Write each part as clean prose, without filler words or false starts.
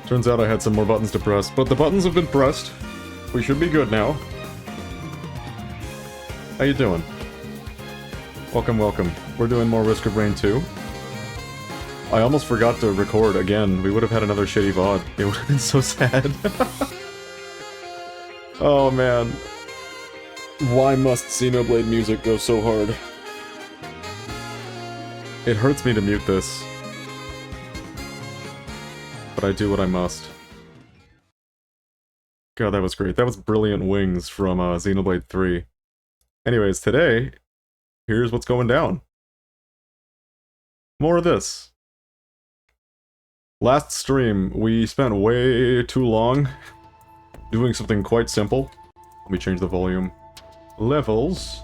Turns out I had some more buttons to press, but the buttons have been pressed. We should be good now. How you doing? Welcome, welcome. We're doing more Risk of Rain 2. I almost forgot to record again. We would have had another shitty VOD. It would have been so sad. Oh man. Why must Xenoblade music go so hard? It hurts me to mute this. But I do what I must. God, that was great. That was Brilliant Wings from Xenoblade 3. Anyways, today, here's what's going down. More of this. Last stream, we spent way too long doing something quite simple. Let me change the volume. Levels.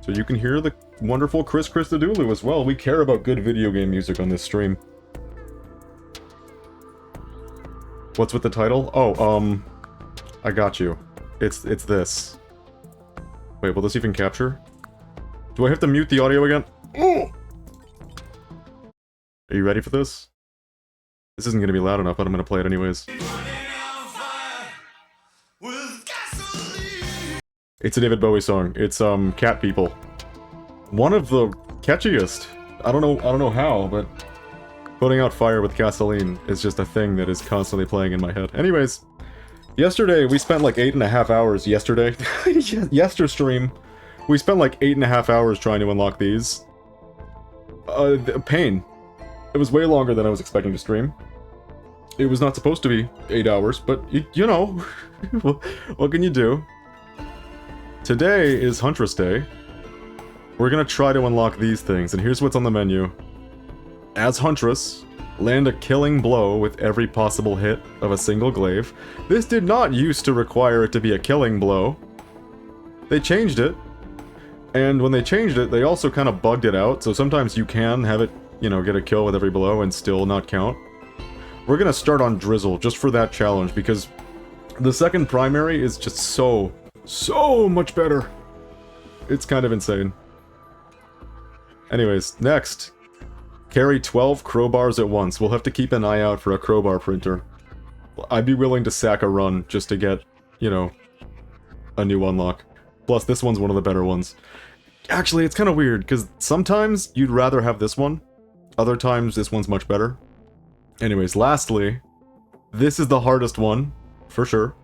So you can hear the wonderful Chris Christodoulou as well. We care about good video game music on this stream. What's with the title? Oh, I got you. It's this. Wait, will this even capture? Do I have to mute the audio again? Oh! Are you ready for this? This isn't gonna be loud enough, but I'm gonna play it anyways. It's a David Bowie song. It's Cat People. One of the catchiest. I don't know how, but putting out fire with gasoline is just a thing that is constantly playing in my head. Anyways, yesterday we spent like 8.5 hours. Yesterday, yesterstream, we spent like 8.5 hours trying to unlock these. Pain. It was way longer than I was expecting to stream. It was not supposed to be 8 hours, but you know, what can you do? Today is Huntress Day. We're gonna try to unlock these things, and here's what's on the menu. As Huntress, land a killing blow with every possible hit of a single glaive. This did not used to require it to be a killing blow. They changed it, and when they changed it, they also kind of bugged it out, so sometimes you can have it, you know, get a kill with every blow and still not count. We're gonna start on Drizzle, just for that challenge, because the second primary is just so much better. It's kind of insane. Anyways, next. Carry 12 crowbars at once. We'll have to keep an eye out for a crowbar printer. I'd be willing to sack a run just to get, you know, a new unlock. Plus, this one's one of the better ones. Actually, it's kind of weird, because sometimes you'd rather have this one. Other times, this one's much better. Anyways, lastly, this is the hardest one, for sure.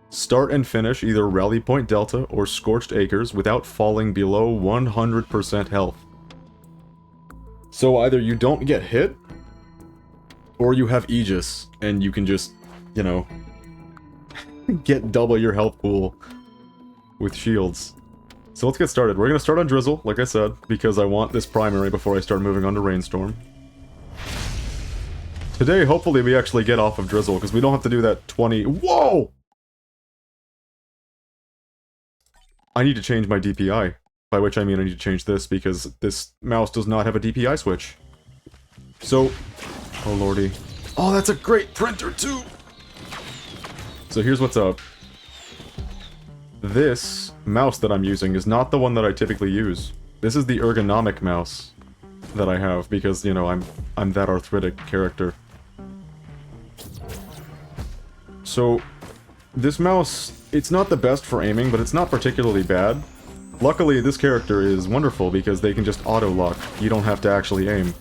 Start and finish either Rally Point Delta or Scorched Acres without falling below 100% health. So either you don't get hit, or you have Aegis, and you can just, you know, get double your health pool with shields. So let's get started. We're gonna start on Drizzle, like I said, because I want this primary before I start moving on to Rainstorm. Today, hopefully we actually get off of Drizzle, because we don't have to do that 20... Whoa! I need to change my DPI. By which I mean I need to change this, because this mouse does not have a DPI switch. So... Oh lordy. Oh, that's a great printer too! So here's what's up. This mouse that I'm using is not the one that I typically use. This is the ergonomic mouse that I have, because, you know, I'm that arthritic character. So, this mouse, it's not the best for aiming, but it's not particularly bad. Luckily, this character is wonderful because they can just auto-lock. You don't have to actually aim.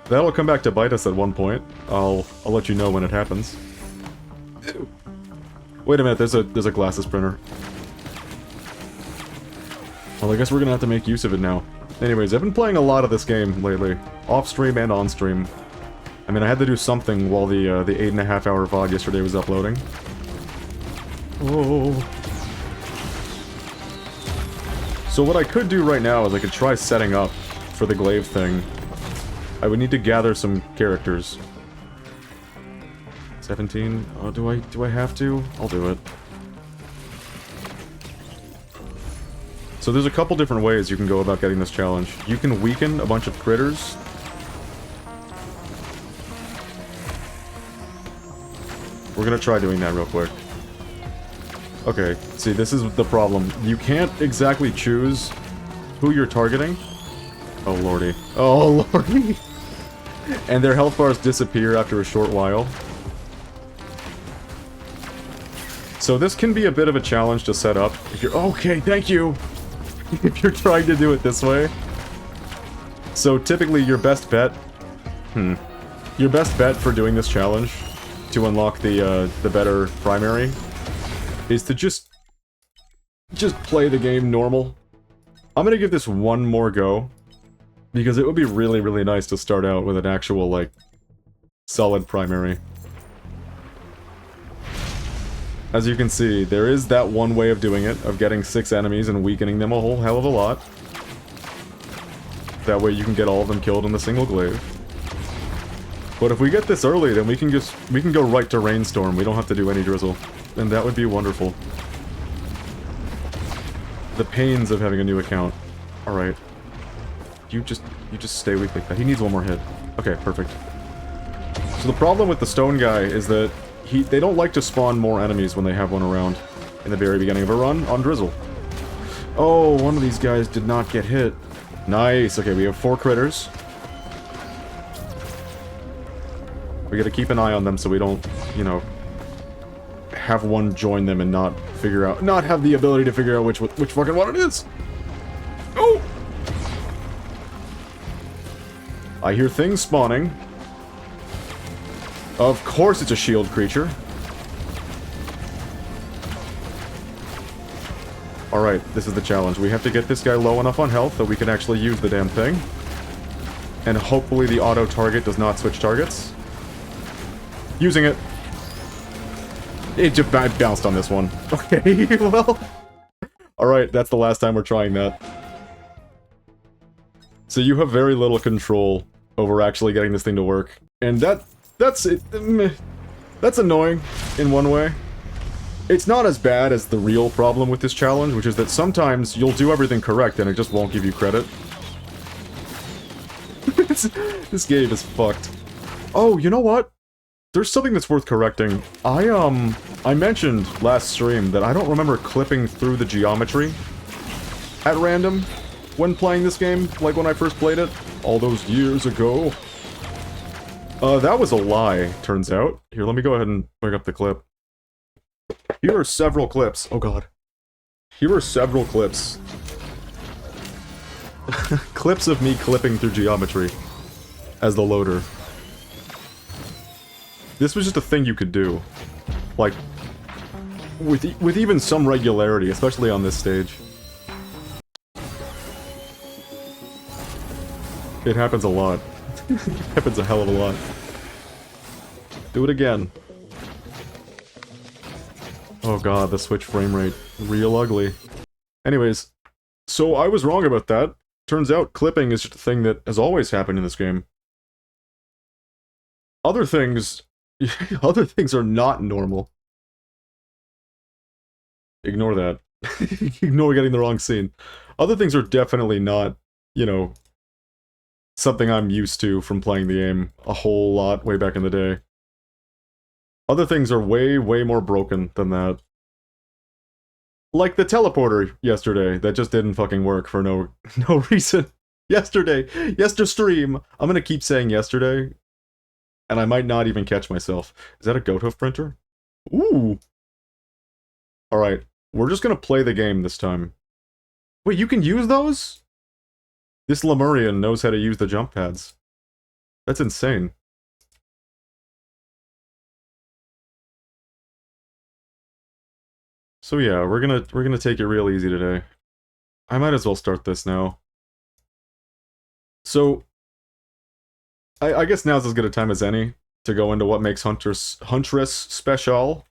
That'll come back to bite us at one point. I'll let you know when it happens. Ew. Wait a minute, there's a glasses printer. Well, I guess we're gonna have to make use of it now. Anyways, I've been playing a lot of this game lately. Off-stream and on-stream. I mean, I had to do something while the 8.5 hour VOD yesterday was uploading. Oh. So what I could do right now is I could try setting up for the glaive thing. I would need to gather some characters. 17? Oh, do I have to? I'll do it. So there's a couple different ways you can go about getting this challenge. You can weaken a bunch of critters. We're gonna try doing that real quick. Okay, see, this is the problem. You can't exactly choose who you're targeting. Oh lordy. Oh lordy! And their health bars disappear after a short while. So this can be a bit of a challenge to set up. If you're okay, thank you! If you're trying to do it this way. So typically your best bet... Your best bet for doing this challenge to unlock the better primary is to just play the game normal. I'm gonna give this one more go, because it would be really, really nice to start out with an actual, like, solid primary. As you can see, there is that one way of doing it, of getting 6 enemies and weakening them a whole hell of a lot. That way you can get all of them killed in a single glaive. But if we get this early, then we can go right to Rainstorm. We don't have to do any drizzle. And that would be wonderful. The pains of having a new account. Alright. You just stay weak like that. He needs one more hit. Okay, perfect. So the problem with the stone guy is that they don't like to spawn more enemies when they have one around in the very beginning of a run on drizzle. Oh, one of these guys did not get hit. Nice. Okay, we have 4 critters. We gotta keep an eye on them so we don't, you know, have one join them and not have the ability to figure out which fucking one it is. Oh! I hear things spawning. Of course it's a shield creature. Alright, this is the challenge. We have to get this guy low enough on health that we can actually use the damn thing. And hopefully the auto-target does not switch targets. Using it. It just bounced on this one. Okay, well... Alright, that's the last time we're trying that. So you have very little control over actually getting this thing to work. And that's it. That's annoying, in one way. It's not as bad as the real problem with this challenge, which is that sometimes you'll do everything correct and it just won't give you credit. This game is fucked. Oh, you know what? There's something that's worth correcting. I mentioned last stream that I don't remember clipping through the geometry at random when playing this game, like when I first played it, all those years ago. That was a lie, turns out. Here, let me go ahead and pick up the clip. Here are several clips. Oh god. Here are several clips. Clips of me clipping through geometry as the loader. This was just a thing you could do. Like, with even some regularity, especially on this stage. It happens a lot. It happens a hell of a lot. Do it again. Oh god, the Switch frame rate. Real ugly. Anyways, so I was wrong about that. Turns out clipping is just a thing that has always happened in this game. Other things... other things are not normal. Ignore that. Ignore getting the wrong scene. Other things are definitely not, you know, something I'm used to from playing the game a whole lot way back in the day. Other things are way, way more broken than that. Like the teleporter yesterday that just didn't fucking work for no reason. Yesterday. Yesterstream. I'm gonna keep saying yesterday. And I might not even catch myself. Is that a goat hoof printer? Ooh! Alright. We're just gonna play the game this time. Wait, you can use those? This Lemurian knows how to use the jump pads. That's insane. So yeah, we're gonna take it real easy today. I might as well start this now. So, I guess now's as good a time as any to go into what makes Huntress special.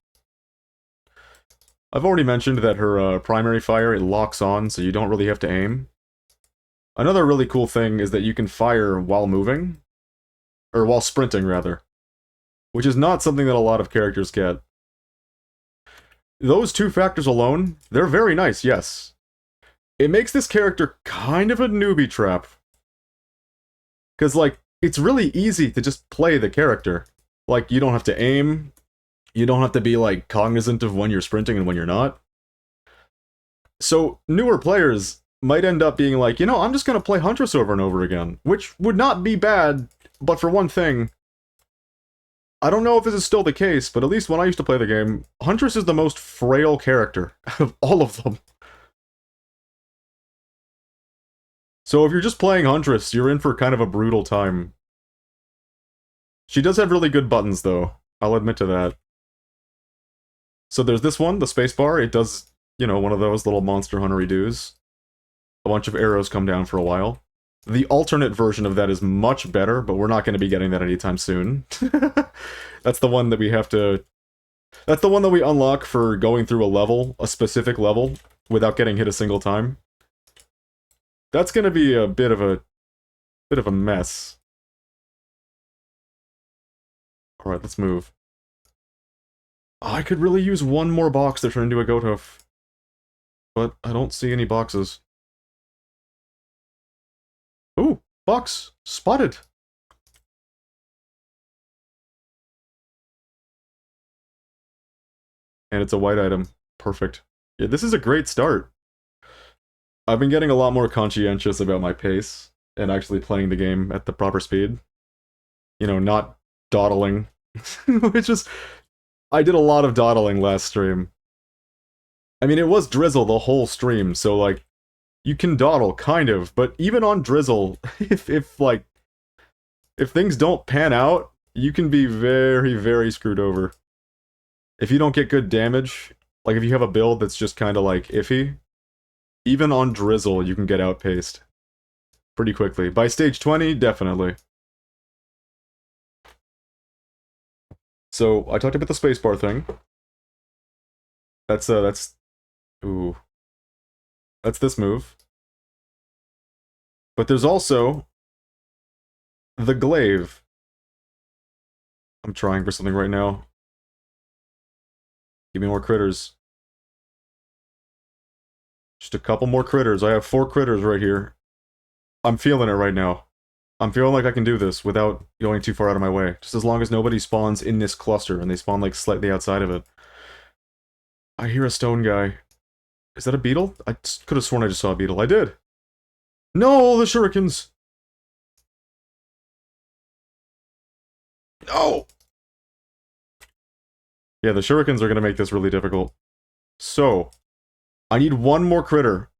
I've already mentioned that her primary fire, it locks on, so you don't really have to aim. Another really cool thing is that you can fire while moving. Or while sprinting, rather. Which is not something that a lot of characters get. Those two factors alone, they're very nice, yes. It makes this character kind of a newbie trap. Because, like, it's really easy to just play the character. Like, you don't have to aim. You don't have to be, like, cognizant of when you're sprinting and when you're not. So, newer players might end up being like, you know, I'm just gonna play Huntress over and over again. Which would not be bad But for one thing, I don't know if this is still the case, but at least when I used to play the game, Huntress is the most frail character out of all of them. So if you're just playing Huntress, you're in for kind of a brutal time. She does have really good buttons, though. I'll admit to that. So there's this one, the spacebar. It does, you know, one of those little Monster Hunter-y do's. A bunch of arrows come down for a while. The alternate version of that is much better, but we're not going to be getting that anytime soon. That's the one that we have to... That's the one that we unlock for going through a level, a specific level, without getting hit a single time. That's going to be a bit of a mess. Alright, let's move. Oh, I could really use one more box to turn into a goat hoof. But I don't see any boxes. Ooh, box! Spotted! And it's a white item. Perfect. Yeah, this is a great start. I've been getting a lot more conscientious about my pace, and actually playing the game at the proper speed. You know, not dawdling. Which is... I did a lot of dawdling last stream. I mean, it was drizzle the whole stream, so, like, you can dawdle, kind of, but even on drizzle, if things don't pan out, you can be very, very screwed over. If you don't get good damage, like if you have a build that's just kind of, like, iffy, even on drizzle, you can get outpaced pretty quickly. By stage 20, definitely. So, I talked about the spacebar thing. Ooh. That's this move. But there's also... the glaive. I'm trying for something right now. Give me more critters. Just a couple more critters. I have 4 critters right here. I'm feeling it right now. I'm feeling like I can do this without going too far out of my way. Just as long as nobody spawns in this cluster, and they spawn, like, slightly outside of it. I hear a stone guy. Is that a beetle? I could have sworn I just saw a beetle. I did! No, the shurikens! No! Yeah, the shurikens are gonna make this really difficult. So, I need one more critter.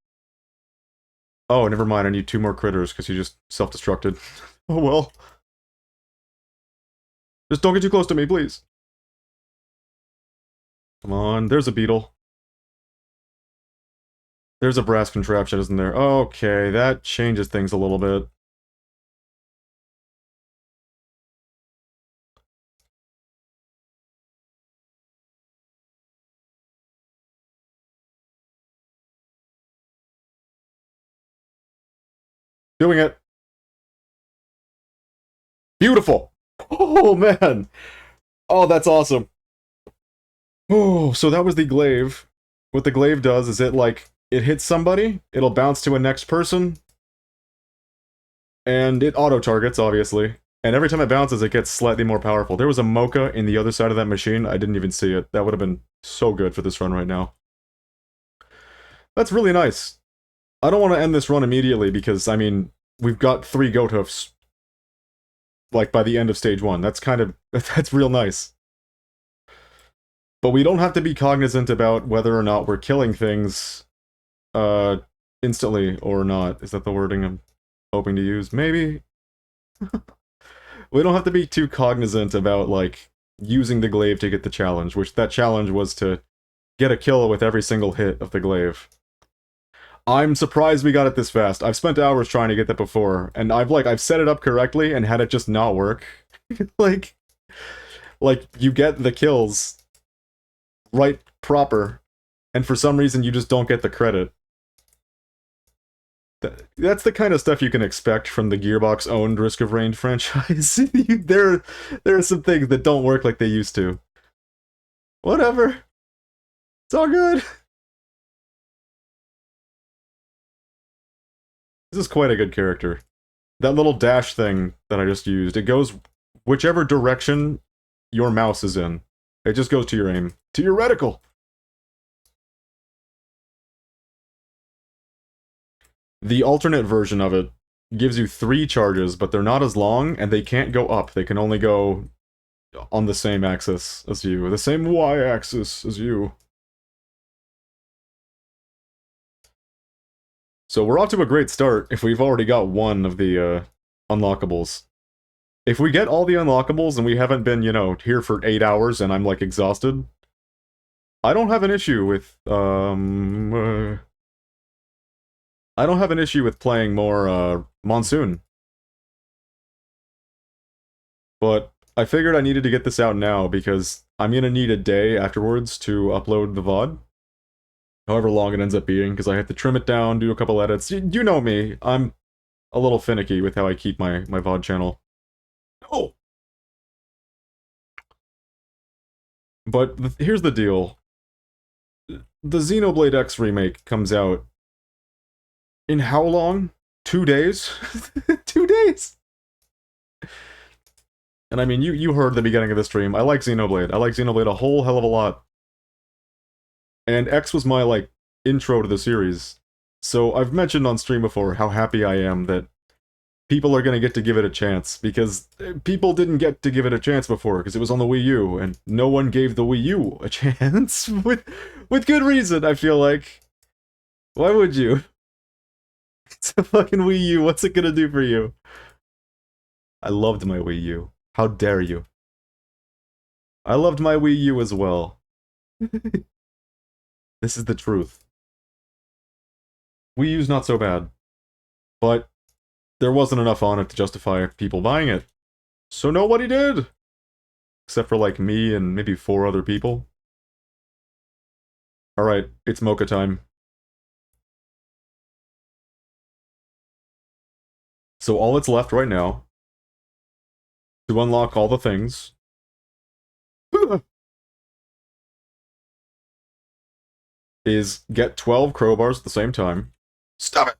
Oh, never mind, I need 2 more critters, because he just self-destructed. Oh well. Just don't get too close to me, please. Come on, there's a beetle. There's a brass contraption, isn't there? Okay, that changes things a little bit. Doing it. Beautiful! Oh, man! Oh, that's awesome. Oh, so that was the glaive. What the glaive does is it hits somebody, it'll bounce to a next person, and it auto-targets, obviously. And every time it bounces, it gets slightly more powerful. There was a mocha in the other side of that machine, I didn't even see it. That would have been so good for this run right now. That's really nice. I don't want to end this run immediately, because, I mean, we've got 3 goat hoofs. Like, by the end of stage 1. That's kind of... that's real nice. But we don't have to be cognizant about whether or not we're killing things, instantly or not. Is that the wording I'm hoping to use? Maybe? We don't have to be too cognizant about, like, using the glaive to get the challenge, which that challenge was to get a kill with every single hit of the glaive. I'm surprised we got it this fast. I've spent hours trying to get that before, and I've set it up correctly and had it just not work. like, you get the kills right proper, and for some reason you just don't get the credit. That's the kind of stuff you can expect from the Gearbox-owned Risk of Rain franchise. there are some things that don't work like they used to. Whatever. It's all good. This is quite a good character. That little dash thing that I just used, it goes whichever direction your mouse is in. It just goes to your aim. To your reticle! The alternate version of it gives you 3 charges, but they're not as long, and they can't go up. They can only go on the same axis as you. The same y-axis as you. So we're off to a great start if we've already got one of the unlockables. If we get all the unlockables and we haven't been, you know, here for 8 hours and I'm, like, exhausted, I don't have an issue with, I don't have an issue with playing more, Monsoon. But I figured I needed to get this out now because I'm gonna need a day afterwards to upload the VOD. However long it ends up being, because I have to trim it down, do a couple edits. You know me, I'm a little finicky with how I keep my VOD channel. Oh! But here's the deal. The Xenoblade X remake comes out in how long? 2 days? 2 days! And I mean, you heard the beginning of the stream. I like Xenoblade. I like Xenoblade a whole hell of a lot. And X was my, like, intro to the series. So I've mentioned on stream before how happy I am that people are going to get to give it a chance, because people didn't get to give it a chance before, because it was on the Wii U, and no one gave the Wii U a chance, with good reason, I feel like. Why would you? It's a fucking Wii U, what's it gonna do for you? I loved my Wii U. How dare you? I loved my Wii U as well. This is the truth. Wii U's not so bad. But there wasn't enough on it to justify people buying it. So nobody did! Except for, like, me and maybe 4 other people. Alright, it's mocha time. So all that's left right now, to unlock all the things, is get 12 crowbars at the same time. Stop it!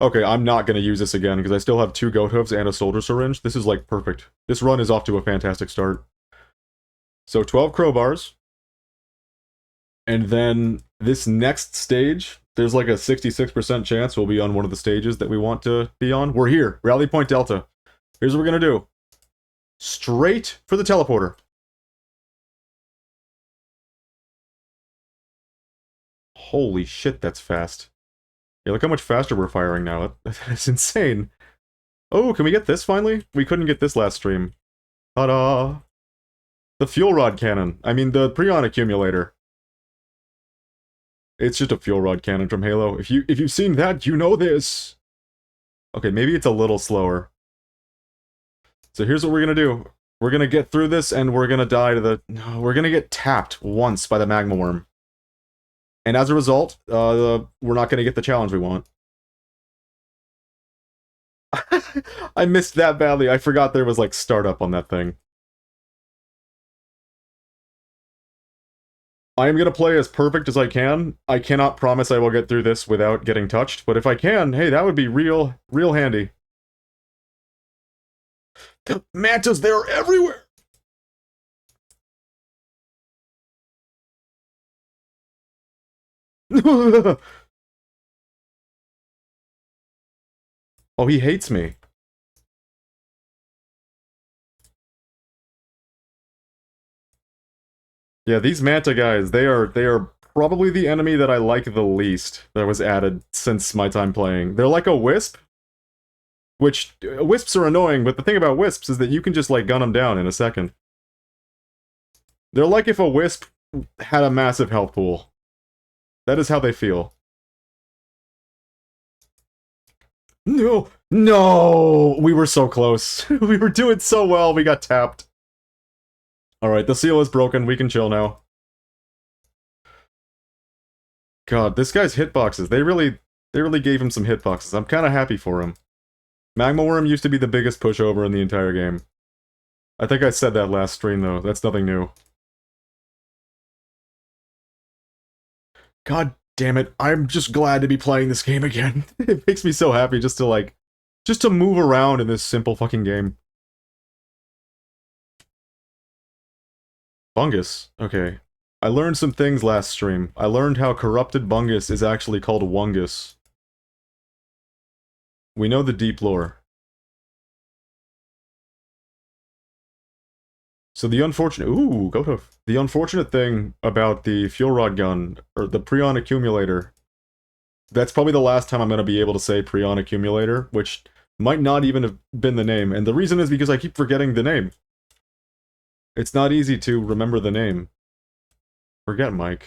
Okay, I'm not gonna use this again, because I still have 2 goat hooves and a soldier syringe. This is, like, perfect. This run is off to a fantastic start. So 12 crowbars. And then this next stage, there's like a 66% chance we'll be on one of the stages that we want to be on. We're here, Rally Point Delta. Here's what we're gonna do. Straight for the teleporter. Holy shit, that's fast. Yeah, look how much faster we're firing now. That's insane. Oh, can we get this finally? We couldn't get this last stream. Ta-da! The fuel rod cannon. I mean, the Prion accumulator. It's just a fuel rod cannon from Halo. If you've seen that, you know this! Okay, maybe it's a little slower. So here's what we're gonna do. We're gonna get through this, and we're gonna die to the... No, we're gonna get tapped once by the magma worm. And as a result, we're not gonna get the challenge we want. I missed that badly. I forgot there was, like, startup on that thing. I am gonna play as perfect as I can. I cannot promise I will get through this without getting touched, but if I can, hey, that would be real handy. The mantas, they're everywhere! Oh, he hates me. Yeah, these manta guys, they are probably the enemy that I like the least that was added since my time playing. They're like a wisp, which, wisps are annoying, but the thing about wisps is that you can just, like, gun them down in a second. They're like if a wisp had a massive health pool. That is how they feel. No! No! We were so close. We were doing so well, we got tapped. Alright, the seal is broken, we can chill now. God, this guy's hitboxes, they really gave him some hitboxes. I'm kinda happy for him. Magma Worm used to be the biggest pushover in the entire game. I think I said that last stream, though. That's nothing new. God damn it, I'm just glad to be playing this game again. It makes me so happy just to, like, just to move around in this simple fucking game. Fungus. Okay. I learned some things last stream. I learned how corrupted Bungus is actually called Wungus. We know the deep lore. So the unfortunate... Ooh, go to... The unfortunate thing about the fuel rod gun, or the Prion accumulator, that's probably the last time I'm going to be able to say Prion accumulator, which might not even have been the name, and the reason is because I keep forgetting the name. It's not easy to remember the name. Forget Mike.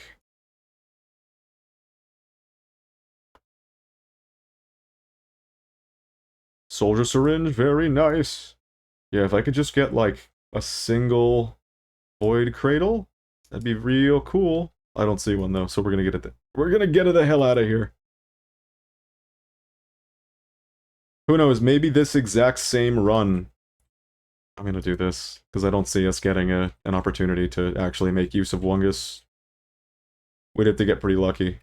Soldier syringe, very nice. Yeah, if I could just get, like, a single void cradle, that'd be real cool. I don't see one, though, so we're gonna get it. We're gonna get it the hell out of here. Who knows, maybe this exact same run... I'm gonna do this, because I don't see us getting an opportunity to actually make use of Wungus. We'd have to get pretty lucky.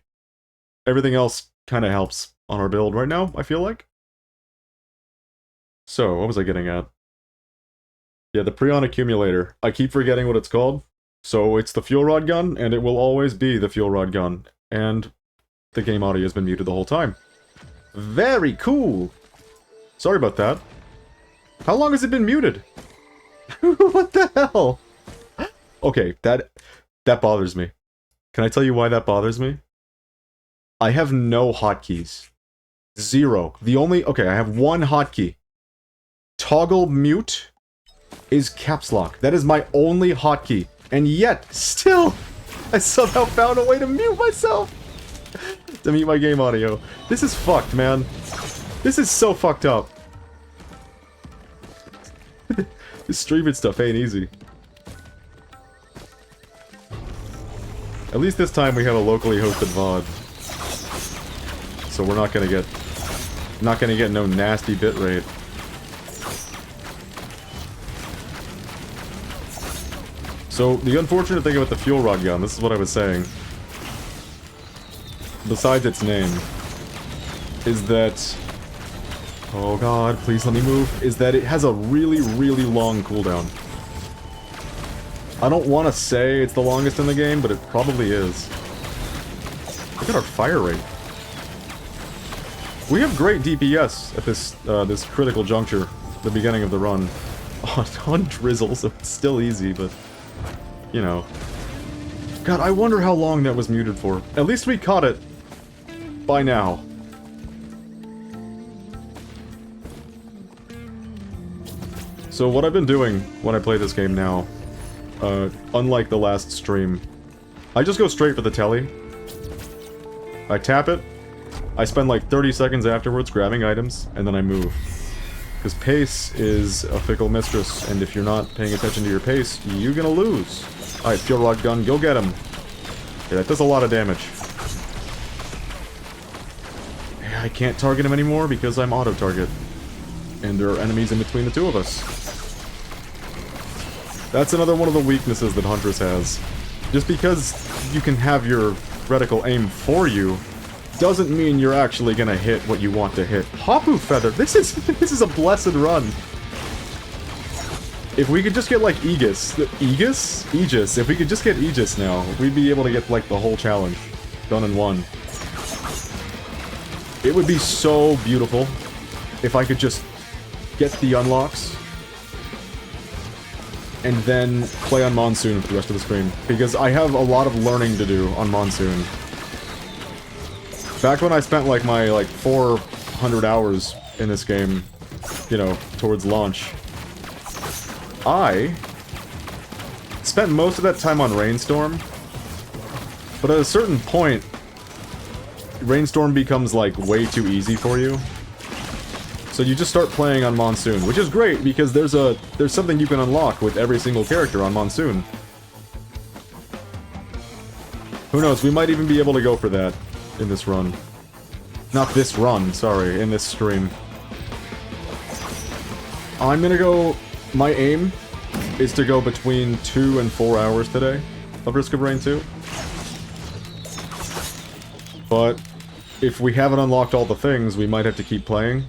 Everything else kind of helps on our build right now, I feel like. So, what was I getting at? Yeah, the Prion accumulator. I keep forgetting what it's called. So, it's the fuel rod gun, and it will always be the fuel rod gun. And the game audio has been muted the whole time. Very cool! Sorry about that. How long has it been muted? What the hell? Okay, that bothers me. Can I tell you why that bothers me? I have no hotkeys. Zero. The only... Okay, I have one hotkey. Toggle mute is caps lock. That is my only hotkey. And yet, still, I somehow found a way to mute myself. To mute my game audio. This is fucked, man. This is so fucked up. This streaming stuff ain't easy. At least this time we have a locally hosted VOD. So we're not gonna get no nasty bitrate. So the unfortunate thing about the fuel rod gun, this is what I was saying, besides its name, is that... Oh god, please let me move. Is that it has a really, really long cooldown. I don't want to say it's the longest in the game, but it probably is. Look at our fire rate. We have great DPS at this critical juncture, the beginning of the run. On Drizzle, so it's still easy, but... You know. God, I wonder how long that was muted for. At least we caught it by now. So what I've been doing when I play this game now, unlike the last stream, I just go straight for the telly. I tap it, I spend like 30 seconds afterwards grabbing items, and then I move. Because pace is a fickle mistress, and if you're not paying attention to your pace, you're gonna lose. Alright, fuel rod gun, go get him. Yeah, that does a lot of damage. I can't target him anymore because I'm auto-target. And there are enemies in between the two of us. That's another one of the weaknesses that Huntress has. Just because you can have your reticle aim for you, doesn't mean you're actually gonna hit what you want to hit. Hapu Feather, this is a blessed run. If we could just get like Aegis, Aegis, if we could just get Aegis now, we'd be able to get like the whole challenge done in one. It would be so beautiful if I could just get the unlocks and then play on Monsoon for the rest of the stream, because I have a lot of learning to do on Monsoon. Back when I spent like my 400 hours in this game, you know, towards launch, I spent most of that time on Rainstorm, but at a certain point, Rainstorm becomes like way too easy for you. So you just start playing on Monsoon, which is great because there's something you can unlock with every single character on Monsoon. Who knows, we might even be able to go for that in this run. Not this run, sorry, in this stream. I'm gonna go... My aim is to go between 2 and 4 hours today of Risk of Rain 2. But if we haven't unlocked all the things, we might have to keep playing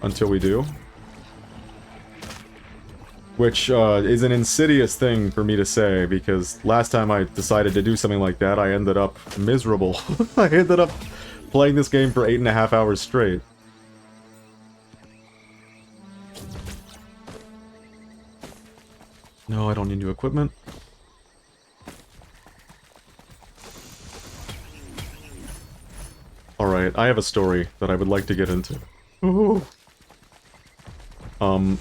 until we do. Which is an insidious thing for me to say, because last time I decided to do something like that, I ended up miserable. I ended up playing this game for 8.5 hours straight. No, I don't need new equipment. Alright, I have a story that I would like to get into. Ooh.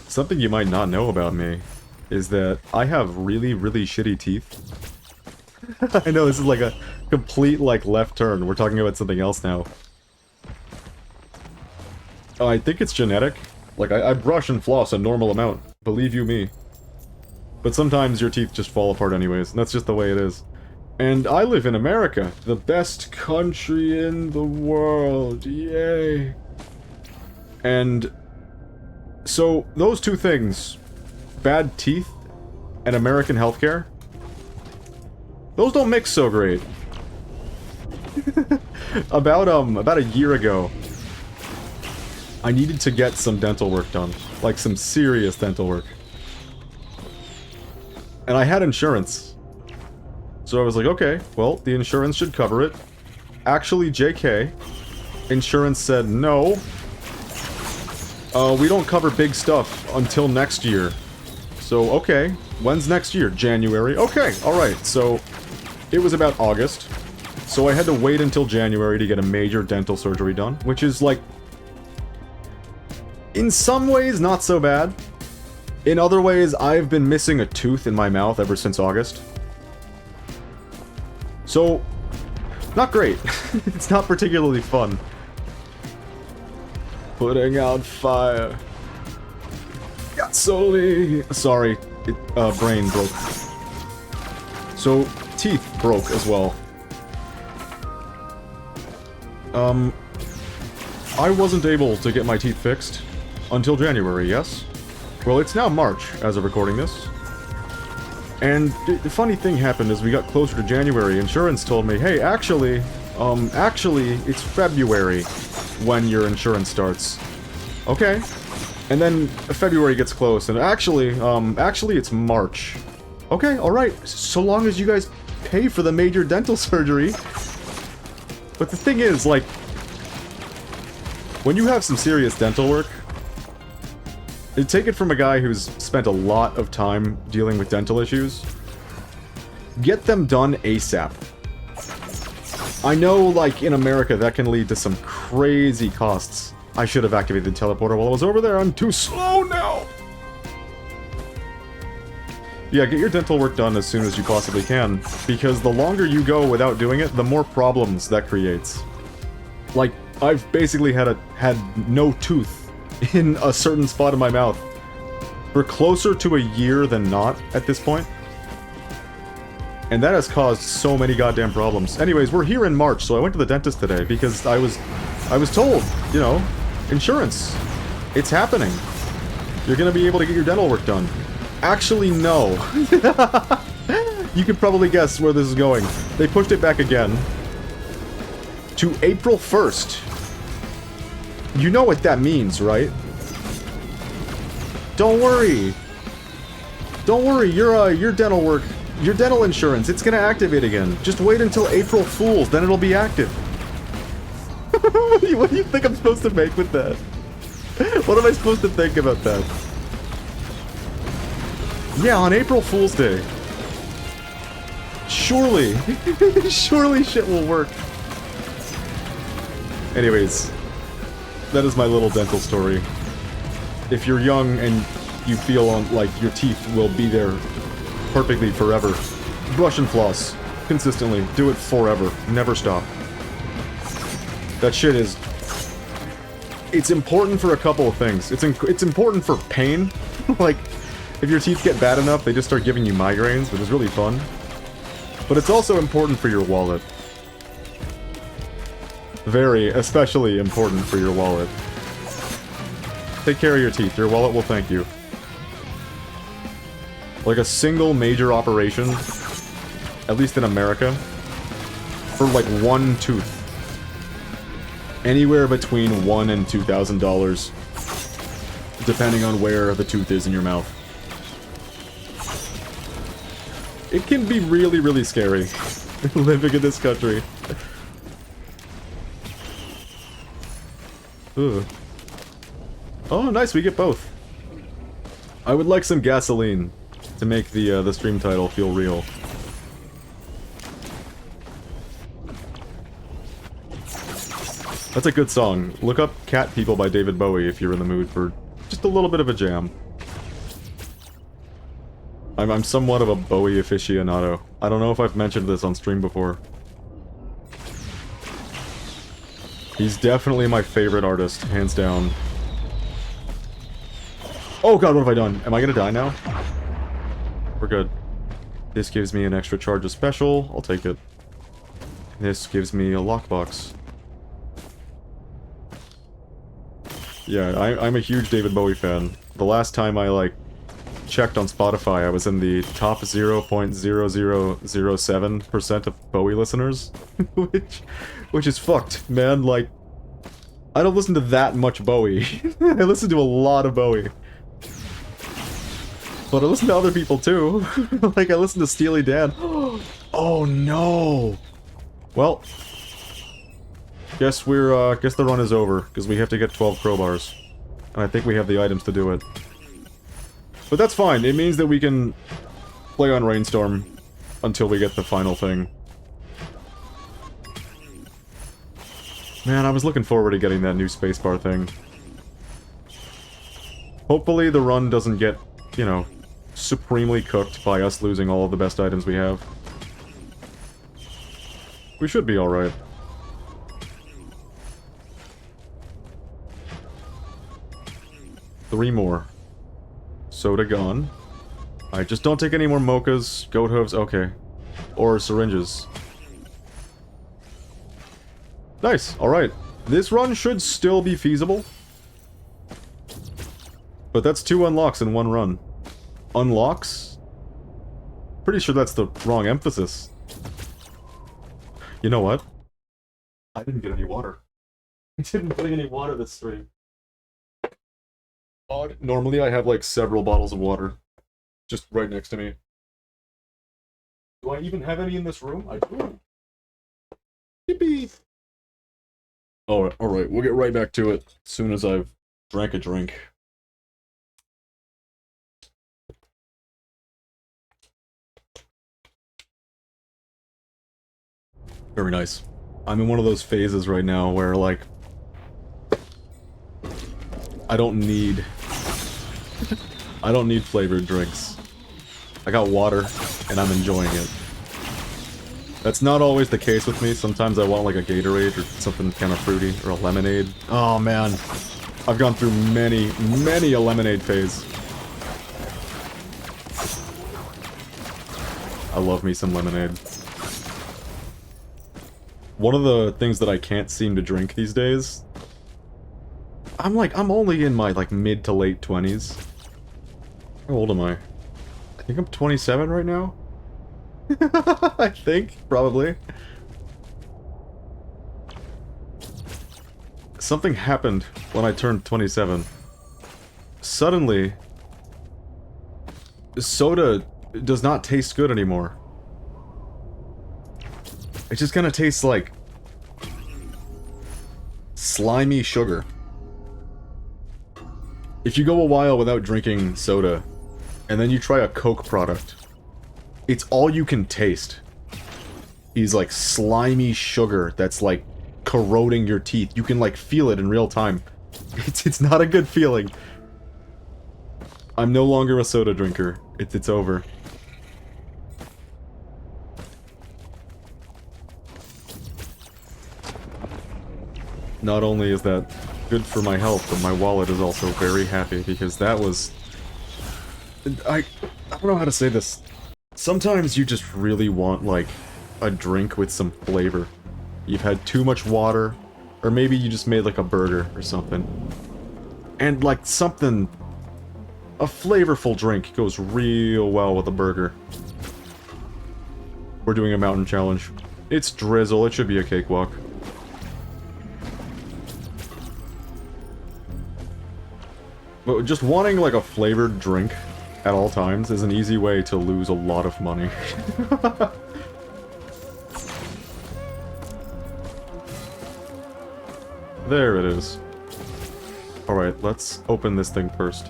Something you might not know about me is that I have really, really shitty teeth. I know this is like a complete, like, left turn. We're talking about something else now. I think it's genetic. Like, I brush and floss a normal amount. Believe you me. But sometimes your teeth just fall apart anyways, and that's just the way it is. And I live in America, the best country in the world. Yay. And so, those two things, bad teeth and American healthcare, those don't mix so great. About a year ago, I needed to get some dental work done. Like, some serious dental work. And I had insurance. So I was like, okay, well, the insurance should cover it. Actually, JK, insurance said, no, we don't cover big stuff until next year. So, okay, when's next year? January? Okay, alright, so it was about August. So I had to wait until January to get a major dental surgery done, which is, like, in some ways, not so bad. In other ways, I've been missing a tooth in my mouth ever since August. So, not great. It's not particularly fun. Putting out fire. Gasoline. Sorry, brain broke. So, teeth broke as well. I wasn't able to get my teeth fixed until January, yes? Well, it's now March, as of recording this. And the funny thing happened as we got closer to January, insurance told me, hey, actually, it's February when your insurance starts. Okay. And then February gets close, and actually, it's March. Okay, alright, so long as you guys pay for the major dental surgery. But the thing is, like, when you have some serious dental work, take it from a guy who's spent a lot of time dealing with dental issues. Get them done ASAP. I know, like, in America, that can lead to some crazy costs. I should have activated the teleporter while I was over there. I'm too slow now! Yeah, get your dental work done as soon as you possibly can, because the longer you go without doing it, the more problems that creates. Like, I've basically had no tooth in a certain spot in my mouth for closer to a year than not at this point. And that has caused so many goddamn problems. Anyways, we're here in March, so I went to the dentist today because I was told, you know, insurance, it's happening. You're gonna be able to get your dental work done. Actually, no. You can probably guess where this is going. They pushed it back again to April 1st. You know what that means, right? Don't worry. Don't worry, your dental work, your dental insurance, it's gonna activate again. Just wait until April Fool's, then it'll be active. What do you think I'm supposed to make with that? What am I supposed to think about that? Yeah, on April Fool's Day. Surely. Surely shit will work. Anyways. That is my little dental story. If you're young and you feel like your teeth will be there perfectly forever, brush and floss. Consistently. Do it forever. Never stop. That shit is... It's important for a couple of things. It's important for pain. Like, if your teeth get bad enough, they just start giving you migraines, which is really fun. But it's also important for your wallet. Very, especially important for your wallet. Take care of your teeth. Your wallet will thank you. Like a single major operation, at least in America, for like one tooth. Anywhere between $1,000 and $2,000, depending on where the tooth is in your mouth. It can be really, really scary living in this country. Ugh. Oh, nice, we get both. I would like some gasoline to make the stream title feel real. That's a good song. Look up Cat People by David Bowie if you're in the mood for just a little bit of a jam. I'm somewhat of a Bowie aficionado. I don't know if I've mentioned this on stream before. He's definitely my favorite artist, hands down. Oh god, what have I done? Am I gonna die now? We're good. This gives me an extra charge of special. I'll take it. This gives me a lockbox. Yeah, I'm a huge David Bowie fan. The last time I, like, checked on Spotify, I was in the top 0.0007% of Bowie listeners. which is fucked, man. Like, I don't listen to that much Bowie. I listen to a lot of Bowie. But I listen to other people too. Like, I listen to Steely Dan. Oh no! Well, guess the run is over, because we have to get 12 crowbars. And I think we have the items to do it. But that's fine, it means that we can play on Rainstorm until we get the final thing. Man, I was looking forward to getting that new spacebar thing. Hopefully the run doesn't get, you know, supremely cooked by us losing all of the best items we have. We should be alright. Three more. Soda gone. Alright, just don't take any more mochas, goat hooves, okay. Or syringes. Nice, alright. This run should still be feasible. But that's 2 unlocks in one run. Unlocks? Pretty sure that's the wrong emphasis. You know what? I didn't get any water. I didn't get any water this stream. Normally I have like several bottles of water. Just right next to me. Do I even have any in this room? I do. Yippee! Alright, we'll get right back to it as soon as I've drank a drink. Very nice. I'm in one of those phases right now where, like, I don't need flavored drinks. I got water, and I'm enjoying it. That's not always the case with me. Sometimes I want, like, a Gatorade or something kind of fruity, or a lemonade. Oh, man. I've gone through many a lemonade phase. I love me some lemonade. One of the things that I can't seem to drink these days... I'm only in my, like, mid to late 20s. How old am I? I think I'm 27 right now? I think, probably. Something happened when I turned 27. Suddenly, soda does not taste good anymore. It just kind of tastes like slimy sugar. If you go a while without drinking soda, and then you try a Coke product, it's all you can taste. Is like slimy sugar that's like corroding your teeth. You can like feel it in real time. It's not a good feeling. I'm no longer a soda drinker. It's over. Not only is that good for my health, but my wallet is also very happy, because that was... I don't know how to say this. Sometimes you just really want, like, a drink with some flavor. You've had too much water, or maybe you just made, like, a burger or something. And, like, something... a flavorful drink goes real well with a burger. We're doing a mountain challenge. It's drizzle, it should be a cakewalk. But just wanting, like, a flavored drink at all times is an easy way to lose a lot of money. There it is. Alright, let's open this thing first.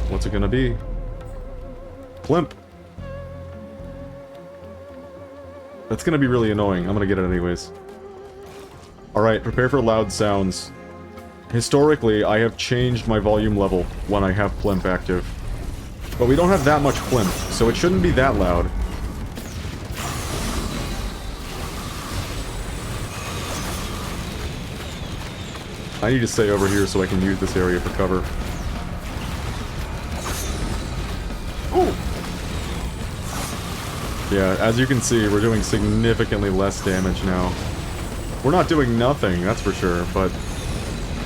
What's it gonna be? Plimp. That's gonna be really annoying. I'm gonna get it anyways. Alright, prepare for loud sounds. Historically, I have changed my volume level when I have Plimp active. But we don't have that much Plimp, so it shouldn't be that loud. I need to stay over here so I can use this area for cover. Ooh! Yeah, as you can see, we're doing significantly less damage now. We're not doing nothing, that's for sure, but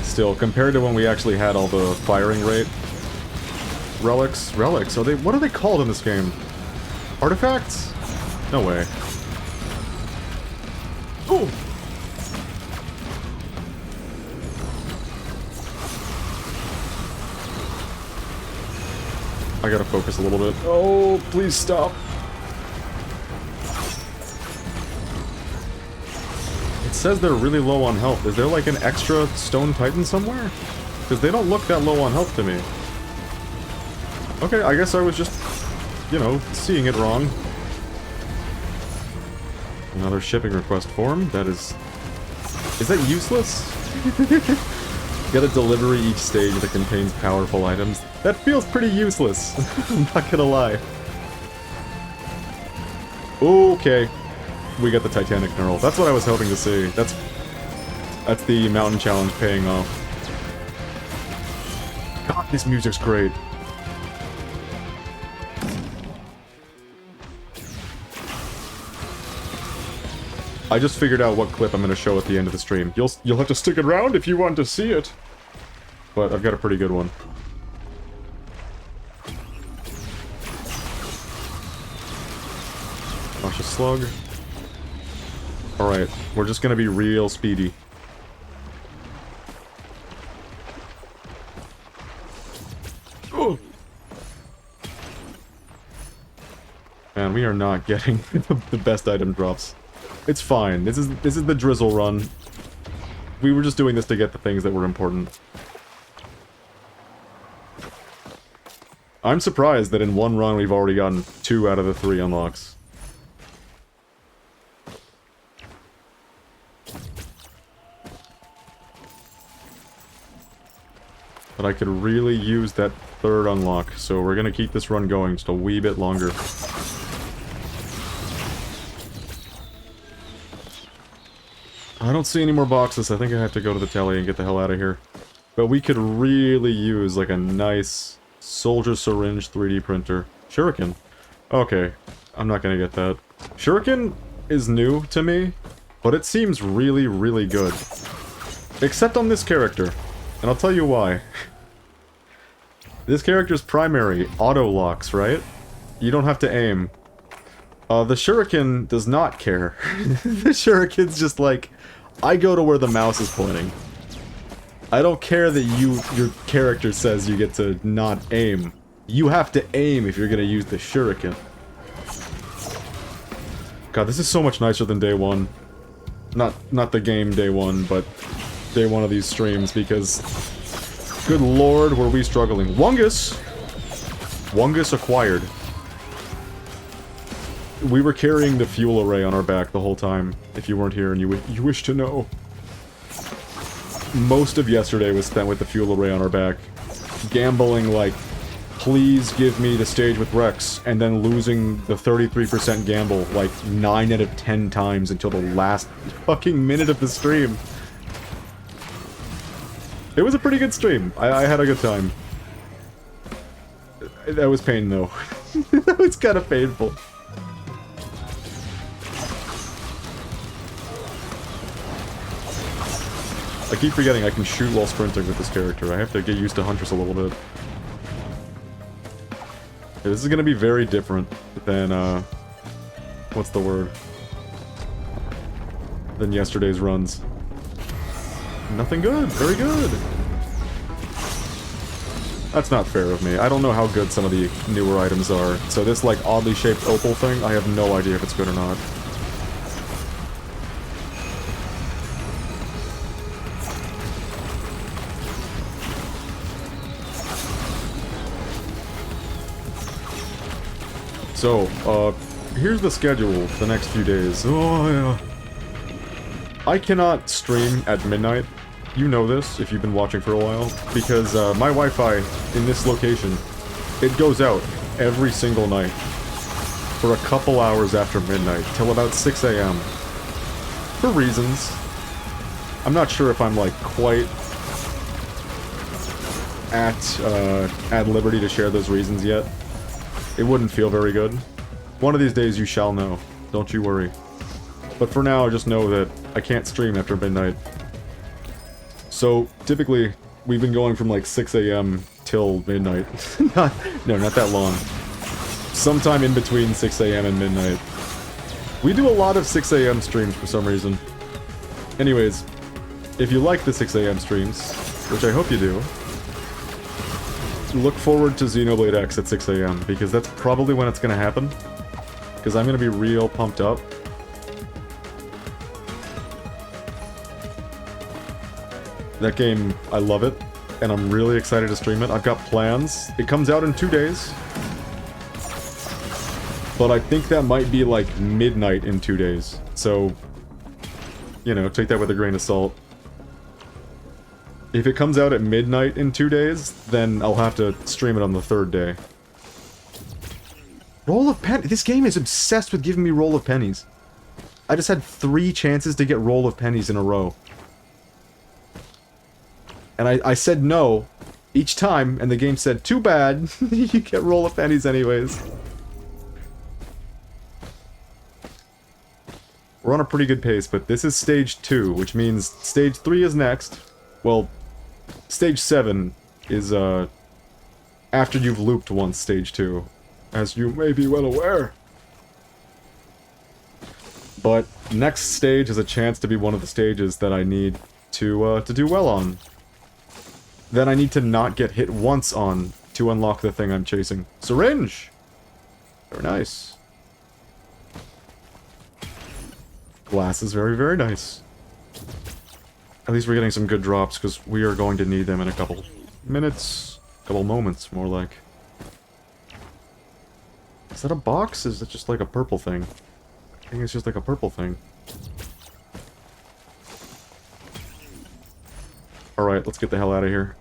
still, compared to when we actually had all the firing rate relics, are they, what are they called in this game? Artifacts? No way. Ooh! I gotta focus a little bit. Oh, please stop. It says they're really low on health. Is there like an extra stone titan somewhere? Because they don't look that low on health to me. Okay, I guess I was just, you know, seeing it wrong. Another shipping request form. That is... Is that useless? Get a delivery each stage that contains powerful items. That feels pretty useless. I'm not gonna lie. Okay. We got the Titanic Knurl. That's what I was hoping to see. That's the mountain challenge paying off. God, this music's great. I just figured out what clip I'm gonna show at the end of the stream. You'll have to stick around if you want to see it. But I've got a pretty good one. Gosh, a slug. Alright, we're just gonna be real speedy. Oh! Man, we are not getting the best item drops. It's fine. This is the drizzle run. We were just doing this to get the things that were important. I'm surprised that in one run we've already gotten 2 out of the 3 unlocks. But I could really use that 3rd unlock, so we're gonna keep this run going just a wee bit longer. I don't see any more boxes. I think I have to go to the telly and get the hell out of here. But we could really use like a nice soldier syringe 3D printer. Shuriken. Okay, I'm not gonna get that. Shuriken is new to me, but it seems really, really good. Except on this character. And I'll tell you why. This character's primary auto locks, right? You don't have to aim. The Shuriken does not care. The Shuriken's just like, I go to where the mouse is pointing. I don't care that your character says you get to not aim. You have to aim if you're gonna use the Shuriken. God, this is so much nicer than day 1. Not the game day 1, but day 1 of these streams, because... Good lord, were we struggling. Wungus! Wungus acquired. We were carrying the fuel array on our back the whole time, if you weren't here and you wish to know. Most of yesterday was spent with the fuel array on our back, gambling like, please give me the stage with Rex, and then losing the 33% gamble like 9 out of 10 times until the last fucking minute of the stream. It was a pretty good stream. I had a good time. That was pain though. That was kind of painful. I keep forgetting I can shoot while sprinting with this character. I have to get used to Huntress a little bit. Okay, this is gonna be very different than, what's the word? Than yesterday's runs. Nothing good. Very good. That's not fair of me. I don't know how good some of the newer items are. So this, like, oddly shaped opal thing, I have no idea if it's good or not. So, here's the schedule for the next few days. Oh, yeah. I cannot stream at midnight. You know this, if you've been watching for a while, because my Wi-Fi in this location, it goes out every single night for a couple hours after midnight, till about 6 a.m. For reasons. I'm not sure if I'm, like, quite at liberty to share those reasons yet. It wouldn't feel very good. One of these days you shall know. Don't you worry. But for now, just know that I can't stream after midnight. So, typically, we've been going from like 6 a.m. till midnight. No, not that long. Sometime in between 6 a.m. and midnight. We do a lot of 6 a.m. streams for some reason. Anyways, if you like the 6 a.m. streams, which I hope you do, look forward to Xenoblade X at 6 a.m. because that's probably when it's going to happen. Because I'm going to be real pumped up. That game, I love it, and I'm really excited to stream it. I've got plans. It comes out in 2 days. But I think that might be like midnight in 2 days. So, you know, take that with a grain of salt. If it comes out at midnight in 2 days, then I'll have to stream it on the 3rd day. Roll of pennies. This game is obsessed with giving me roll of pennies. I just had 3 chances to get roll of pennies in a row. And I said no each time, and the game said, too bad, you get roll of pennies anyways. We're on a pretty good pace, but this is stage 2, which means stage 3 is next. Well, stage 7 is, after you've looped once stage 2, as you may be well aware. But next stage is a chance to be one of the stages that I need to do well on. Then I need to not get hit once on to unlock the thing I'm chasing. Syringe! Very nice. Glass is very, very nice. At least we're getting some good drops, because we are going to need them in a couple minutes. Couple moments, more like. Is that a box? Is it just like a purple thing? I think it's just like a purple thing. Alright, let's get the hell out of here.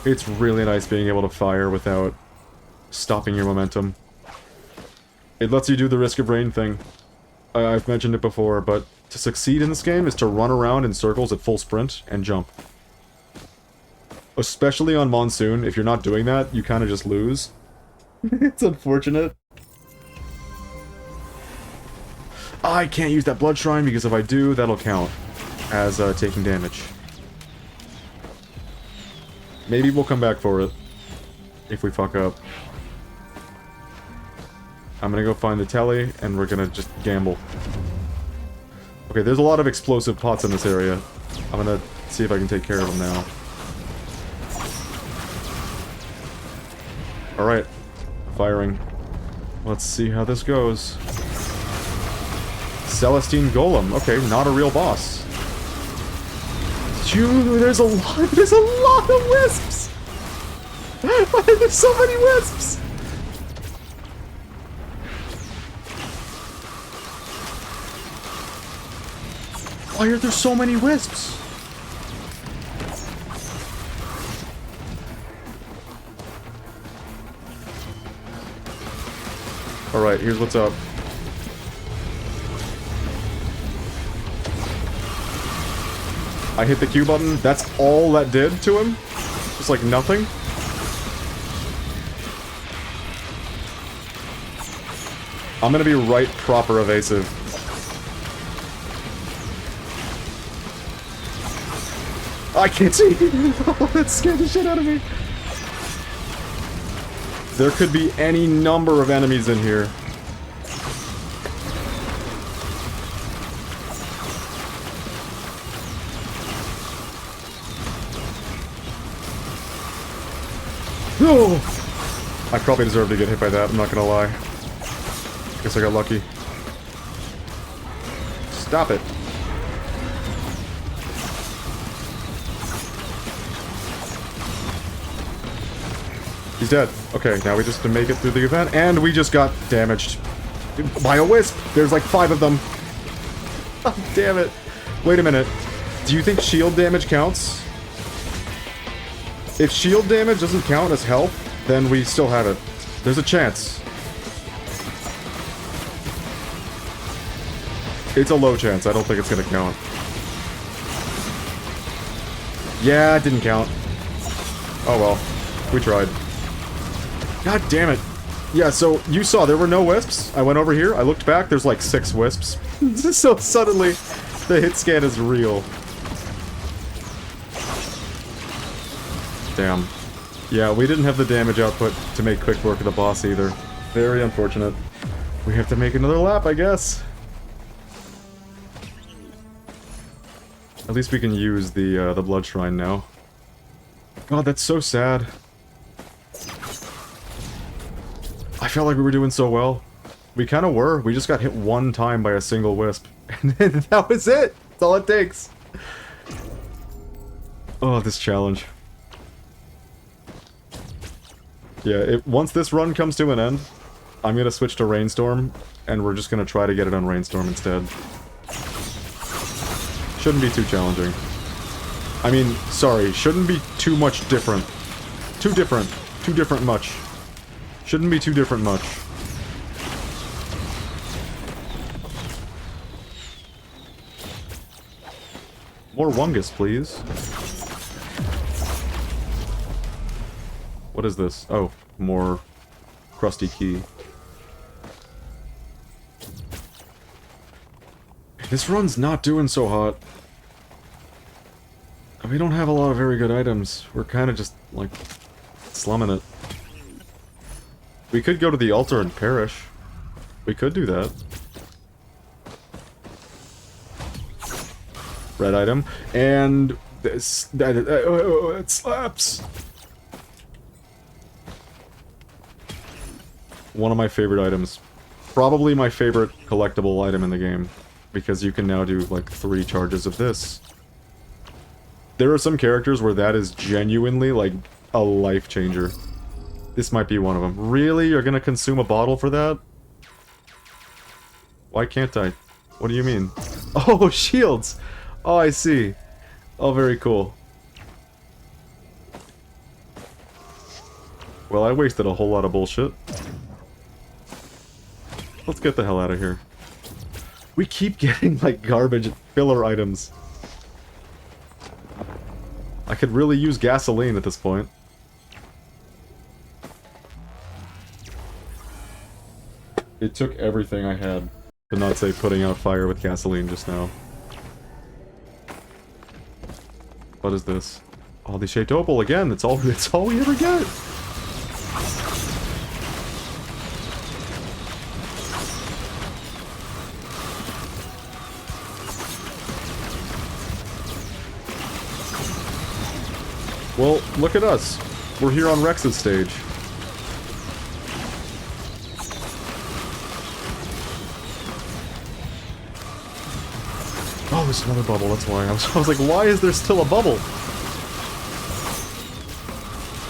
It's really nice being able to fire without stopping your momentum. It lets you do the Risk of Rain thing. I've mentioned it before, but to succeed in this game is to run around in circles at full sprint and jump. Especially on Monsoon, if you're not doing that, you kind of just lose. It's unfortunate. I can't use that Blood Shrine because if I do, that'll count as taking damage. Maybe we'll come back for it if we fuck up. I'm gonna go find the telly, and we're gonna just gamble. Okay, there's a lot of explosive pots in this area. I'm gonna see if I can take care of them now. Alright. Firing. Let's see how this goes. Celestine Golem. Okay, not a real boss. Phew, there's a lot of wisps! Why are there so many wisps? Why are there so many wisps? Alright, here's what's up. I hit the Q button, that's all that did to him? Just like nothing? I'm gonna be right proper evasive. I can't see! Oh, that scared the shit out of me! There could be any number of enemies in here. Oh! I probably deserve to get hit by that, I'm not gonna lie. Guess I got lucky. Stop it. He's dead. Okay, now we just have to make it through the event, and we just got damaged by a wisp. There's like 5 of them. Oh, damn it. Wait a minute. Do you think shield damage counts? If shield damage doesn't count as health, then we still have it. There's a chance. It's a low chance. I don't think it's gonna count. Yeah, it didn't count. Oh well. We tried. God damn it. Yeah, so you saw there were no wisps. I went over here, I looked back, there's like 6 wisps. So suddenly, the hit scan is real. Damn. Yeah, we didn't have the damage output to make quick work of the boss either. Very unfortunate. We have to make another lap, I guess. At least we can use the blood shrine now. God, that's so sad. I felt like we were doing so well. We kind of were. We just got hit 1 time by a single wisp. And that was it! That's all it takes. Oh, this challenge. Yeah, once this run comes to an end, I'm gonna switch to Rainstorm, and we're just gonna try to get it on Rainstorm instead. Shouldn't be too challenging. I mean, sorry, shouldn't be too much different. Too different. Too different much. Shouldn't be too different much. More Wungus, please. What is this? Oh, more crusty key. This run's not doing so hot. We don't have a lot of very good items. We're kind of just, like, slumming it. We could go to the altar and perish. We could do that. Red item. And this... it slaps! One of my favorite items. Probably my favorite collectible item in the game. Because you can now do, like, 3 charges of this. There are some characters where that is genuinely, like, a life changer. This might be one of them. Really? You're gonna consume a bottle for that? Why can't I? What do you mean? Oh, shields! Oh, I see. Oh, very cool. Well, I wasted a whole lot of bullshit. Let's get the hell out of here. We keep getting, like, garbage filler items. I could really use gasoline at this point. It took everything I had to not say putting out fire with gasoline just now. What is this? Oh, the shaped opal again. It's all we ever get. Well, look at us. We're here on Rex's stage. Oh, there's another bubble, that's why. I was like, why is there still a bubble?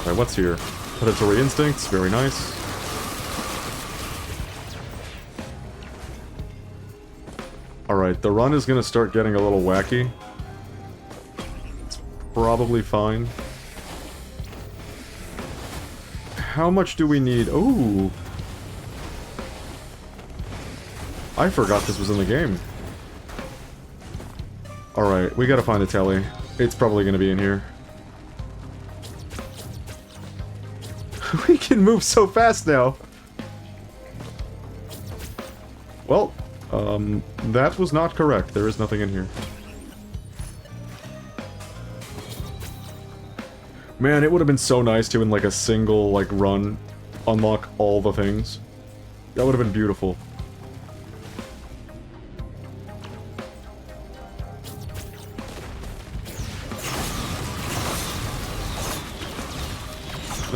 Alright, what's here? Predatory instincts, very nice. Alright, the run is gonna start getting a little wacky. It's probably fine. How much do we need? Ooh! I forgot this was in the game. Alright, we gotta find a telly. It's probably gonna be in here. We can move so fast now! Well, that was not correct. There is nothing in here. Man, it would have been so nice to, in like a single, like, run, unlock all the things. That would have been beautiful.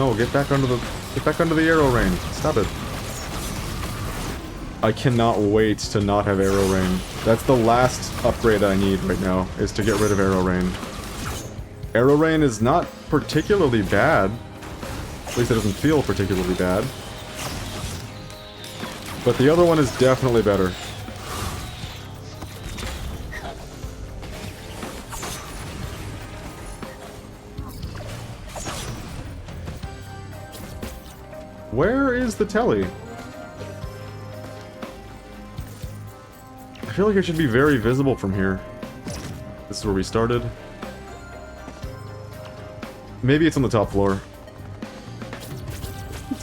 No, get back under the arrow rain. Stop it. I cannot wait to not have arrow rain. That's the last upgrade I need right now, is to get rid of arrow rain. Arrow rain is not particularly bad. At least it doesn't feel particularly bad. But the other one is definitely better. Where is the telly? I feel like it should be very visible from here. This is where we started. Maybe it's on the top floor.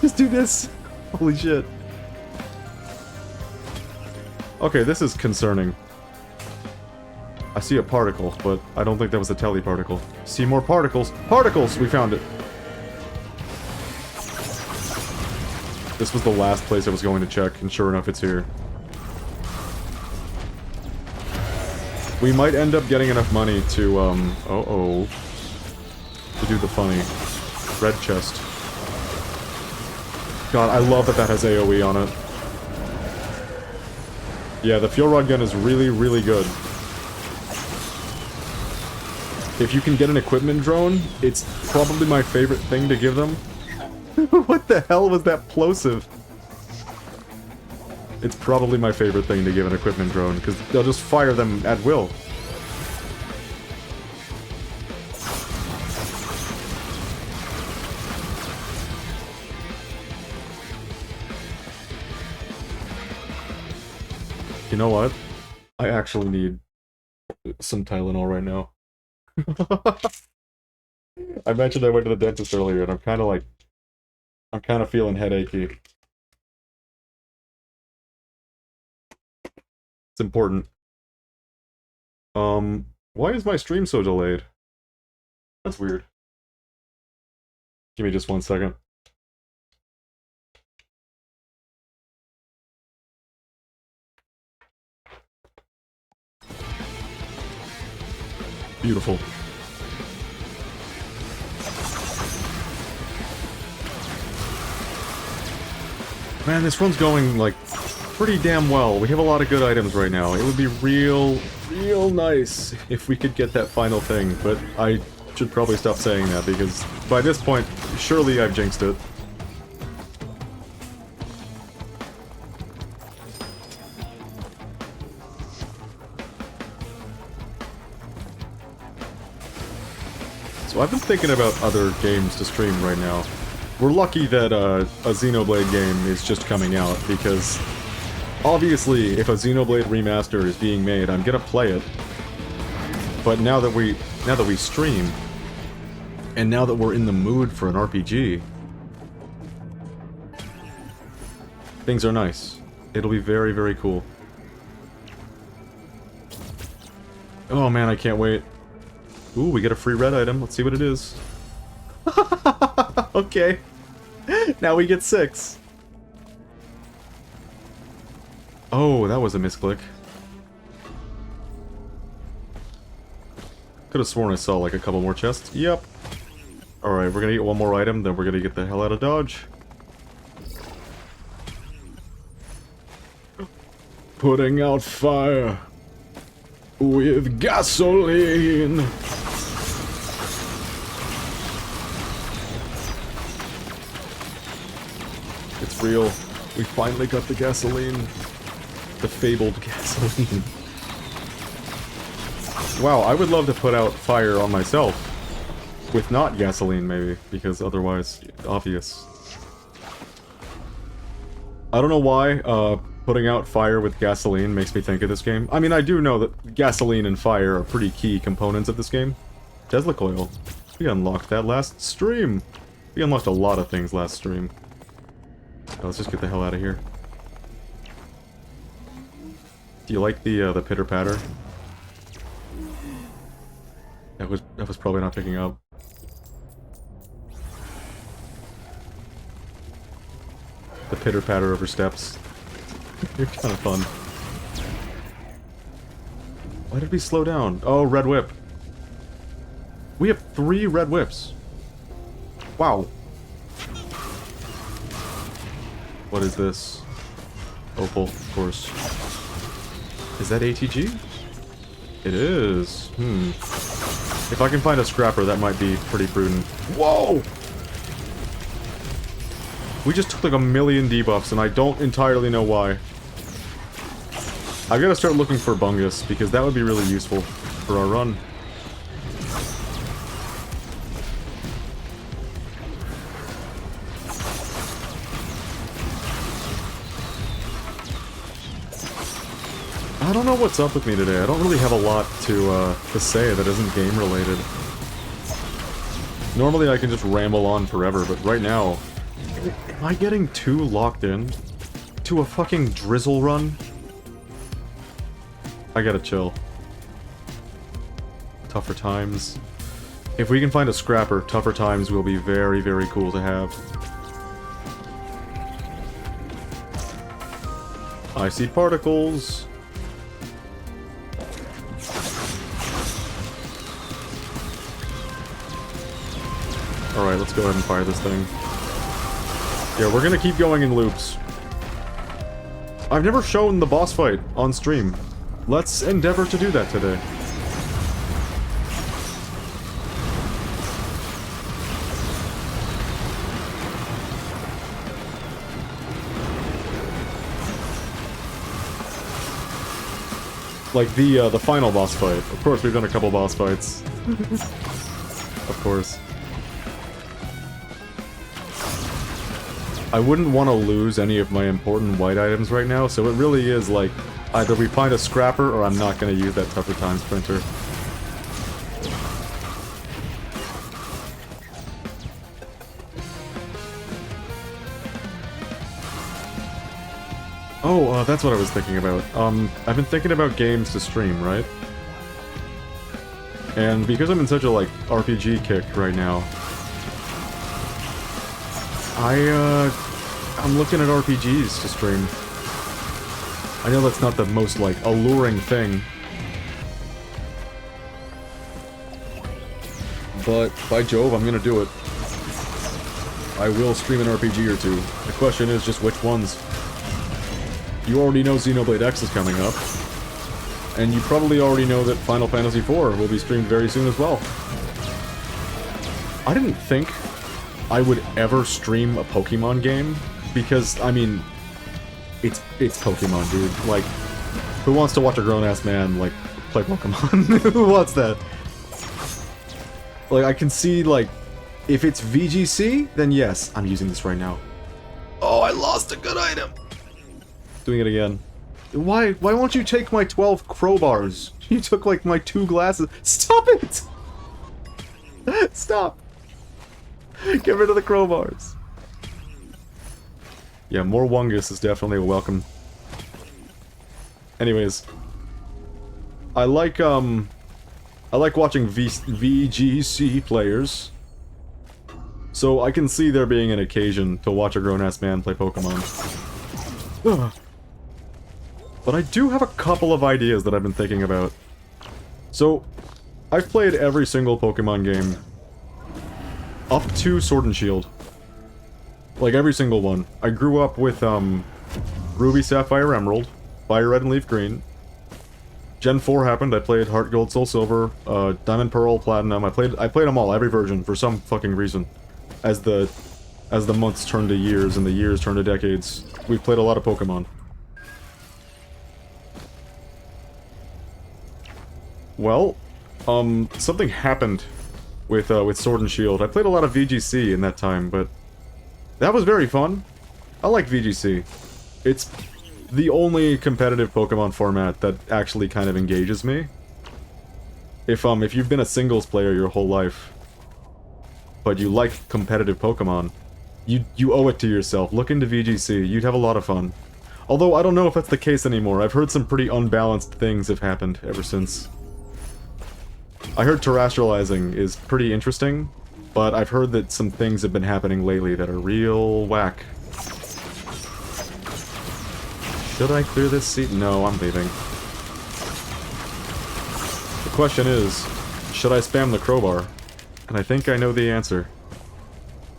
Just do this! Holy shit. Okay, this is concerning. I see a particle, but I don't think that was a telly particle. See more particles. Particles! We found it! This was the last place I was going to check, and sure enough, it's here. We might end up getting enough money to, to do the funny. Red chest. God, I love that that has AoE on it. Yeah, the fuel rod gun is really, really good. If you can get an equipment drone, it's probably my favorite thing to give them. What the hell was that plosive? It's probably my favorite thing to give an equipment drone, because they'll just fire them at will. You know what? I actually need some Tylenol right now. I mentioned I went to the dentist earlier, and I'm kind of feeling headachy. It's important. Why is my stream so delayed? That's weird. Give me just 1 second. Beautiful. Man, this run's going, like, pretty damn well. We have a lot of good items right now. It would be real nice if we could get that final thing, but I should probably stop saying that, because by this point, surely I've jinxed it. So I've been thinking about other games to stream right now. We're lucky that a Xenoblade game is just coming out, because obviously if a Xenoblade remaster is being made, I'm gonna play it. But now that we stream, and now that we're in the mood for an RPG, things are nice. It'll be very, very cool. Oh man, I can't wait. Ooh, we get a free red item. Let's see what it is. Okay. Now we get 6. Oh, that was a misclick. Could have sworn I saw like a couple more chests. Yep. Alright, we're gonna get one more item, then we're gonna get the hell out of Dodge. Putting out fire with gasoline. It's real. We finally got the gasoline. The fabled gasoline. Wow, I would love to put out fire on myself. With not gasoline, maybe. Because otherwise, obvious. I don't know why, putting out fire with gasoline makes me think of this game. I mean, I do know that gasoline and fire are pretty key components of this game. Tesla coil. We unlocked that last stream. We unlocked a lot of things last stream. Let's just get the hell out of here. Do you like the pitter-patter? That was probably not picking up. The pitter-patter over steps. You're kind of fun. Why did we slow down? Oh, red whip. We have 3 red whips. Wow. What is this? Opal, of course. Is that ATG? It is. If I can find a scrapper, that might be pretty prudent. Whoa! We just took like a million debuffs, and I don't entirely know why. I gotta start looking for Bungus, because that would be really useful for our run. I don't know what's up with me today. I don't really have a lot to say that isn't game related. Normally I can just ramble on forever, but right now... Am I getting too locked in? To a fucking drizzle run? I gotta chill. Tougher times. If we can find a scrapper, tougher times will be very, very cool to have. I see particles. Alright, let's go ahead and fire this thing. Yeah, we're gonna keep going in loops. I've never shown the boss fight on stream. Let's endeavor to do that today. Like the final boss fight. Of course, we've done a couple boss fights. Of course. I wouldn't want to lose any of my important white items right now, so it really is like, either we find a scrapper or I'm not going to use that Tougher Times printer. Oh, that's what I was thinking about. I've been thinking about games to stream, right? And because I'm in such a, like, RPG kick right now, I'm looking at RPGs to stream. I know that's not the most, like, alluring thing. But, by Jove, I'm gonna do it. I will stream an RPG or two. The question is just which ones. You already know Xenoblade X is coming up. And you probably already know that Final Fantasy IV will be streamed very soon as well. I didn't think I would ever stream a Pokemon game, because, I mean, it's Pokemon, dude. Like, who wants to watch a grown-ass man, like, play Pokemon? Who wants that? Like, I can see, like, if it's VGC, then yes, I'm using this right now. Oh, I lost a good item! Doing it again. Why won't you take my 12 crowbars? You took, like, my 2 glasses. Stop it! Stop! Get rid of the crowbars. Yeah, more Wungus is definitely a welcome. Anyways. I like watching VGC players. So I can see there being an occasion to watch a grown-ass man play Pokemon. But I do have a couple of ideas that I've been thinking about. So, I've played every single Pokemon game up to Sword and Shield. Like, every single one. I grew up with, Ruby, Sapphire, Emerald, Fire Red, and Leaf Green. Gen 4 happened, I played Heart Gold, Soul Silver, Diamond, Pearl, Platinum. I played them all, every version, for some fucking reason. As the months turned to years, and the years turned to decades, we've played a lot of Pokemon. Well, something happened with Sword and Shield. I played a lot of VGC in that time, but that was very fun. I like VGC. It's the only competitive Pokemon format that actually kind of engages me. If you've been a singles player your whole life, but you like competitive Pokemon, you owe it to yourself. Look into VGC. You'd have a lot of fun. Although, I don't know if that's the case anymore. I've heard some pretty unbalanced things have happened ever since. I heard terrestrializing is pretty interesting, but I've heard that some things have been happening lately that are real whack. Should I clear this seat? No, I'm leaving. The question is, should I spam the crowbar? And I think I know the answer.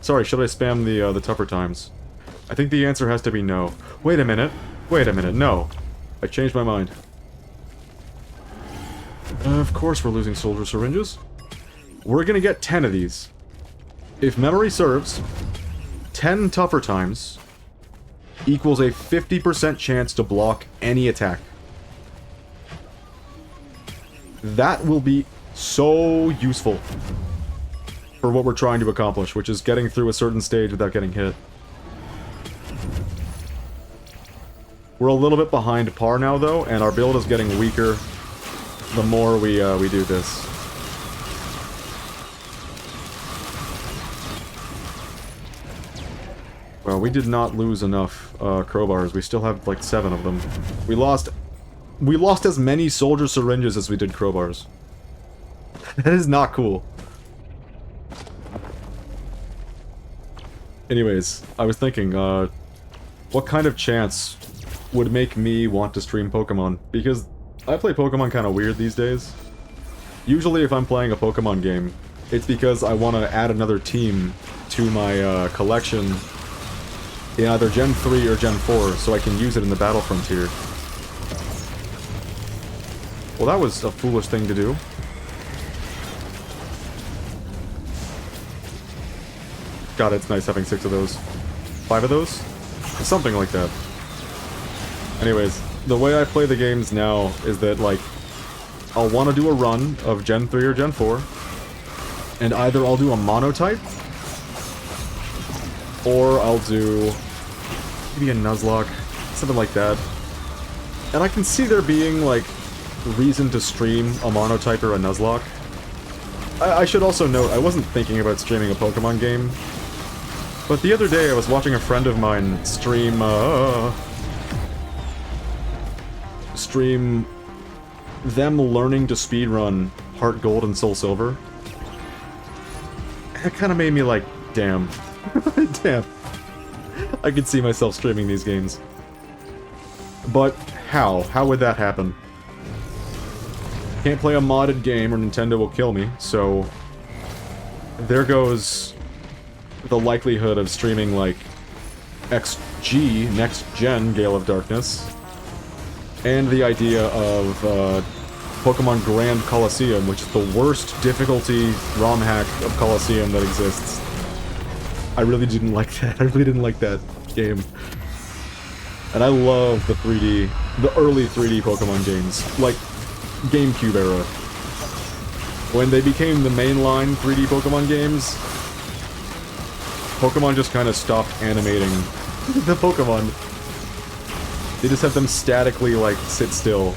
Sorry, should I spam the tougher times? I think the answer has to be no. Wait a minute. Wait a minute. No. I changed my mind. Of course we're losing soldier syringes. We're gonna get 10 of these. If memory serves, 10 tougher times equals a 50% chance to block any attack. That will be so useful for what we're trying to accomplish, which is getting through a certain stage without getting hit. We're a little bit behind par now, though, and our build is getting weaker the more we do this. Well, we did not lose enough crowbars. We still have like 7 of them. We lost as many soldier syringes as we did crowbars. That is not cool. Anyways, I was thinking, what kind of chance would make me want to stream Pokemon? Because I play Pokemon kind of weird these days. Usually if I'm playing a Pokemon game, it's because I want to add another team to my collection in either Gen 3 or Gen 4, so I can use it in the Battle Frontier. Well, that was a foolish thing to do. God, it's nice having 6 of those. 5 of those? Something like that. Anyways, the way I play the games now is that, like, I'll want to do a run of Gen 3 or Gen 4, and either I'll do a monotype, or I'll do maybe a Nuzlocke, something like that. And I can see there being, like, reason to stream a monotype or a Nuzlocke. I should also note, I wasn't thinking about streaming a Pokemon game, but the other day I was watching a friend of mine stream them learning to speedrun Heart Gold and Soul Silver. It kind of made me like, damn. Damn. I could see myself streaming these games. But how? How would that happen? Can't play a modded game or Nintendo will kill me, so there goes the likelihood of streaming, like, XG, Next Gen Gale of Darkness, and the idea of Pokemon Grand Coliseum, which is the worst difficulty ROM hack of Coliseum that exists. I really didn't like that. I really didn't like that game. And I love the early 3D Pokemon games, like GameCube era. When they became the mainline 3D Pokemon games, Pokemon just kind of stopped animating the Pokemon. They just have them statically, like, sit still.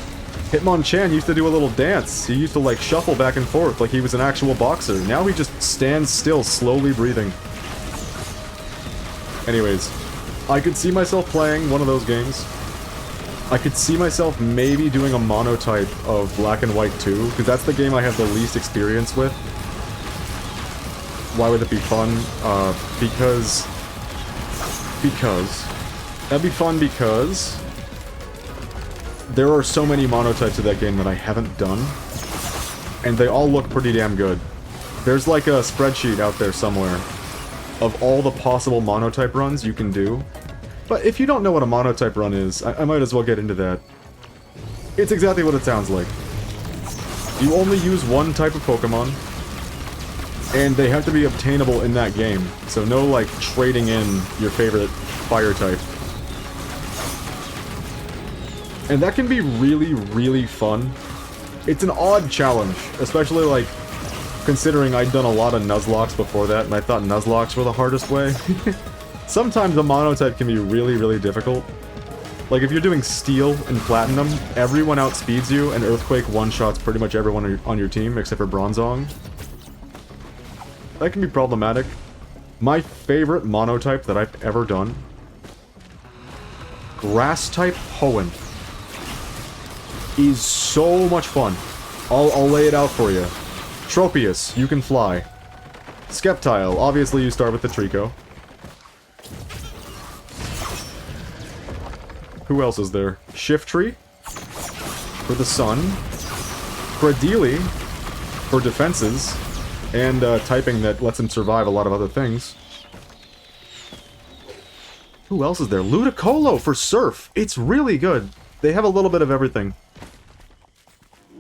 Hitmonchan used to do a little dance. He used to, like, shuffle back and forth like he was an actual boxer. Now he just stands still, slowly breathing. Anyways, I could see myself playing one of those games. I could see myself maybe doing a monotype of Black and White 2, because that's the game I have the least experience with. Why would it be fun? Because... That'd be fun because... there are so many monotypes of that game that I haven't done, and they all look pretty damn good. There's like a spreadsheet out there somewhere of all the possible monotype runs you can do. But if you don't know what a monotype run is, I might as well get into that. It's exactly what it sounds like. You only use one type of Pokemon, and they have to be obtainable in that game. So no, like, trading in your favorite fire type. And that can be really, really fun. It's an odd challenge, especially, like, considering I'd done a lot of Nuzlocks before that, and I thought Nuzlocks were the hardest way. Sometimes the monotype can be really, really difficult. Like, if you're doing Steel and Platinum, everyone outspeeds you, and Earthquake one-shots pretty much everyone on your team, except for Bronzong. That can be problematic. My favorite monotype that I've ever done... Grass-type Hoenn. Is so much fun. I'll lay it out for you. Tropius, you can fly. Sceptile, obviously you start with the Trico. Who else is there? Shiftry for the sun. Cradily for defenses and typing that lets him survive a lot of other things. Who else is there? Ludicolo for Surf! It's really good! They have a little bit of everything.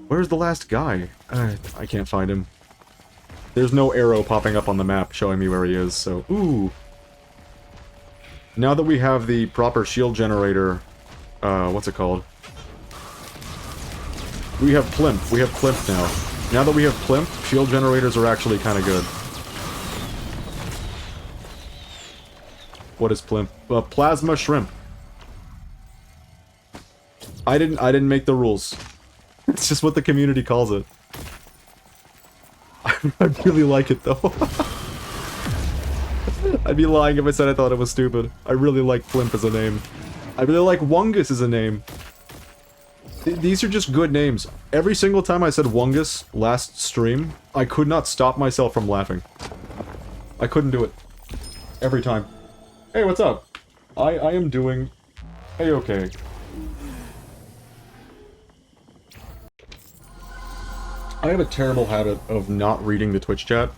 Where's the last guy? I can't find him. There's no arrow popping up on the map showing me where he is, so... Ooh! Now that we have the proper shield generator... what's it called? We have Plimp. We have Plimp now. Now that we have Plimp, shield generators are actually kind of good. What is Plimp? Plasma Shrimp. I didn't make the rules. It's just what the community calls it. I really like it, though. I'd be lying if I said I thought it was stupid. I really like Plimp as a name. I really like Wungus as a name. These are just good names. Every single time I said Wungus last stream, I could not stop myself from laughing. I couldn't do it. Every time. Hey, what's up? I am doing... A-okay. I have a terrible habit of not reading the Twitch chat.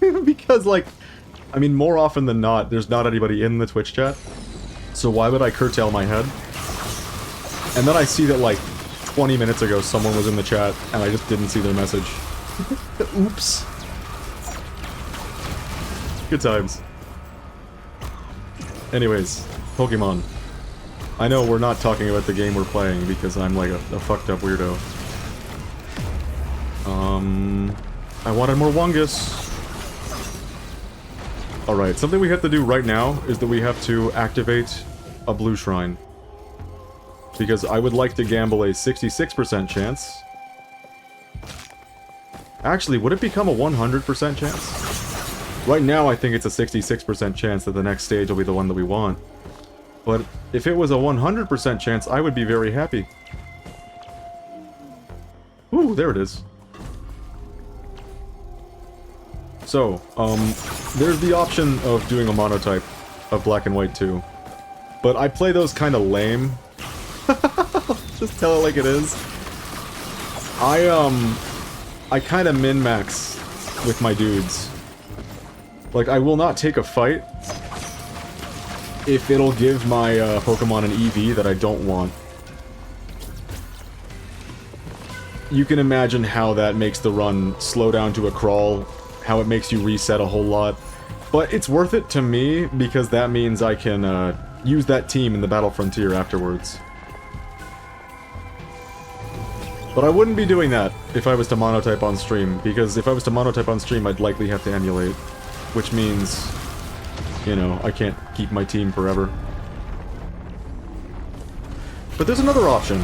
Because, like, I mean, more often than not, there's not anybody in the Twitch chat. So why would I curtail my head? And then I see that, like, 20 minutes ago someone was in the chat, and I just didn't see their message. Oops. Good times. Anyways, Pokemon. I know we're not talking about the game we're playing, because I'm like a fucked up weirdo. I wanted more Wungus. Alright, something we have to do right now is that we have to activate a blue shrine. Because I would like to gamble a 66% chance. Actually, would it become a 100% chance? Right now I think it's a 66% chance that the next stage will be the one that we want. But if it was a 100% chance, I would be very happy. Ooh, there it is. So, there's the option of doing a monotype of Black and White too. But I play those kind of lame. Just tell it like it is. I kind of min-max with my dudes. Like, I will not take a fight if it'll give my Pokemon an EV that I don't want. You can imagine how that makes the run slow down to a crawl, how it makes you reset a whole lot. But it's worth it to me, because that means I can use that team in the Battle Frontier afterwards. But I wouldn't be doing that if I was to monotype on stream, because if I was to monotype on stream, I'd likely have to emulate. Which means, you know, I can't keep my team forever. But there's another option.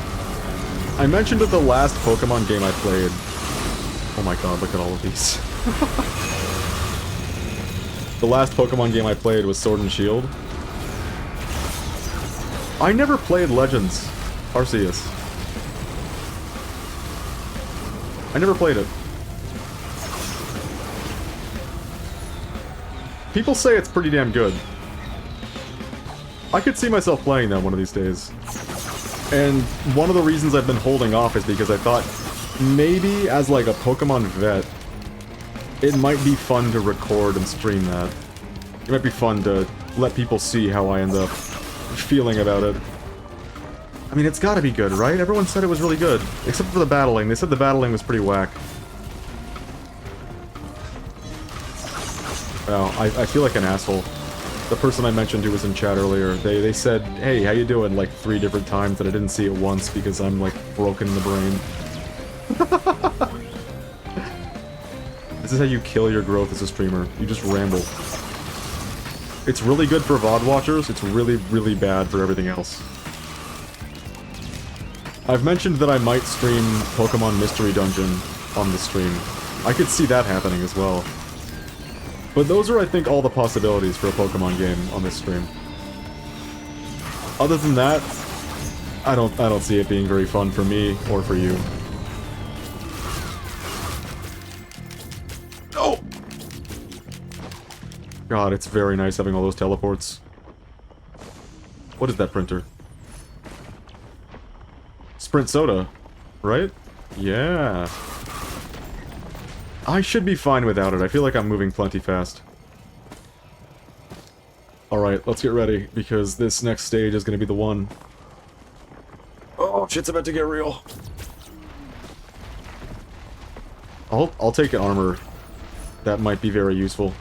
I mentioned it the last Pokemon game I played. Oh my god, look at all of these. The last Pokemon game I played was Sword and Shield. I never played Legends Arceus. I never played it. People say it's pretty damn good. I could see myself playing that one of these days. And one of the reasons I've been holding off is because I thought maybe as like a Pokemon vet, it might be fun to record and stream that. It might be fun to let people see how I end up feeling about it. I mean, it's gotta be good, right? Everyone said it was really good. Except for the battling. They said the battling was pretty whack. Well, I feel like an asshole. The person I mentioned who was in chat earlier, they said, hey, how you doing, like 3 different times, that I didn't see it once because I'm, like, broken in the brain. This is how you kill your growth as a streamer. You just ramble. It's really good for VOD watchers, it's really, really bad for everything else. I've mentioned that I might stream Pokemon Mystery Dungeon on the stream. I could see that happening as well. But those are, I think, all the possibilities for a Pokemon game on this stream. Other than that, I don't see it being very fun for me or for you. Oh! God, it's very nice having all those teleports. What is that printer? Sprint Soda, right? Yeah. I should be fine without it. I feel like I'm moving plenty fast. Alright, let's get ready, because this next stage is gonna be the one. Oh, shit's about to get real. I'll take an armor. That might be very useful.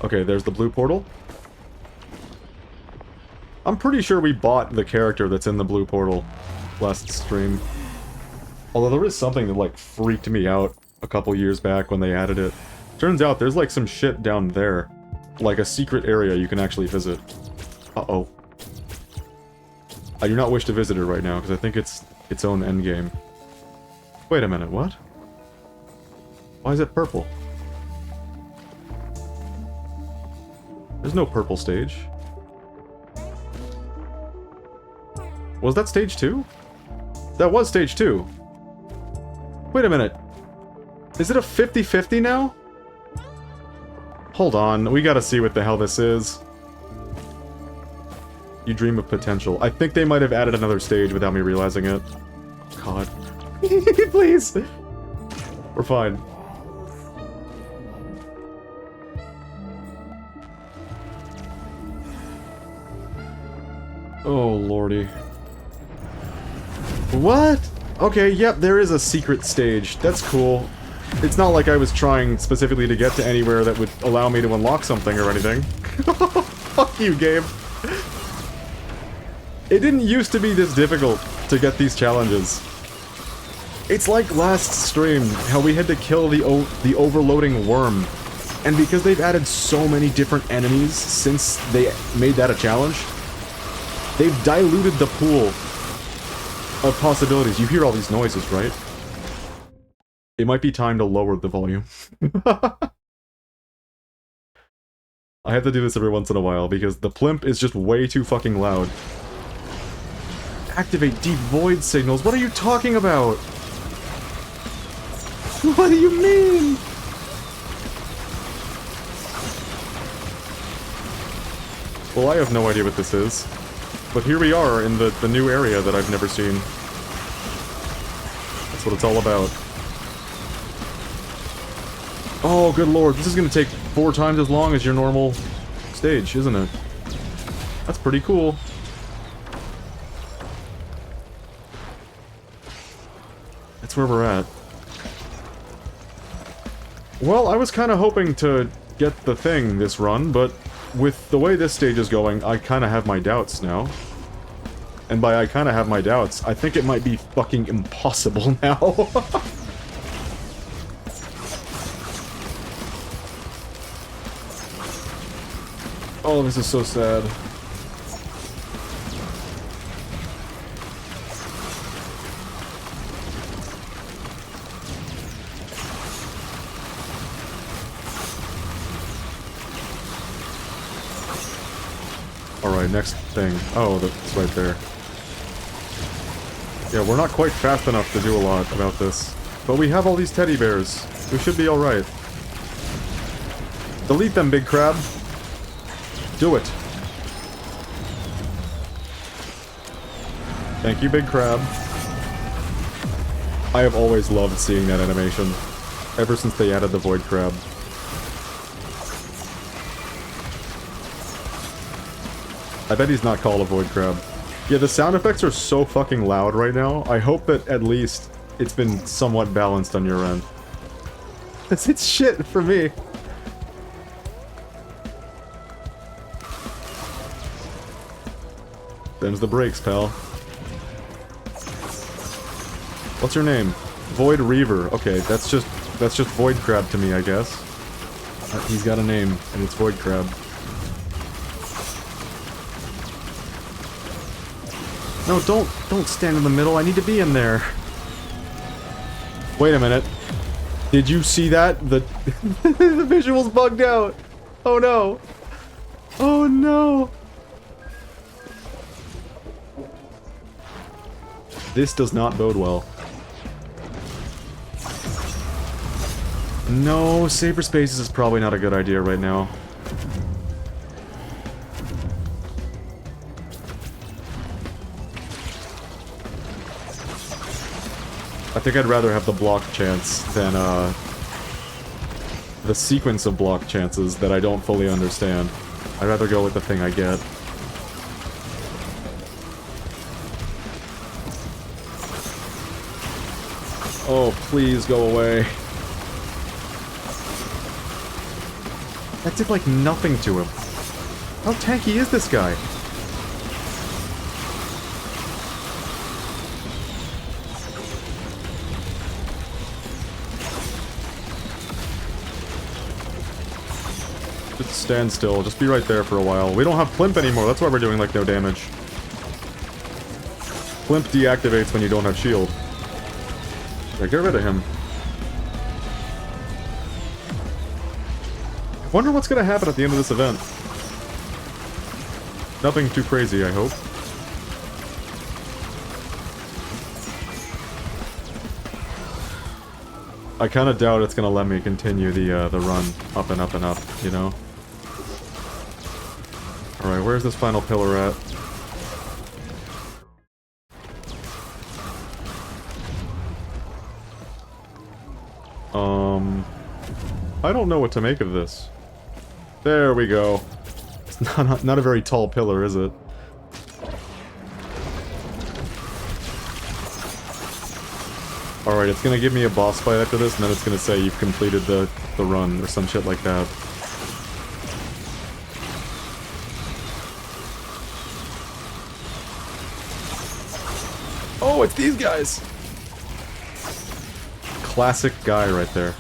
Okay, there's the blue portal. I'm pretty sure we bought the character that's in the blue portal last stream. Although there is something that, like, freaked me out a couple years back when they added it. Turns out there's, like, some shit down there. Like a secret area you can actually visit. Uh-oh. I do not wish to visit it right now, because I think it's its own endgame. Wait a minute, what? Why is it purple? There's no purple stage. Was that stage 2? That was stage 2. Wait a minute. Is it a 50-50 now? Hold on, we gotta see what the hell this is. You dream of potential. I think they might have added another stage without me realizing it. God. Please! We're fine. Oh, lordy. What? Okay, yep, there is a secret stage. That's cool. It's not like I was trying specifically to get to anywhere that would allow me to unlock something or anything. Fuck you, game. It didn't used to be this difficult to get these challenges. It's like last stream, how we had to kill the overloading worm. And because they've added so many different enemies since they made that a challenge, they've diluted the pool of possibilities. You hear all these noises, right? It might be time to lower the volume. I have to do this every once in a while, because the plimp is just way too fucking loud. Activate deep void signals? What are you talking about? What do you mean? Well, I have no idea what this is. But here we are in the new area that I've never seen. That's what it's all about. Oh, good lord, this is gonna take 4 times as long as your normal stage, isn't it? That's pretty cool. That's where we're at. Well, I was kinda hoping to get the thing this run, but with the way this stage is going, I kinda have my doubts now. And by I kinda have my doubts, I think it might be fucking impossible now. Oh, this is so sad. Alright, next thing. Oh, that's right there. Yeah, we're not quite fast enough to do a lot about this. But we have all these teddy bears. We should be alright. Delete them, big crab. Do it. Thank you, big crab. I have always loved seeing that animation. Ever since they added the void crab. I bet he's not called a void crab. Yeah, the sound effects are so fucking loud right now. I hope that at least it's been somewhat balanced on your end. It's shit for me. Them's the brakes, pal. What's your name? Void Reaver. Okay, that's just Void Crab to me, I guess. He's got a name, and it's Void Crab. No, don't stand in the middle. I need to be in there. Wait a minute. Did you see that? The the visual's bugged out. Oh no. Oh no. This does not bode well. No, safer spaces is probably not a good idea right now. I think I'd rather have the block chance than the sequence of block chances that I don't fully understand. I'd rather go with the thing I get. Oh, please go away. That did like nothing to him. How tanky is this guy? Just stand still. Just be right there for a while. We don't have Plimp anymore. That's why we're doing like no damage. Plimp deactivates when you don't have shield. Yeah, get rid of him. Wonder what's gonna happen at the end of this event. Nothing too crazy, I hope. I kind of doubt it's gonna let me continue the run up and up and up, you know? Alright, where's this final pillar at? I don't know what to make of this. There we go. It's not a very tall pillar, is it? Alright, it's gonna give me a boss fight after this, and then it's gonna say you've completed the run, or some shit like that. Oh, it's these guys! Classic guy right there.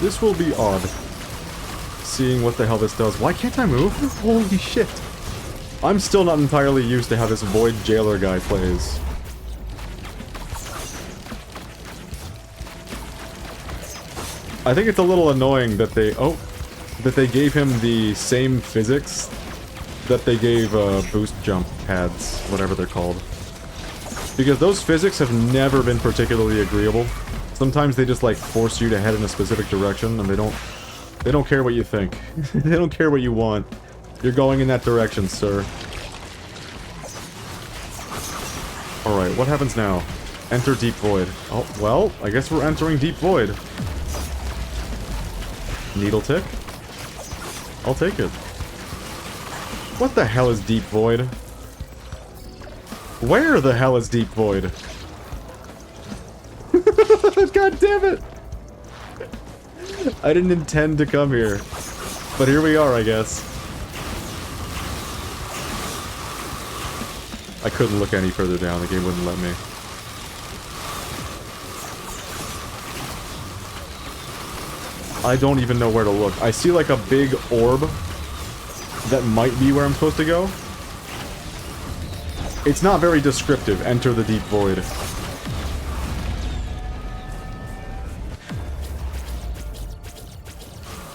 This will be odd. Seeing what the hell this does. Why can't I move? Holy shit. I'm still not entirely used to how this Void Jailer guy plays. I think it's a little annoying that they gave him the same physics that they gave boost jump pads, whatever they're called. Because those physics have never been particularly agreeable. Sometimes they just like force you to head in a specific direction, and they don't care what you think. They don't care what you want. You're going in that direction, sir. Alright, what happens now? Enter Deep Void. Oh, well, I guess we're entering Deep Void. Needle tick? I'll take it. What the hell is Deep Void? Where the hell is Deep Void? God damn it! I didn't intend to come here. But here we are, I guess. I couldn't look any further down, the game wouldn't let me. I don't even know where to look. I see like a big orb that might be where I'm supposed to go. It's not very descriptive. Enter the Deep Void.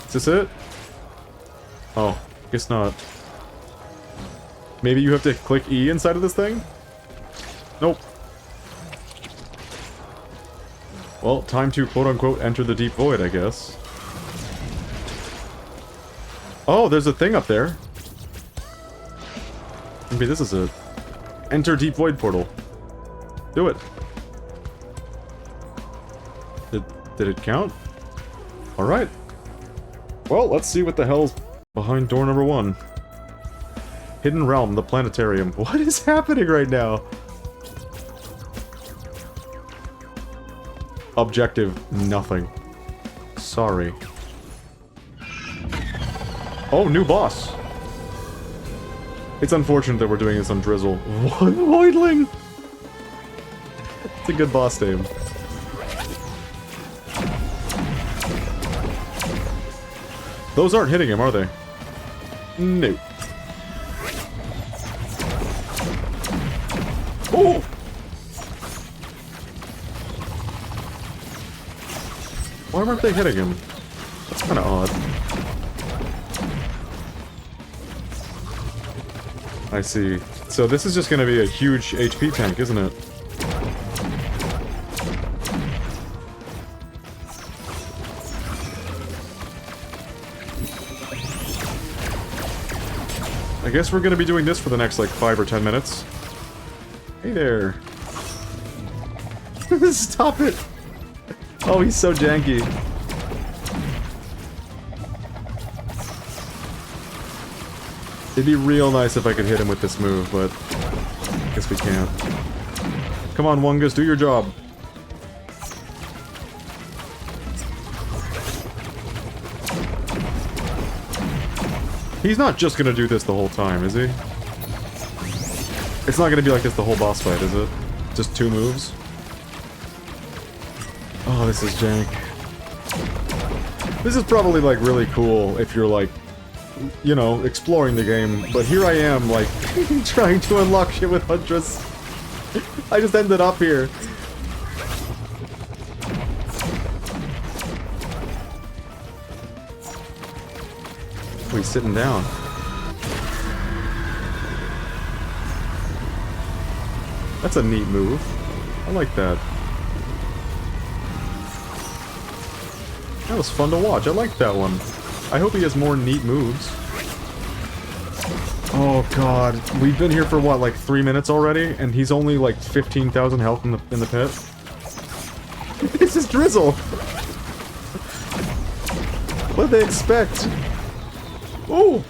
Is this it? Oh, guess not. Maybe you have to click E inside of this thing? Nope. Well, time to quote-unquote enter the Deep Void, I guess. Oh, there's a thing up there. Maybe this is it. Enter Deep Void portal. Do it. Did it count? Alright. Well, let's see what the hell's behind door number 1. Hidden Realm, the planetarium. What is happening right now? Objective, nothing. Sorry. Oh, new boss. It's unfortunate that we're doing this on Drizzle. What? Voidling! It's a good boss name. Those aren't hitting him, are they? No. Oh! Why weren't they hitting him? That's kind of odd. I see. So this is just going to be a huge HP tank, isn't it? guess we're gonna be doing this for the next, like, 5 or 10 minutes. Hey there. Stop it! Oh, he's so janky. It'd be real nice if I could hit him with this move, but I guess we can't. Come on, Wungus, do your job. He's not just gonna do this the whole time, is he? It's not gonna be like this the whole boss fight, is it? Just 2 moves? Oh, this is jank. This is probably, like, really cool if you're, like, you know, exploring the game, but here I am, like, trying to unlock shit with Huntress. I just ended up here. Oh, he's sitting down. That's a neat move. I like that. That was fun to watch. I liked that one. I hope he has more neat moves. Oh god, we've been here for what, like 3 minutes already, and he's only like 15,000 health in the pit. This is Drizzle. What did they expect? Oh!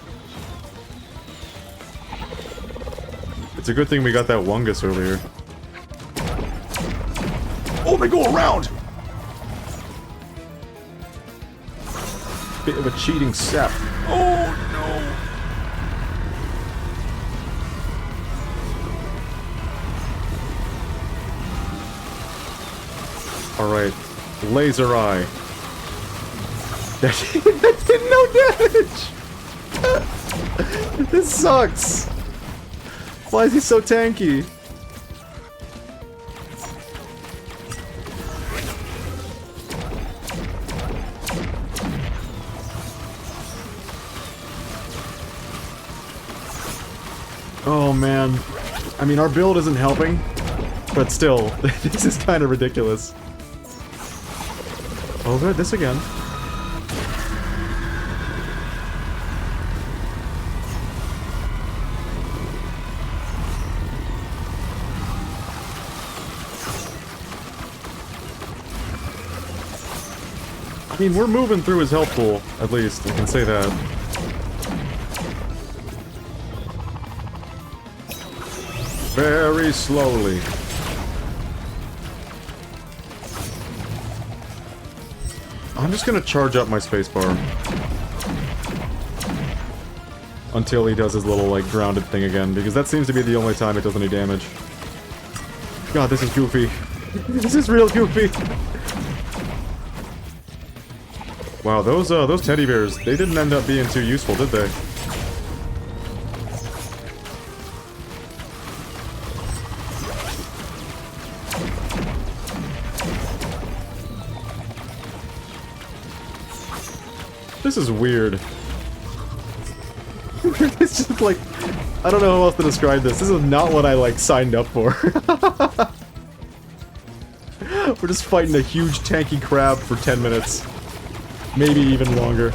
It's a good thing we got that Wungus earlier. Oh, they go around! Bit of a cheating sap. Oh no! Alright. Laser eye. That did no damage! This sucks! Why is he so tanky? Oh man. I mean, our build isn't helping, but still, this is kind of ridiculous. Oh good, this again. I mean, we're moving through his health pool, at least, I can say that. Very slowly. I'm just gonna charge up my spacebar. Until he does his little, like, grounded thing again, because that seems to be the only time it does any damage. God, this is goofy. This is real goofy. Wow, those teddy bears, they didn't end up being too useful, did they? This is weird. It's just like, I don't know how else to describe this. This is not what I, like, signed up for. We're just fighting a huge tanky crab for 10 minutes. Maybe even longer.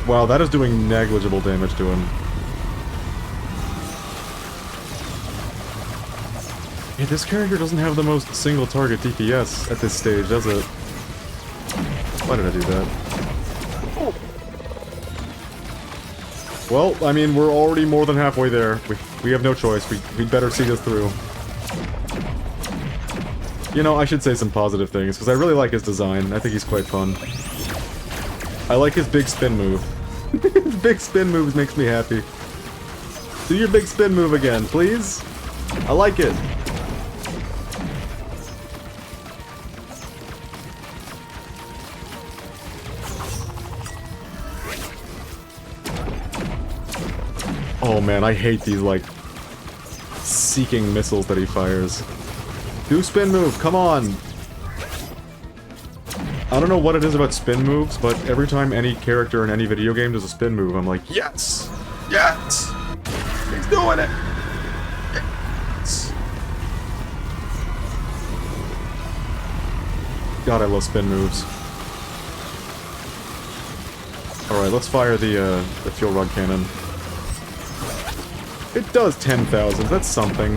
Wow, that is doing negligible damage to him. Yeah, this character doesn't have the most single target DPS at this stage, does it? Why did I do that? Well, I mean, we're already more than halfway there. We have no choice. We'd better see this through. You know, I should say some positive things, because I really like his design. I think he's quite fun. I like his big spin move. His big spin move makes me happy. Do your big spin move again, please? I like it. Oh man, I hate these, like, seeking missiles that he fires. Do spin move, come on! I don't know what it is about spin moves, but every time any character in any video game does a spin move, I'm like, yes! Yes! He's doing it! Yes! God, I love spin moves. Alright, let's fire the fuel rod cannon. It does 10,000, that's something.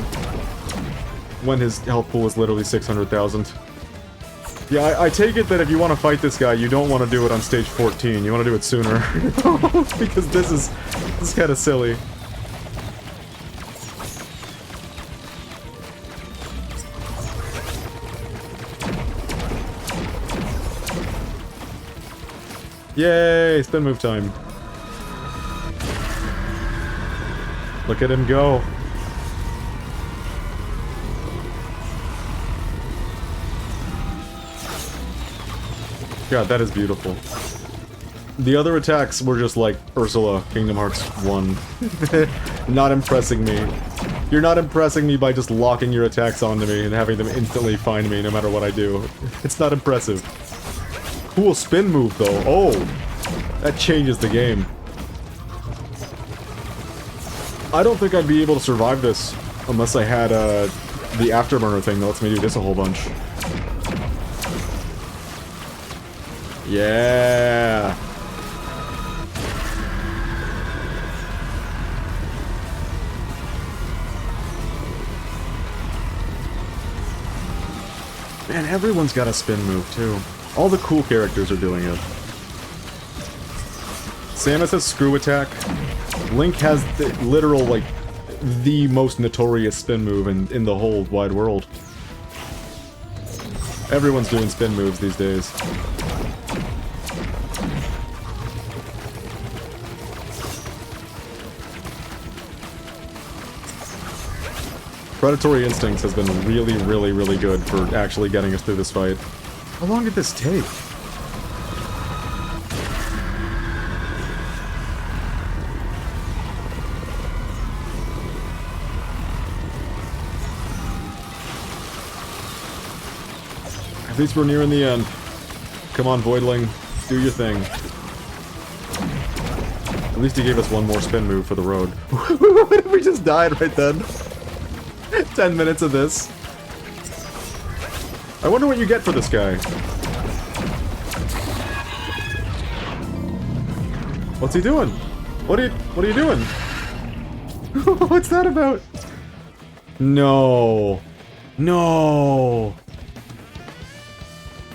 When his health pool is literally 600,000. Yeah, I take it that if you want to fight this guy, you don't want to do it on stage 14. You want to do it sooner. Because this is kind of silly. Yay! Spin move time. Look at him go. God, that is beautiful. The other attacks were just like Ursula, Kingdom Hearts 1. Not impressing me. You're not impressing me by just locking your attacks onto me and having them instantly find me no matter what I do. It's not impressive. Cool spin move, though. Oh! That changes the game. I don't think I'd be able to survive this unless I had the afterburner thing that lets me do this a whole bunch. Yeah! Man, everyone's got a spin move, too. All the cool characters are doing it. Samus has screw attack. Link has the literal, like, the most notorious spin move in the whole wide world. Everyone's doing spin moves these days. Predatory Instincts has been really, really, really good for actually getting us through this fight. How long did this take? At least we're nearing the end. Come on, Voidling. Do your thing. At least he gave us one more spin move for the road. What if we just died right then? 10 minutes of this. I wonder what you get for this guy. What's he doing? What are you doing? What's that about? No. No.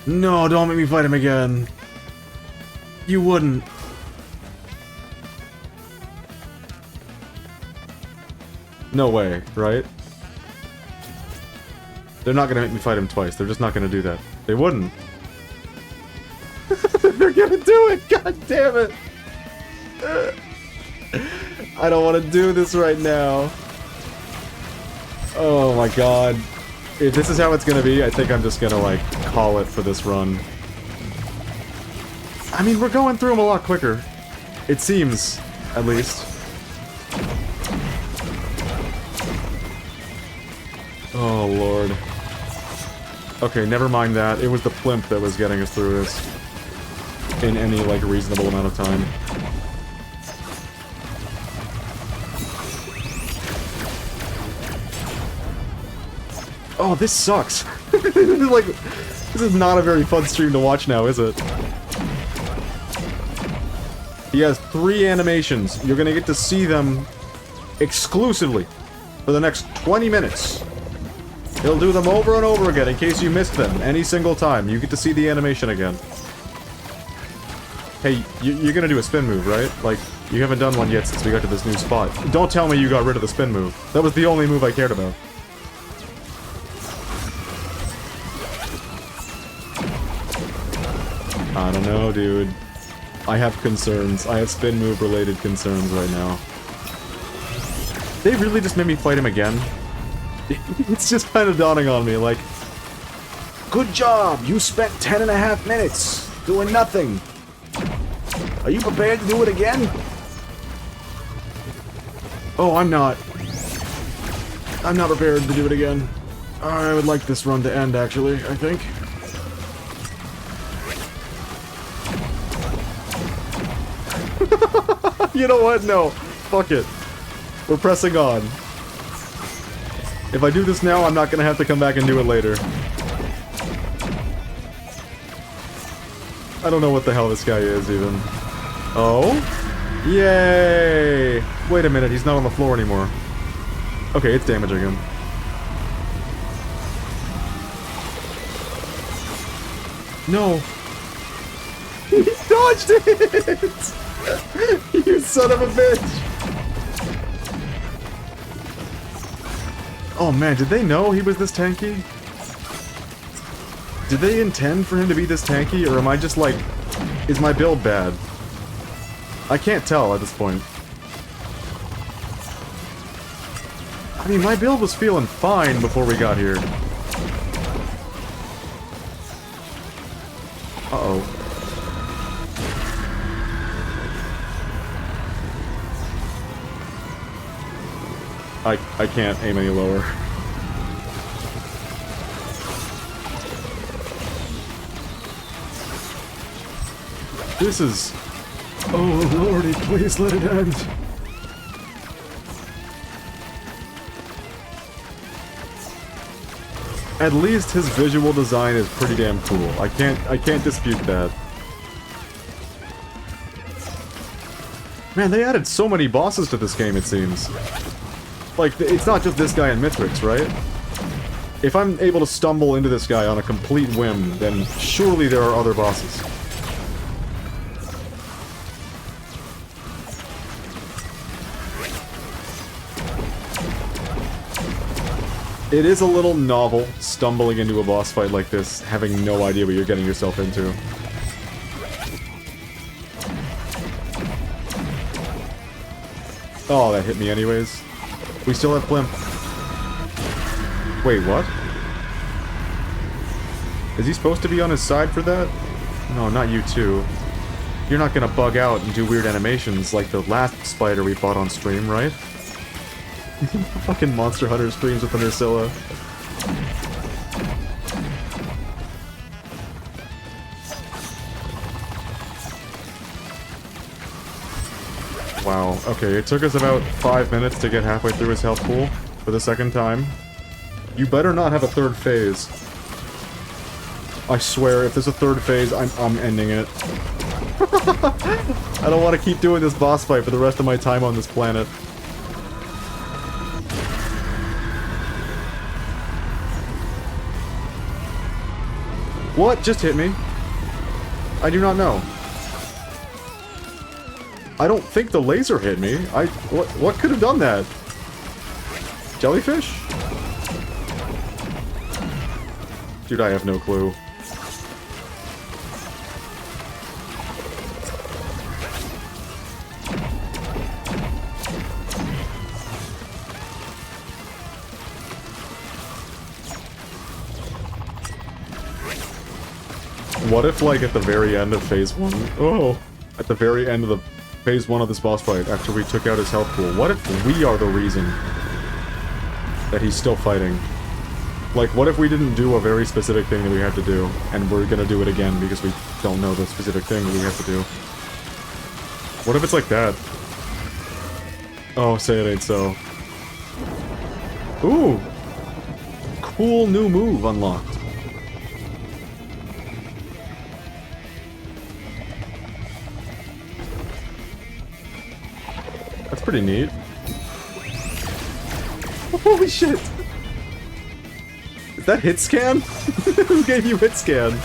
No, don't make me fight him again. You wouldn't. No way, right? They're not gonna make me fight him twice. They're just not gonna do that. They wouldn't. They're gonna do it! God damn it! I don't want to do this right now. Oh my god. If this is how it's gonna be, I think I'm just gonna, like, call it for this run. I mean, we're going through them a lot quicker. It seems, at least. Oh, Lord. Okay, never mind that. It was the plimp that was getting us through this. In any, like, reasonable amount of time. Oh, this sucks. Like, this is not a very fun stream to watch now, is it? He has 3 animations. You're gonna get to see them exclusively for the next 20 minutes. He'll do them over and over again in case you missed them any single time. You get to see the animation again. Hey, you're gonna do a spin move, right? Like, you haven't done one yet since we got to this new spot. Don't tell me you got rid of the spin move. That was the only move I cared about. I don't know, dude. I have concerns. I have spin move related concerns right now. They really just made me fight him again? It's just kind of dawning on me, like... Good job! You spent 10.5 minutes doing nothing! Are you prepared to do it again? Oh, I'm not. I'm not prepared to do it again. I would like this run to end, actually, I think. You know what? No. Fuck it. We're pressing on. If I do this now, I'm not gonna have to come back and do it later. I don't know what the hell this guy is, even. Oh? Yay! Wait a minute, he's not on the floor anymore. Okay, it's damaging him. No! He dodged it! You son of a bitch! Oh man, did they know he was this tanky? Did they intend for him to be this tanky, or am I just like... Is my build bad? I can't tell at this point. I mean, my build was feeling fine before we got here. Uh-oh. I can't aim any lower. This is... Oh lordy, please let it end. At least his visual design is pretty damn cool. I can't dispute that. Man, they added so many bosses to this game, it seems. Like, it's not just this guy in Mithrix, right? If I'm able to stumble into this guy on a complete whim, then surely there are other bosses. It is a little novel, stumbling into a boss fight like this, having no idea what you're getting yourself into. Oh, that hit me anyways. We still have Plimp. Wait, what? Is he supposed to be on his side for that? No, not you too. You're not gonna bug out and do weird animations like the last spider we fought on stream, right? Fucking Monster Hunter streams with an Ursula. Wow, okay, it took us about 5 minutes to get halfway through his health pool for the second time. You better not have a third phase. I swear, if there's a third phase, I'm ending it. I don't want to keep doing this boss fight for the rest of my time on this planet. What just hit me? I do not know. I don't think the laser hit me. What could have done that? Jellyfish? Dude, I have no clue. What if, like, at the very end of Phase 1... Oh! At the very end of the Phase 1 of this boss fight, after we took out his health pool, what if we are the reason that he's still fighting? Like, what if we didn't do a very specific thing that we had to do, and we're gonna do it again because we don't know the specific thing that we have to do? What if it's like that? Oh, say it ain't so. Ooh! Cool new move unlocked. That's pretty neat. Holy shit! Is that hit scan? Who gave you hit scan?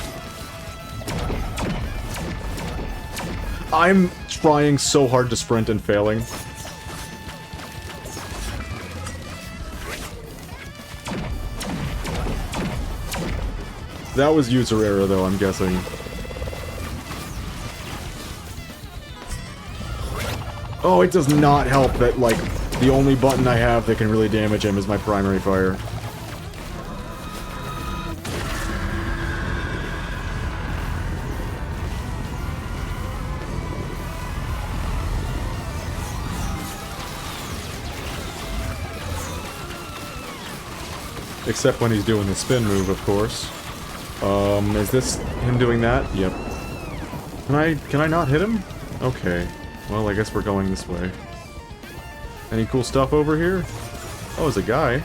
I'm trying so hard to sprint and failing. That was user error though, I'm guessing. Oh, it does not help that, like, the only button I have that can really damage him is my primary fire. Except when he's doing the spin move, of course. Is this him doing that? Yep. Can I not hit him? Okay. Well, I guess we're going this way. Any cool stuff over here? Oh, there's a guy.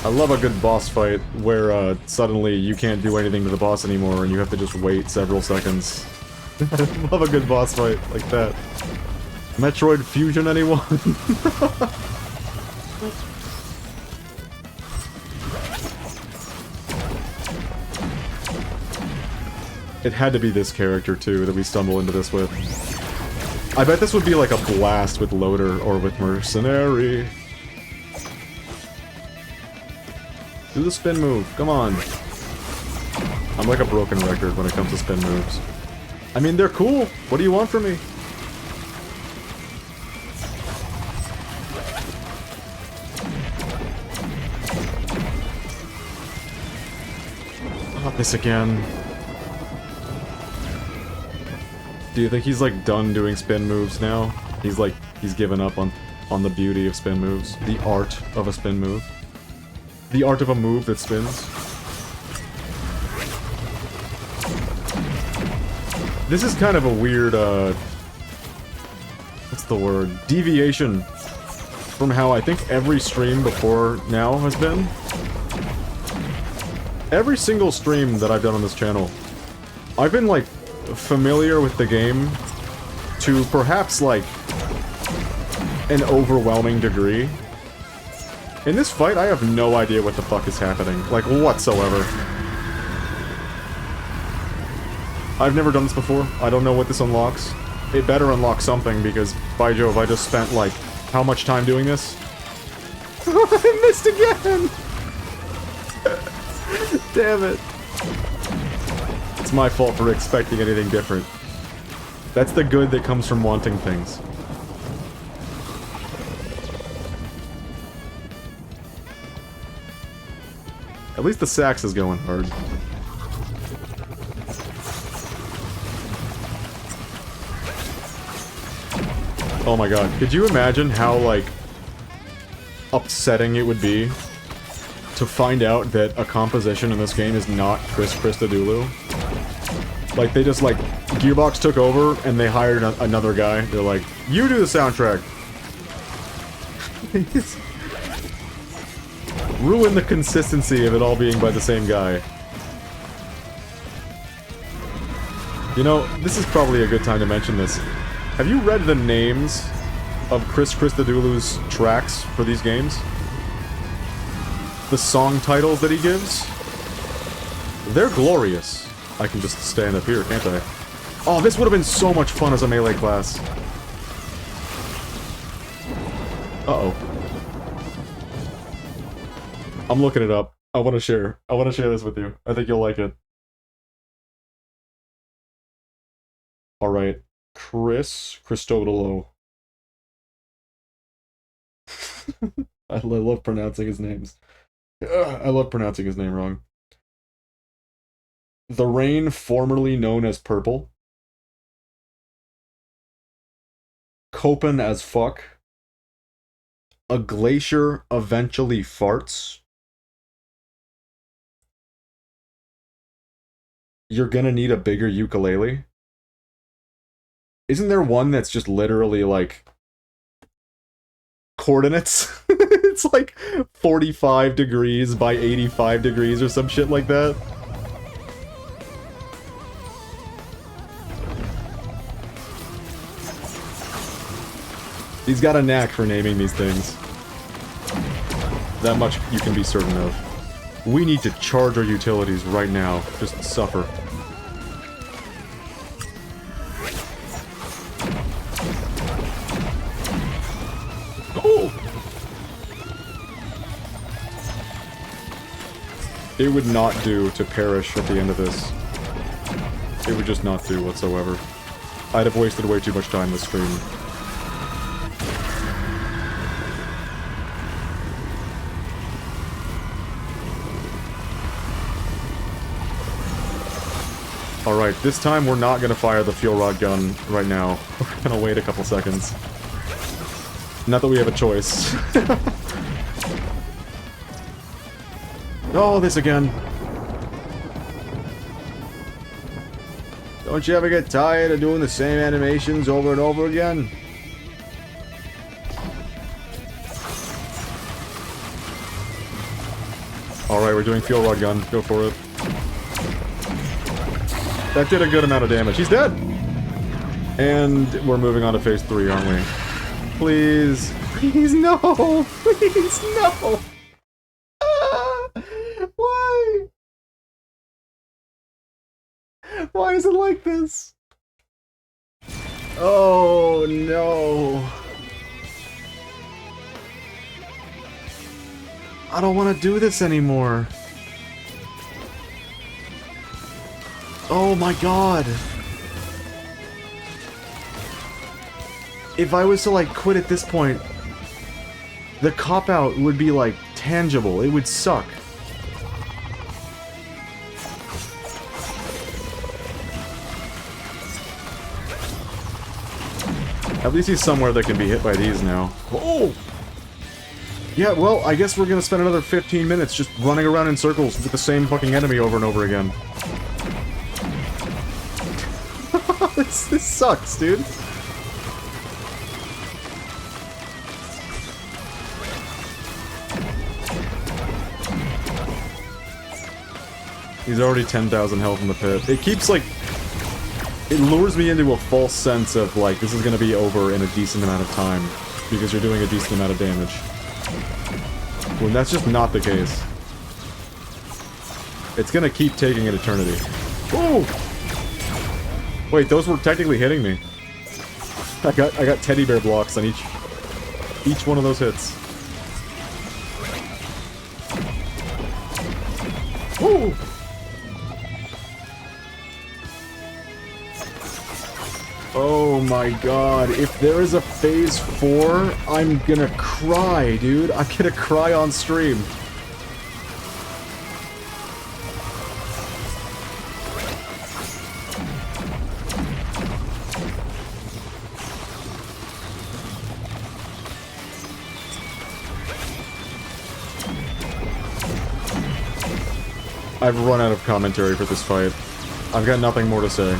I love a good boss fight where suddenly you can't do anything to the boss anymore and you have to just wait several seconds. I love a good boss fight like that. Metroid Fusion, anyone? It had to be this character, too, that we stumble into this with. I bet this would be like a blast with Loader or with Mercenary. Do the spin move, come on. I'm like a broken record when it comes to spin moves. I mean, they're cool. What do you want from me? Not this again. Do you think he's like done doing spin moves now? He's given up on the beauty of spin moves. The art of a spin move. The art of a move that spins. This is kind of a weird, what's the word? Deviation from how I think every stream before now has been. Every single stream that I've done on this channel, I've been, like, familiar with the game to perhaps, like, an overwhelming degree. In this fight, I have no idea what the fuck is happening, like, whatsoever. I've never done this before. I don't know what this unlocks. It better unlock something, because, by Jove, I just spent, like, how much time doing this? I missed again! Damn it. It's my fault for expecting anything different. That's the good that comes from wanting things. At least the sax is going hard. Oh my god, could you imagine how, like, upsetting it would be to find out that a composition in this game is not Chris Christodoulou? Like, they just, like, Gearbox took over and they hired another guy. They're like, you do the soundtrack! Ruin the consistency of it all being by the same guy. You know, this is probably a good time to mention this. Have you read the names of Chris Christodoulou's tracks for these games? The song titles that he gives? They're glorious. I can just stand up here, can't I? Oh, this would have been so much fun as a melee class. Uh-oh. I'm looking it up. I want to share this with you. I think you'll like it. Alright. Chris Christodoulou. I love pronouncing his names. I love pronouncing his name wrong. The Rain, formerly known as Purple. Copen as fuck. A glacier eventually farts. You're gonna need a bigger ukulele. Isn't there one that's just literally, like, coordinates? It's like 45 degrees by 85 degrees or some shit like that. He's got a knack for naming these things. That much you can be certain of. We need to charge our utilities right now. Just suffer. Oh! It would not do to perish at the end of this. It would just not do whatsoever. I'd have wasted way too much time this stream. Alright, this time we're not gonna fire the fuel rod gun right now. We're gonna wait a couple seconds. Not that we have a choice. Oh, this again. Don't you ever get tired of doing the same animations over and over again? Alright, we're doing fuel rod gun. Go for it. That did a good amount of damage. He's dead! And we're moving on to phase 3, aren't we? Please. Please, no! Please, no! Why? Why is it like this? Oh, no. I don't want to do this anymore. Oh my god. If I was to, like, quit at this point, the cop-out would be, like, tangible. It would suck. At least he's somewhere that can be hit by these now. Oh! Yeah, well, I guess we're gonna spend another 15 minutes just running around in circles with the same fucking enemy over and over again. This sucks, dude. He's already 10,000 health in the pit. It keeps, like... It lures me into a false sense of, like, this is gonna be over in a decent amount of time, because you're doing a decent amount of damage. When that's just not the case. It's gonna keep taking an eternity. Ooh! Wait, those were technically hitting me. I got teddy bear blocks on each one of those hits. Ooh! Oh my god, if there is a phase 4, I'm gonna cry, dude. I'm gonna cry on stream. I've run out of commentary for this fight. I've got nothing more to say.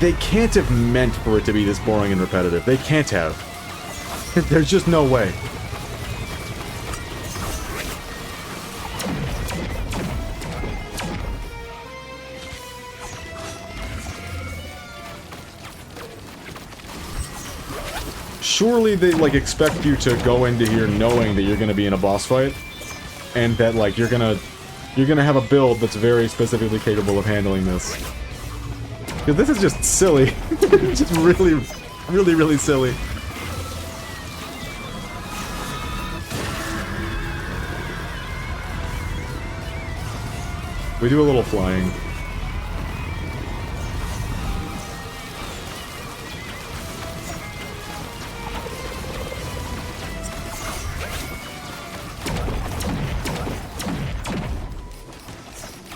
They can't have meant for it to be this boring and repetitive. They can't have. There's just no way. Surely they, like, expect you to go into here knowing that you're gonna be in a boss fight, and that, like, you're gonna have a build that's very specifically capable of handling this. Because this is just silly. Just really, really, really silly. We do a little flying.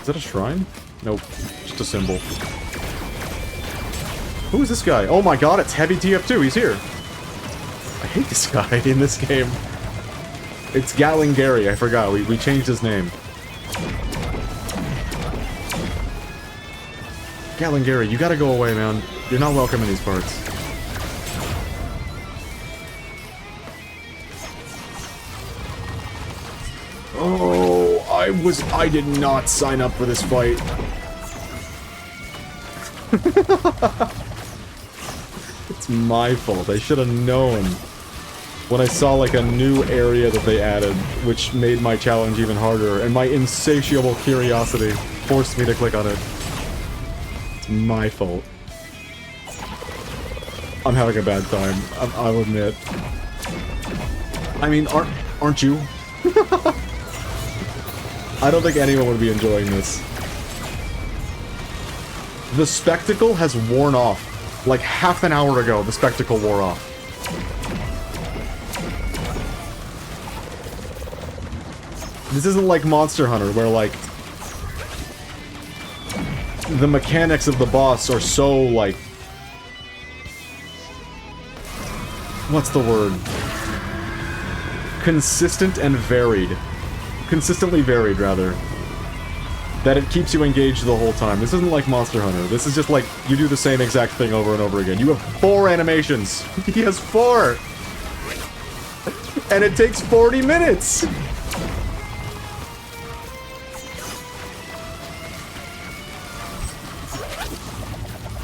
Is that a shrine? Nope. Just a symbol. Who is this guy? Oh my god, it's Heavy TF2, he's here! I hate this guy in this game. It's Gatling Gary, I forgot, we changed his name. Gatling Gary, you gotta go away, man. You're not welcome in these parts. Oh, I did not sign up for this fight. It's my fault. I should have known when I saw, like, a new area that they added, which made my challenge even harder, and my insatiable curiosity forced me to click on it. It's my fault. I'm having a bad time. I'll admit. I mean, aren't you? I don't think anyone would be enjoying this. The spectacle has worn off. Like, half an hour ago, the spectacle wore off. This isn't like Monster Hunter, where, like, the mechanics of the boss are so, like... What's the word? Consistent and varied. Consistently varied, rather. that it keeps you engaged the whole time. This isn't like Monster Hunter. This is just like, you do the same exact thing over and over again. You have 4 animations. He has 4! And it takes 40 minutes!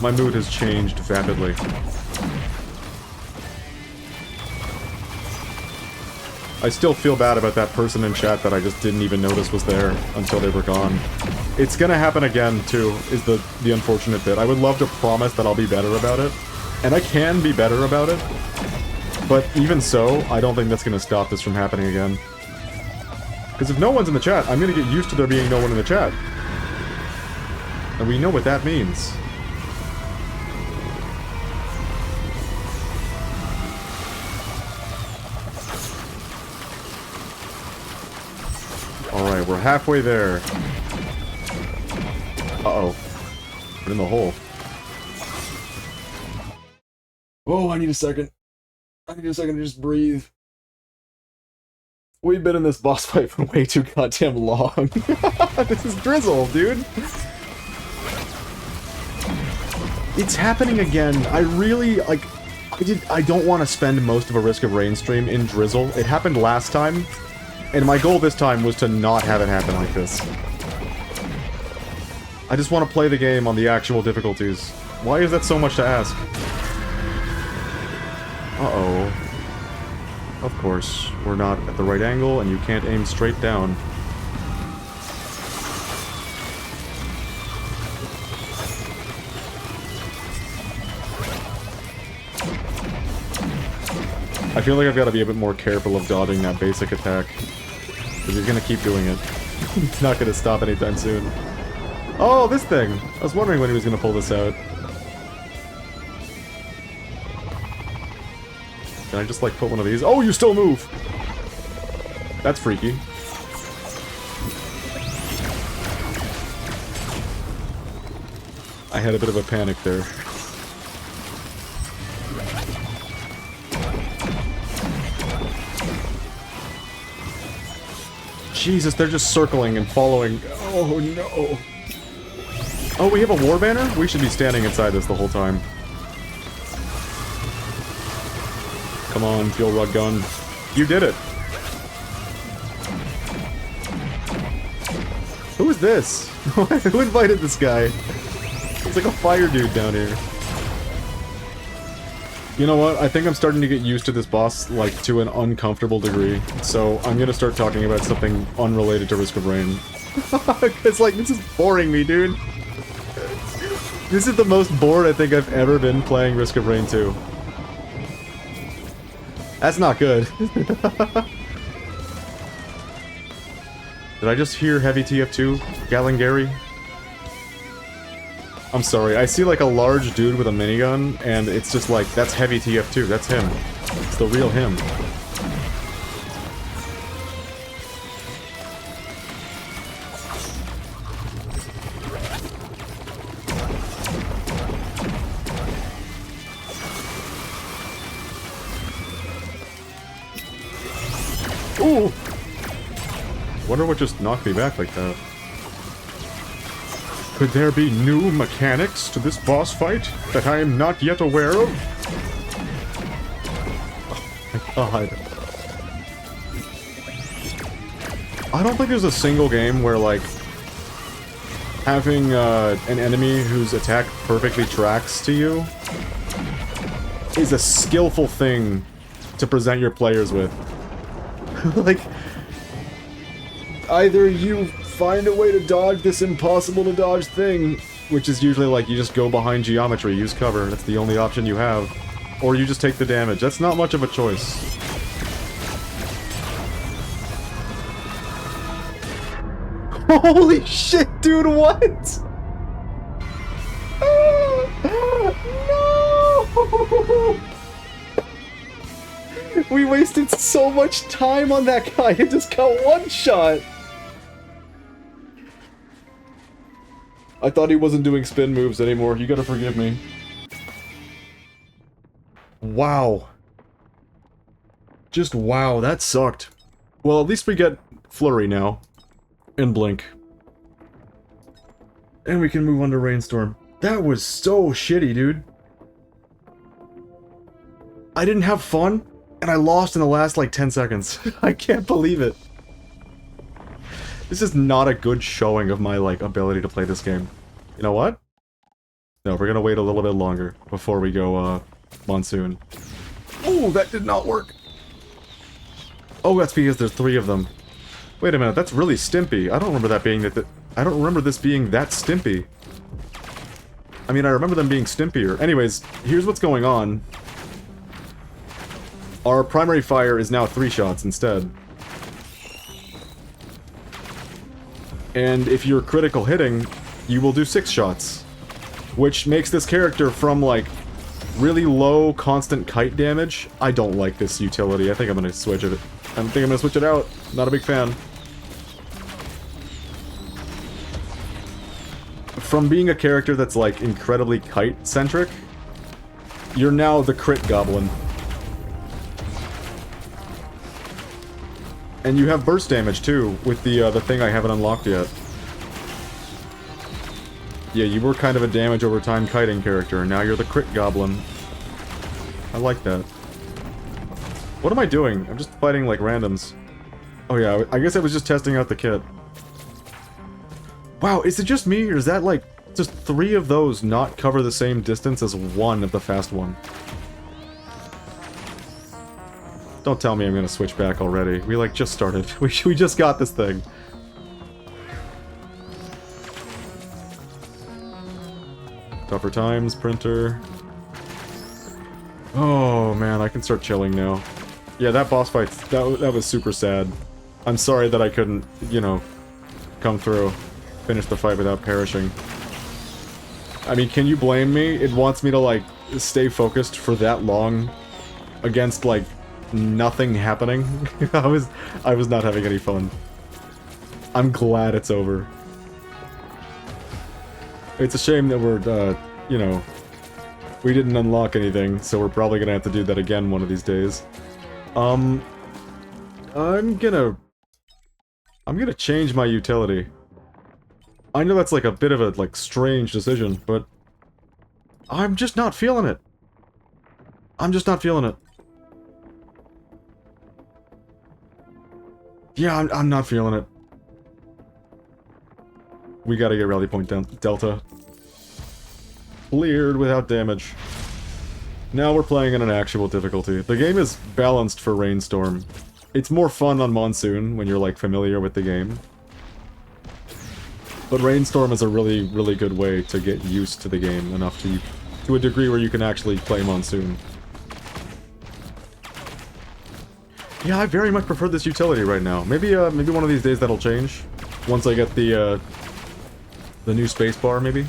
My mood has changed rapidly. I still feel bad about that person in chat that I just didn't even notice was there until they were gone. It's gonna happen again, too, is the unfortunate bit. I would love to promise that I'll be better about it. And I can be better about it. But even so, I don't think that's gonna stop this from happening again. Because if no one's in the chat, I'm gonna get used to there being no one in the chat. And we know what that means. Alright, we're halfway there. Uh-oh. We're in the hole. Oh, I need a second. I need a second to just breathe. We've been in this boss fight for way too goddamn long. This is Drizzle, dude. It's happening again. I really, like... I don't want to spend most of a Risk of Rain stream in Drizzle. It happened last time. And my goal this time was to not have it happen like this. I just want to play the game on the actual difficulties. Why is that so much to ask? Uh-oh. Of course, we're not at the right angle, and you can't aim straight down. I feel like I've got to be a bit more careful of dodging that basic attack. Because he's gonna keep doing it. It's not gonna stop anytime soon. Oh, this thing! I was wondering when he was gonna pull this out. Can I just, like, put one of these? Oh, you still move! That's freaky. I had a bit of a panic there. Jesus, they're just circling and following. Oh, no. Oh, we have a war banner? We should be standing inside this the whole time. Come on, fuel rod gun. You did it. Who is this? Who invited this guy? It's like a fire dude down here. You know what? I think I'm starting to get used to this boss, like, to an uncomfortable degree. So, I'm gonna start talking about something unrelated to Risk of Rain. It's like, this is boring me, dude. This is the most bored I think I've ever been playing Risk of Rain 2. That's not good. Did I just hear Heavy TF2? Galengary? I'm sorry, I see like a large dude with a minigun, and it's just like, that's Heavy TF2, that's him. It's the real him. Ooh! Wonder what just knocked me back like that. Could there be new mechanics to this boss fight that I am not yet aware of? Oh my god. I don't think there's a single game where, like, having an enemy whose attack perfectly tracks to you is a skillful thing to present your players with. Like, either you find a way to dodge this impossible to dodge thing, which is usually like you just go behind geometry, use cover, that's the only option you have, or you just take the damage. That's not much of a choice. Holy shit, dude, what? No! We wasted so much time on that guy, he just got one shot! I thought he wasn't doing spin moves anymore, you gotta forgive me. Wow. Just wow, that sucked. Well, at least we get Flurry now. And Blink. And we can move on to Rainstorm. That was so shitty, dude. I didn't have fun, and I lost in the last, like, 10 seconds. I can't believe it. This is not a good showing of my, like, ability to play this game. You know what? No, we're gonna wait a little bit longer before we go, Monsoon. Oh, that did not work! Oh, that's because there's 3 of them. Wait a minute, that's really stimpy. I don't remember that being that... I don't remember this being that stimpy. I mean, I remember them being stimpier. Anyways, here's what's going on. Our primary fire is now 3 shots instead. And if you're critical hitting, you will do 6 shots. Which makes this character from, like, really low constant kite damage. I don't like this utility. I think I'm gonna switch it. I think I'm gonna switch it out. Not a big fan. From being a character that's, like, incredibly kite-centric, you're now the crit goblin. And you have burst damage, too, with the thing I haven't unlocked yet. Yeah, you were kind of a damage over time kiting character, now you're the crit goblin. I like that. What am I doing? I'm just fighting, like, randoms. Oh yeah, I guess I was just testing out the kit. Wow, is it just me, or is that, like, just 3 of those not cover the same distance as 1 of the fast one? Don't tell me I'm gonna switch back already. We, like, just started. We just got this thing. Tougher times, printer. Oh, man, I can start chilling now. Yeah, that boss fight, that was super sad. I'm sorry that I couldn't, you know, come through. Finish the fight without perishing. I mean, can you blame me? It wants me to, like, stay focused for that long against, like, nothing happening. I was not having any fun. I'm glad it's over. It's a shame that we're, you know, we didn't unlock anything, so we're probably gonna have to do that again one of these days. I'm gonna change my utility. I know that's like a bit of a, like, strange decision, but I'm just not feeling it. I'm just not feeling it. Yeah, I'm not feeling it. We gotta get rally point delta. Cleared without damage. Now we're playing in an actual difficulty. The game is balanced for Rainstorm. It's more fun on Monsoon when you're, like, familiar with the game. But Rainstorm is a really, really good way to get used to the game enough to a degree where you can actually play Monsoon. Yeah, I very much prefer this utility right now. Maybe one of these days that'll change. Once I get the new spacebar, maybe?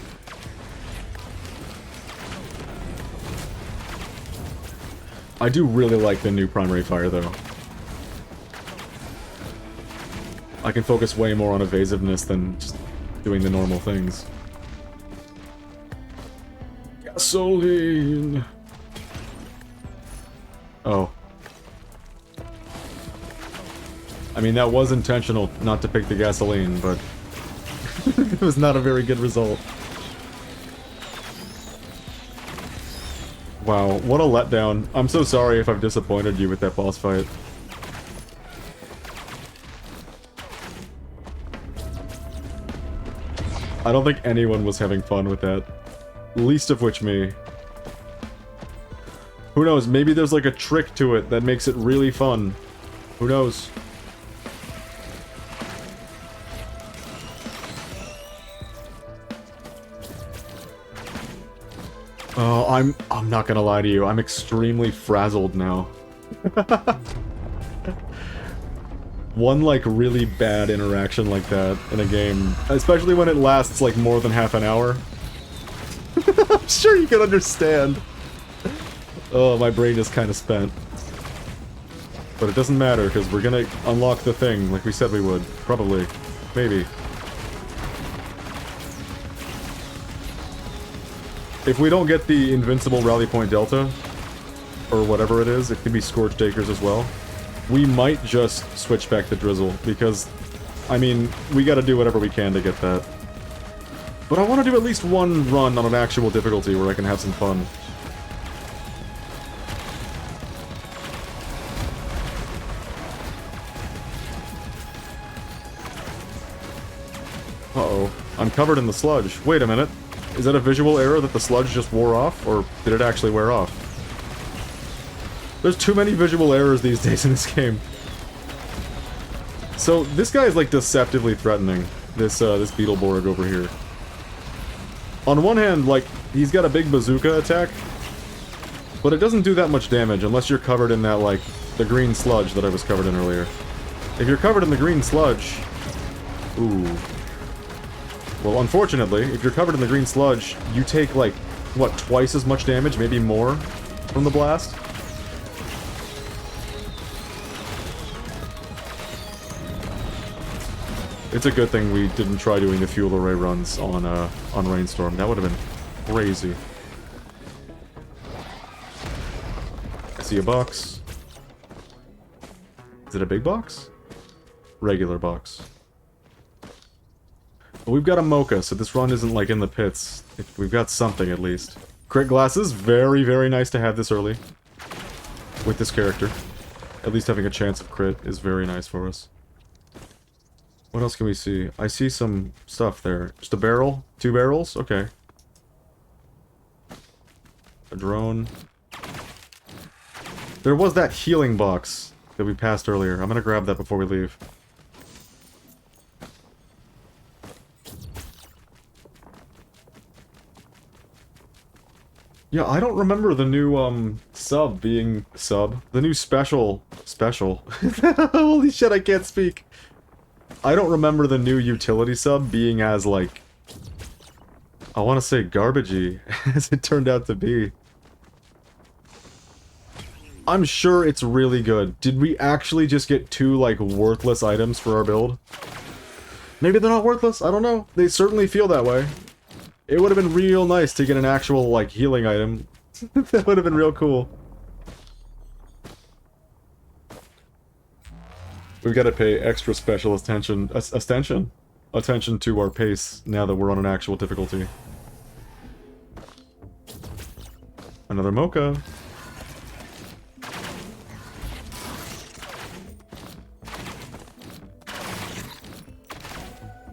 I do really like the new primary fire, though. I can focus way more on evasiveness than just doing the normal things. Gasoline! Oh. I mean, that was intentional not to pick the gasoline, but it was not a very good result. Wow, what a letdown. I'm so sorry if I've disappointed you with that boss fight. I don't think anyone was having fun with that. Least of which me. Who knows, maybe there's like a trick to it that makes it really fun. Who knows? Oh, I'm not gonna lie to you, I'm extremely frazzled now. One, like, really bad interaction like that in a game, especially when it lasts, like, more than half an hour. I'm sure you can understand. Oh, my brain is kind of spent. But it doesn't matter, because we're gonna unlock the thing, like we said we would. Probably. Maybe. If we don't get the invincible rally point delta, or whatever it is, it could be Scorched Acres as well, we might just switch back to Drizzle, because, I mean, we gotta do whatever we can to get that. But I want to do at least one run on an actual difficulty where I can have some fun. Uh-oh. I'm covered in the sludge. Wait a minute. Is that a visual error that the sludge just wore off? Or did it actually wear off? There's too many visual errors these days in this game. So, this guy is, like, deceptively threatening. This Beetleborg over here. On one hand, like, he's got a big bazooka attack. But it doesn't do that much damage unless you're covered in that, like, the green sludge that I was covered in earlier. If you're covered in the green sludge... Ooh. Well, unfortunately, if you're covered in the green sludge, you take, like, what, twice as much damage, maybe more, from the blast? It's a good thing we didn't try doing the fuel array runs on Rainstorm. That would have been crazy. I see a box. Is it a big box? Regular box. But we've got a mocha, so this run isn't, like, in the pits. We've got something, at least. Crit glasses, very, very nice to have this early. With this character. At least having a chance of crit is very nice for us. What else can we see? I see some stuff there. Just a barrel? 2 barrels? Okay. A drone. There was that healing box that we passed earlier. I'm gonna grab that before we leave. Yeah, I don't remember the new, sub being... Sub? The new special... Special? Holy shit, I can't speak! I don't remember the new utility sub being as, like... I want to say garbagey, as it turned out to be. I'm sure it's really good. Did we actually just get 2, like, worthless items for our build? Maybe they're not worthless, I don't know. They certainly feel that way. It would have been real nice to get an actual, like, healing item. That would have been real cool. We've got to pay extra special attention to our pace now that we're on an actual difficulty. Another mocha.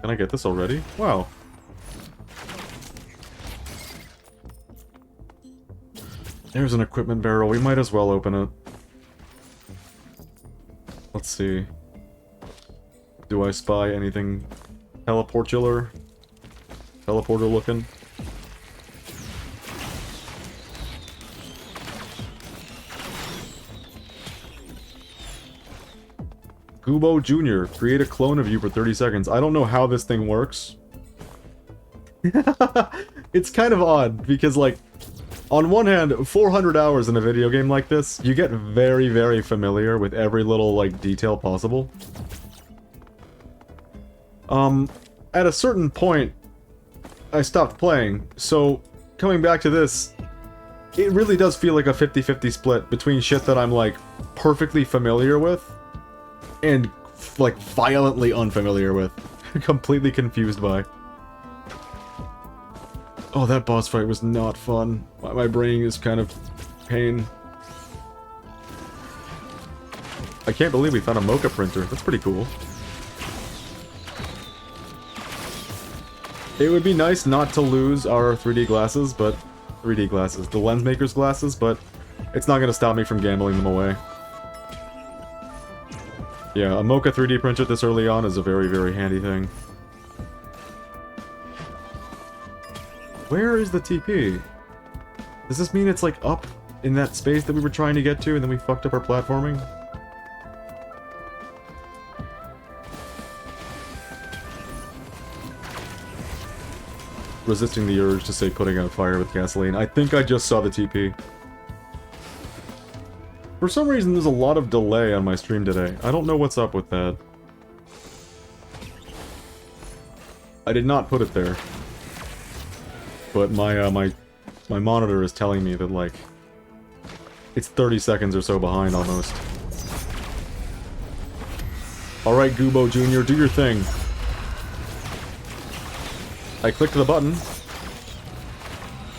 Can I get this already? Wow. There's an equipment barrel. We might as well open it. Let's see. Do I spy anything teleportular? Teleporter looking? Gubo Jr. Create a clone of you for 30 seconds. I don't know how this thing works. It's kind of odd, because, like, on one hand, 400 hours in a video game like this, you get very, very familiar with every little, like, detail possible. At a certain point, I stopped playing, so coming back to this, it really does feel like a 50-50 split between shit that I'm, like, perfectly familiar with, and, like, violently unfamiliar with. Completely confused by. Oh, that boss fight was not fun. My brain is kind of pain. I can't believe we found a mocha printer. That's pretty cool. It would be nice not to lose our 3D glasses, but... 3D glasses. The lens maker's glasses, but it's not going to stop me from gambling them away. Yeah, a mocha 3D printer this early on is a very, very handy thing. Where is the TP? Does this mean it's, like, up in that space that we were trying to get to, and then we fucked up our platforming? Resisting the urge to say putting out fire with gasoline. I think I just saw the TP. For some reason, there's a lot of delay on my stream today. I don't know what's up with that. I did not put it there. But my monitor is telling me that, like, it's 30 seconds or so behind, almost. Alright, Gubo Jr., do your thing. I clicked the button.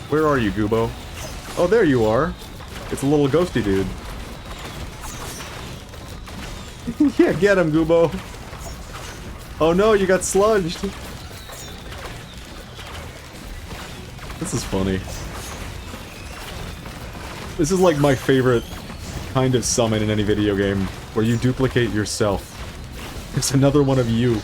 Where are you, Goobo? Oh, there you are. It's a little ghosty dude. Yeah, get him, Goobo. Oh no, you got sludged. This is funny. This is like my favorite kind of summon in any video game, where you duplicate yourself. It's another one of you.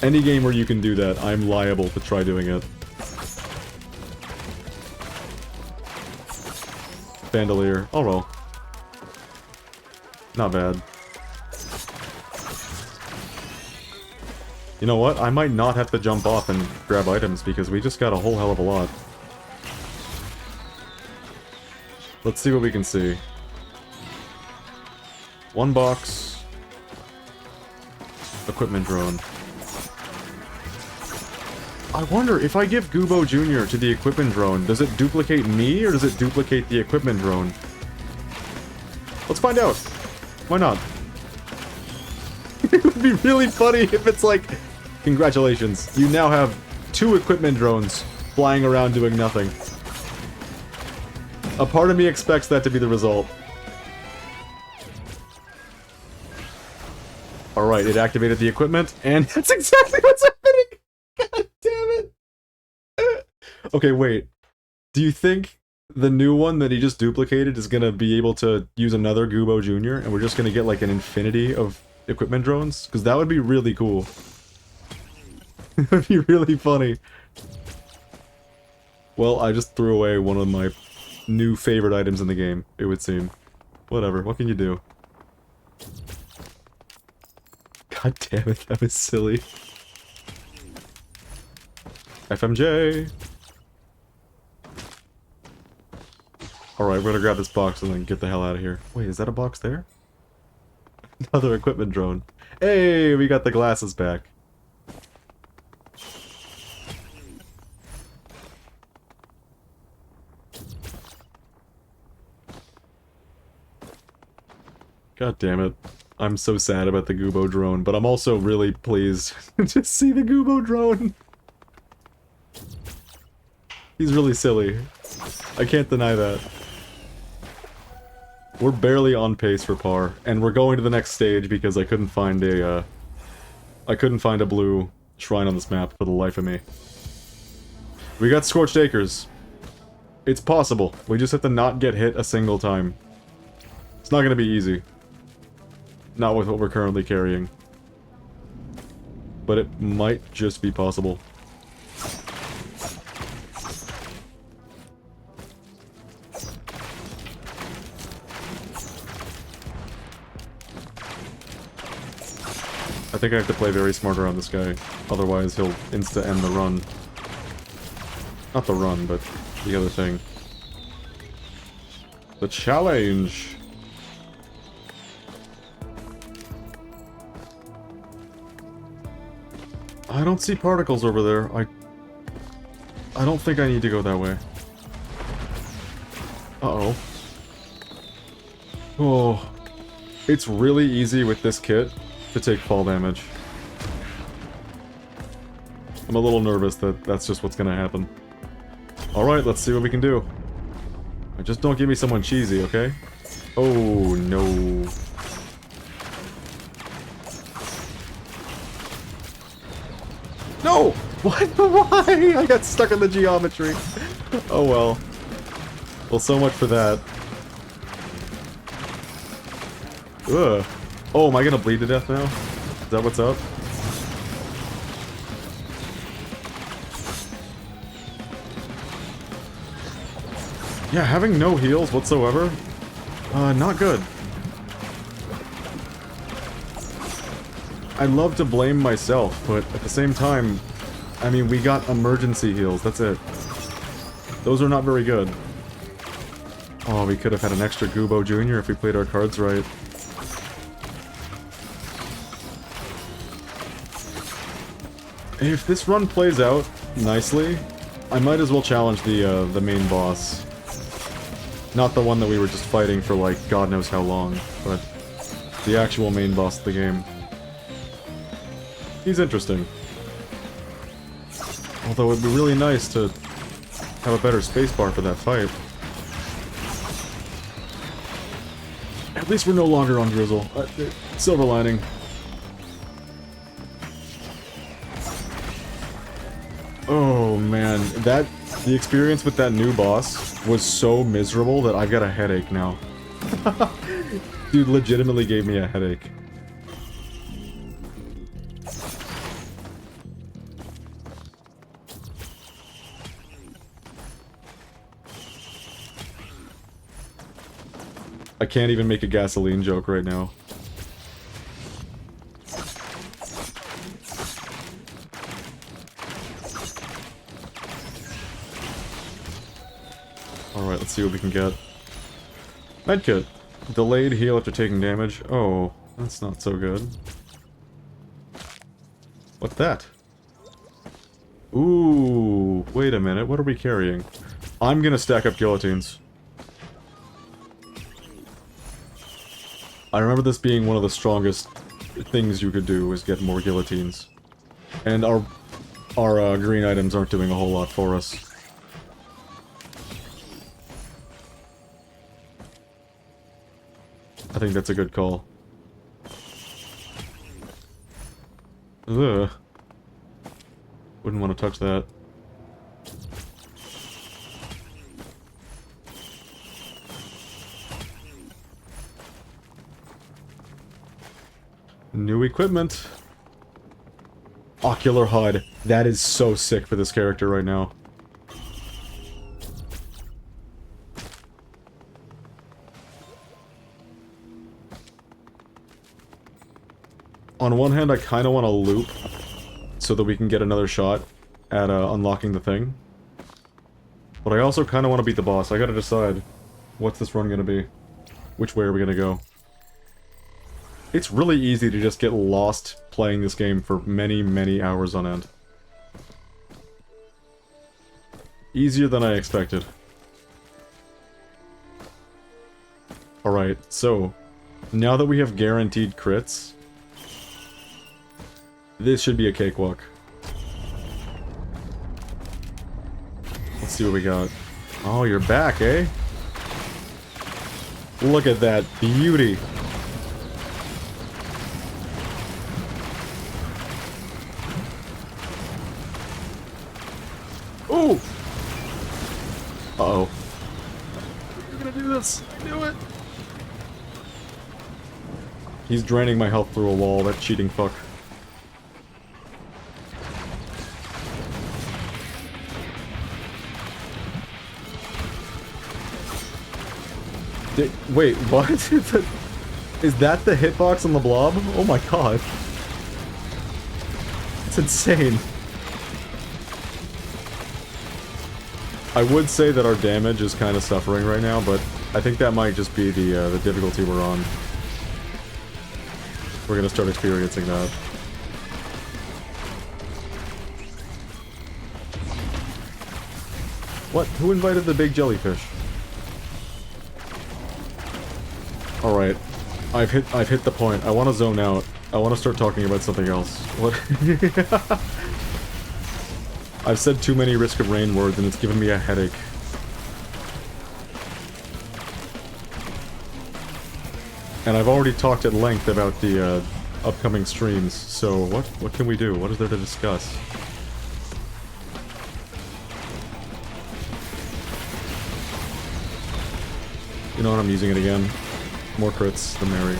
Any game where you can do that, I'm liable to try doing it. Bandolier. Oh well. Not bad. You know what? I might not have to jump off and grab items because we just got a whole hell of a lot. Let's see what we can see. One box. Equipment drone. I wonder, if I give Goobo Jr. to the equipment drone, does it duplicate me, or does it duplicate the equipment drone? Let's find out. Why not? It would be really funny if it's like, congratulations, you now have 2 equipment drones flying around doing nothing. A part of me expects that to be the result. Alright, it activated the equipment, and that's exactly what's happening! God damn it! Okay, wait. Do you think the new one that he just duplicated is gonna be able to use another Goobo Jr., and we're just gonna get like an infinity of equipment drones? Because that would be really cool. It would be really funny. Well, I just threw away one of my new favorite items in the game, it would seem. Whatever, what can you do? God damn it, that was silly. FMJ! Alright, we're gonna grab this box and then get the hell out of here. Wait, is that a box there? Another equipment drone. Hey, we got the glasses back. God damn it. I'm so sad about the Goobo drone, but I'm also really pleased to see the Goobo drone. He's really silly. I can't deny that. We're barely on pace for par, and we're going to the next stage because I couldn't find a blue shrine on this map for the life of me. We got Scorched Acres. It's possible. We just have to not get hit a single time. It's not gonna be easy. Not with what we're currently carrying. But it might just be possible. I think I have to play very smart around this guy, otherwise he'll insta-end the run. Not the run, but the other thing. The challenge! I don't see particles over there. I don't think I need to go that way. Uh-oh. Oh. It's really easy with this kit to take fall damage. I'm a little nervous that that's just what's gonna happen. Alright, let's see what we can do. Just don't give me someone cheesy, okay? Oh, no. No! What? Why? I got stuck in the geometry. Oh well. Well, so much for that. Ugh. Oh, am I gonna bleed to death now? Is that what's up? Yeah, having no heals whatsoever? Not good. I love to blame myself, but at the same time, I mean, we got emergency heals, that's it. Those are not very good. Oh, we could have had an extra Goobo Jr. if we played our cards right. If this run plays out nicely, I might as well challenge the main boss. Not the one that we were just fighting for, like, God knows how long, but The actual main boss of the game. He's interesting. Although it'd be really nice to have a better spacebar for that fight. At least we're no longer on Drizzle. Silver lining. Oh man, the experience with that new boss was so miserable that I've got a headache now. Dude legitimately gave me a headache. I can't even make a gasoline joke right now. Alright, let's see what we can get. Medkit. Delayed heal after taking damage. Oh, that's not so good. What's that? Ooh, wait a minute. What are we carrying? I'm gonna stack up guillotines. I remember this being one of the strongest things you could do, is get more guillotines. And our green items aren't doing a whole lot for us. I think that's a good call. Ugh. Wouldn't want to touch that. New equipment. Ocular HUD. That is so sick for this character right now. On one hand, I kind of want to loop so that we can get another shot at unlocking the thing. But I also kind of want to beat the boss. I gotta decide, what's this run gonna be? Which way are we gonna go? It's really easy to just get lost playing this game for many, many hours on end. Easier than I expected. Alright, so, now that we have guaranteed crits, this should be a cakewalk. Let's see what we got. Oh, you're back, eh? Look at that beauty. Ooh! Uh-oh. You're gonna do this! I knew it! He's draining my health through a wall, that cheating fuck. Wait, what? Is that the hitbox on the blob? Oh my god. It's insane. I would say that our damage is kind of suffering right now, but I think that might just be the difficulty we're on. We're gonna start experiencing that. What? Who invited the big jellyfish? Alright. I've hit the point. I want to zone out. I want to start talking about something else. What? I've said too many Risk of Rain words and it's given me a headache. And I've already talked at length about the upcoming streams, so what can we do? What is there to discuss? You know what, I'm using it again. More crits, the merrier.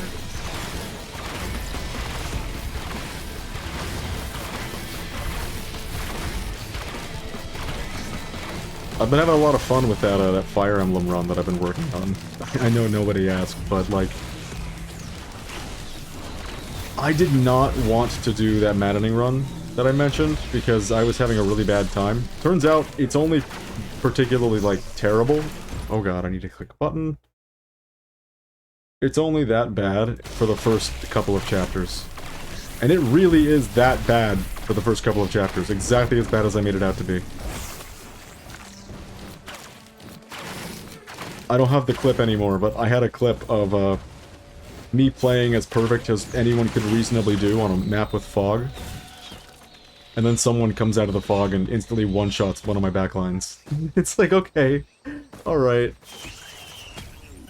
I've been having a lot of fun with that Fire Emblem run that I've been working on. I know nobody asked, but like... I did not want to do that maddening run that I mentioned, because I was having a really bad time. Turns out, it's only particularly, like, terrible. Oh god, I need to click a button. It's only that bad for the first couple of chapters. And it really is that bad for the first couple of chapters. Exactly as bad as I made it out to be. I don't have the clip anymore, but I had a clip of me playing as perfect as anyone could reasonably do on a map with fog. And then someone comes out of the fog and instantly one-shots one of my backlines. It's like, okay, alright.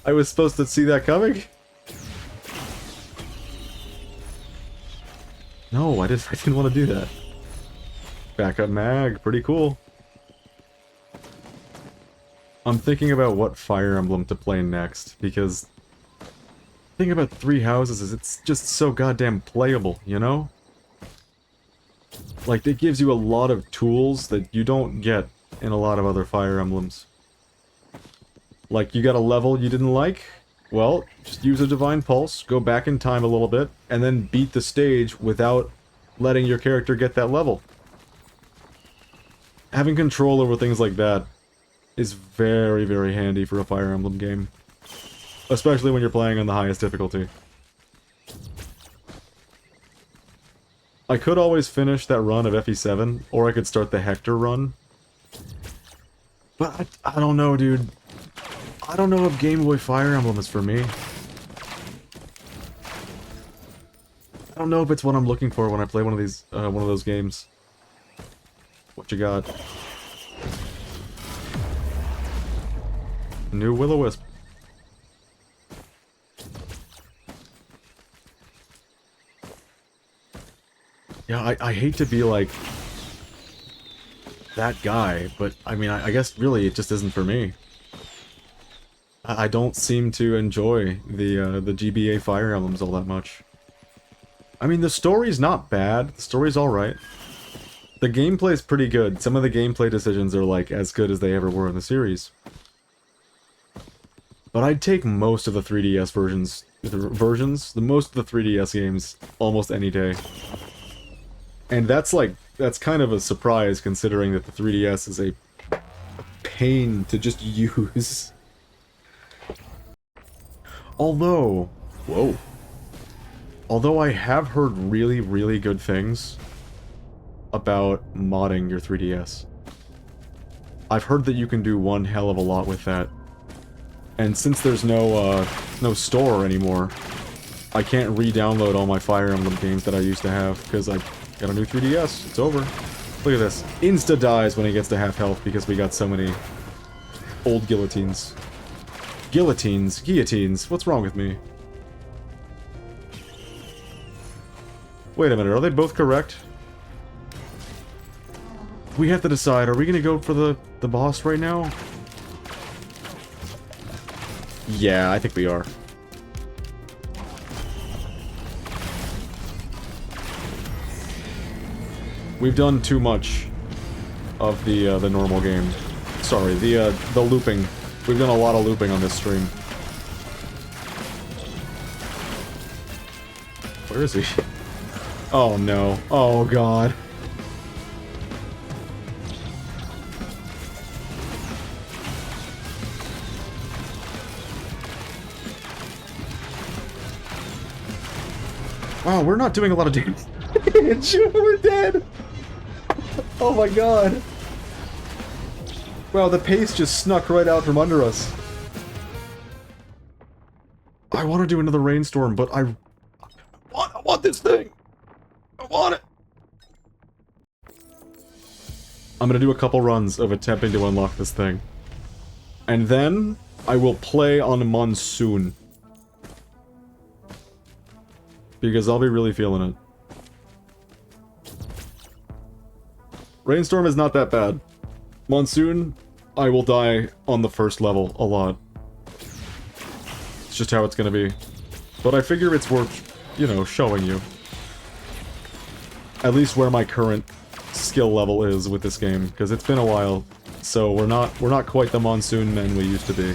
I was supposed to see that coming? No, I didn't want to do that. Backup mag, pretty cool. I'm thinking about what Fire Emblem to play next, because the thing about Three Houses is it's just so goddamn playable, you know? Like, it gives you a lot of tools that you don't get in a lot of other Fire Emblems. Like, you got a level you didn't like? Well, just use a Divine Pulse, go back in time a little bit, and then beat the stage without letting your character get that level. Having control over things like that is very, very handy for a Fire Emblem game. Especially when you're playing on the highest difficulty. I could always finish that run of FE7, or I could start the Hector run. But I don't know, dude. I don't know if Game Boy Fire Emblem is for me. I don't know if it's what I'm looking for when I play one of these, one of those games. What you got? New Will-O-Wisp. Yeah, I hate to be like that guy, but I mean, I guess really it just isn't for me. I don't seem to enjoy the GBA Fire Emblems all that much. I mean, the story's not bad. The story's alright. The gameplay's pretty good. Some of the gameplay decisions are like as good as they ever were in the series. But I'd take most of the 3DS most of the 3DS games almost any day. And that's kind of a surprise considering that the 3DS is a pain to just use. Although I have heard really, really good things about modding your 3DS. I've heard that you can do one hell of a lot with that. And since there's no store anymore, I can't re-download all my Fire Emblem games that I used to have, because I got a new 3DS. It's over. Look at this. Insta dies when he gets to half health because we got so many old guillotines. Guillotines. What's wrong with me? Wait a minute, are they both correct? We have to decide, are we gonna go for the boss right now? Yeah, I think we are. We've done too much of the normal game. Sorry, the looping. We've done a lot of looping on this stream. Where is he? Oh no. Oh god. Wow, we're not doing a lot of damage. We're dead! Oh my god. Wow, the pace just snuck right out from under us. I want to do another rainstorm, but I want this thing! I want it! I'm gonna do a couple runs of attempting to unlock this thing. And then, I will play on Monsoon. Because I'll be really feeling it. Rainstorm is not that bad. Monsoon, I will die on the first level a lot. It's just how it's gonna be. But I figure it's worth, you know, showing you. At least where my current skill level is with this game, because it's been a while. So we're not quite the Monsoon men we used to be.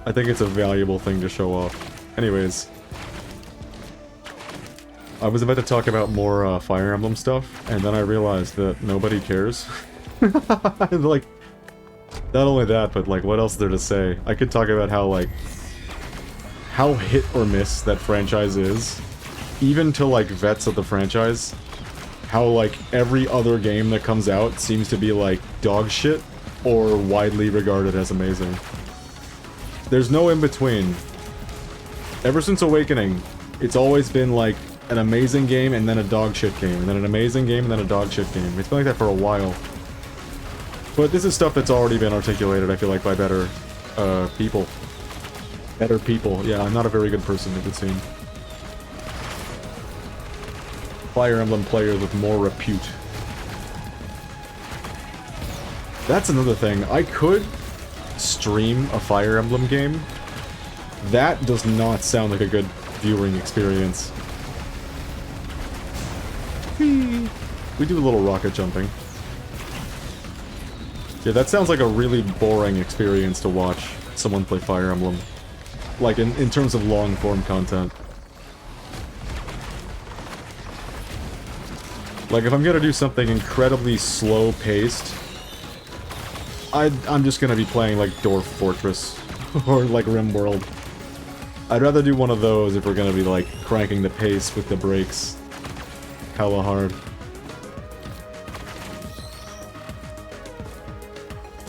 I think it's a valuable thing to show off. Anyways. I was about to talk about more Fire Emblem stuff, and then I realized that nobody cares. Like, not only that, but like, what else is there to say? I could talk about how, like, how hit or miss that franchise is, even to, like, vets of the franchise, how, like, every other game that comes out seems to be, like, dog shit or widely regarded as amazing. There's no in-between. Ever since Awakening, it's always been, like, an amazing game and then a dog shit game, and then an amazing game and then a dog shit game. It's been like that for a while. But this is stuff that's already been articulated, I feel like, by better, people. Better people. Yeah, I'm not a very good person, it would seem. Fire Emblem players with more repute. That's another thing. I could stream a Fire Emblem game. That does not sound like a good viewing experience. Whee! We do a little rocket jumping. Yeah, that sounds like a really boring experience to watch someone play Fire Emblem. Like, in terms of long-form content. Like, if I'm gonna do something incredibly slow-paced, I'm just gonna be playing, like, Dwarf Fortress. Or, like, RimWorld. I'd rather do one of those if we're gonna be, like, cranking the pace with the brakes hella hard.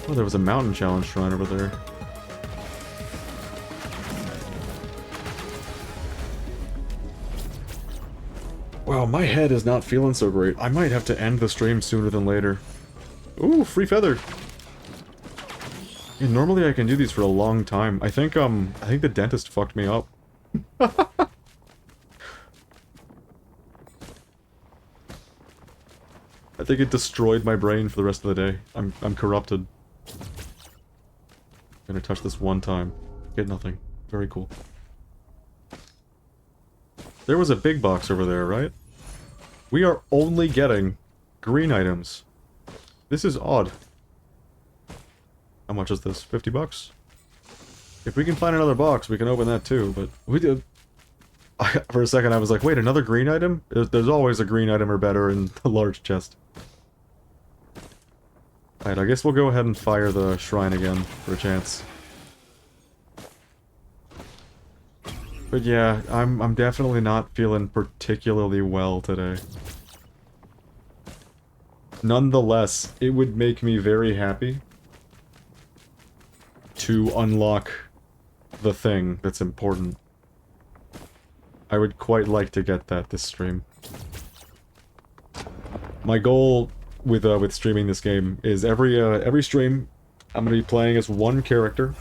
Oh, there was a mountain challenge shrine over there. Wow, my head is not feeling so great. I might have to end the stream sooner than later. Ooh, free feather! Yeah, normally I can do these for a long time. I think the dentist fucked me up. I think it destroyed my brain for the rest of the day. I'm corrupted. I'm gonna touch this one time. Get nothing. Very cool. There was a big box over there, right? We are only getting green items. This is odd. How much is this? 50 bucks? If we can find another box, we can open that too, but we did. For a second I was like, wait, another green item? There's always a green item or better in the large chest. Alright, I guess we'll go ahead and fire the shrine again for a chance. But yeah, I'm definitely not feeling particularly well today. Nonetheless, it would make me very happy to unlock the thing that's important. I would quite like to get that this stream. My goal with streaming this game is every stream I'm gonna be playing as one character,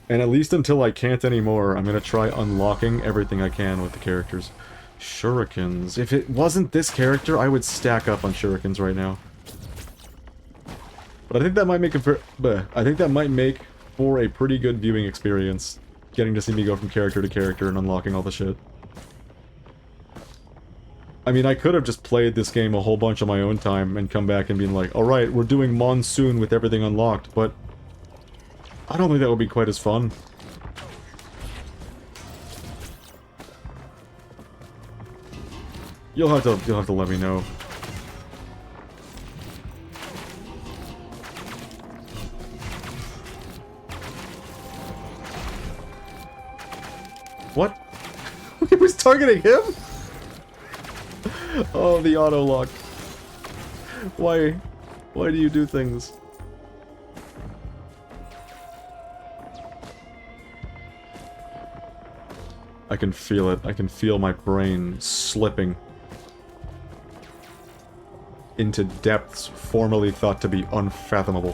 and at least until I can't anymore, I'm gonna try unlocking everything I can with the characters. Shurikens. If it wasn't this character, I would stack up on shurikens right now. But I think that might make for a pretty good viewing experience, getting to see me go from character to character and unlocking all the shit. I mean, I could have just played this game a whole bunch on my own time and come back and been like, alright, we're doing Monsoon with everything unlocked, but I don't think that would be quite as fun. You'll have to let me know. What? He was targeting him? Oh, the auto lock. Why do you do things? I can feel it. I can feel my brain slipping into depths formerly thought to be unfathomable.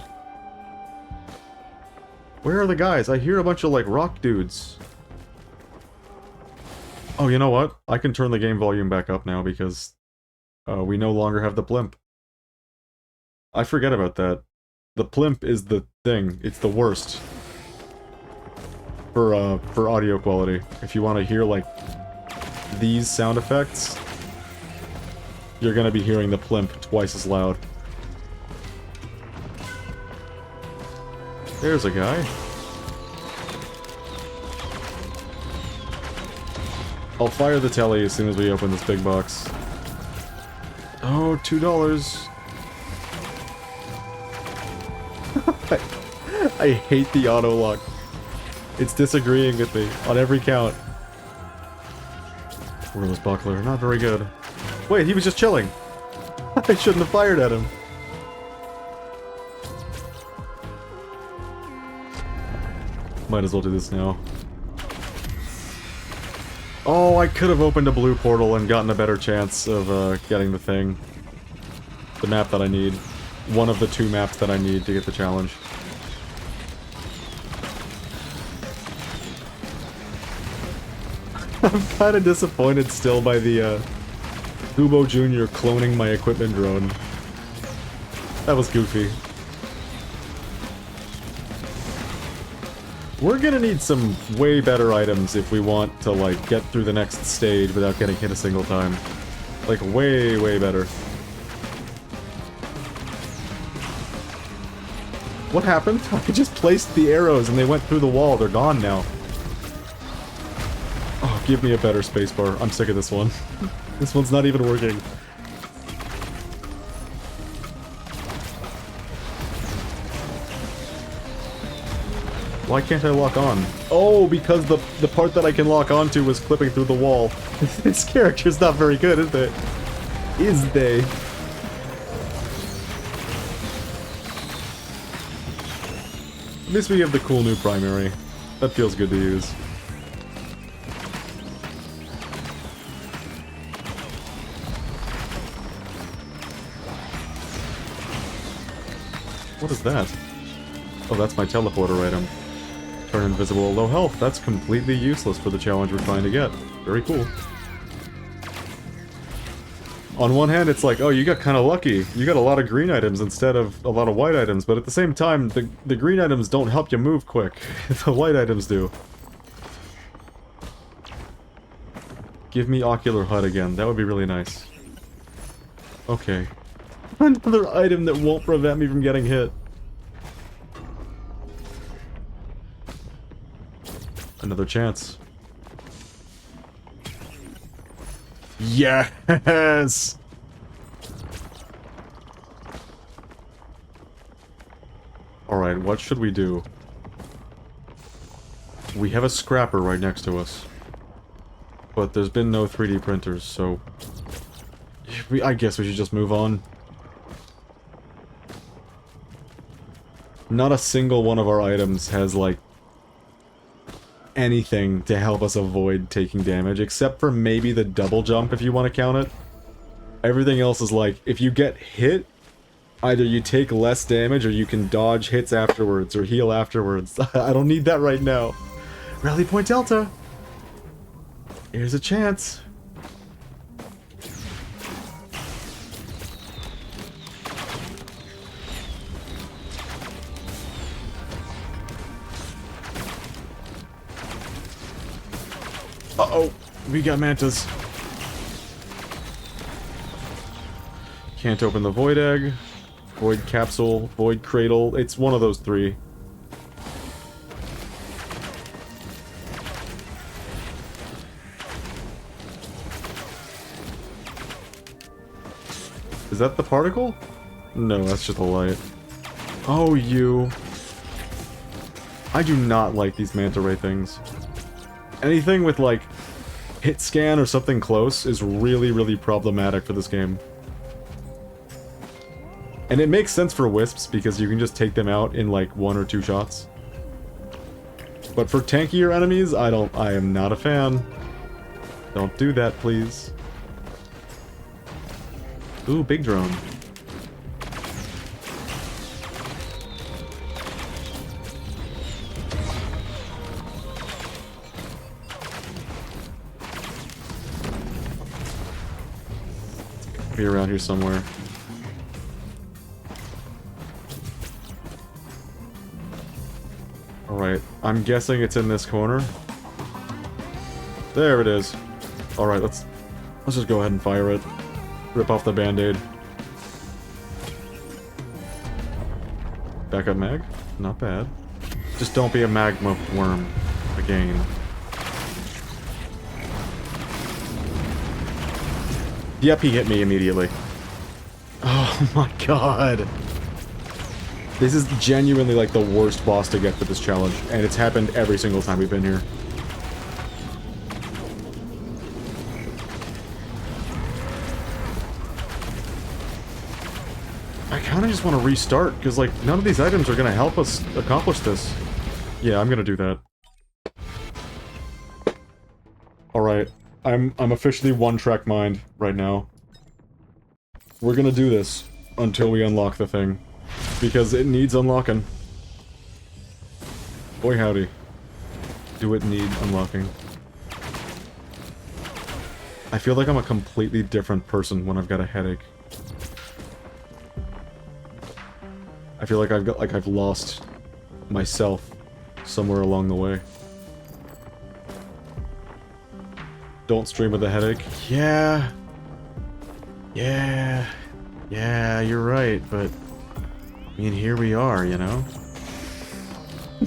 Where are the guys? I hear a bunch of, like, rock dudes. Oh, you know what? I can turn the game volume back up now because we no longer have the plimp. I forget about that. The plimp is the thing. It's the worst. For audio quality. If you want to hear, like, these sound effects, you're gonna be hearing the plimp twice as loud. There's a guy. I'll fire the telly as soon as we open this big box. Oh, $2. I hate the auto lock. It's disagreeing with me on every count. Wordless Buckler, not very good. Wait, he was just chilling. I shouldn't have fired at him. Might as well do this now. Oh, I could have opened a blue portal and gotten a better chance of getting the thing. The map that I need. One of the 2 maps that I need to get the challenge. I'm kind of disappointed still by the Hubo Jr. cloning my equipment drone. That was goofy. We're gonna need some way better items if we want to, like, get through the next stage without getting hit a single time. Like, way, way better. What happened? I just placed the arrows and they went through the wall. They're gone now. Oh, give me a better spacebar. I'm sick of this one. This one's not even working. Why can't I lock on? Oh, because the part that I can lock onto was clipping through the wall. This character's not very good, is it? Is they? At least we have the cool new primary. That feels good to use. What is that? Oh, that's my teleporter item. Turn invisible at low health. That's completely useless for the challenge we're trying to get. Very cool. On one hand, it's like, oh, you got kind of lucky. You got a lot of green items instead of a lot of white items, but at the same time, the green items don't help you move quick. The white items do. Give me Ocular HUD again. That would be really nice. Okay. Another item that won't prevent me from getting hit. Another chance. Yes! Alright, what should we do? We have a scrapper right next to us. But there's been no 3D printers, so... I guess we should just move on. Not a single one of our items has, like, anything to help us avoid taking damage, except for maybe the double jump, if you want to count it. Everything else is like, if you get hit, either you take less damage, or you can dodge hits afterwards, or heal afterwards. I don't need that right now. Rally Point Delta! Here's a chance. Uh-oh, we got mantas. Can't open the Void Egg, Void Capsule, Void Cradle. It's one of those 3. Is that the particle? No, that's just a light. Oh, you. I do not like these manta ray things. Anything with, like, hit scan or something close is really, really problematic for this game. And it makes sense for wisps, because you can just take them out in, like, 1 or 2 shots. But for tankier enemies, I am not a fan. Don't do that, please. Ooh, big drone. Be around here somewhere. Alright, I'm guessing it's in this corner. There it is. Alright, let's just go ahead and fire it. Rip off the band-aid. Backup mag? Not bad. Just don't be a magma worm again. Yep, he hit me immediately. Oh my god. This is genuinely like the worst boss to get for this challenge, and it's happened every single time we've been here. I kind of just want to restart, because like none of these items are going to help us accomplish this. Yeah, I'm going to do that. Alright, I'm officially one-track mind right now. We're going to do this until we unlock the thing. Because it needs unlocking. Boy howdy. Do it need unlocking. I feel like I'm a completely different person when I've got a headache. I feel like I've lost myself somewhere along the way. Don't stream with a headache. Yeah. Yeah, you're right, but I mean, here we are, you know?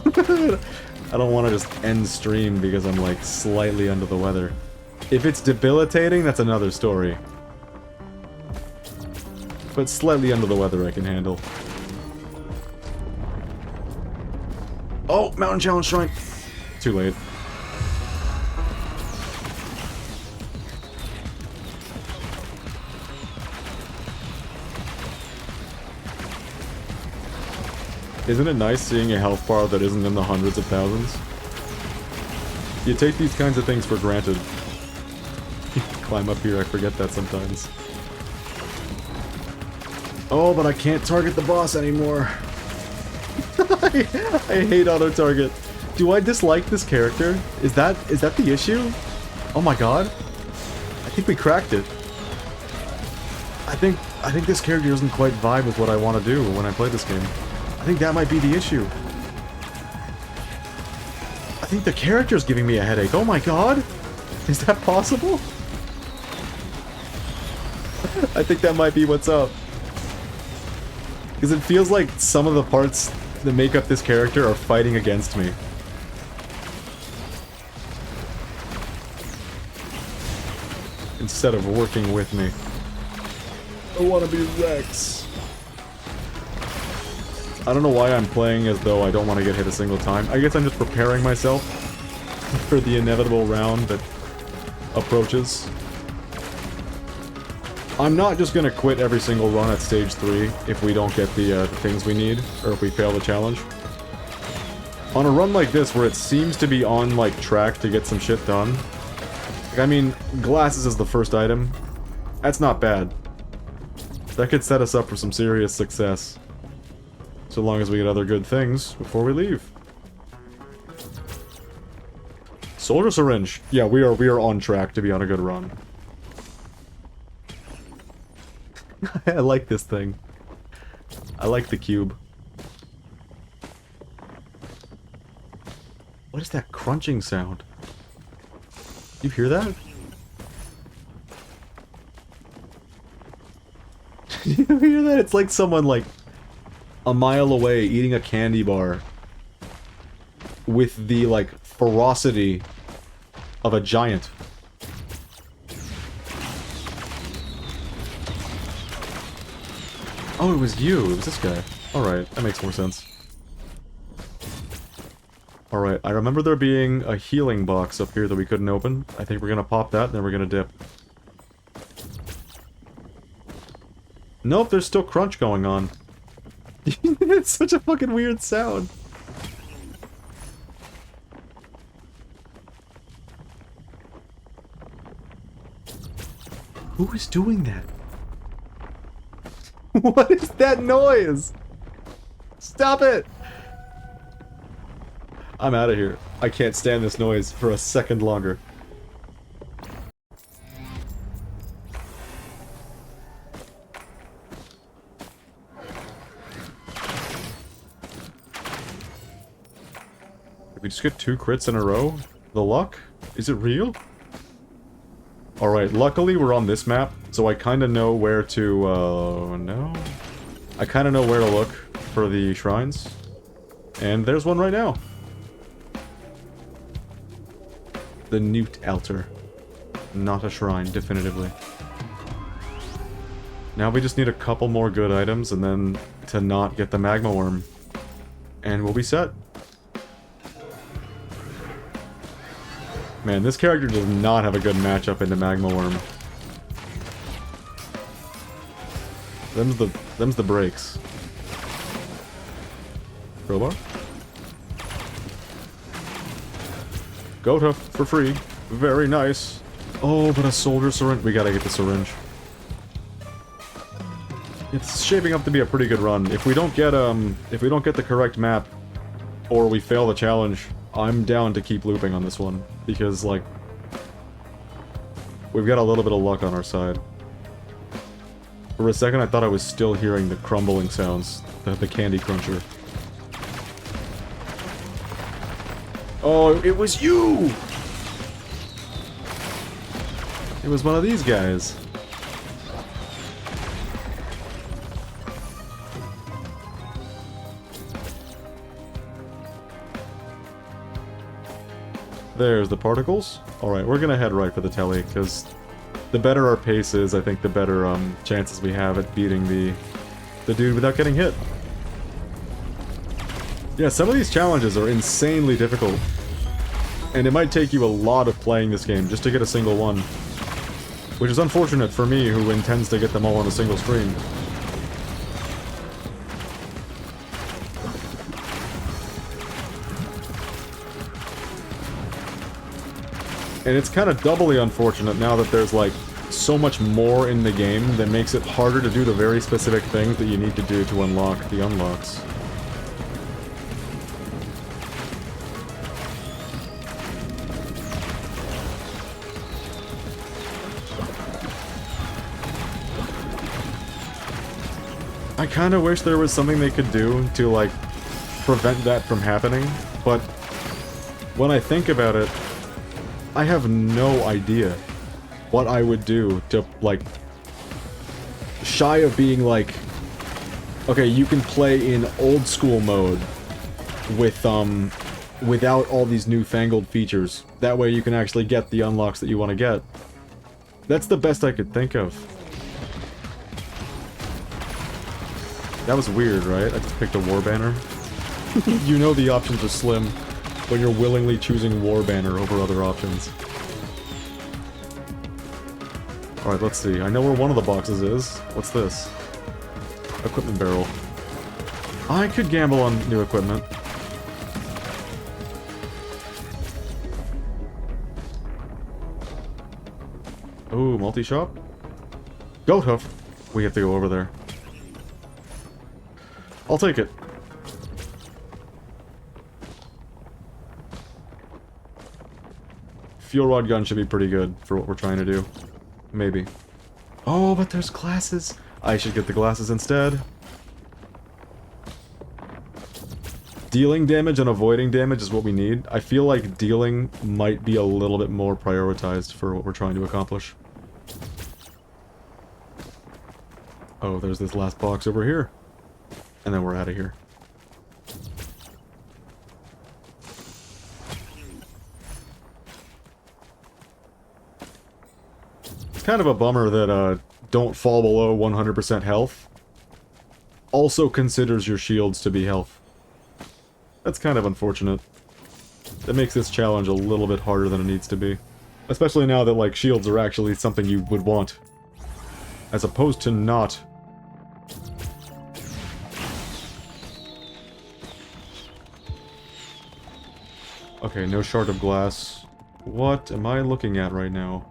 I don't want to just end stream because I'm, like, slightly under the weather. If it's debilitating, that's another story. But slightly under the weather I can handle. Oh, Mountain Challenge Shrine! Too late. Isn't it nice seeing a health bar that isn't in the hundreds of thousands? You take these kinds of things for granted. Climb up here, I forget that sometimes. Oh, but I can't target the boss anymore. I hate auto-target. Do I dislike this character? Is that the issue? Oh my god. I think we cracked it. I think this character doesn't quite vibe with what I want to do when I play this game. I think that might be the issue. I think the character's giving me a headache. Oh my god! Is that possible? I think that might be what's up. Because it feels like some of the parts that make up this character are fighting against me. Instead of working with me. I want to be Rex. I don't know why I'm playing as though I don't want to get hit a single time. I guess I'm just preparing myself for the inevitable round that approaches. I'm not just gonna quit every single run at stage 3 if we don't get the things we need, or if we fail the challenge. On a run like this, where it seems to be on, like, track to get some shit done, like, I mean, glasses is the first item. That's not bad. That could set us up for some serious success. So long as we get other good things before we leave. Soldier syringe. Yeah, we are on track to be on a good run. I like this thing. I like the cube. What is that crunching sound? You hear that? You hear that? It's like someone, like, a mile away eating a candy bar with the, like, ferocity of a giant. Oh, it was you. It was this guy. Alright, that makes more sense. Alright, I remember there being a healing box up here that we couldn't open. I think we're gonna pop that, and then we're gonna dip. Nope, there's still crunch going on. It's such a fucking weird sound. Who is doing that? What is that noise? Stop it! I'm out of here. I can't stand this noise for a second longer. Did we just get 2 crits in a row? The luck? Is it real? Alright, luckily we're on this map, so I kinda know where to, no? I kinda know where to look for the shrines. And there's one right now. The Newt Altar. Not a shrine, definitively. Now we just need a couple more good items, and then to not get the magma worm. And we'll be set. Man, this character does not have a good matchup into magma worm. Them's the breaks. Crowbar? Goat for free. Very nice. Oh, but a soldier syringe. We gotta get the syringe. It's shaping up to be a pretty good run. If we don't get the correct map, or we fail the challenge, I'm down to keep looping on this one. Because, like, we've got a little bit of luck on our side. For a second, I thought I was still hearing the crumbling sounds. The candy cruncher. Oh, it was you! It was one of these guys. There's the particles. Alright, we're gonna head right for the telly, because the better our pace is, I think the better chances we have at beating the dude without getting hit. Yeah, some of these challenges are insanely difficult. And it might take you a lot of playing this game just to get a single one. Which is unfortunate for me, who intends to get them all on a single stream. And it's kind of doubly unfortunate now that there's, like, so much more in the game that makes it harder to do the very specific things that you need to do to unlock the unlocks. I kind of wish there was something they could do to, like, prevent that from happening, but when I think about it, I have no idea what I would do to, like, shy of being like, okay, you can play in old school mode with, without all these newfangled features. That way you can actually get the unlocks that you want to get. That's the best I could think of. That was weird, right? I just picked a war banner. You know the options are slim when you're willingly choosing war banner over other options. Alright, let's see. I know where one of the boxes is. What's this? Equipment barrel. I could gamble on new equipment. Ooh, multi-shop? Goat hoof. We have to go over there. I'll take it. Fuel rod gun should be pretty good for what we're trying to do. Maybe. Oh, but there's glasses. I should get the glasses instead. Dealing damage and avoiding damage is what we need. I feel like dealing might be a little bit more prioritized for what we're trying to accomplish. Oh, there's this last box over here. And then we're out of here. It's kind of a bummer that don't fall below 100% health also considers your shields to be health. That's kind of unfortunate. That makes this challenge a little bit harder than it needs to be. Especially now that, like, shields are actually something you would want. As opposed to not. Okay, no shard of glass. What am I looking at right now?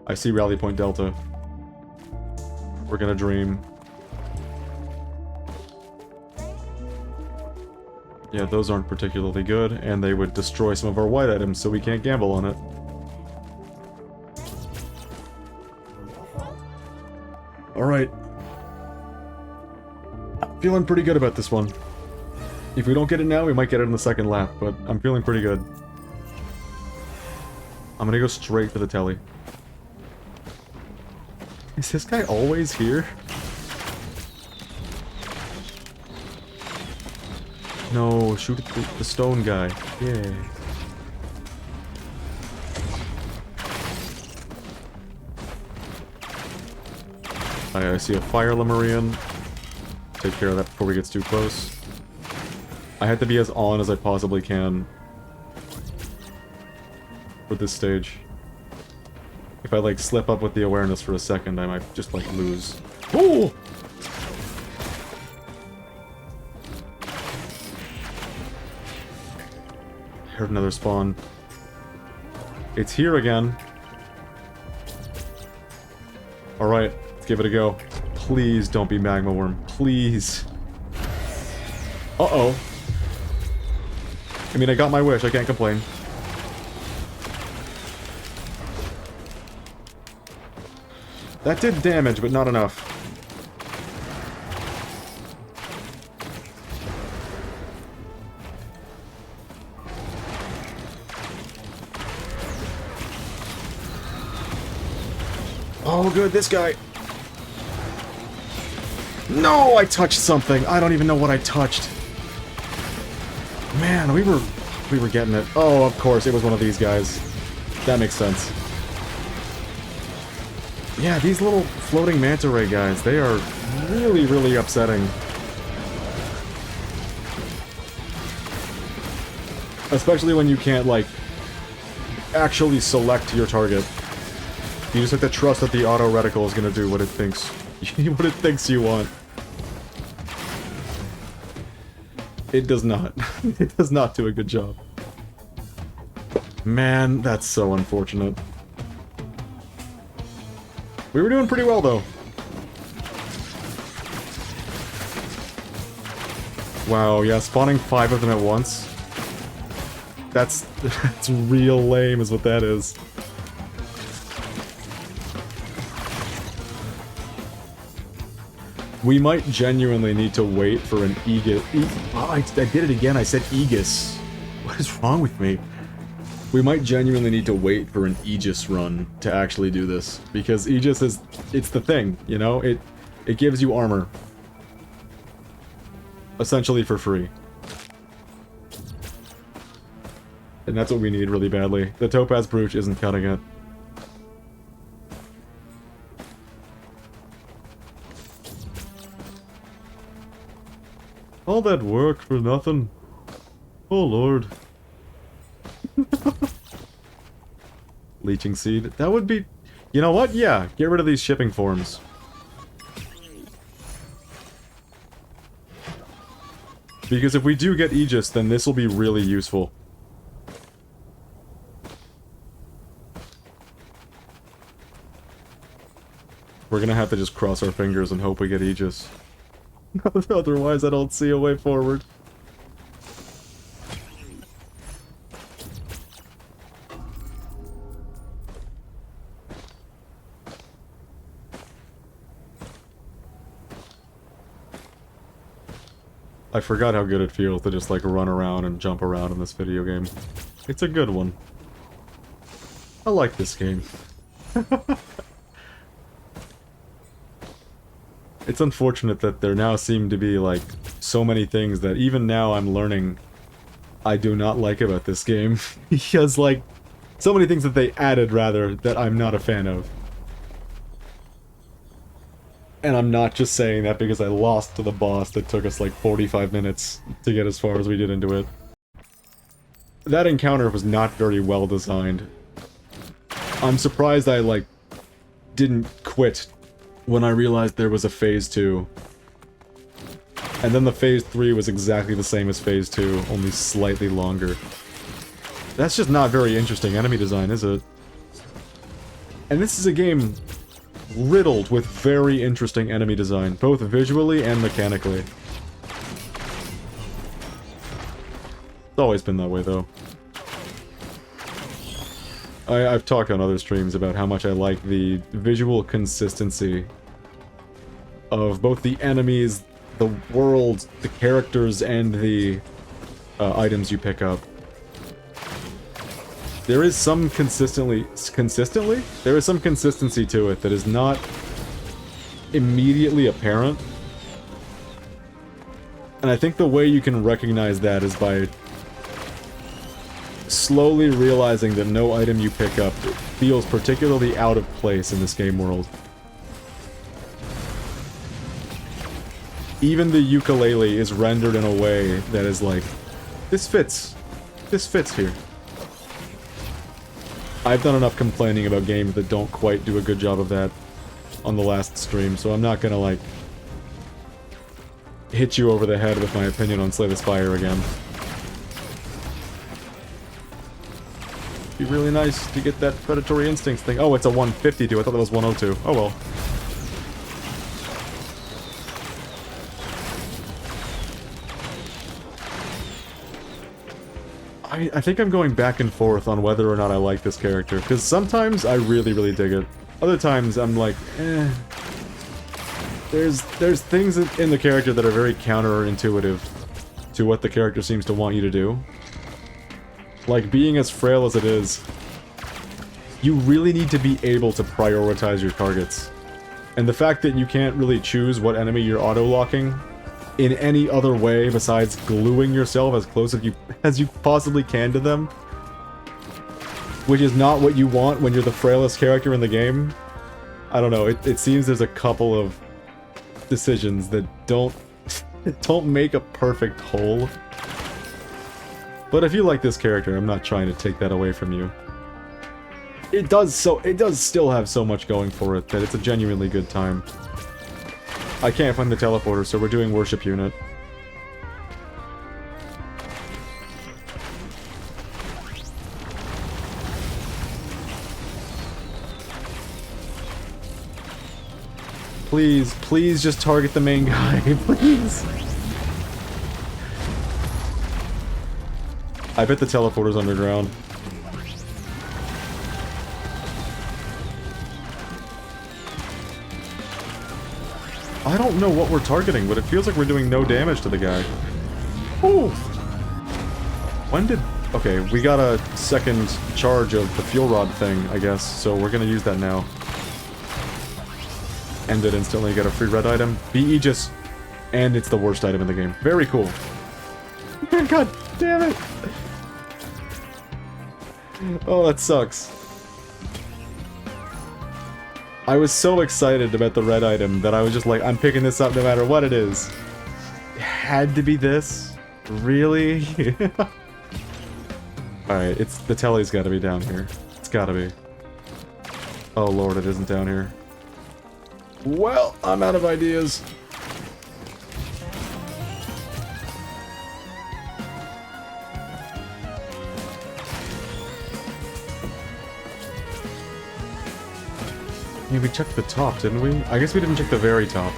I see Rally Point Delta. We're gonna dream. Yeah, those aren't particularly good, and they would destroy some of our white items, so we can't gamble on it. Alright. Feeling pretty good about this one. If we don't get it now, we might get it in the second lap, but I'm feeling pretty good. I'm gonna go straight for the telly. Is this guy always here? No, shoot at the stone guy. Yeah. I see a fire Lemurian. take care of that before he gets too close. I had to be as on as I possibly can for this stage. If I, like, slip up with the awareness for a second, I might just, like, lose. Ooh! Heard another spawn. It's here again. Alright, let's give it a go. Please don't be magma worm. Please. Uh-oh. I mean, I got my wish. I can't complain. That did damage, but not enough. Oh, good, this guy. No, I touched something. I don't even know what I touched. Man, we were getting it. Oh, of course, it was one of these guys. That makes sense. Yeah, these little floating manta ray guys, they are really, really upsetting. Especially when you can't, like, actually select your target. You just have to trust that the auto reticle is gonna do what it thinks you want. It does not. It does not do a good job. Man, that's so unfortunate. We were doing pretty well, though. Wow, yeah, spawning 5 of them at once. That's real lame is what that is. We might genuinely need to wait for an Aegis. Oh, I did it again. I said Aegis. What is wrong with me? We might genuinely need to wait for an Aegis run to actually do this. Because Aegis is... it's the thing, you know? It gives you armor. Essentially for free. And that's what we need really badly. The Topaz Brooch isn't cutting it. All that work for nothing. Oh lord. Leeching seed. That would be... you know what? Yeah, get rid of these shipping forms. Because if we do get Aegis, then this will be really useful. We're gonna have to just cross our fingers and hope we get Aegis. Otherwise, I don't see a way forward. I forgot how good it feels to just, like, run around and jump around in this video game. It's a good one. I like this game. It's unfortunate that there now seem to be, like, so many things that even now I'm learning I do not like about this game. Because, like, so many things that they added, rather, that I'm not a fan of. And I'm not just saying that because I lost to the boss that took us, like, 45 minutes to get as far as we did into it. That encounter was not very well designed. I'm surprised I, like, didn't quit when I realized there was a Phase 2. And then the Phase 3 was exactly the same as Phase 2, only slightly longer. That's just not very interesting enemy design, is it? And this is a game riddled with very interesting enemy design, both visually and mechanically. It's always been that way, though. I've talked on other streams about how much I like the visual consistency of both the enemies, the world, the characters, and the items you pick up. There is some consistently? There is some consistency to it that is not immediately apparent. And I think the way you can recognize that is by slowly realizing that no item you pick up feels particularly out of place in this game world. even the ukulele is rendered in a way that is like, this fits. This fits here. I've done enough complaining about games that don't quite do a good job of that on the last stream, so I'm not gonna, like, hit you over the head with my opinion on Slay the Spire again. Be really nice to get that predatory instincts thing. Oh, it's a 152. I thought that was 102. Oh well. I think I'm going back and forth on whether or not I like this character, because sometimes I really, really dig it. Other times I'm like, eh. There's things in the character that are very counterintuitive to what the character seems to want you to do. Like, being as frail as it is, you really need to be able to prioritize your targets. And the fact that you can't really choose what enemy you're auto-locking in any other way besides gluing yourself as close as you possibly can to them, which is not what you want when you're the frailest character in the game. I don't know, it seems there's a couple of decisions that don't make a perfect whole. But if you like this character, I'm not trying to take that away from you. It does still have so much going for it that it's a genuinely good time. I can't find the teleporter, so we're doing Worship Unit. Please, please just target the main guy, please. I bet the teleporter's underground. I don't know what we're targeting, but it feels like we're doing no damage to the guy. Ooh! When did... Okay, we got a second charge of the fuel rod thing, I guess, so we're gonna use that now. End it instantly, get a free red item. Be Aegis, and it's the worst item in the game. Very cool. God damn it! Oh, that sucks. I was so excited about the red item that I was just like, I'm picking this up no matter what it is. It had to be this? Really? Alright, the telly's gotta be down here. It's gotta be. Oh lord, it isn't down here. Well, I'm out of ideas. Yeah, we checked the top, didn't we? I guess we didn't check the very top.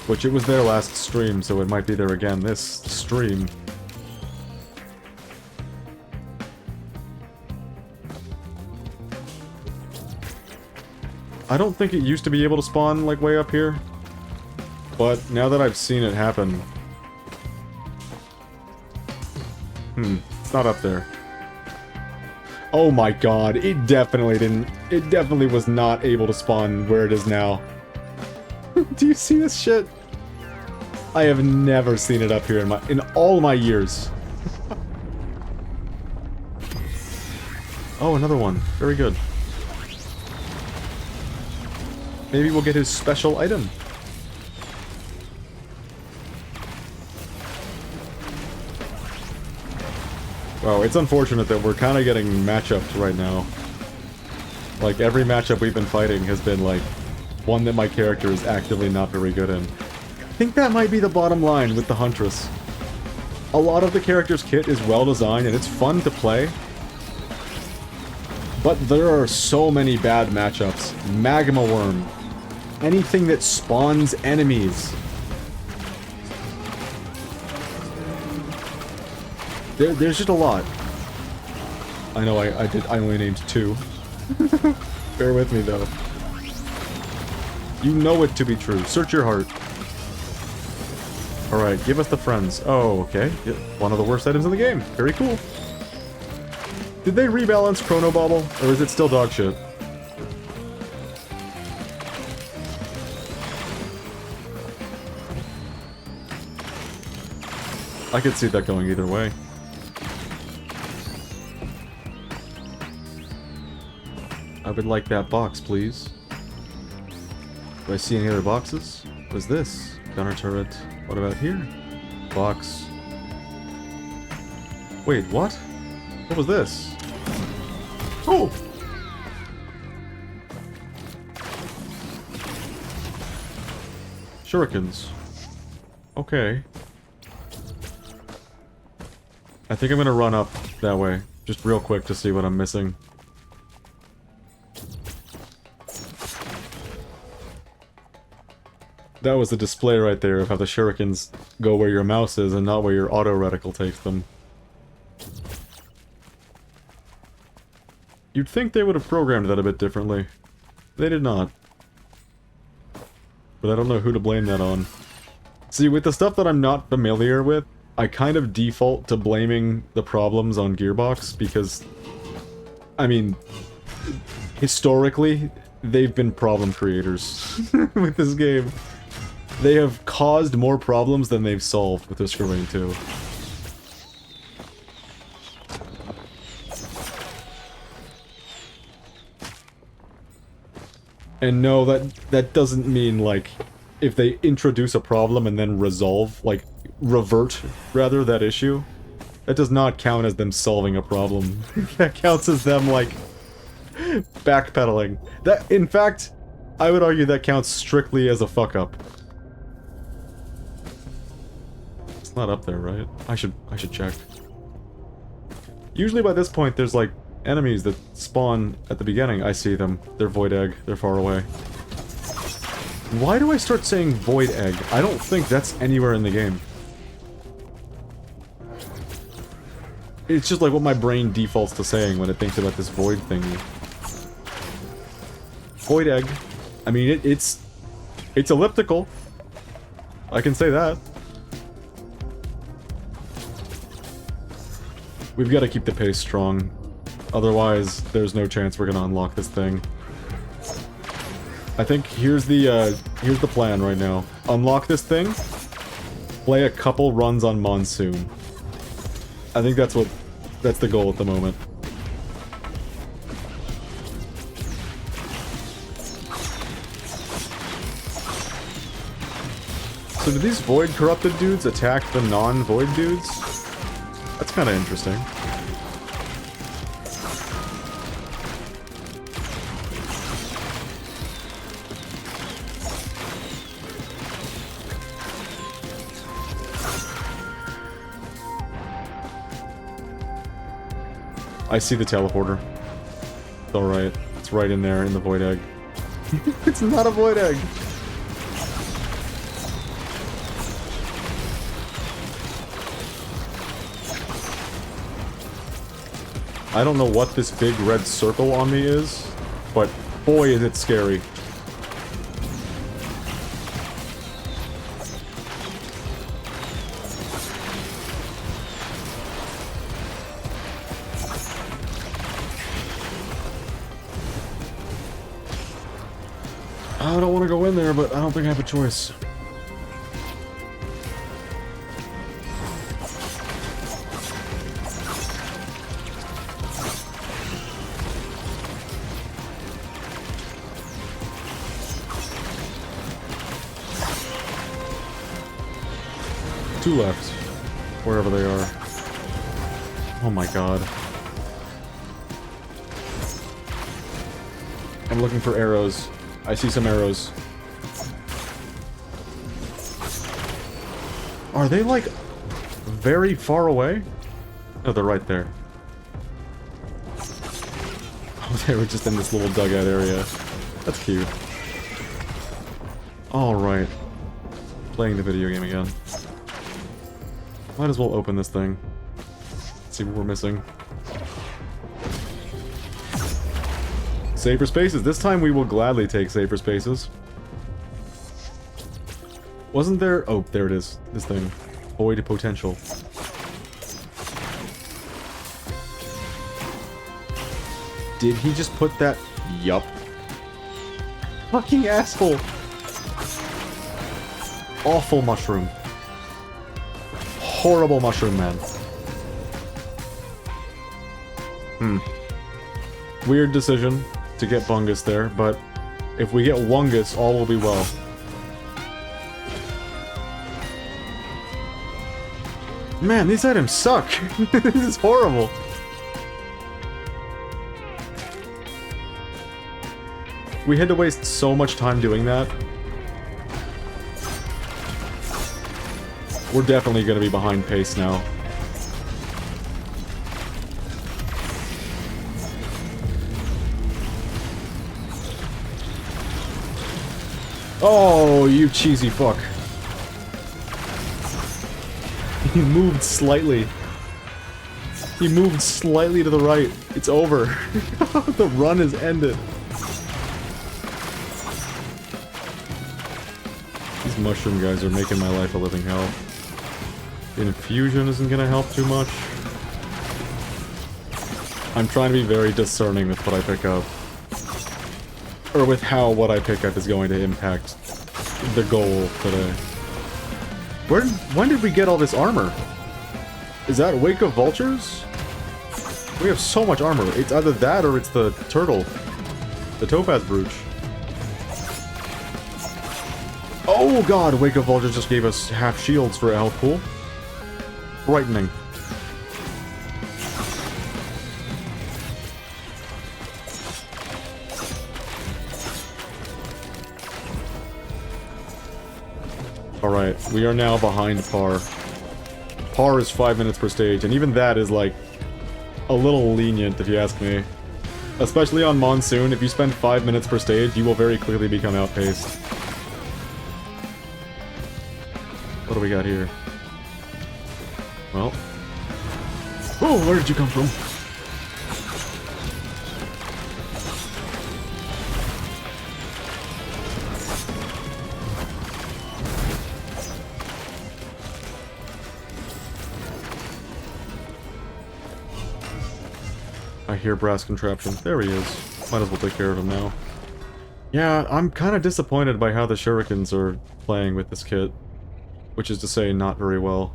Which, it was there last stream, so it might be there again this stream. I don't think it used to be able to spawn, like, way up here. But, now that I've seen it happen... it's not up there. Oh my god, it definitely didn't... It definitely was not able to spawn where it is now. Do you see this shit? I have never seen it up here in all my years. Oh, another one. Very good. Maybe we'll get his special item. Wow, it's unfortunate that we're kind of getting matchups right now. Like, every matchup we've been fighting has been, like, one that my character is actively not very good in. I think that might be the bottom line with the Huntress. A lot of the character's kit is well designed and it's fun to play. But there are so many bad matchups. Magma Worm. Anything that spawns enemies. There's just a lot. I know I only named 2. Bear with me though. You know it to be true. Search your heart. Alright, give us the friends. Oh, okay. Yep. One of the worst items in the game. Very cool. Did they rebalance Chrono Bauble? Or is it still dog shit? I could see that going either way. I would like that box, please. Do I see any other boxes? What is this? Counter turret. What about here? Box. Wait, what? What was this? Oh! Shurikens. Okay. I think I'm gonna run up that way, just real quick to see what I'm missing. That was the display right there of how the shurikens go where your mouse is and not where your auto reticle takes them. You'd think they would have programmed that a bit differently. They did not. But I don't know who to blame that on. See, with the stuff that I'm not familiar with, I kind of default to blaming the problems on Gearbox because, I mean, historically, they've been problem creators with this game. They have caused more problems than they've solved with Risk of Rain 2. And no, that doesn't mean, like, if they introduce a problem and then resolve, like, revert, rather, that issue, that does not count as them solving a problem. That counts as them, like, backpedaling. That, in fact, I would argue that counts strictly as a fuck-up. It's not up there, right? I should check. Usually by this point, there's, like, enemies that spawn at the beginning. I see them. They're Void Egg. They're far away. Why do I start saying Void Egg? I don't think that's anywhere in the game. It's just like what my brain defaults to saying when it thinks about this void thingy. Void Egg. I mean, it's elliptical. I can say that. We've got to keep the pace strong. Otherwise, there's no chance we're gonna unlock this thing. I think here's the plan right now. Unlock this thing, play a couple runs on Monsoon. I think that's the goal at the moment. So do these Void Corrupted dudes attack the non-Void dudes? That's kind of interesting. I see the teleporter. It's alright. It's right in there in the Void Egg. It's not a Void Egg! I don't know what this big red circle on me is, but boy is it scary. I don't want to go in there, but I don't think I have a choice. Two left, wherever they are. Oh my god. I'm looking for arrows. I see some arrows. Are they, like, very far away? No, they're right there. Oh, they were just in this little dugout area. That's cute. Alright. Playing the video game again. Might as well open this thing. See what we're missing. Safer spaces. This time we will gladly take safer spaces. Wasn't there... Oh, there it is. This thing. Void potential. Did he just put that... Yup. Fucking asshole. Awful mushroom. Horrible mushroom man. Weird decision to get Bungus there, but if we get Wungus, all will be well. Man, these items suck! This is horrible! We had to waste so much time doing that. We're definitely gonna be behind pace now. Oh, you cheesy fuck. He moved slightly. He moved slightly to the right. It's over. The run is ended. These mushroom guys are making my life a living hell. Infusion isn't gonna help too much. I'm trying to be very discerning with what I pick up. Or with how what I pick up is going to impact the goal today. When did we get all this armor? Is that Wake of Vultures? We have so much armor. It's either that or it's the turtle. The topaz brooch. Oh god, Wake of Vultures just gave us half shields for a health pool. Frightening. Alright, we are now behind par. Par is 5 minutes per stage, and even that is like a little lenient if you ask me. Especially on Monsoon, if you spend 5 minutes per stage, you will very quickly become outpaced. What do we got here? Well. Oh, where did you come from? I hear brass contraption. There he is. Might as well take care of him now. Yeah, I'm kind of disappointed by how the shurikens are playing with this kit. Which is to say, not very well.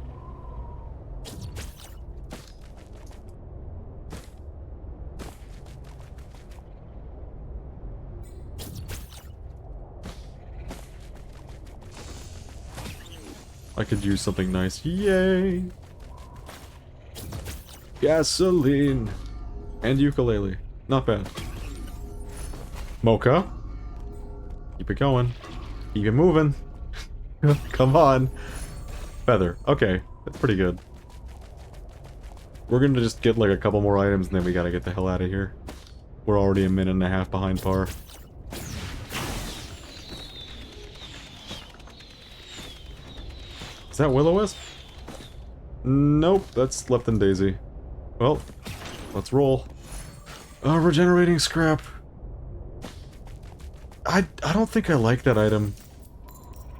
I could use something nice. Yay! Gasoline! And ukulele. Not bad. Mocha? Keep it going. Keep it moving. Come on. Feather. Okay. That's pretty good. We're gonna just get like a couple more items and then we gotta get the hell out of here. We're already a minute and a half behind par. Is that Will-O-Wisp? Nope, that's Left and Daisy. Well, let's roll. Regenerating scrap. I don't think I like that item.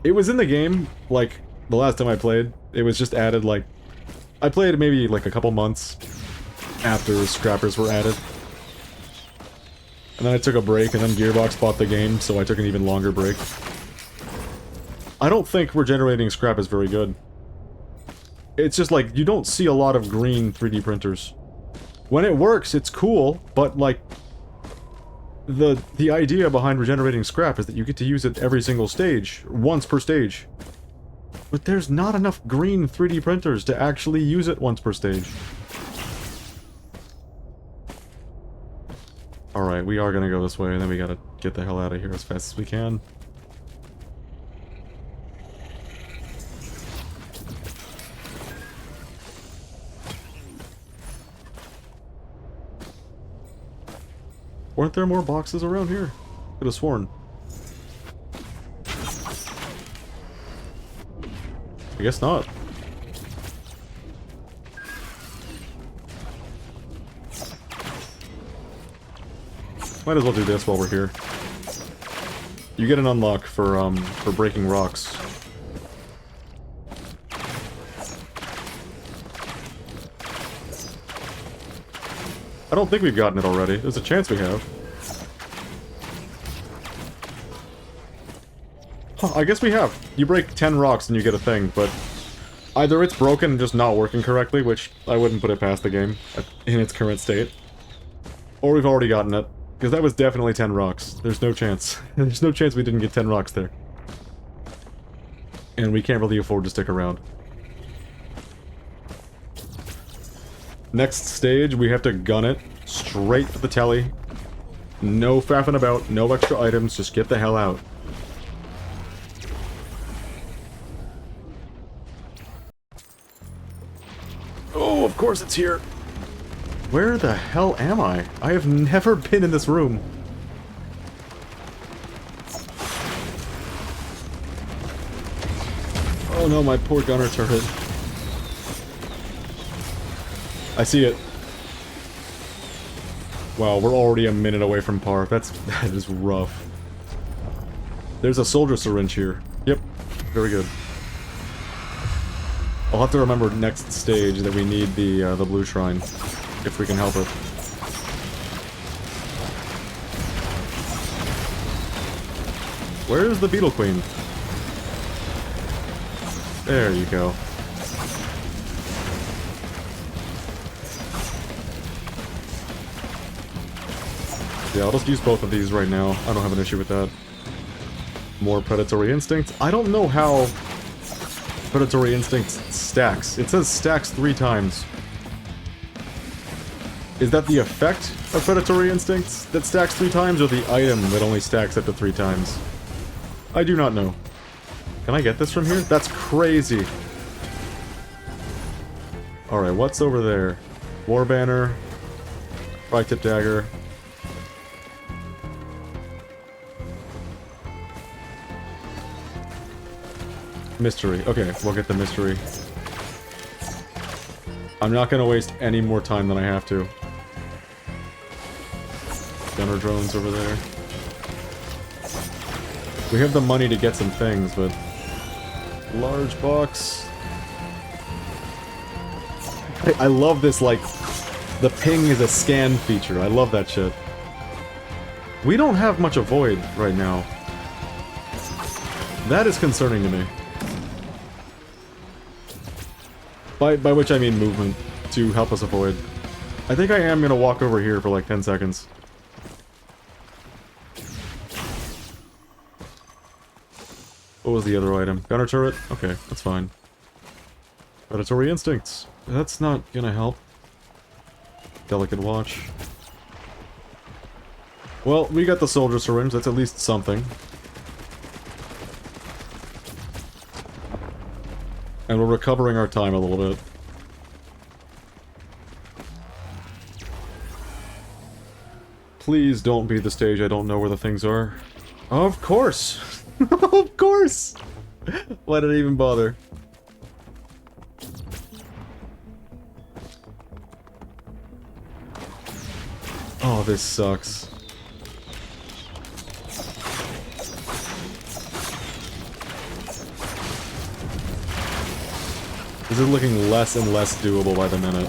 It was in the game, like, the last time I played. It was just added, like... I played maybe, like, a couple months after scrappers were added. And then I took a break, and then Gearbox bought the game, so I took an even longer break. I don't think regenerating scrap is very good. It's just like, you don't see a lot of green 3D printers. When it works, it's cool, but like... The idea behind regenerating scrap is that you get to use it every single stage, once per stage. But there's not enough green 3D printers to actually use it once per stage. Alright, we are gonna go this way, and then we gotta get the hell out of here as fast as we can. Weren't there more boxes around here? Could have sworn. I guess not. Might as well do this while we're here. You get an unlock for breaking rocks. I don't think we've gotten it already. There's a chance we have. Huh, I guess we have. You break 10 rocks and you get a thing, but... either it's broken and just not working correctly, which I wouldn't put it past the game in its current state. Or we've already gotten it. Because that was definitely 10 rocks. There's no chance. There's no chance we didn't get 10 rocks there. And we can't really afford to stick around. Next stage, we have to gun it straight for the telly. No faffing about, no extra items, just get the hell out. Oh, of course it's here. Where the hell am I? I have never been in this room. Oh no, my poor gunner turret. I see it. Wow, we're already a minute away from par. That is rough. There's a soldier syringe here. Yep, very good. I'll have to remember next stage that we need the blue shrine, if we can help it. Where's the Beetle Queen? There you go. Yeah, I'll just use both of these right now. I don't have an issue with that. More Predatory Instinct. I don't know how Predatory Instinct stacks. It says stacks 3 times. Is that the effect of Predatory Instincts that stacks 3 times, or the item that only stacks up to 3 times? I do not know. Can I get this from here? That's crazy! Alright, what's over there? War Banner. Tri-tip dagger. Mystery. Okay, we'll get the mystery. I'm not gonna waste any more time than I have to. Gunner drones over there. We have the money to get some things, but... Large box... I love this, like... The ping is a scan feature. I love that shit. We don't have much avoid right now. That is concerning to me. By which I mean movement, to help us avoid. I think I am gonna walk over here for like 10 seconds. What was the other item? Gunner turret? Okay, that's fine. Predatory instincts. That's not gonna help. Delicate watch. Well, we got the soldier syringe, that's at least something. And we're recovering our time a little bit. Please don't be the stage I don't know where the things are. Of course! Of course! Why did I even bother? Oh, this sucks. This is looking less and less doable by the minute.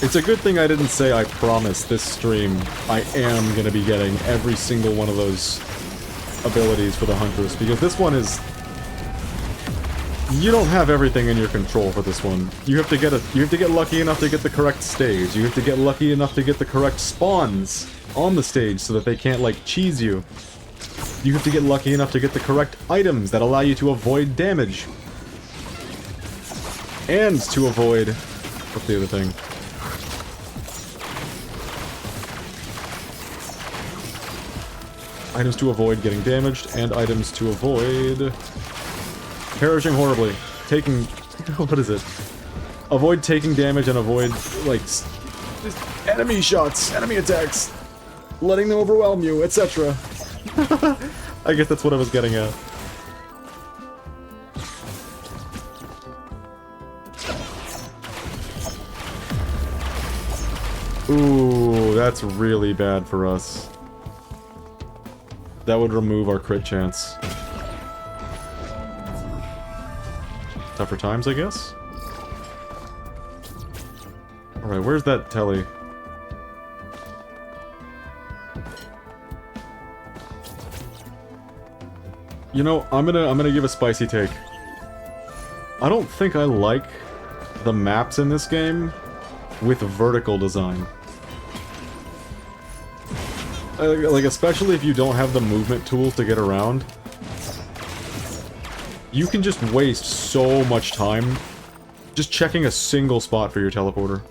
It's a good thing I didn't say I promise this stream I am gonna be getting every single one of those abilities for the Hunters, because this one is... You don't have everything in your control for this one. You have to get lucky enough to get the correct stage. You have to get lucky enough to get the correct spawns on the stage so that they can't, like, cheese you. You have to get lucky enough to get the correct items that allow you to avoid damage. And to avoid... What's the other thing? Items to avoid getting damaged, and items to avoid... Perishing horribly. Taking... What is it? Avoid taking damage and avoid, like... Enemy shots! Enemy attacks! Letting them overwhelm you, etc. I guess that's what I was getting at. Ooh, that's really bad for us. That would remove our crit chance. Tougher times, I guess? Alright, where's that telly? You know, I'm gonna give a spicy take. I don't think I like the maps in this game with vertical design. Like, especially if you don't have the movement tools to get around. You can just waste so much time just checking a single spot for your teleporter.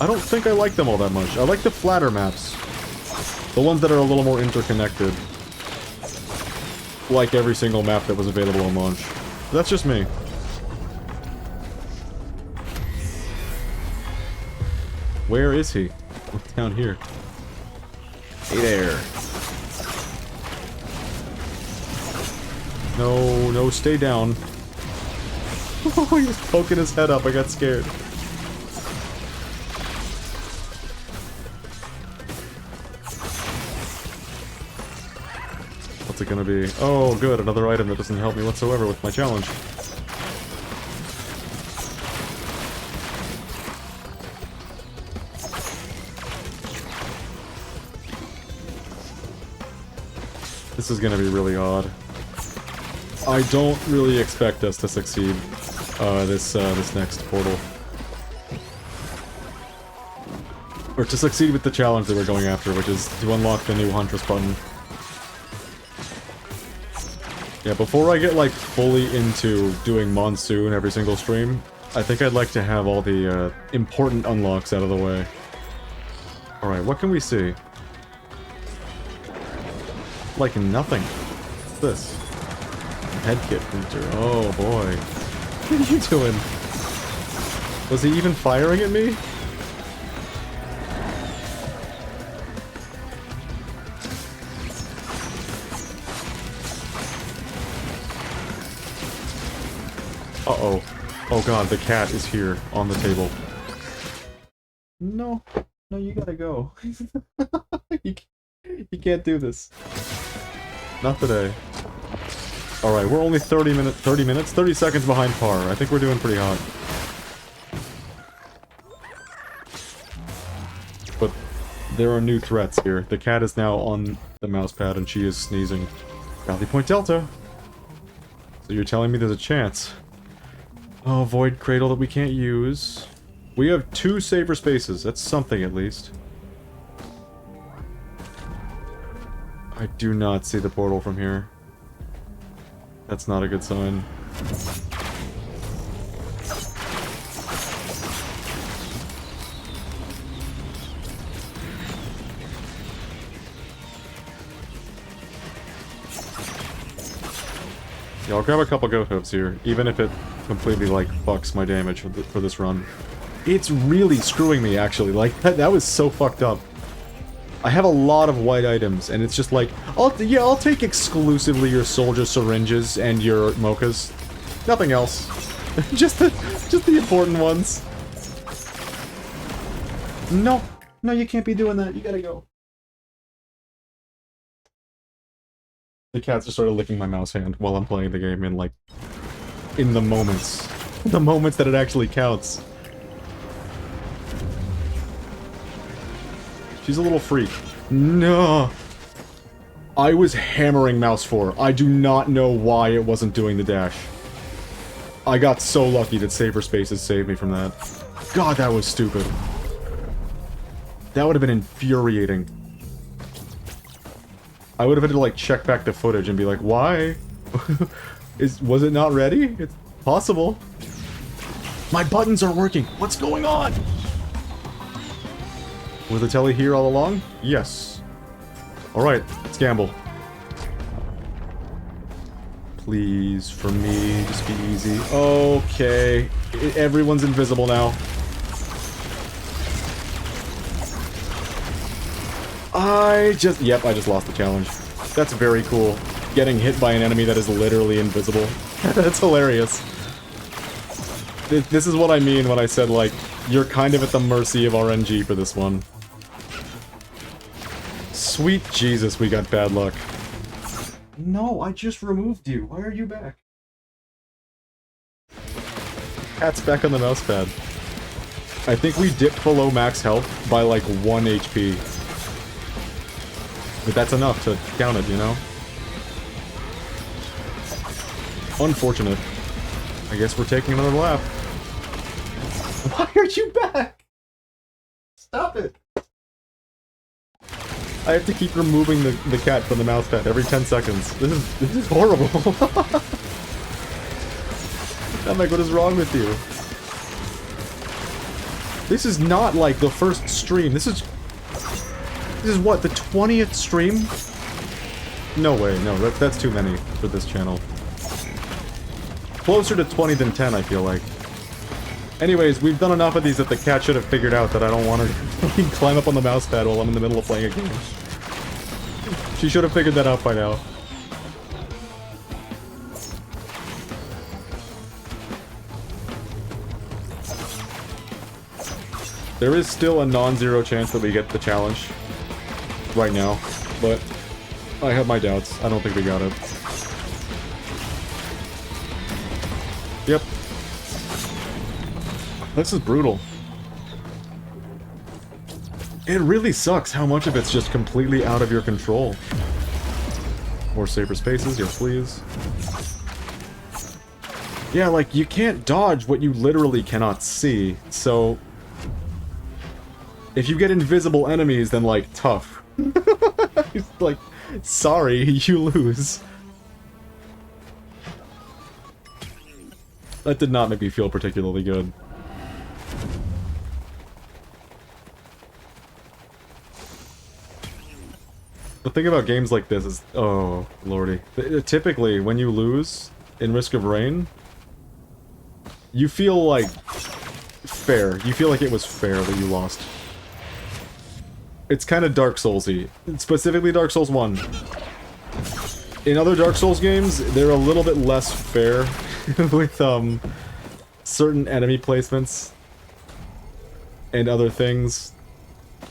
I don't think I like them all that much. I like the flatter maps. The ones that are a little more interconnected. Like every single map that was available on launch. That's just me. Where is he? Down here. Hey there. No, no, stay down. Oh, he was poking his head up. I got scared. What's it gonna be? Oh, good. Another item that doesn't help me whatsoever with my challenge. This is gonna be really odd. I don't really expect us to succeed this next portal. Or to succeed with the challenge that we're going after, which is to unlock the new Huntress button. Yeah, before I get, like, fully into doing Monsoon every single stream, I think I'd like to have all the important unlocks out of the way. Alright, what can we see? Like nothing. What's this? Headkit printer. Oh boy. What are you doing? Was he even firing at me? Uh-oh. Oh god, the cat is here on the table. No. No, you gotta go. You can't do this. Not today. Alright, we're only 30 seconds behind par. I think we're doing pretty hot. But there are new threats here. The cat is now on the mousepad and she is sneezing. Valley Point Delta. So you're telling me there's a chance. Oh, Void Cradle that we can't use. We have 2 safer spaces. That's something at least. I do not see the portal from here. That's not a good sign. Yeah, I'll grab a couple goat hooves here, even if it completely, like, fucks my damage for this run. It's really screwing me, actually. Like, that was so fucked up. I have a lot of white items, and it's just like, I'll take exclusively your soldier syringes and your mochas. Nothing else. just the important ones. No. No, you can't be doing that. You gotta go. The cats just started licking my mouse hand while I'm playing the game in, like, in the moments. The moments that it actually counts. She's a little freak. No. I was hammering mouse 4. I do not know why it wasn't doing the dash. I got so lucky that safer spaces saved me from that. God, that was stupid. That would have been infuriating. I would have had to, like, check back the footage and be like, why? Was it not ready? It's possible. My buttons are working. What's going on? Was the telly here all along? Yes. Alright, let's gamble. Please, for me, just be easy. Okay. Everyone's invisible now. Yep, I just lost the challenge. That's very cool. Getting hit by an enemy that is literally invisible. That's hilarious. This is what I mean when I said, like, you're kind of at the mercy of RNG for this one. Sweet Jesus, we got bad luck. No, I just removed you. Why are you back? Cat's back on the mousepad. I think we dipped below max health by like 1 HP. But that's enough to count it, you know? Unfortunate. I guess we're taking another lap. Why are you back? Stop it! I have to keep removing the cat from the mousepad every 10 seconds. This is horrible. Namek, what is wrong with you? This is not like the first stream. This is what, the 20th stream? No way, no, that's too many for this channel. Closer to 20 than 10, I feel like. Anyways, we've done enough of these that the cat should have figured out that I don't want to climb up on the mouse pad while I'm in the middle of playing a game. She should have figured that out by now. There is still a non-zero chance that we get the challenge right now, but I have my doubts. I don't think we got it. Yep. This is brutal. It really sucks how much of it's just completely out of your control. More safer spaces, yes please. Yeah, like, you can't dodge what you literally cannot see, so... if you get invisible enemies, then, like, tough. Like, sorry, you lose. That did not make me feel particularly good. The thing about games like this is... oh, lordy. Typically, when you lose in Risk of Rain, you feel, like, fair. You feel like it was fair that you lost. It's kind of Dark Souls-y. Specifically Dark Souls 1. In other Dark Souls games, they're a little bit less fair with, certain enemy placements and other things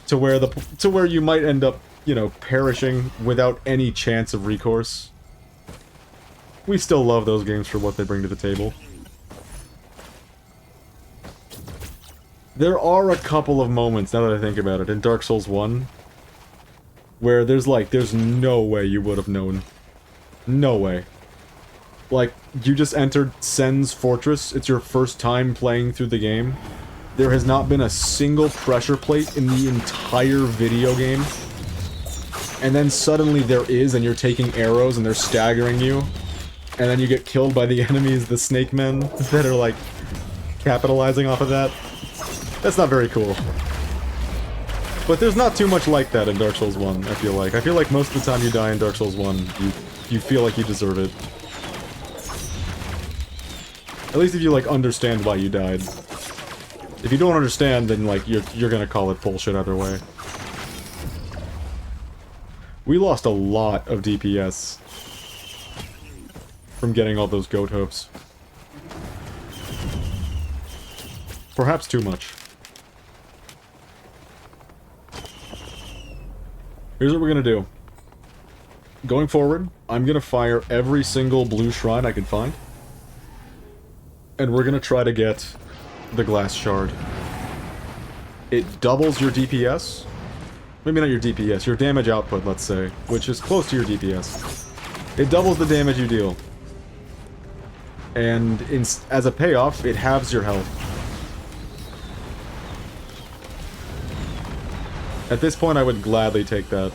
to where you might end up, you know, perishing without any chance of recourse. We still love those games for what they bring to the table. There are a couple of moments, now that I think about it, in Dark Souls 1, where there's no way you would have known. No way. Like, you just entered Sen's Fortress, it's your first time playing through the game. There has not been a single pressure plate in the entire video game. And then suddenly there is, and you're taking arrows and they're staggering you. And then you get killed by the enemies, the snake men, that are, like, capitalizing off of that. That's not very cool. But there's not too much like that in Dark Souls 1, I feel like. I feel like most of the time you die in Dark Souls 1, you feel like you deserve it. At least if you, like, understand why you died. If you don't understand, then, like, you're gonna call it bullshit either way. We lost a lot of DPS from getting all those goat hoofs. Perhaps too much. Here's what we're gonna do. Going forward, I'm gonna fire every single blue shrine I can find. And we're gonna try to get the glass shard. It doubles your DPS. Maybe not your DPS, your damage output, let's say, which is close to your DPS. It doubles the damage you deal. And as a payoff, it halves your health. At this point, I would gladly take that.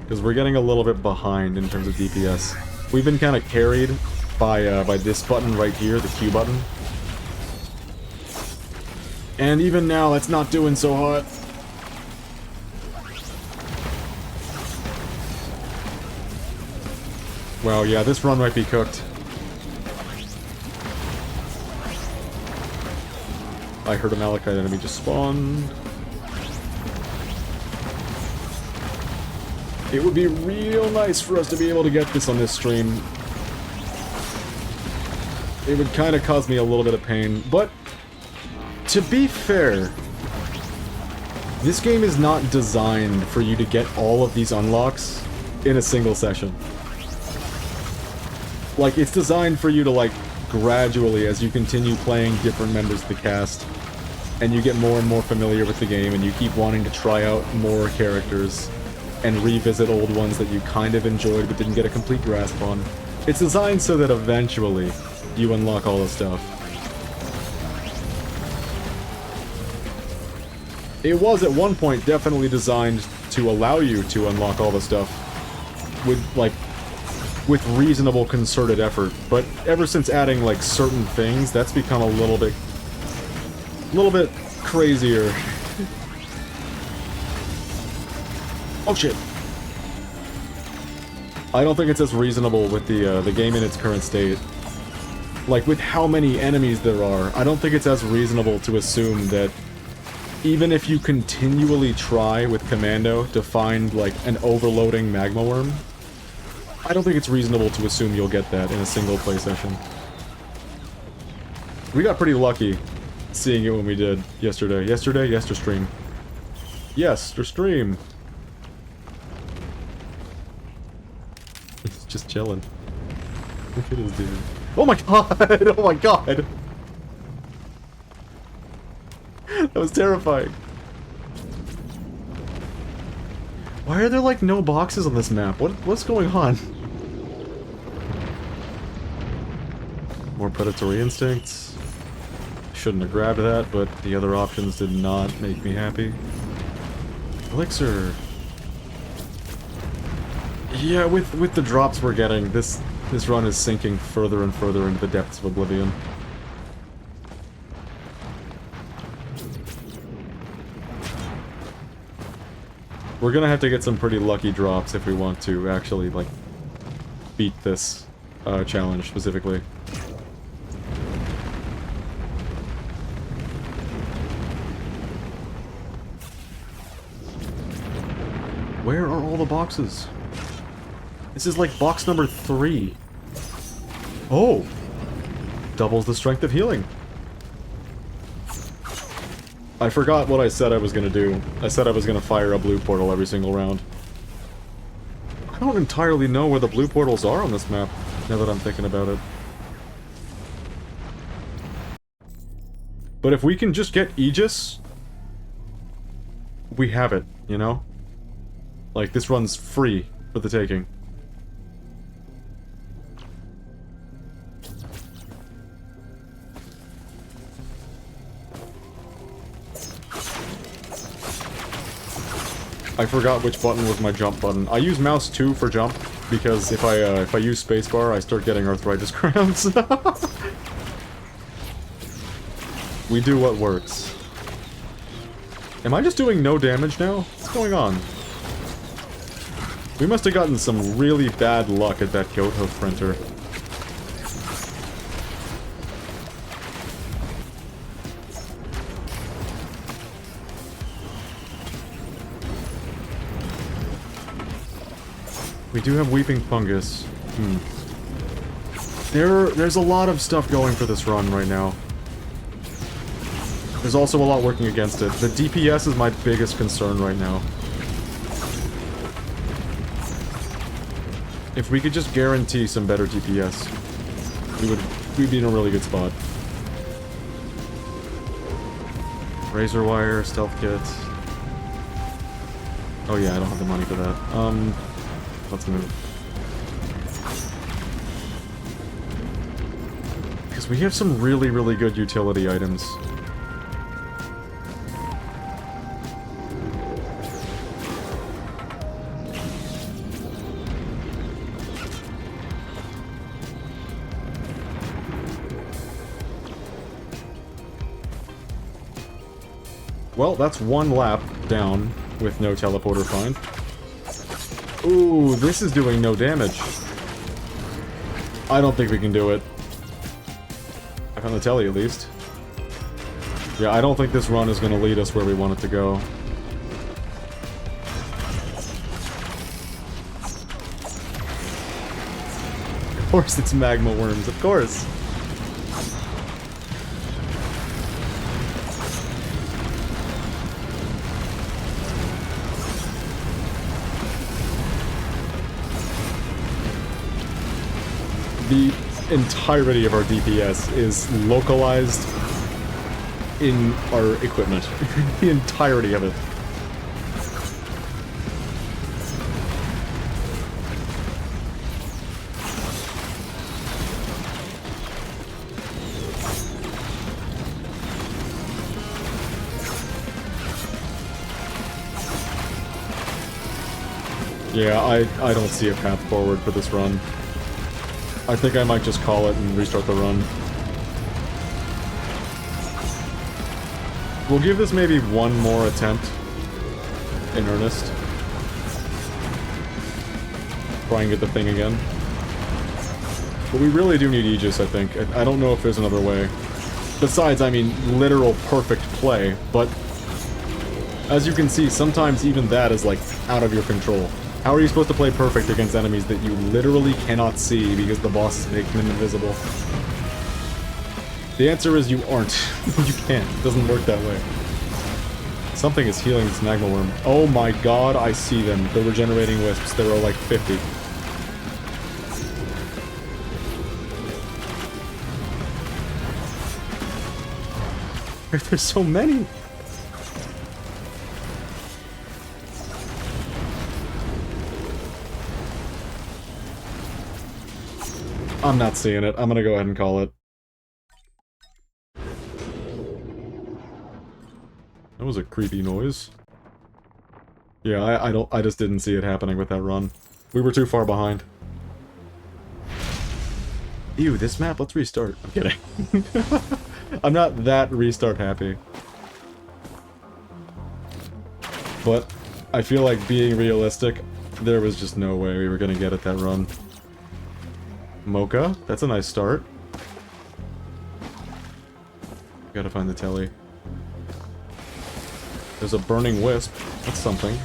Because we're getting a little bit behind in terms of DPS. We've been kind of carried by this button right here, the Q button. And even now, it's not doing so hot. Wow, yeah, this run might be cooked. I heard a Malachite enemy just spawned. It would be real nice for us to be able to get this on this stream. It would kind of cause me a little bit of pain, but to be fair, this game is not designed for you to get all of these unlocks in a single session. Like, it's designed for you to, like, gradually, as you continue playing different members of the cast, and you get more and more familiar with the game, and you keep wanting to try out more characters, and revisit old ones that you kind of enjoyed but didn't get a complete grasp on. It's designed so that eventually you unlock all the stuff. It was at one point definitely designed to allow you to unlock all the stuff with, like, with reasonable concerted effort. But ever since adding, like, certain things, that's become a little bit crazier. Oh shit! I don't think it's as reasonable with the game in its current state. Like, with how many enemies there are, I don't think it's as reasonable to assume that even if you continually try with Commando to find, like, an overloading magma worm, I don't think it's reasonable to assume you'll get that in a single play session. We got pretty lucky seeing it when we did yesterday. Yesterstream. Yesterstream. He's just chilling. Look at this dude. Oh my god! Oh my god! That was terrifying. Why are there, like, no boxes on this map? What's going on? More predatory instincts. Shouldn't have grabbed that, but the other options did not make me happy. Elixir. Yeah, with the drops we're getting, this run is sinking further and further into the depths of oblivion. We're gonna have to get some pretty lucky drops if we want to actually, like, beat this challenge specifically. Where are all the boxes? This is like box number 3. Oh! Doubles the strength of healing. I forgot what I said I was gonna do. I said I was gonna fire a blue portal every single round. I don't entirely know where the blue portals are on this map, now that I'm thinking about it. But if we can just get Aegis, we have it, you know? Like, this run's free for the taking. I forgot which button was my jump button. I use mouse 2 for jump, because if I use spacebar, I start getting arthritis cramps. We do what works. Am I just doing no damage now? What's going on? We must have gotten some really bad luck at that goat hoof printer. We do have Weeping Fungus. There's a lot of stuff going for this run right now. There's also a lot working against it. The DPS is my biggest concern right now. If we could just guarantee some better DPS, we'd be in a really good spot. Razor wire, stealth kit. Oh yeah, I don't have the money for that. Let's move. Because we have some really, really good utility items. Well, that's one lap down with no teleporter find. Ooh, this is doing no damage. I don't think we can do it. I found the telly, at least. Yeah, I don't think this run is going to lead us where we want it to go. Of course it's magma worms, of course. The entirety of our DPS is localized in our equipment. The entirety of it. Yeah, I don't see a path forward for this run. I think I might just call it and restart the run. We'll give this maybe one more attempt in earnest. Try and get the thing again. But we really do need Aegis, I think. I don't know if there's another way. Besides, I mean, literal perfect play, but as you can see, sometimes even that is, like, out of your control. How are you supposed to play perfect against enemies that you literally cannot see because the boss is making them invisible? The answer is you aren't. You can't. It doesn't work that way. Something is healing this magma worm. Oh my god, I see them. The regenerating wisps. There are like 50. There's so many! I'm not seeing it. I'm gonna go ahead and call it. That was a creepy noise. Yeah, I just didn't see it happening with that run. We were too far behind. Ew, this map, let's restart. I'm kidding. I'm not that restart happy. But I feel like being realistic, there was just no way we were gonna get it that run. Mocha, that's a nice start. Gotta find the telly. There's a burning wisp. That's something.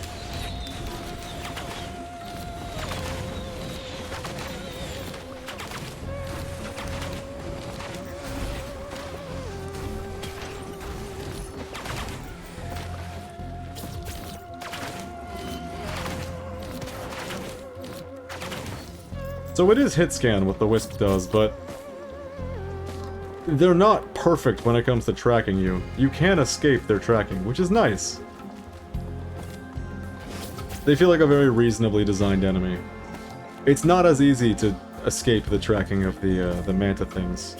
So it is hit scan what the wisp does, but they're not perfect when it comes to tracking you. You can escape their tracking, which is nice. They feel like a very reasonably designed enemy. It's not as easy to escape the tracking of the manta things.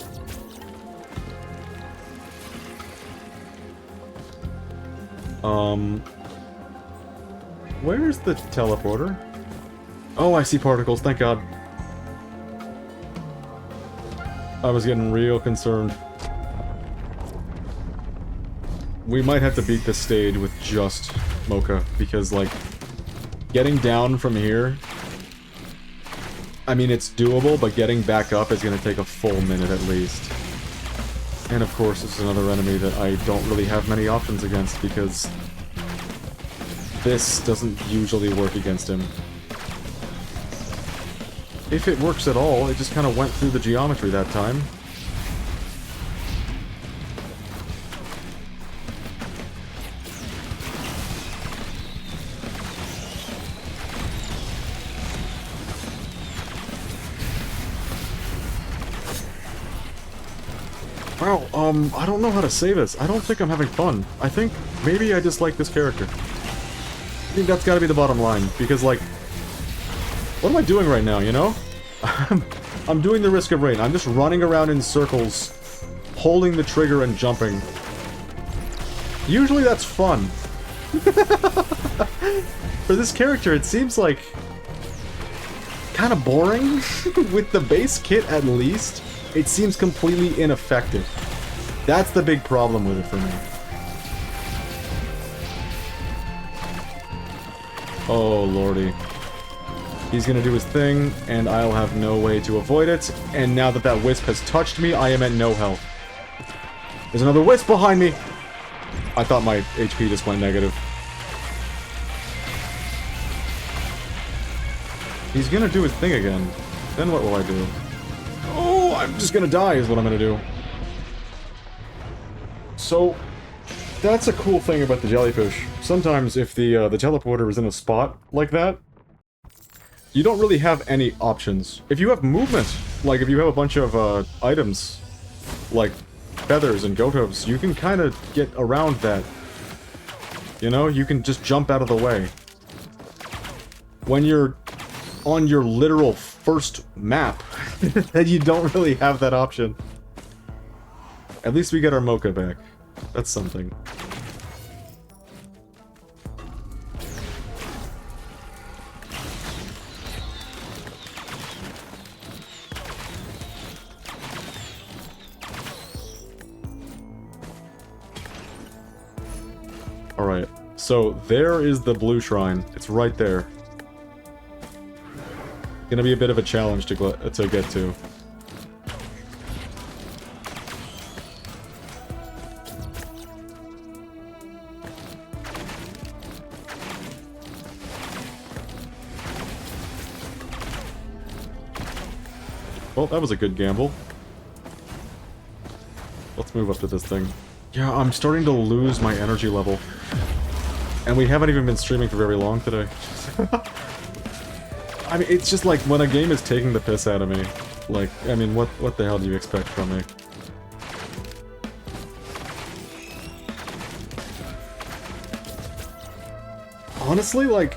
Where's the teleporter? Oh, I see particles, thank god. I was getting real concerned. We might have to beat this stage with just Mocha, because, like, getting down from here... I mean, it's doable, but getting back up is gonna take a full minute at least. And of course, this is another enemy that I don't really have many options against, because this doesn't usually work against him. If it works at all, it just kind of went through the geometry that time. Wow, I don't know how to say this. I don't think I'm having fun. I think maybe I dislike this character. I think that's gotta be the bottom line, because, like, what am I doing right now, you know? I'm doing the Risk of Rain. I'm just running around in circles, holding the trigger and jumping. Usually that's fun. For this character, it seems like kind of boring. With the base kit, at least, it seems completely ineffective. That's the big problem with it for me. Oh, lordy. He's gonna do his thing, and I'll have no way to avoid it, and now that that wisp has touched me, I am at no health. There's another wisp behind me! I thought my HP just went negative. He's gonna do his thing again. Then what will I do? Oh, I'm just gonna die is what I'm gonna do. So, that's a cool thing about the jellyfish. Sometimes if the teleporter is in a spot like that, you don't really have any options. If you have movement, like if you have a bunch of items, like feathers and goat hooves, you can kind of get around that. You know, you can just jump out of the way. When you're on your literal first map, then you don't really have that option. At least we get our Mocha back. That's something. Alright, so there is the blue shrine. It's right there. Gonna be a bit of a challenge to get to. Well, that was a good gamble. Let's move up to this thing. Yeah, I'm starting to lose my energy level. And we haven't even been streaming for very long today. I mean, it's just like, when a game is taking the piss out of me, like, I mean, what the hell do you expect from me? Honestly, like,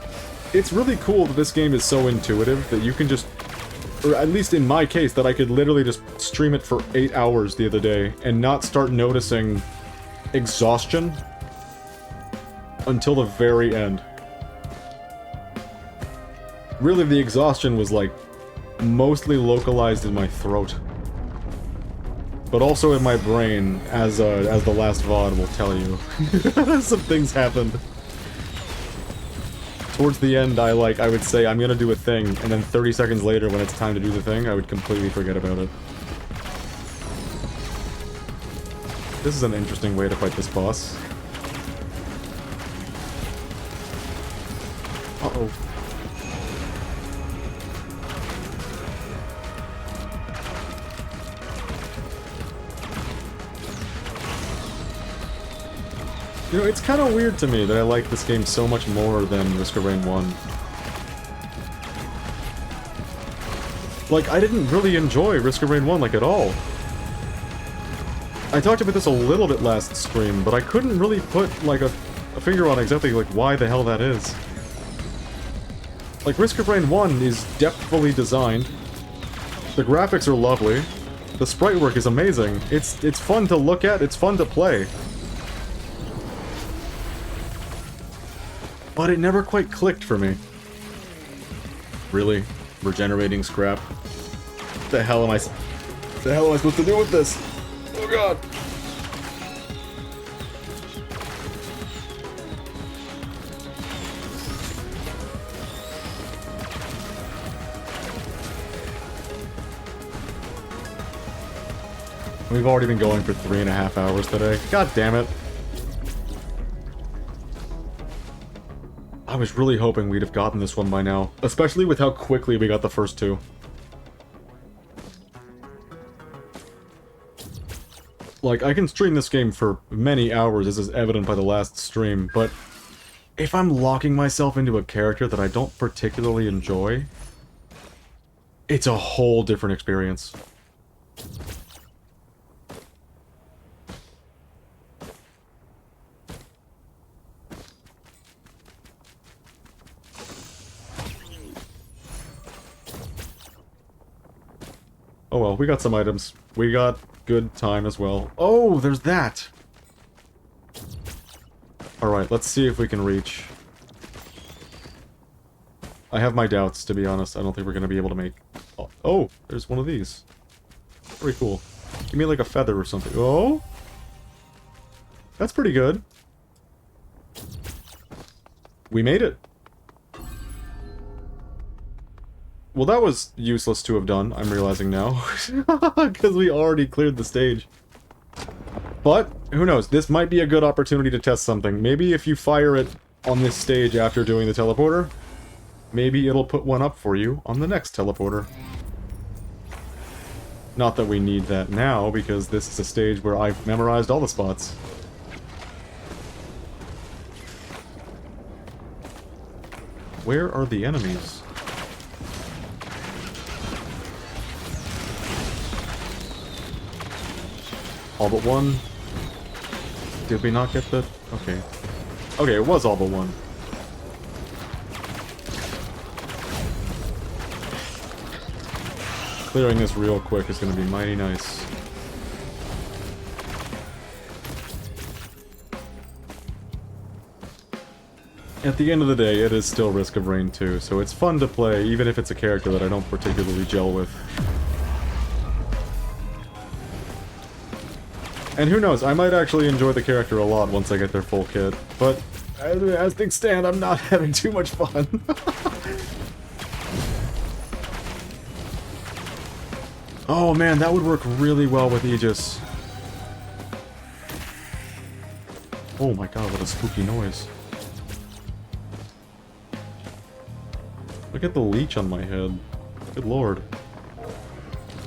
it's really cool that this game is so intuitive that you can just, or at least in my case, that I could literally just stream it for 8 hours the other day and not start noticing exhaustion until the very end. Really, the exhaustion was, like, mostly localized in my throat. But also in my brain, as the last VOD will tell you. Some things happened. Towards the end, I would say, I'm gonna do a thing, and then 30 seconds later, when it's time to do the thing, I would completely forget about it. This is an interesting way to fight this boss. Uh-oh. You know, it's kind of weird to me that I like this game so much more than Risk of Rain 1. Like, I didn't really enjoy Risk of Rain 1, like, at all. I talked about this a little bit last stream, but I couldn't really put, like, a finger on exactly, like, why the hell that is. Like, Risk of Rain 1 is depthfully designed. The graphics are lovely. The sprite work is amazing. It's fun to look at, it's fun to play. But it never quite clicked for me. Really? Regenerating scrap? What the hell am I supposed to do with this? Oh god! We've already been going for 3.5 hours today. God damn it. I was really hoping we'd have gotten this one by now, especially with how quickly we got the first two. Like, I can stream this game for many hours, as is evident by the last stream, but if I'm locking myself into a character that I don't particularly enjoy, it's a whole different experience. Oh well, we got some items. We got good time as well. Oh, there's that! Alright, let's see if we can reach. I have my doubts, to be honest. I don't think we're gonna be able to make... Oh, there's one of these. Very cool. Give me like a feather or something. Oh? That's pretty good. We made it. Well, that was useless to have done, I'm realizing now. Because we already cleared the stage. But, who knows, this might be a good opportunity to test something. Maybe if you fire it on this stage after doing the teleporter, maybe it'll put one up for you on the next teleporter. Not that we need that now, because this is a stage where I've memorized all the spots. Where are the enemies? All but one. Did we not get the... Okay. Okay, it was all but one. Clearing this real quick is going to be mighty nice. At the end of the day, it is still Risk of Rain 2, so it's fun to play, even if it's a character that I don't particularly gel with. And who knows, I might actually enjoy the character a lot once I get their full kit. But as things stand, I'm not having too much fun. Oh man, that would work really well with Aegis. Oh my god, what a spooky noise. Look at the leech on my head. Good lord.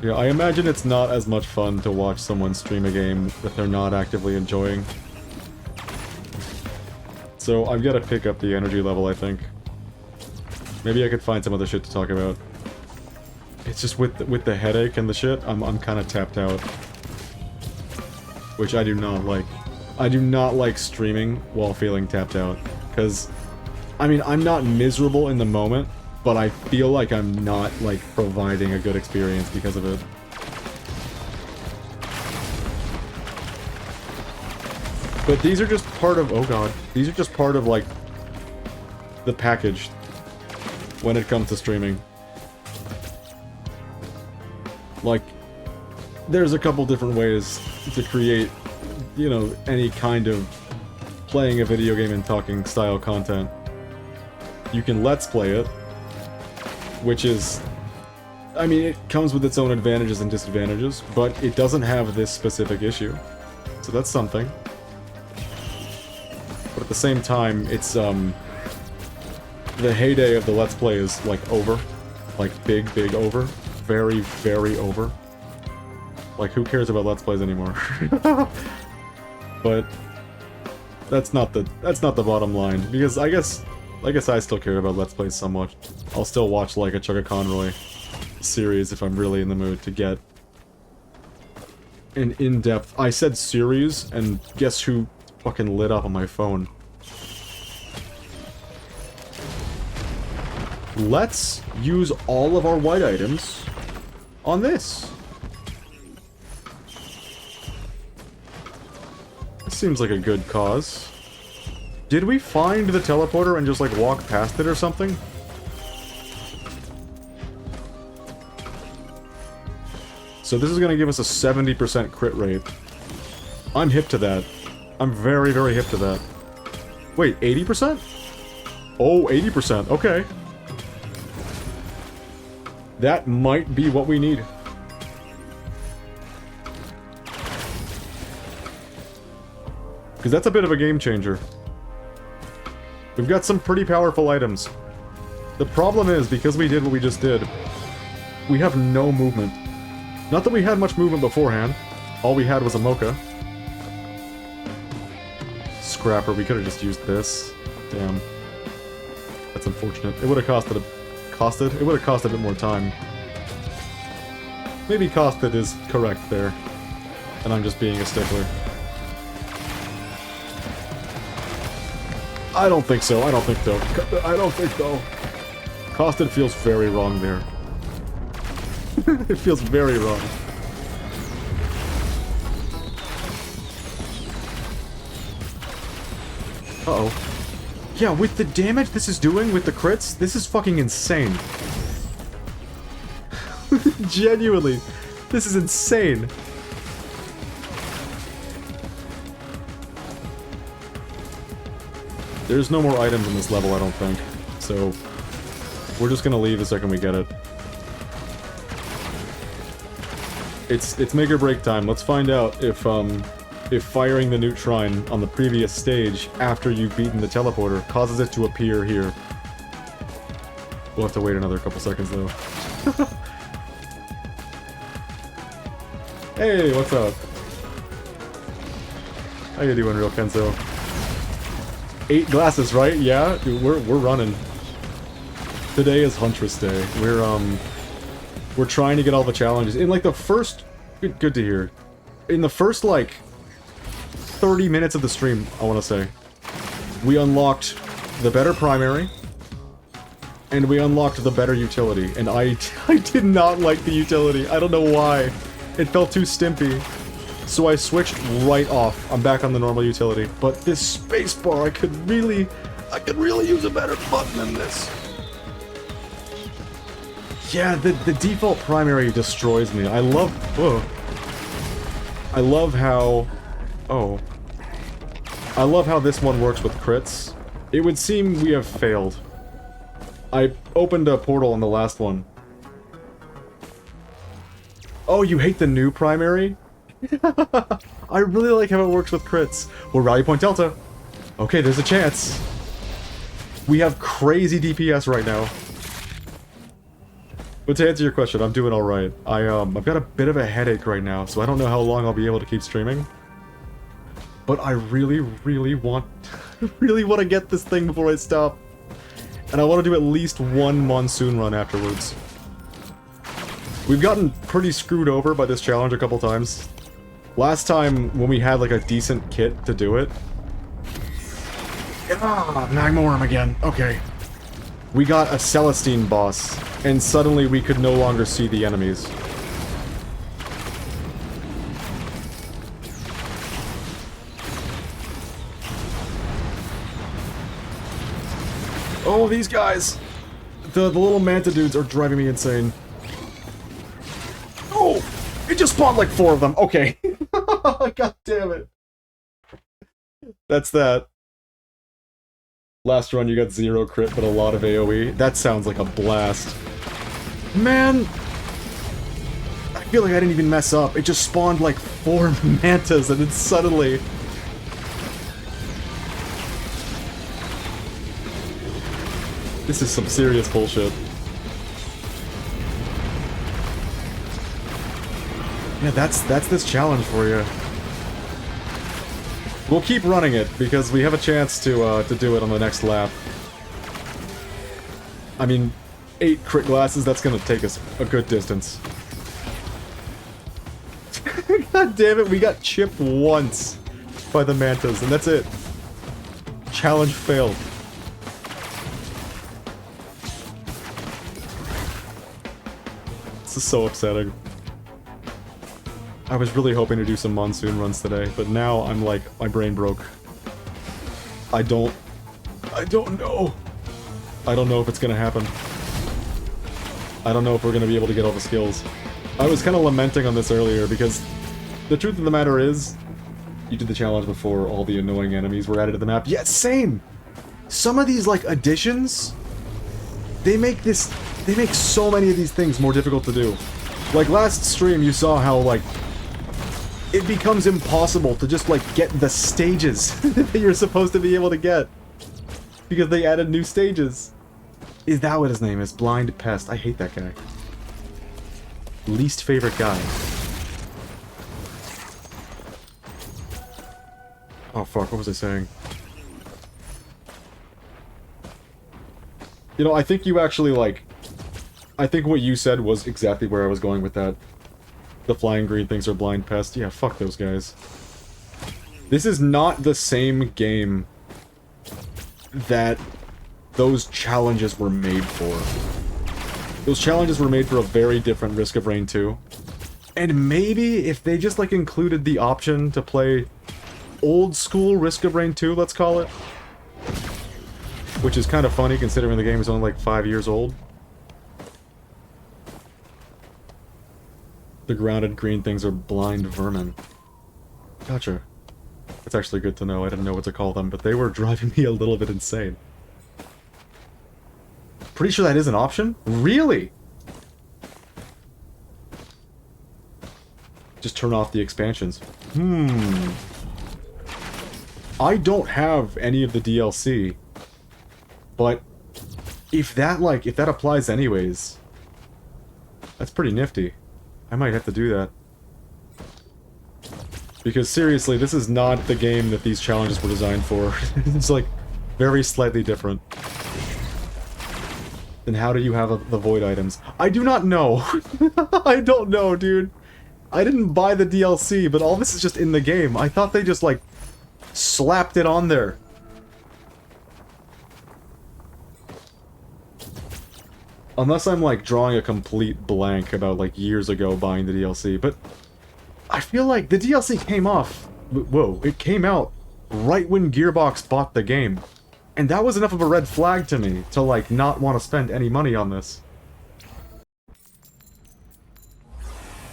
Yeah, I imagine it's not as much fun to watch someone stream a game that they're not actively enjoying. So I've got to pick up the energy level, I think. Maybe I could find some other shit to talk about. It's just with the headache and the shit, I'm kind of tapped out. Which I do not like. I do not like streaming while feeling tapped out. Because, I mean, I'm not miserable in the moment, but I feel like I'm not, like, providing a good experience because of it. But these are just part of, oh god, these are just part of, like, the package when it comes to streaming. Like, there's a couple different ways to create, you know, any kind of playing a video game and talking style content. You can let's play it, which is, I mean, it comes with its own advantages and disadvantages, but it doesn't have this specific issue. So that's something. But at the same time, it's, the heyday of the Let's Play is, like, over. Like, big, big over. Very, very over. Like, who cares about Let's Plays anymore? But that's not the bottom line, because I guess I still care about Let's Plays somewhat. I'll still watch, like, a Chugga Conroy series if I'm really in the mood to get an in-depth... I said series, and guess who fucking lit up on my phone? Let's use all of our white items on this. This seems like a good cause. Did we find the teleporter and just, like, walk past it or something? So this is gonna give us a 70% crit rate. I'm hip to that. I'm very, very hip to that. Wait, 80%? Oh, 80%, okay. That might be what we need. Because that's a bit of a game changer. We've got some pretty powerful items. The problem is, because we did what we just did, we have no movement. Not that we had much movement beforehand. All we had was a mocha. Scrapper, we could have just used this. Damn. That's unfortunate. It would have costed a... Costed? It would have cost a bit more time. Maybe costed is correct there. And I'm just being a stickler. I don't think so. I don't think so. I don't think so. Costed feels very wrong there. It feels very wrong. Uh-oh. Yeah, with the damage this is doing with the crits, this is fucking insane. Genuinely. This is insane. There's no more items in this level, I don't think. So, we're just gonna leave the second we get it. It's make or break time. Let's find out if firing the Newt Shrine on the previous stage after you've beaten the teleporter causes it to appear here. We'll have to wait another couple seconds though. Hey, what's up? How you doing, Real Kenzo? 8 glasses, right? Yeah, dude, we're running. Today is Huntress Day. We're trying to get all the challenges. In like the first... Good to hear. In the first like 30 minutes of the stream, I want to say, we unlocked the better primary, and we unlocked the better utility, and I did not like the utility. I don't know why. It felt too stimpy. So I switched right off. I'm back on the normal utility. But this spacebar, I could really use a better button than this. Yeah, the default primary destroys me. I love how Oh. I love how this one works with crits. It would seem we have failed. I opened a portal on the last one. Oh, you hate the new primary? I really like how it works with crits. Well, Rally Point Delta. Okay, there's a chance. We have crazy DPS right now. But to answer your question, I'm doing alright. I've got a bit of a headache right now, so I don't know how long I'll be able to keep streaming. But I really, really want... really want to get this thing before I stop. And I want to do at least one monsoon run afterwards. We've gotten pretty screwed over by this challenge a couple times. Last time, when we had like a decent kit to do it... Ah, Magma again. Okay. We got a Celestine boss, and suddenly we could no longer see the enemies. Oh, these guys! The little manta dudes are driving me insane. Oh! It just spawned like 4 of them. Okay. God damn it. That's that. Last run you got 0 crit, but a lot of AoE. That sounds like a blast. Man! I feel like I didn't even mess up. It just spawned like 4 mantas and then suddenly... This is some serious bullshit. Yeah, that's this challenge for you. We'll keep running it, because we have a chance to do it on the next lap. I mean, 8 crit glasses, that's gonna take us a good distance. God damn it, we got chipped once by the mantas, and that's it. Challenge failed. This is so upsetting. I was really hoping to do some monsoon runs today, but now I'm like, my brain broke. I don't know. I don't know if it's gonna happen. I don't know if we're gonna be able to get all the skills. I was kind of lamenting on this earlier, because the truth of the matter is, you did the challenge before all the annoying enemies were added to the map. Yeah, same! Some of these, like, additions, they make so many of these things more difficult to do. Like, last stream you saw how, like, it becomes impossible to just, like, get the stages that you're supposed to be able to get. Because they added new stages. Is that what his name is? Blind Pest. I hate that guy. Least favorite guy. Oh fuck, what was I saying? You know, I think you actually, like... I think what you said was exactly where I was going with that. The flying green things are blind pest. Yeah, fuck those guys. This is not the same game that those challenges were made for. Those challenges were made for a very different Risk of Rain 2. And maybe if they just, like, included the option to play old school Risk of Rain 2, let's call it. Which is kind of funny considering the game is only like 5 years old. The grounded green things are blind vermin. Gotcha. That's actually good to know. I didn't know what to call them, but they were driving me a little bit insane. Pretty sure that is an option? Really? Just turn off the expansions. I don't have any of the DLC. But if that applies anyways, that's pretty nifty. I might have to do that. Because seriously, this is not the game that these challenges were designed for. It's like, very slightly different. Then how do you have the void items? I do not know. I don't know, dude. I didn't buy the DLC, but all this is just in the game. I thought they just, like, slapped it on there. Unless I'm, like, drawing a complete blank about, like, years ago buying the DLC, but I feel like the DLC came off... Whoa, it came out right when Gearbox bought the game. And that was enough of a red flag to me to, like, not want to spend any money on this.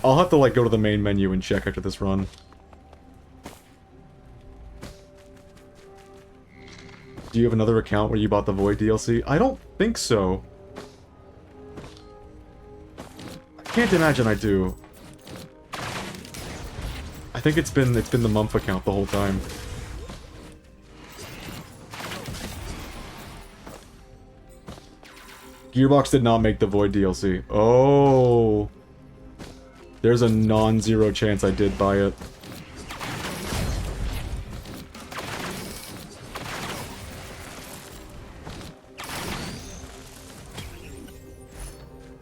I'll have to, like, go to the main menu and check after this run. Do you have another account where you bought the Void DLC? I don't think so. I can't imagine I do. I think it's been the Mumph account the whole time. Gearbox did not make the Void DLC. Oh. There's a non-zero chance I did buy it.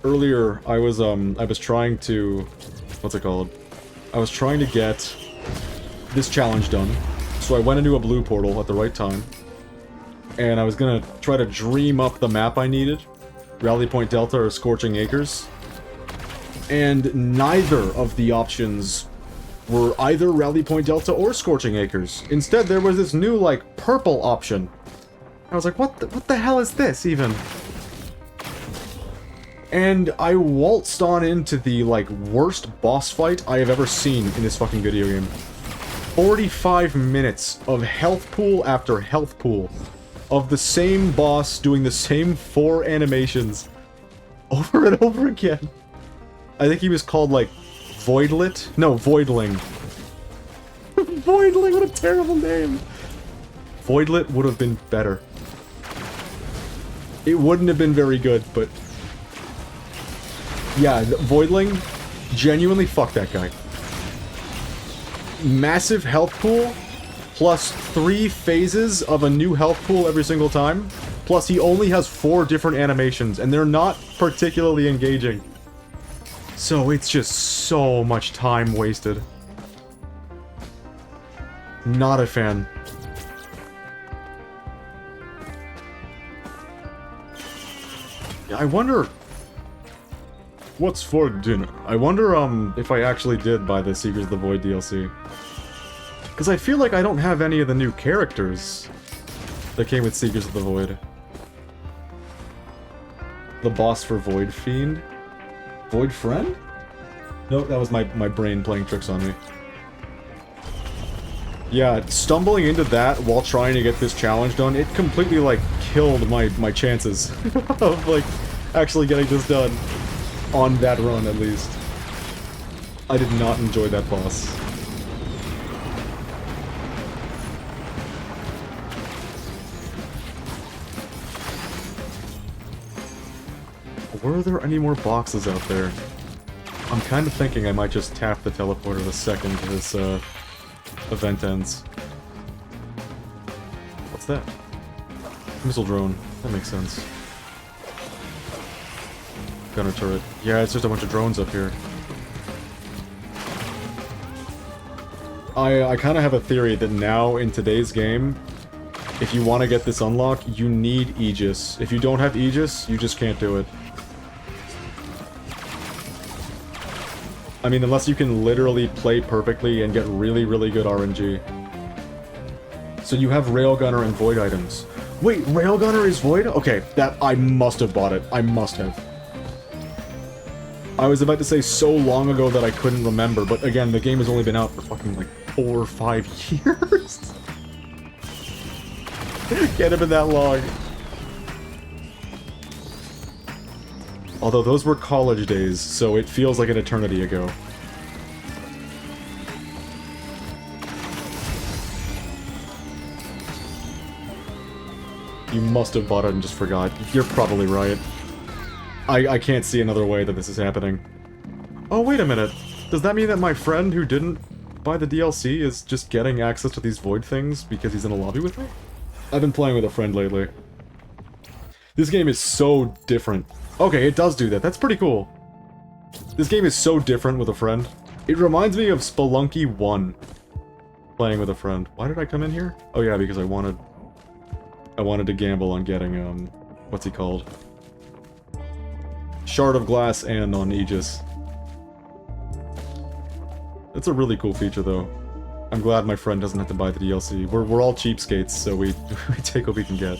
Earlier, I was trying to... What's it called? I was trying to get this challenge done. So I went into a blue portal at the right time. And I was gonna try to dream up the map I needed. Rally Point Delta or Scorching Acres. And neither of the options were either Rally Point Delta or Scorching Acres. Instead, there was this new, like, purple option. I was like, what the hell is this, even? And I waltzed on into the, like, worst boss fight I have ever seen in this fucking video game. 45 minutes of health pool after health pool. Of the same boss doing the same 4 animations over and over again. I think he was called, like, Voidlit? No, Voidling. Voidling, what a terrible name. Voidlit would have been better. It wouldn't have been very good, but... Yeah, Voidling, genuinely fuck that guy. Massive health pool, plus 3 phases of a new health pool every single time. Plus he only has 4 different animations, and they're not particularly engaging. So it's just so much time wasted. Not a fan. I wonder... What's for dinner? I wonder, if I actually did buy the Secrets of the Void DLC. Because I feel like I don't have any of the new characters that came with Secrets of the Void. The boss for Void Fiend? Void Friend? Nope, that was my brain playing tricks on me. Yeah, stumbling into that while trying to get this challenge done, it completely, like, killed my chances of, like, actually getting this done. On that run, at least. I did not enjoy that boss. Were there any more boxes out there? I'm kind of thinking I might just tap the teleporter the second this, event ends. What's that? Missile drone. That makes sense. Gunner turret. Yeah, it's just a bunch of drones up here. I kind of have a theory that now, in today's game, if you want to get this unlock, you need Aegis. If you don't have Aegis, you just can't do it. I mean, unless you can literally play perfectly and get really, really good RNG. So you have Railgunner and Void items. Wait, Railgunner is Void? Okay, that I must have bought it. I must have. I was about to say so long ago that I couldn't remember, but again, the game has only been out for fucking, like, 4 or 5 years. Can't have been that long. Although those were college days, so it feels like an eternity ago. You must have bought it and just forgot. You're probably right. I can't see another way that this is happening. Oh, wait a minute. Does that mean that my friend who didn't buy the DLC is just getting access to these Void things because he's in a lobby with me? I've been playing with a friend lately. This game is so different. Okay, it does do that. That's pretty cool. This game is so different with a friend. It reminds me of Spelunky 1. Playing with a friend. Why did I come in here? Oh yeah, because I wanted to gamble on getting, what's he called? Shard of Glass and on Aegis. It's a really cool feature, though. I'm glad my friend doesn't have to buy the DLC. We're all cheapskates, so we take what we can get.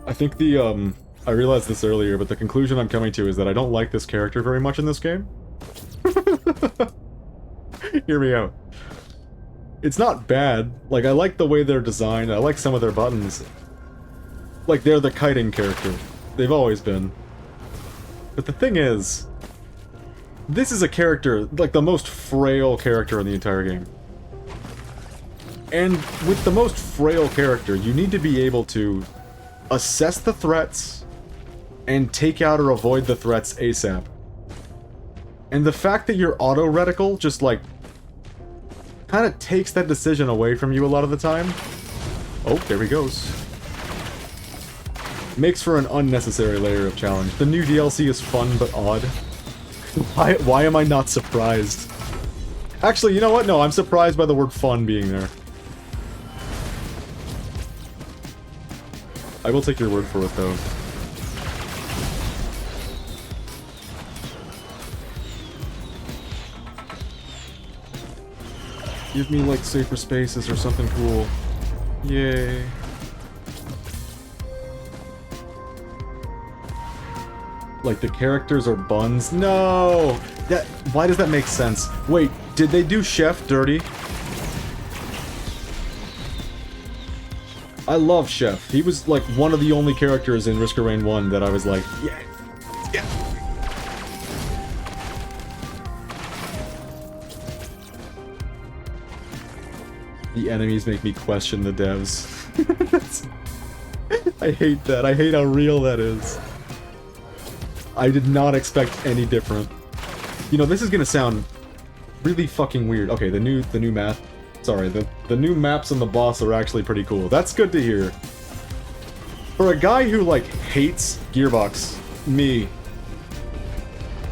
I think the, I realized this earlier, but the conclusion I'm coming to is that I don't like this character very much in this game. Hear me out. It's not bad. Like, I like the way they're designed. I like some of their buttons. Like, they're the kiting character. They've always been. But the thing is, this is a character, like the most frail character in the entire game. And with the most frail character, you need to be able to assess the threats and take out or avoid the threats ASAP. And the fact that your auto reticle just like kind of takes that decision away from you a lot of the time. Oh, there he goes. Makes for an unnecessary layer of challenge. The new DLC is fun but odd. Why am I not surprised? Actually, you know what? No, I'm surprised by the word fun being there. I will take your word for it, though. Give me, like, safer spaces or something cool. Yay. Like, the characters are buns? No! Why does that make sense? Wait, did they do Chef dirty? I love Chef. He was, like, one of the only characters in Risk of Rain 1 that I was like, yeah, yeah. The enemies make me question the devs. I hate that. I hate how real that is. I did not expect any different. You know, this is gonna sound really fucking weird. Okay, the new map. Sorry, the new maps and the boss are actually pretty cool. That's good to hear. For a guy who, like, hates Gearbox, me,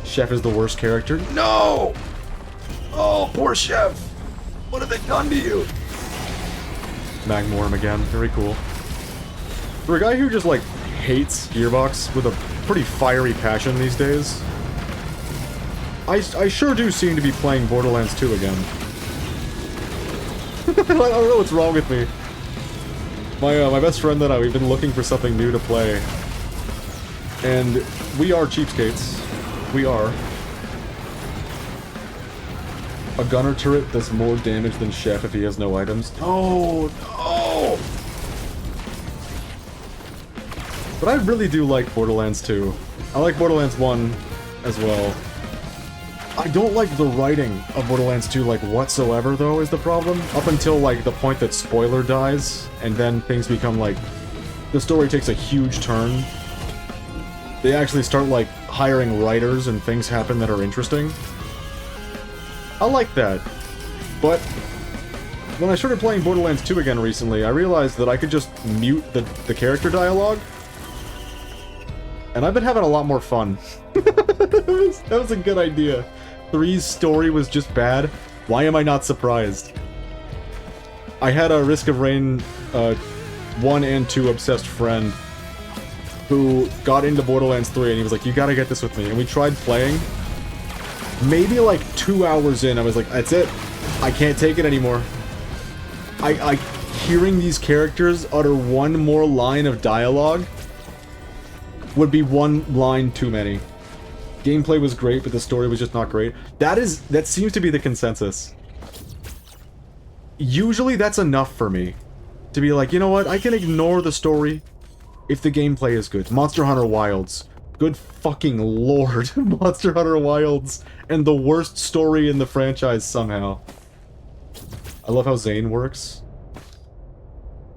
Chef is the worst character? No! Oh, poor Chef! What have they done to you? Magmorm again, very cool. For a guy who just, like, hates Gearbox with a pretty fiery passion these days, I sure do seem to be playing Borderlands 2 again. I don't know what's wrong with me. My best friend and I, we've been looking for something new to play. And we are cheapskates. We are. A gunner turret does more damage than Chef if he has no items. No, no! But I really do like Borderlands 2. I like Borderlands 1 as well. I don't like the writing of Borderlands 2, like, whatsoever, though, is the problem. Up until, like, the point that Spoiler dies, and then things become, like... The story takes a huge turn. They actually start, like, hiring writers, and things happen that are interesting. I like that. But when I started playing Borderlands 2 again recently, I realized that I could just mute the character dialogue. And I've been having a lot more fun. That was a good idea. 3's story was just bad. Why am I not surprised? I had a Risk of Rain 1 and 2 obsessed friend who got into Borderlands 3 and he was like, you gotta get this with me. And we tried playing. Maybe like 2 hours in, I was like, that's it. I can't take it anymore. Hearing these characters utter one more line of dialogue would be one line too many. Gameplay was great, but the story was just not great. That seems to be the consensus. Usually that's enough for me. To be like, you know what, I can ignore the story if the gameplay is good. Monster Hunter Wilds. Good fucking lord. Monster Hunter Wilds. And the worst story in the franchise somehow. I love how Zane works.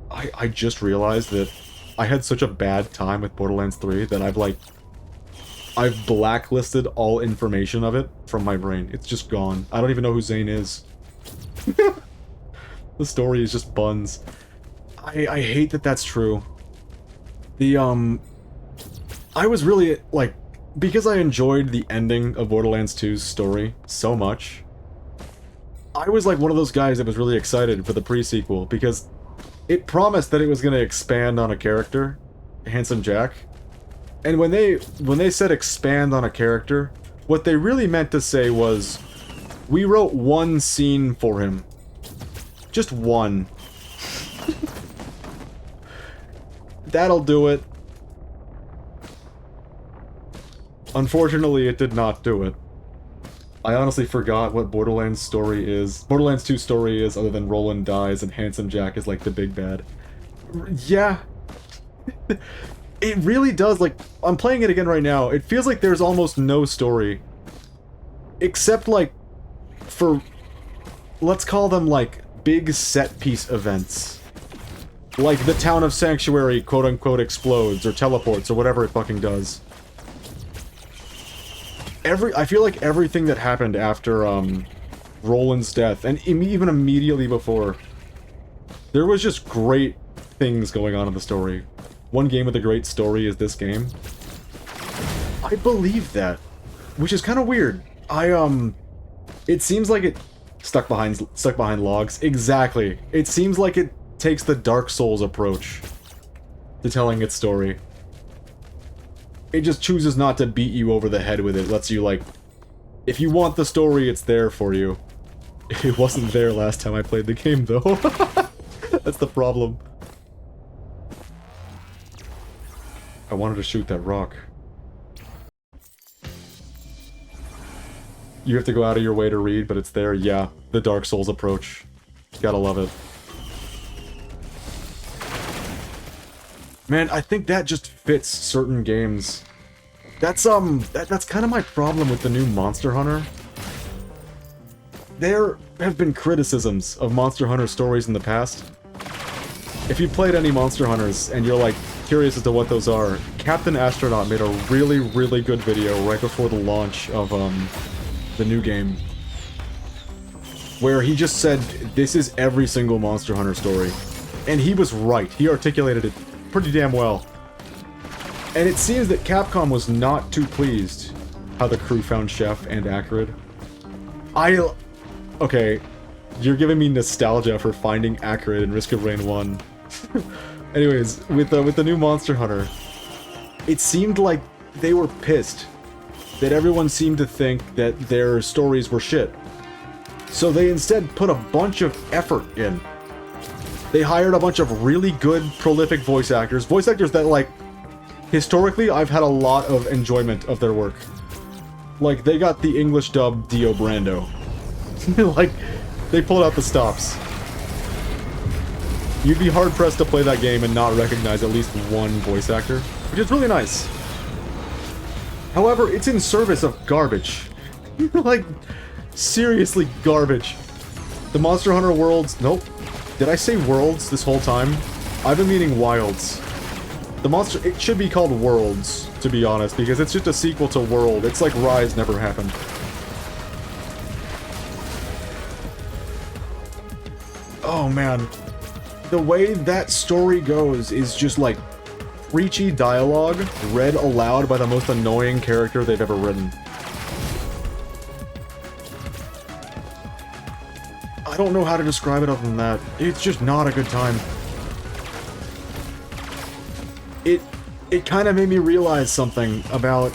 I just realized that I had such a bad time with Borderlands 3 that I've blacklisted all information of it from my brain. It's just gone. I don't even know who Zane is. The story is just buns. I hate that that's true. I was really, like, because I enjoyed the ending of Borderlands 2's story so much, I was like one of those guys that was really excited for the pre-sequel, because it promised that it was going to expand on a character, Handsome Jack. And when they said expand on a character, what they really meant to say was, we wrote one scene for him. Just one. That'll do it. Unfortunately, it did not do it. I honestly forgot what Borderlands story is. Borderlands 2 story is, other than Roland dies and Handsome Jack is like the big bad. Yeah. It really does, like, I'm playing it again right now. It feels like there's almost no story. Except, like, for, let's call them, like, big set-piece events. Like, the town of Sanctuary, quote-unquote, explodes, or teleports, or whatever it fucking does. I feel like everything that happened after, Roland's death, and even immediately before, there was just great things going on in the story. One game with a great story is this game. I believe that, which is kind of weird. It seems like it stuck behind logs. Exactly. It seems like it takes the Dark Souls approach to telling its story. It just chooses not to beat you over the head with it. Lets you, like, if you want the story, it's there for you. It wasn't there last time I played the game, though. That's the problem. I wanted to shoot that rock. You have to go out of your way to read, but it's there. Yeah, the Dark Souls approach. Gotta love it. Man, I think that just fits certain games. That's kind of my problem with the new Monster Hunter. There have been criticisms of Monster Hunter stories in the past. If you played any Monster Hunters and you're, like, curious as to what those are, Captain Astronaut made a really, really good video right before the launch of, the new game, where he just said, this is every single Monster Hunter story. And he was right. He articulated it pretty damn well. And it seems that Capcom was not too pleased how the crew found Chef and Acrid. Okay, you're giving me nostalgia for finding Acrid in Risk of Rain 1. Anyways, with the new Monster Hunter, it seemed like they were pissed that everyone seemed to think that their stories were shit. So they instead put a bunch of effort in. They hired a bunch of really good, prolific voice actors that, like, historically, I've had a lot of enjoyment of their work. Like, they got the English dub Dio Brando. Like, they pulled out the stops. You'd be hard-pressed to play that game and not recognize at least one voice actor, which is really nice. However, it's in service of garbage. Like, seriously garbage. The Monster Hunter Worlds... Nope. Did I say Worlds this whole time? I've been meaning Wilds. It should be called Worlds, to be honest, because it's just a sequel to World. It's like Rise never happened. Oh man. The way that story goes is just like preachy dialogue read aloud by the most annoying character they've ever written. I don't know how to describe it other than that. It's just not a good time. It kind of made me realize something about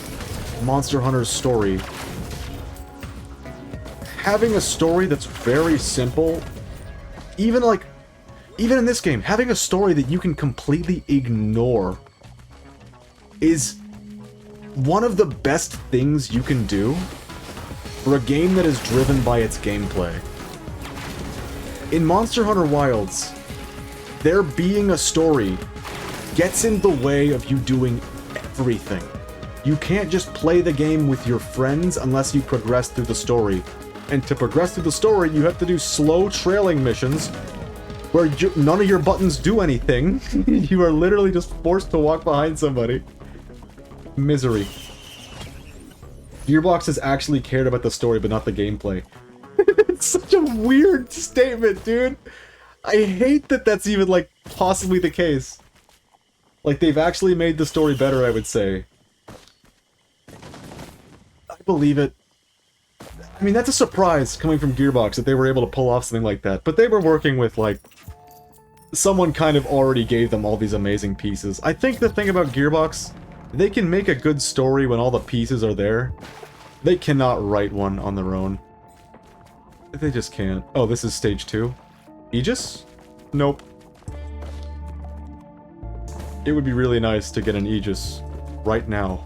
Monster Hunter's story. Having a story that's very simple, even in this game, having a story that you can completely ignore is one of the best things you can do for a game that is driven by its gameplay. In Monster Hunter Wilds, there being a story gets in the way of you doing everything. You can't just play the game with your friends unless you progress through the story. And to progress through the story, you have to do slow trailing missions where none of your buttons do anything. You are literally just forced to walk behind somebody. Misery. Gearbox has actually cared about the story, but not the gameplay. It's such a weird statement, dude. I hate that that's even, like, possibly the case. Like, they've actually made the story better, I would say. I believe it. I mean, that's a surprise coming from Gearbox that they were able to pull off something like that. But they were working with, like, someone kind of already gave them all these amazing pieces. I think the thing about Gearbox, they can make a good story when all the pieces are there. They cannot write one on their own. They just can't. Oh, this is stage 2? Aegis? Nope. It would be really nice to get an Aegis right now.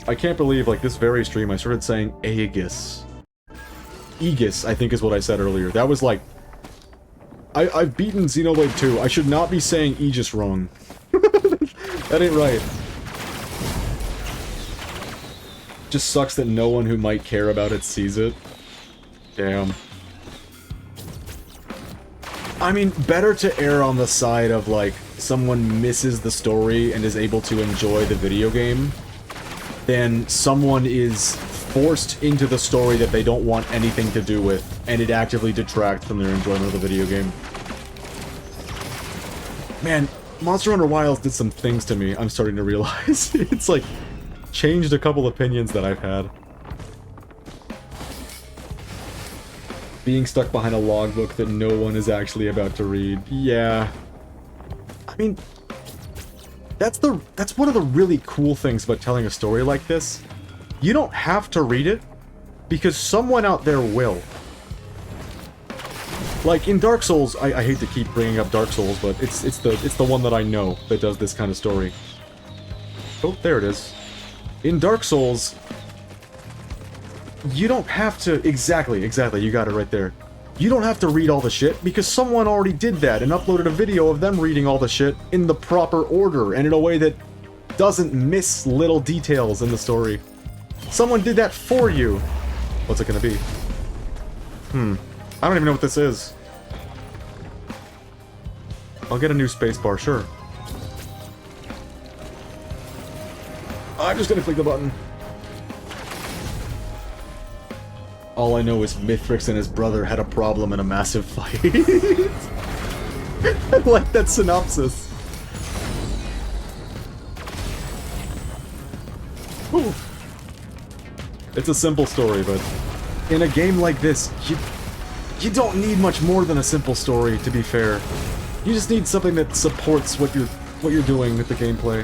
I can't believe, like, this very stream I started saying Aegis. Aegis, I think is what I said earlier. That was like... I've beaten Xenoblade 2. I should not be saying Aegis wrong. That ain't right. Just sucks that no one who might care about it sees it. Damn. I mean, better to err on the side of, like, someone misses the story and is able to enjoy the video game than someone is forced into the story that they don't want anything to do with, and it actively detracts from their enjoyment of the video game. Man, Monster Hunter Wilds did some things to me, I'm starting to realize. It's like, changed a couple opinions that I've had. Being stuck behind a logbook that no one is actually about to read. Yeah. I mean, that's one of the really cool things about telling a story like this. You don't have to read it, because someone out there will. Like, in Dark Souls, I hate to keep bringing up Dark Souls, but it's the one that I know that does this kind of story. Oh, there it is. In Dark Souls, you don't have to... Exactly, you got it right there. You don't have to read all the shit, because someone already did that and uploaded a video of them reading all the shit in the proper order, and in a way that doesn't miss little details in the story. Someone did that for you. What's it gonna be? I don't even know what this is. I'll get a new spacebar, sure. I'm just gonna click the button. All I know is Mithrix and his brother had a problem in a massive fight. I like that synopsis. Whew. It's a simple story, but in a game like this, you don't need much more than a simple story, to be fair. You just need something that supports what you're doing with the gameplay.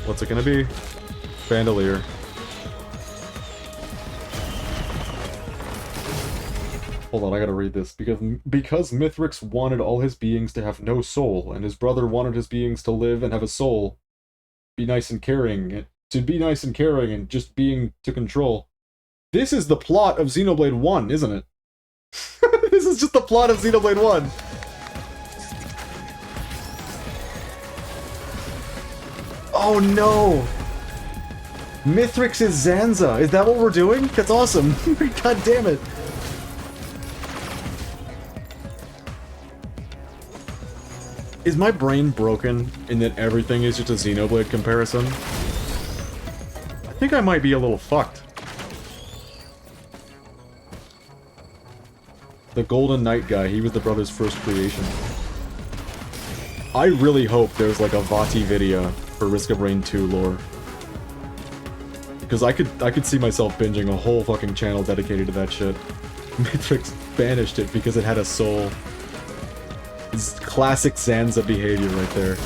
What's it gonna be? Bandolier. Hold on, I gotta read this. Because Mithrix wanted all his beings to have no soul, and his brother wanted his beings to live and have a soul. Be nice and caring. To be nice and caring and just being to control. This is the plot of Xenoblade 1, isn't it? This is just the plot of Xenoblade 1. Oh no! Mithrix is Zanza. Is that what we're doing? That's awesome. God damn it. Is my brain broken in that everything is just a Xenoblade comparison? I think I might be a little fucked. The Golden Knight guy, he was the brother's first creation. I really hope there's like a Vati video for Risk of Rain 2 lore. Because I could see myself binging a whole fucking channel dedicated to that shit. Mithrix banished it because it had a soul. It's classic Zanza behavior right there.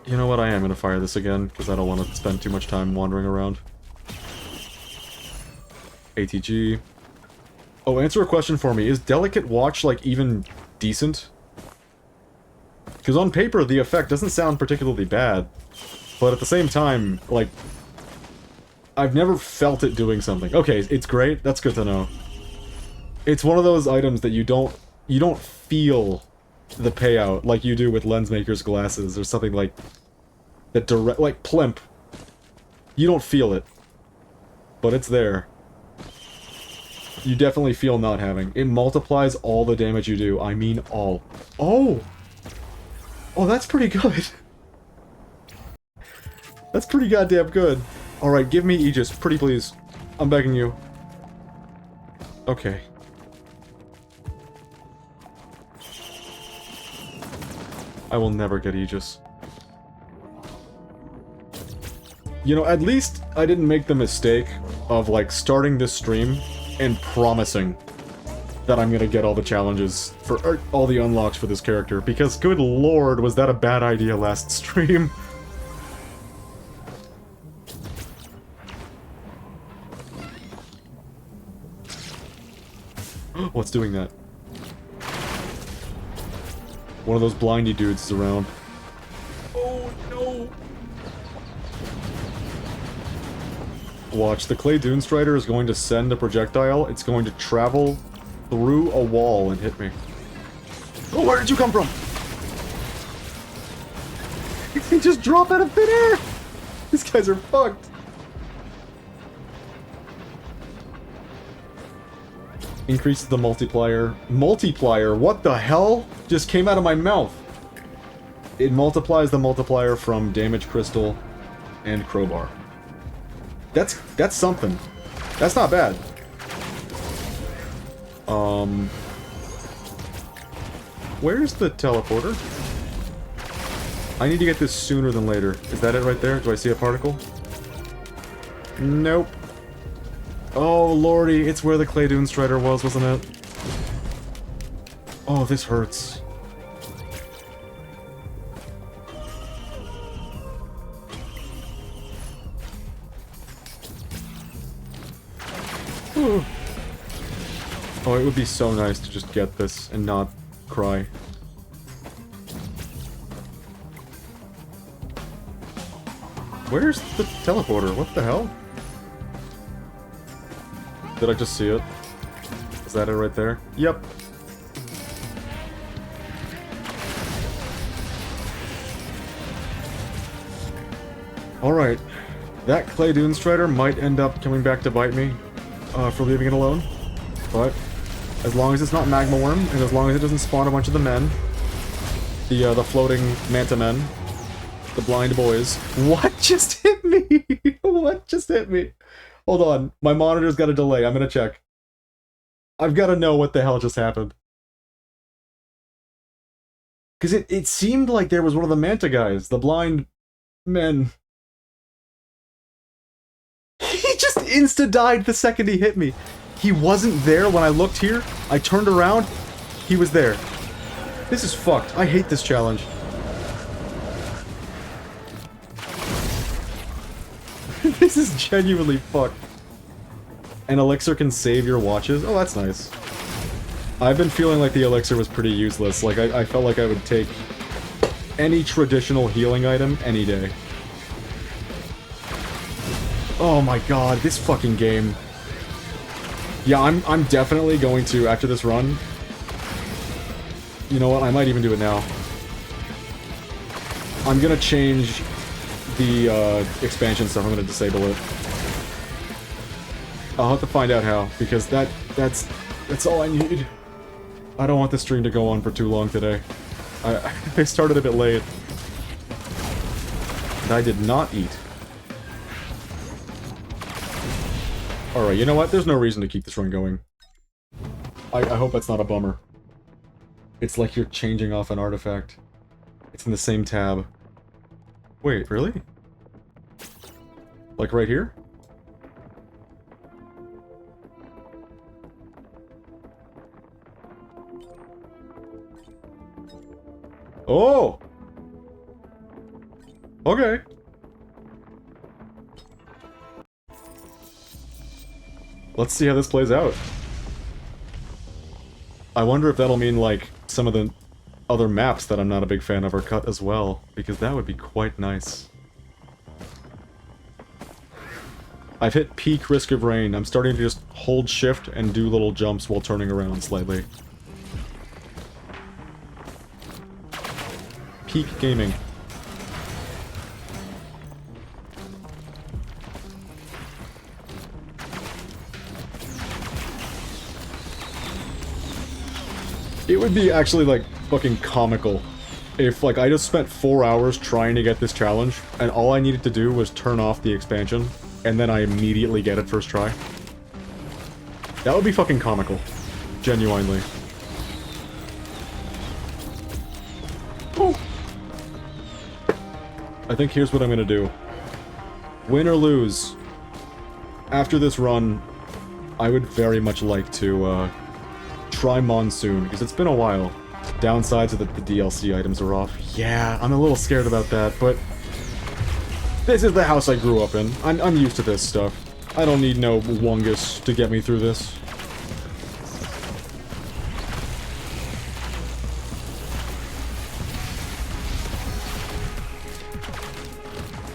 You know what, I am gonna fire this again, because I don't want to spend too much time wandering around. ATG. Oh, answer a question for me. Is Delicate Watch, like, even decent? Because on paper, the effect doesn't sound particularly bad. But at the same time, like... I've never felt it doing something. Okay, it's great. That's good to know. It's one of those items that you don't feel the payout like you do with Lensmaker's glasses or something like... that direct... like Plimp. You don't feel it. But it's there. You definitely feel not having. It multiplies all the damage you do. I mean all. Oh! Oh, that's pretty good. That's pretty goddamn good. Alright, give me Aegis. Pretty please. I'm begging you. Okay. I will never get Aegis. You know, at least I didn't make the mistake of, like, starting this stream and promising that I'm gonna get all the challenges for all the unlocks for this character, because good lord, was that a bad idea last stream. What's doing that? One of those blindy dudes is around. Oh no! Watch, the Clay Dune Strider is going to send a projectile. It's going to travel through a wall and hit me. Oh, where did you come from? He just drop out of thin air! These guys are fucked. Increases the multiplier. Multiplier? What the hell? Just came out of my mouth. It multiplies the multiplier from damage crystal and crowbar. That's something. That's not bad. Where's the teleporter? I need to get this sooner than later. Is that it right there? Do I see a particle? Nope. Oh, lordy, it's where the Clay Dune Strider was, wasn't it? Oh, this hurts. Ooh. Oh, it would be so nice to just get this and not cry. Where's the teleporter? What the hell? Did I just see it? Is that it right there? Yep. Alright. That Clay Dune Strider might end up coming back to bite me for leaving it alone. But as long as it's not Magma Worm, and as long as it doesn't spawn a bunch of the men, the floating Manta Men, the blind boys. What just hit me? What just hit me? Hold on, my monitor's got a delay. I'm gonna check. I've gotta know what the hell just happened. Because it seemed like there was one of the Manta guys, the blind men. He just insta-died the second he hit me. He wasn't there when I looked here. I turned around, he was there. This is fucked. I hate this challenge. This is genuinely fucked. An elixir can save your watches? Oh, that's nice. I've been feeling like the elixir was pretty useless. Like, I felt like I would take any traditional healing item any day. Oh my god, this fucking game. Yeah, I'm definitely going to, after this run... You know what, I might even do it now. I'm gonna change the expansion stuff. I'm gonna disable it. I'll have to find out how, because that's all I need. I don't want this stream to go on for too long today. I started a bit late. And I did not eat. Alright, you know what? There's no reason to keep this run going. I hope that's not a bummer. It's like you're changing off an artifact. It's in the same tab. Wait, really? Like right here? Oh! Okay. Let's see how this plays out. I wonder if that'll mean, like, some of the other maps that I'm not a big fan of are cut as well, because that would be quite nice. I've hit peak risk of rain. I'm starting to just hold shift and do little jumps while turning around slightly. Peak gaming. It would be actually, like, fucking comical if, like, I just spent 4 hours trying to get this challenge, and all I needed to do was turn off the expansion, and then I immediately get it first try. That would be fucking comical. Genuinely. Oh. I think here's what I'm gonna do. Win or lose, after this run, I would very much like to try Monsoon, because it's been a while. Downsides are that the DLC items are off. Yeah, I'm a little scared about that, but this is the house I grew up in. I'm used to this stuff. I don't need no Wungus to get me through this.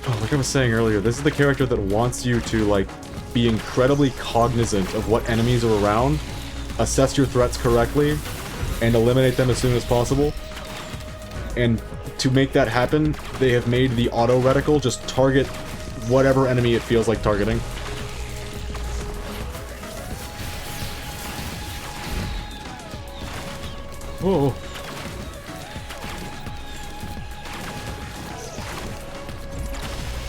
Oh, like I was saying earlier, this is the character that wants you to, like, be incredibly cognizant of what enemies are around, assess your threats correctly, and eliminate them as soon as possible. And to make that happen, they have made the auto reticle just target whatever enemy it feels like targeting. Whoa.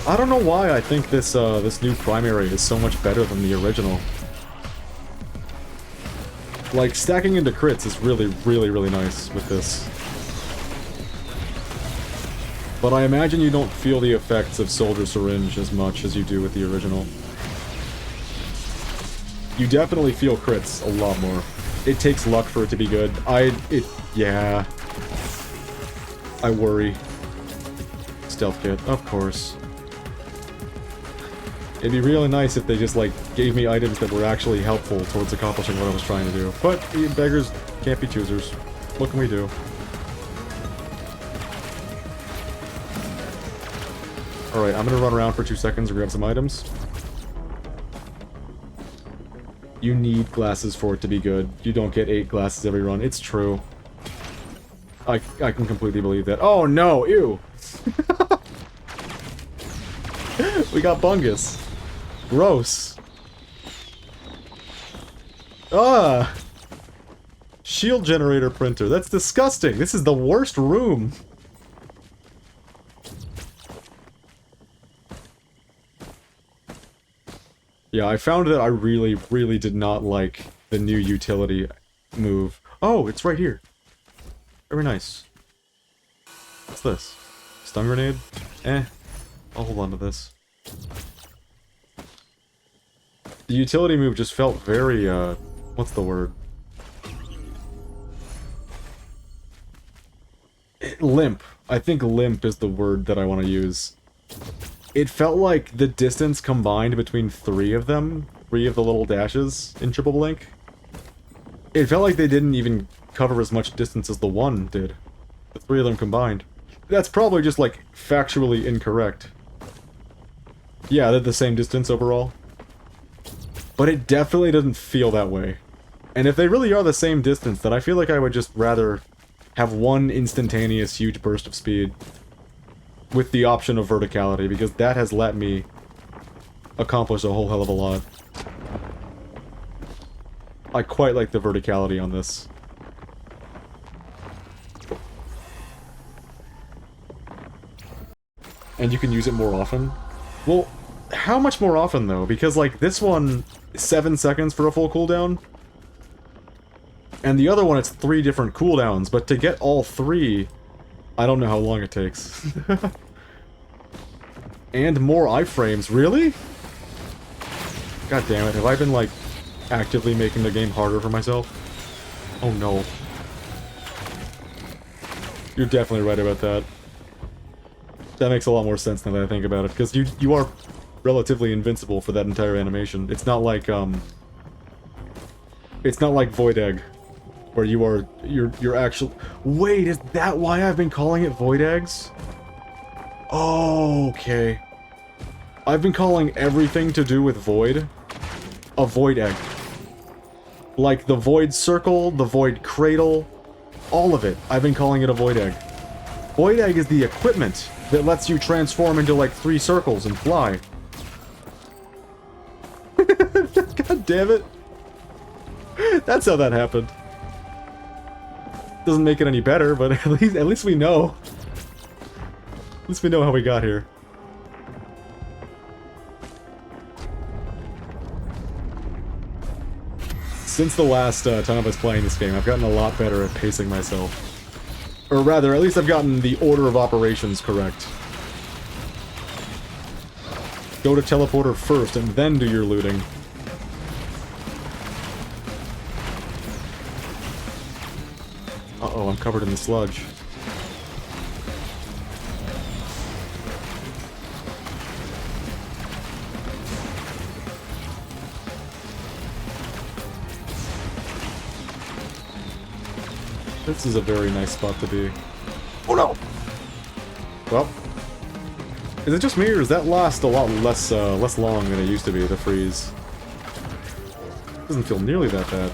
I don't know why I think this this new primary is so much better than the original. Like, stacking into crits is really, really, really nice with this. But I imagine you don't feel the effects of Soldier Syringe as much as you do with the original. You definitely feel crits a lot more. It takes luck for it to be good. Yeah. I worry. Stealth kit, of course. It'd be really nice if they just, like, gave me items that were actually helpful towards accomplishing what I was trying to do. But beggars can't be choosers. What can we do? Alright, I'm gonna run around for 2 seconds and grab some items. You need glasses for it to be good. You don't get 8 glasses every run. It's true. I can completely believe that. Oh no! Ew! We got bungus. Gross. Ah! Shield generator printer. That's disgusting. This is the worst room. Yeah, I found that I really, really did not like the new utility move. Oh, it's right here. Very nice. What's this? Stun grenade? I'll hold on to this. The utility move just felt very, what's the word? Limp. I think limp is the word that I want to use. It felt like the distance combined between 3 of them, 3 of the little dashes in Triple Blink. It felt like they didn't even cover as much distance as the one did. The 3 of them combined. That's probably just, like, factually incorrect. Yeah, they're the same distance overall. But it definitely doesn't feel that way. And if they really are the same distance, then I feel like I would just rather have one instantaneous huge burst of speed. With the option of verticality, because that has let me accomplish a whole hell of a lot. I quite like the verticality on this. And you can use it more often. Well, how much more often, though? Because, like, this one, 7 seconds for a full cooldown. And the other one, it's 3 different cooldowns, but to get all 3, I don't know how long it takes. And more iframes, really? God damn it, have I been, like, actively making the game harder for myself? Oh no. You're definitely right about that. That makes a lot more sense now that I think about it, because you are relatively invincible for that entire animation. It's not like Void Egg, where you're actually... Wait, is that why I've been calling it Void Eggs? Oh, okay. I've been calling everything to do with Void a Void Egg. Like the Void Circle, the Void Cradle, all of it. I've been calling it a Void Egg. Void Egg is the equipment that lets you transform into like 3 circles and fly. God damn it. That's how that happened. Doesn't make it any better, but at least we know. At least we know how we got here. Since the last time I was playing this game, I've gotten a lot better at pacing myself. Or rather, at least I've gotten the order of operations correct. Go to teleporter first, and then do your looting. Uh-oh, I'm covered in the sludge. This is a very nice spot to be. Oh no! Well, is it just me, or does that last a lot less long than it used to be, the freeze? Doesn't feel nearly that bad.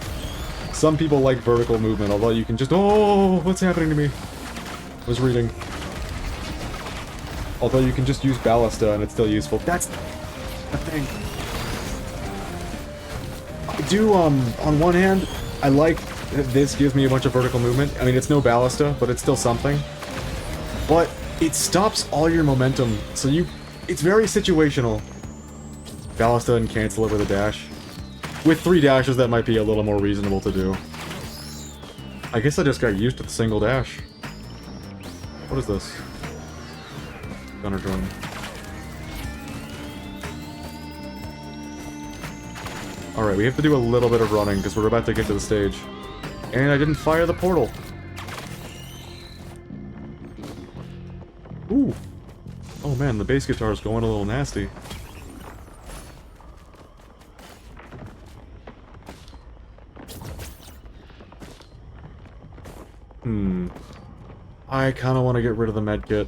Some people like vertical movement, although you can just... Oh, what's happening to me? I was reading. Although you can just use Ballista and it's still useful. That's the thing. I do, on one hand, I like that this gives me a bunch of vertical movement. I mean, it's no Ballista, but it's still something. But it stops all your momentum, so it's very situational. Ballista and cancel it with a dash. With 3 dashes, that might be a little more reasonable to do. I guess I just got used to the single dash. What is this? Gunner drone. Alright, we have to do a little bit of running, because we're about to get to the stage. And I didn't fire the portal. Ooh. Oh man, the bass guitar is going a little nasty. I kind of want to get rid of the medkit.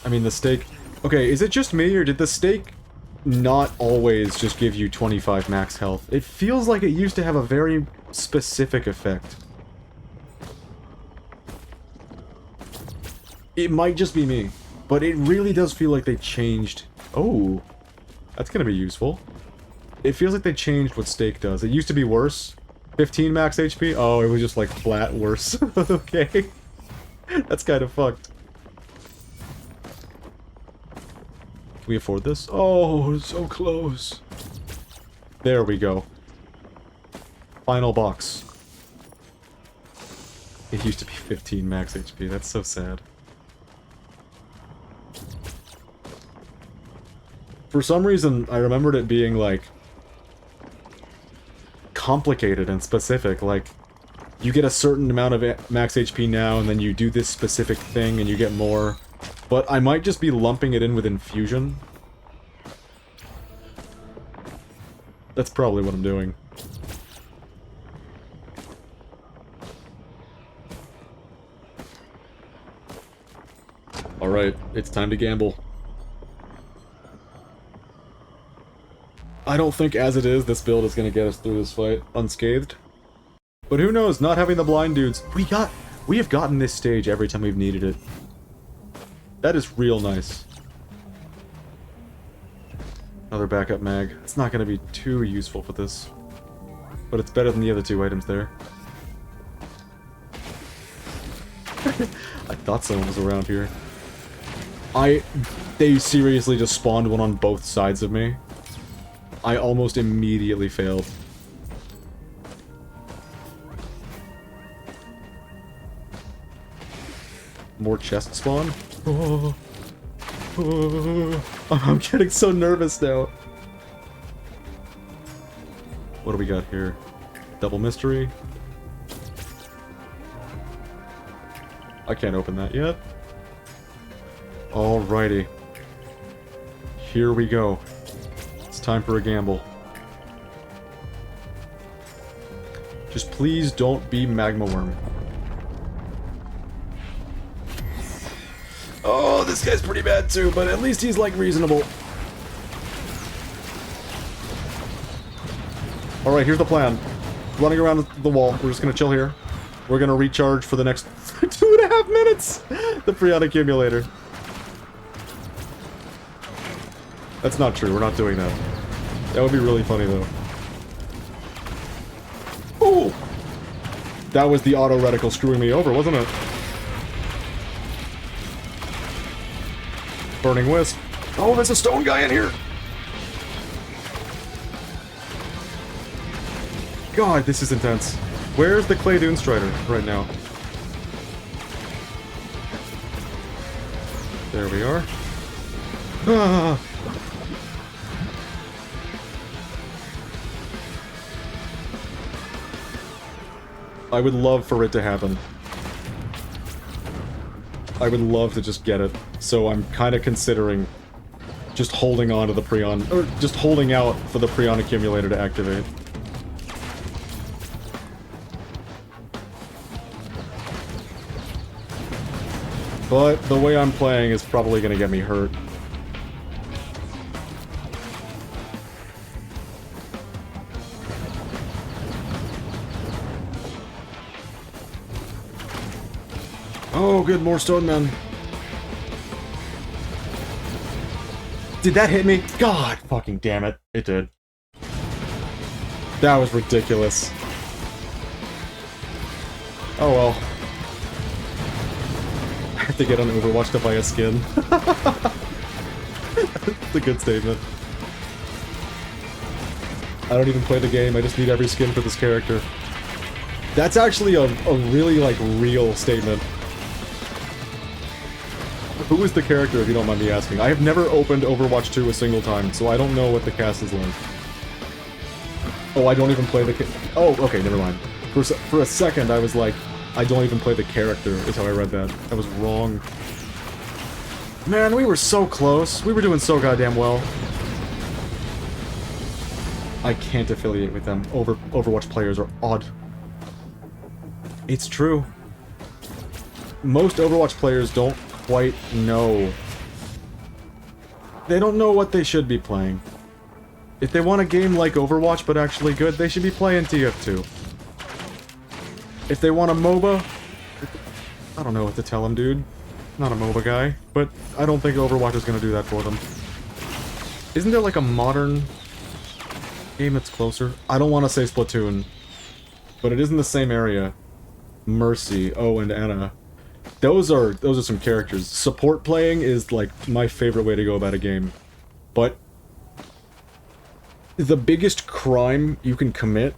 I mean, the stake... Okay, is it just me, or did the stake not always just give you 25 max health? It feels like it used to have a very specific effect. It might just be me, but it really does feel like they changed... Oh, that's gonna be useful. It feels like they changed what stake does. It used to be worse. 15 max HP? Oh, it was just like flat worse. Okay. That's kind of fucked. Can we afford this? Oh, so close. There we go. Final box. It used to be 15 max HP. That's so sad. For some reason, I remembered it being, like, complicated and specific. Like, you get a certain amount of max HP now, and then you do this specific thing, and you get more. But I might just be lumping it in with infusion. That's probably what I'm doing. Alright, it's time to gamble. I don't think, as it is, this build is going to get us through this fight unscathed. But who knows, not having the blind dudes... We have gotten this stage every time we've needed it. That is real nice. Another backup mag. It's not going to be too useful for this. But it's better than the other 2 items there. I thought someone was around here. They seriously just spawned one on both sides of me. I almost immediately failed. More chest spawn? Oh. Oh. I'm getting so nervous now. What do we got here? Double mystery? I can't open that yet. Alrighty. Here we go. It's time for a gamble. Just please don't be Magma Worm. Oh, this guy's pretty bad too, but at least he's like reasonable. Alright, here's the plan. Running around the wall. We're just gonna chill here. We're gonna recharge for the next 2.5 minutes! The Freon accumulator. That's not true, we're not doing that. That would be really funny though. Ooh! That was the auto reticle screwing me over, wasn't it? Burning Wisp. Oh, there's a stone guy in here! God, this is intense. Where's the Clay Dune Strider right now? There we are. Ah! I would love for it to happen. I would love to just get it. So I'm kind of considering just holding on to the Prion, or just holding out for the Prion accumulator to activate. But the way I'm playing is probably gonna get me hurt. Oh, good, more stone men. Did that hit me? God fucking damn it. It did. That was ridiculous. Oh well. I have to get on Overwatch to buy a skin. That's a good statement. I don't even play the game, I just need every skin for this character. That's actually a really, like, real statement. Who is the character, if you don't mind me asking? I have never opened Overwatch 2 a single time, so I don't know what the cast is like. Oh, I don't even play the oh, okay, never mind. For a second, I was like, I don't even play the character, is how I read that. I was wrong. Man, we were so close. We were doing so goddamn well. I can't affiliate with them. Overwatch players are odd. It's true. Most Overwatch players don't quite know. They don't know what they should be playing. If they want a game like Overwatch but actually good, they should be playing TF2. If they want a MOBA, I don't know what to tell them, dude. Not a MOBA guy, but I don't think Overwatch is gonna do that for them. Isn't there like a modern game that's closer? I don't want to say Splatoon, but it is in the same area. Mercy, oh, and Anna. Those are some characters. Support playing is like my favorite way to go about a game. But the biggest crime you can commit,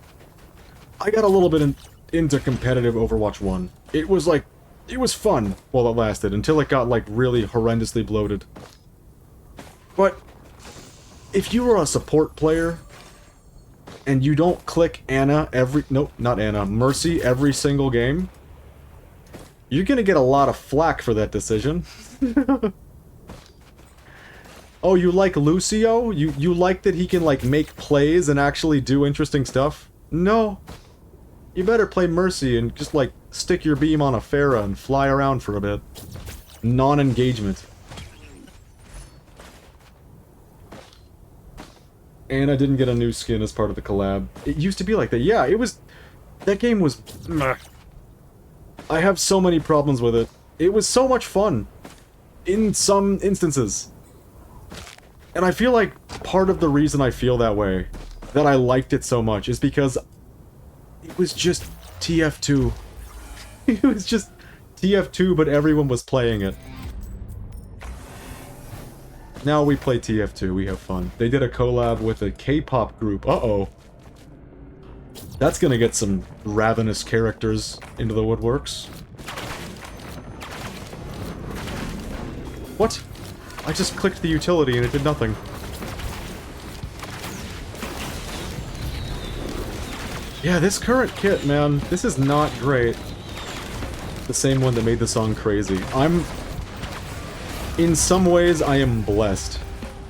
I got a little bit into competitive Overwatch 1. It was like, it was fun while it lasted, until it got like really horrendously bloated. But if you were a support player, and you don't click Anna nope, not Anna, Mercy every single game, you're gonna get a lot of flack for that decision. Oh, you like Lucio? You like that he can, like, make plays and actually do interesting stuff? No. You better play Mercy and just, like, stick your beam on a Pharah and fly around for a bit. Non-engagement. And I didn't get a new skin as part of the collab. It used to be like that. Yeah, it was... That game was... Meh. I have so many problems with it. It was so much fun. In some instances. And I feel like part of the reason I feel that way, that I liked it so much, is because it was just TF2. It was just TF2, but everyone was playing it. Now we play TF2, we have fun. They did a collab with a K-pop group. Uh-oh. That's gonna get some ravenous characters into the woodworks. What? I just clicked the utility and it did nothing. Yeah, this current kit, man, this is not great. The same one that made the song Crazy. In some ways, I am blessed.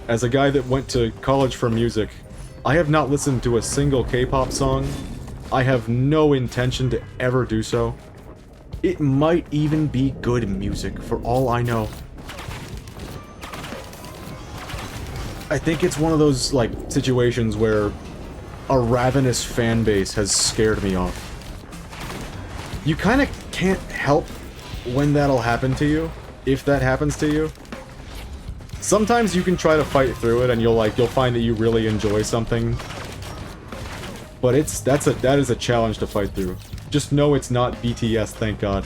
As a guy that went to college for music, I have not listened to a single K-pop song. I have no intention to ever do so. It might even be good music, for all I know. I think it's one of those, like, situations where a ravenous fan base has scared me off. You kind of can't help when that'll happen to you, if that happens to you. Sometimes you can try to fight through it and you'll find that you really enjoy something. But that is a challenge to fight through. Just know it's not BTS, thank God.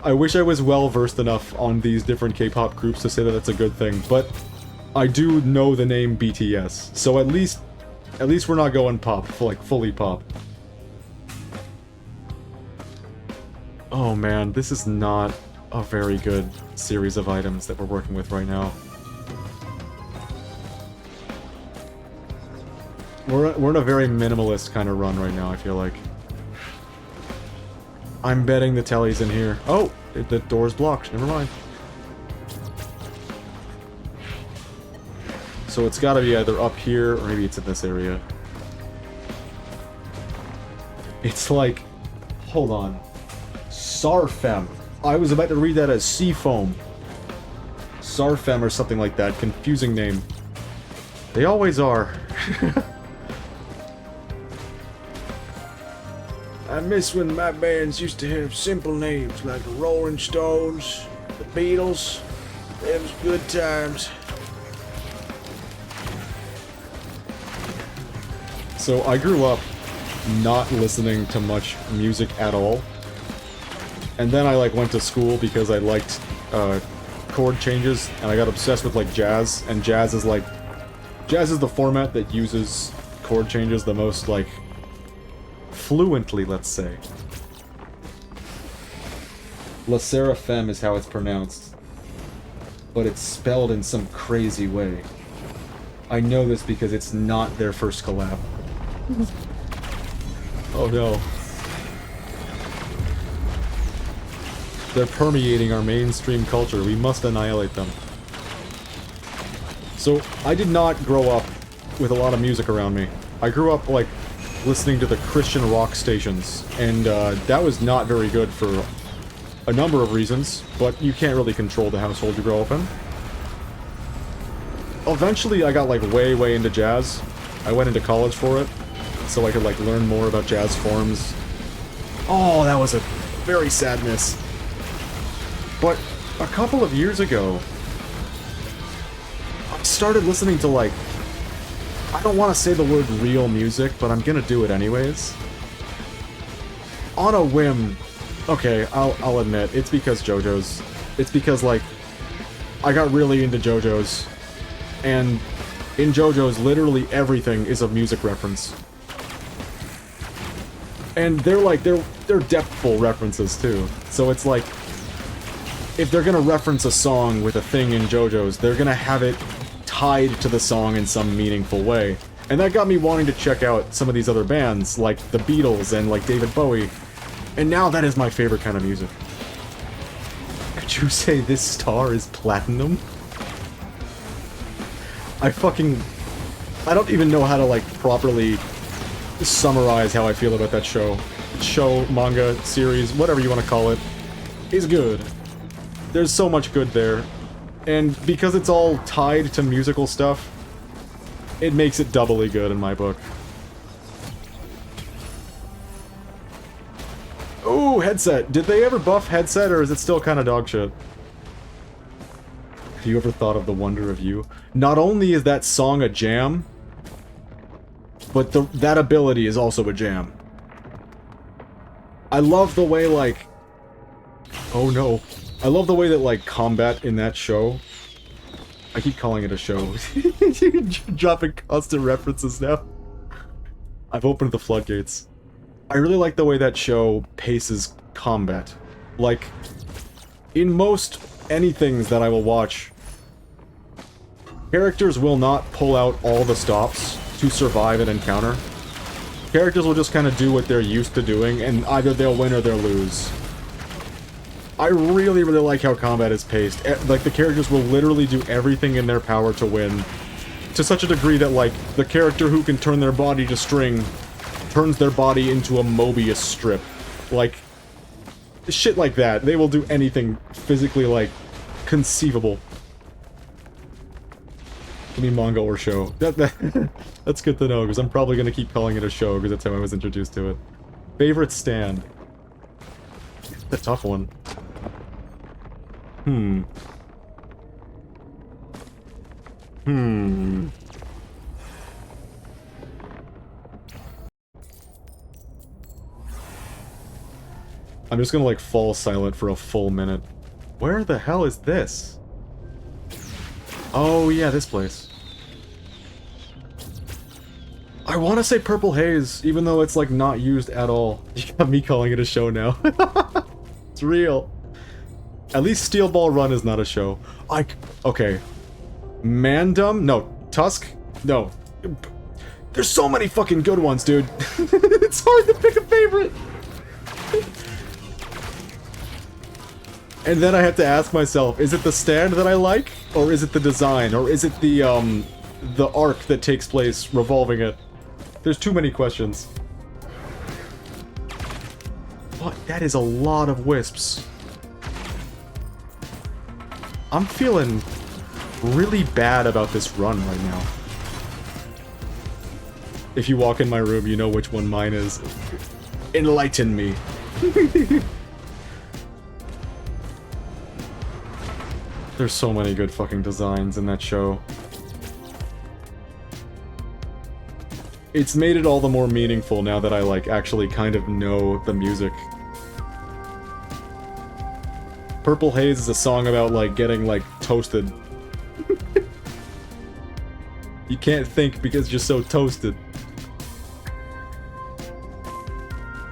I wish I was well versed enough on these different K-pop groups to say that that's a good thing, but I do know the name BTS, so at least we're not going pop, like fully pop. Oh man, this is not a very good series of items that we're working with right now. We're in a very minimalist kind of run right now, I feel like. I'm betting the telly's in here. Oh! The door's blocked. Never mind. So it's gotta be either up here, or maybe it's in this area. It's like... Hold on. Sarfem. I was about to read that as Seafoam. Sarfem or something like that. Confusing name. They always are. I miss when my bands used to have simple names like the Rolling Stones, the Beatles. Them was good times. So I grew up not listening to much music at all. And then I like went to school because I liked chord changes and I got obsessed with like jazz, and jazz is the format that uses chord changes the most like fluently, let's say. La Seraphim is how it's pronounced, but it's spelled in some crazy way. I know this because it's not their first collab. Oh no. They're permeating our mainstream culture. We must annihilate them. So, I did not grow up with a lot of music around me. I grew up, like, listening to the Christian rock stations, and that was not very good for a number of reasons, but you can't really control the household you grow up in. Eventually, I got, like, way into jazz. I went into college for it, so I could, like, learn more about jazz forms. Oh, that was a very sad miss. But a couple of years ago, I started listening to, like, I don't want to say the word real music, but I'm gonna do it anyways. On a whim. Okay, I'll admit, it's because JoJo's. It's because, like, I got really into JoJo's. And in JoJo's, literally everything is a music reference. And they're, like, they're depthful references, too. So it's like, if they're gonna reference a song with a thing in JoJo's, they're gonna have it tied to the song in some meaningful way. And that got me wanting to check out some of these other bands, like the Beatles and like David Bowie. And now that is my favorite kind of music. Could you say this star is platinum? I don't even know how to like properly summarize how I feel about that show. Show, manga, series, whatever you want to call it, is good. There's so much good there. And because it's all tied to musical stuff, it makes it doubly good in my book. Ooh, headset. Did they ever buff headset, or is it still kind of dog shit? Have you ever thought of the wonder of you? Not only is that song a jam, but that ability is also a jam. I love the way, like... Oh no. I love the way that, like, combat in that show... I keep calling it a show. You're dropping constant references now. I've opened the floodgates. I really like the way that show paces combat. Like, in most anythings that I will watch, characters will not pull out all the stops to survive an encounter. Characters will just kind of do what they're used to doing, and either they'll win or they'll lose. I really like how combat is paced. Like, the characters will literally do everything in their power to win. To such a degree that, like, the character who can turn their body to string turns their body into a Mobius strip. Like, shit like that. They will do anything physically, like, conceivable. Give me manga or show. That's good to know, because I'm probably going to keep calling it a show, because that's how I was introduced to it. Favorite stand? A tough one. I'm just gonna, like, fall silent for a full minute. Where the hell is this? Oh, yeah, this place. I want to say Purple Haze, even though it's, like, not used at all. You got me calling it a show now. It's real. At least Steel Ball Run is not a show. Okay. Mandum? No. Tusk? No. There's so many fucking good ones, dude. It's hard to pick a favorite. And then I have to ask myself, is it the stand that I like? Or is it the design? Or is it the arc that takes place revolving it? There's too many questions. What? That is a lot of wisps. I'm feeling really bad about this run right now. If you walk in my room, you know which one mine is. Enlighten me. There's so many good fucking designs in that show. It's made it all the more meaningful now that I, like, actually kind of know the music. Purple Haze is a song about, like, getting, like, toasted. You can't think because you're so toasted.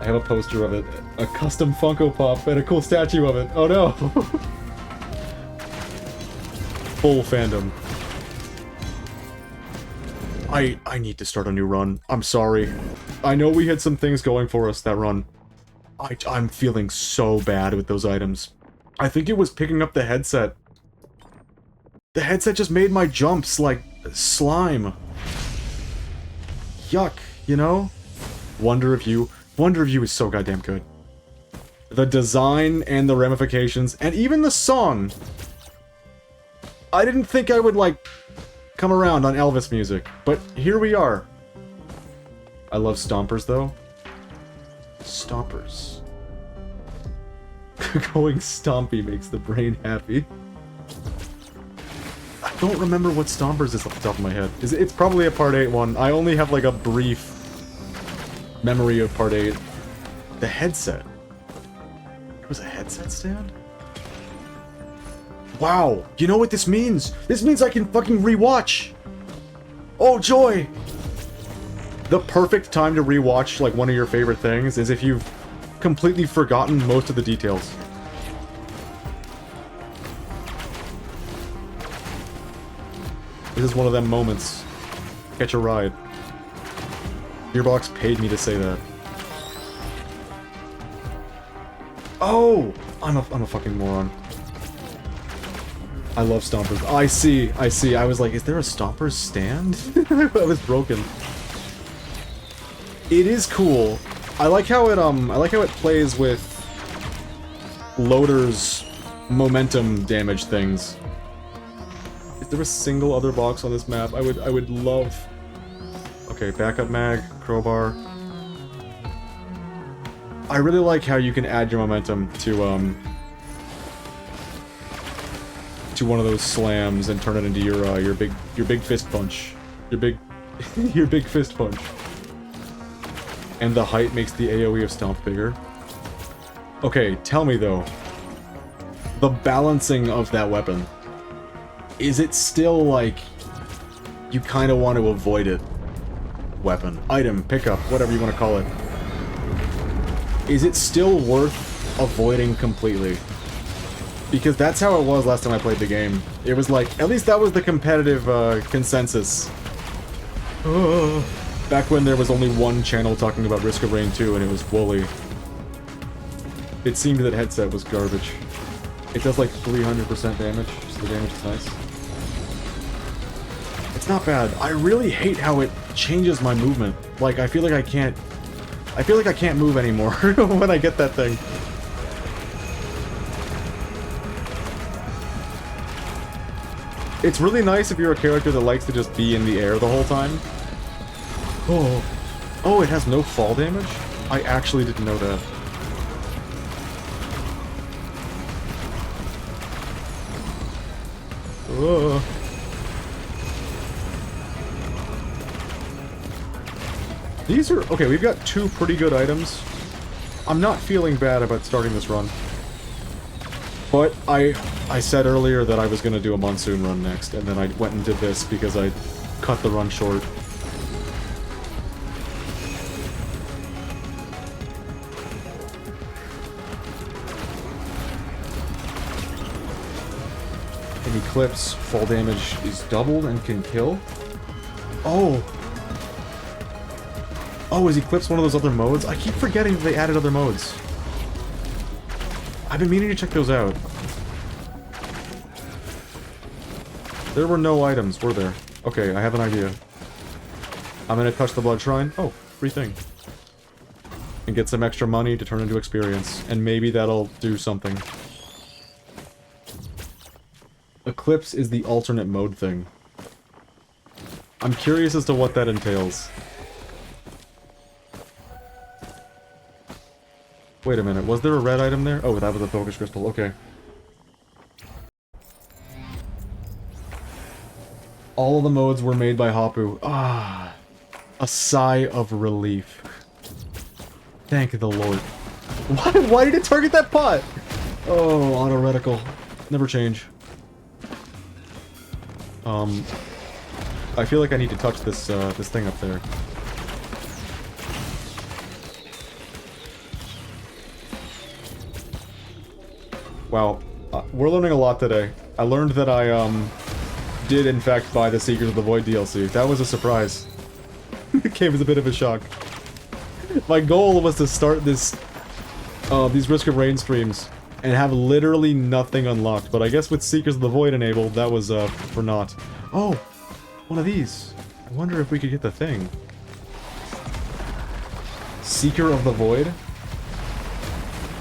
I have a poster of it. A custom Funko Pop and a cool statue of it. Oh no! Full fandom. I need to start a new run. I'm sorry. I know we had some things going for us that run. I'm feeling so bad with those items. I think it was picking up the headset. The headset just made my jumps like slime. Yuck, you know? Wonder if you is so goddamn good. The design and the ramifications and even the song. I didn't think I would, like, come around on Elvis music, but here we are. I love Stompers, though. Stompers. Going stompy makes the brain happy. I don't remember what Stompers is off the top of my head. It's probably a Part 8 one. I only have, like, a brief memory of Part 8. The headset. It was a headset stand? Wow, you know what this means? This means I can fucking rewatch! Oh joy! The perfect time to rewatch, like, one of your favorite things is if you've completely forgotten most of the details. This is one of them moments. Catch a ride. Gearbox paid me to say that. Oh! I'm a fucking moron. I love Stompers. I see. I was like, is there a Stompers stand? I was broken. It is cool. I like how it plays with loaders momentum damage things. Is there a single other box on this map? I would love. Okay, backup mag, crowbar. I really like how you can add your momentum to one of those slams and turn it into your big fist punch. Your big fist punch. And the height makes the AoE of Stomp bigger. Okay, tell me though. The balancing of that weapon. Is it still like you kind of want to avoid it? Weapon, item, pickup, whatever you want to call it. Is it still worth avoiding completely? Because that's how it was last time I played the game. It was like, at least that was the competitive consensus. Back when there was only one channel talking about Risk of Rain 2 and it was Wooly. It seemed that headset was garbage. It does like 300% damage, so the damage is nice. It's not bad. I really hate how it changes my movement. Like, I feel like I can't move anymore when I get that thing. It's really nice if you're a character that likes to just be in the air the whole time. Oh, it has no fall damage? I actually didn't know that. These are... Okay, we've got two pretty good items. I'm not feeling bad about starting this run. But I said earlier that I was going to do a monsoon run next, and then I went and did this because I cut the run short. In Eclipse, fall damage is doubled and can kill. Oh! Oh, is Eclipse one of those other modes? I keep forgetting that they added other modes. I've been meaning to check those out. There were no items, were there? Okay, I have an idea. I'm gonna touch the blood shrine. Oh, free thing. And get some extra money to turn into experience. And maybe that'll do something. Eclipse is the alternate mode thing. I'm curious as to what that entails. Wait a minute, was there a red item there? Oh, that was a focus crystal, okay. All of the modes were made by Hapu. Ah, a sigh of relief. Thank the Lord. Why did it target that pot? Oh, auto reticle. Never change. I feel like I need to touch this, this thing up there. Wow, we're learning a lot today. I learned that I, did in fact buy the Seekers of the Void DLC. That was a surprise. It came as a bit of a shock. My goal was to start this, these Risk of Rain streams and have literally nothing unlocked, but I guess with Seekers of the Void enabled, that was, for naught. Oh, one of these. I wonder if we could get the thing. Seeker of the Void?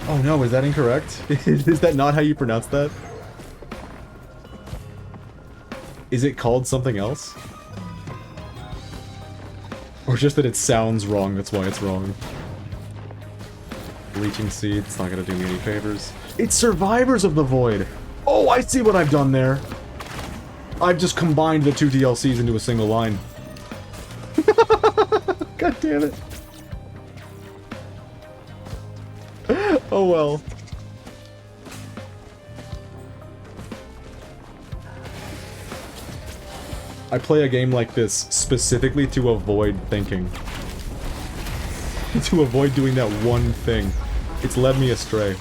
Oh no, is that incorrect? Is that not how you pronounce that? Is it called something else? Or just that it sounds wrong, that's why it's wrong. Bleaching Seed, it's not gonna do me any favors. It's Survivors of the Void! Oh, I see what I've done there! I've just combined the two DLCs into a single line. God damn it. Oh well. I play a game like this specifically to avoid thinking. To avoid doing that one thing. It's led me astray.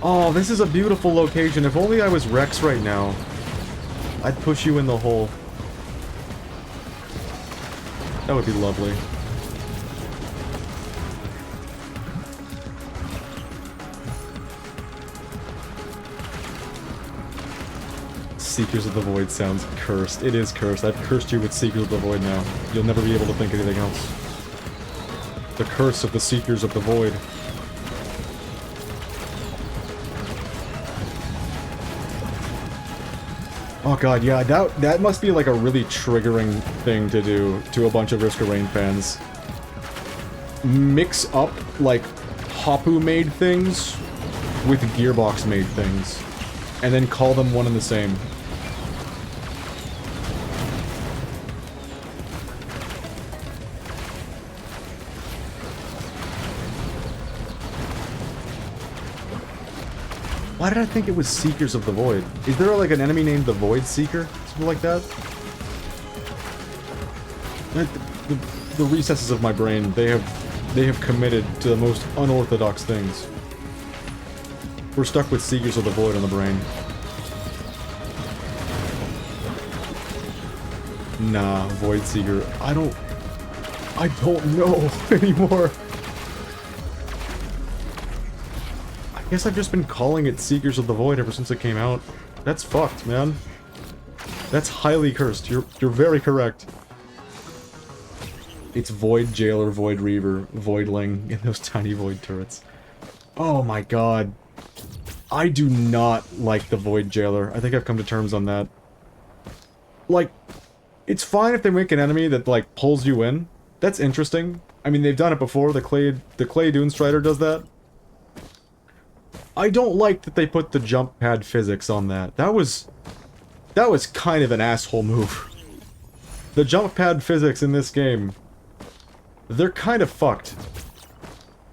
Oh, this is a beautiful location. If only I was Rex right now, I'd push you in the hole. That would be lovely. Seekers of the Void sounds cursed. It is cursed. I've cursed you with Seekers of the Void now. You'll never be able to think anything else. The curse of the Seekers of the Void. Oh god, yeah, that must be like a really triggering thing to do to a bunch of Risk of Rain fans. Mix up, like, Hapu-made things with Gearbox-made things. And then call them one and the same. Why did I think it was Seekers of the Void? Is there like an enemy named the Void Seeker? Something like that? The recesses of my brain, they have committed to the most unorthodox things. We're stuck with Seekers of the Void on the brain. Nah, Void Seeker. I don't know anymore. I guess I've just been calling it Seekers of the Void ever since it came out. That's fucked, man. That's highly cursed. You're very correct. It's Void Jailer, Void Reaver, Voidling, and those tiny Void turrets. Oh my god. I do not like the Void Jailer. I think I've come to terms on that. Like, it's fine if they make an enemy that, like, pulls you in. That's interesting. I mean, they've done it before. The Clay Dune Strider does that. I don't like that they put the jump pad physics on that. That was kind of an asshole move. The jump pad physics in this game, they're kind of fucked.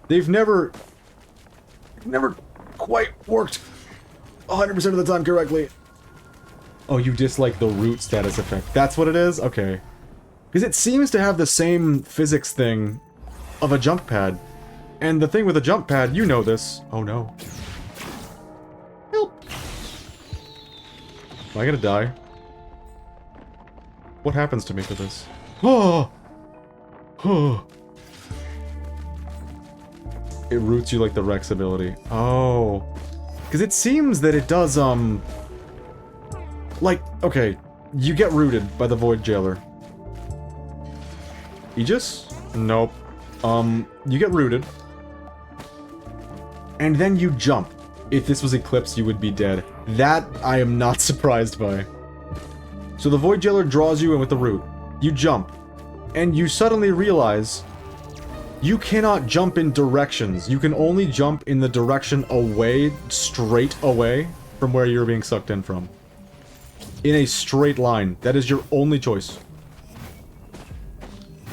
They've never quite worked 100% of the time correctly. Oh, you dislike the root status effect. That's what it is? Okay. Because it seems to have the same physics thing of a jump pad. And the thing with a jump pad, you know this. Oh no. Help! Am I gonna die? What happens to me for this? Oh! It roots you like the Rex ability. Oh. Because it seems that it does, like, okay, you get rooted by the Void Jailer. Aegis? Nope. You get rooted. And then you jump. If this was Eclipse, you would be dead. That, I am not surprised by. So the Void Jailer draws you in with the root. You jump. And you suddenly realize you cannot jump in directions. You can only jump in the direction away, straight away, from where you're being sucked in from. In a straight line. That is your only choice.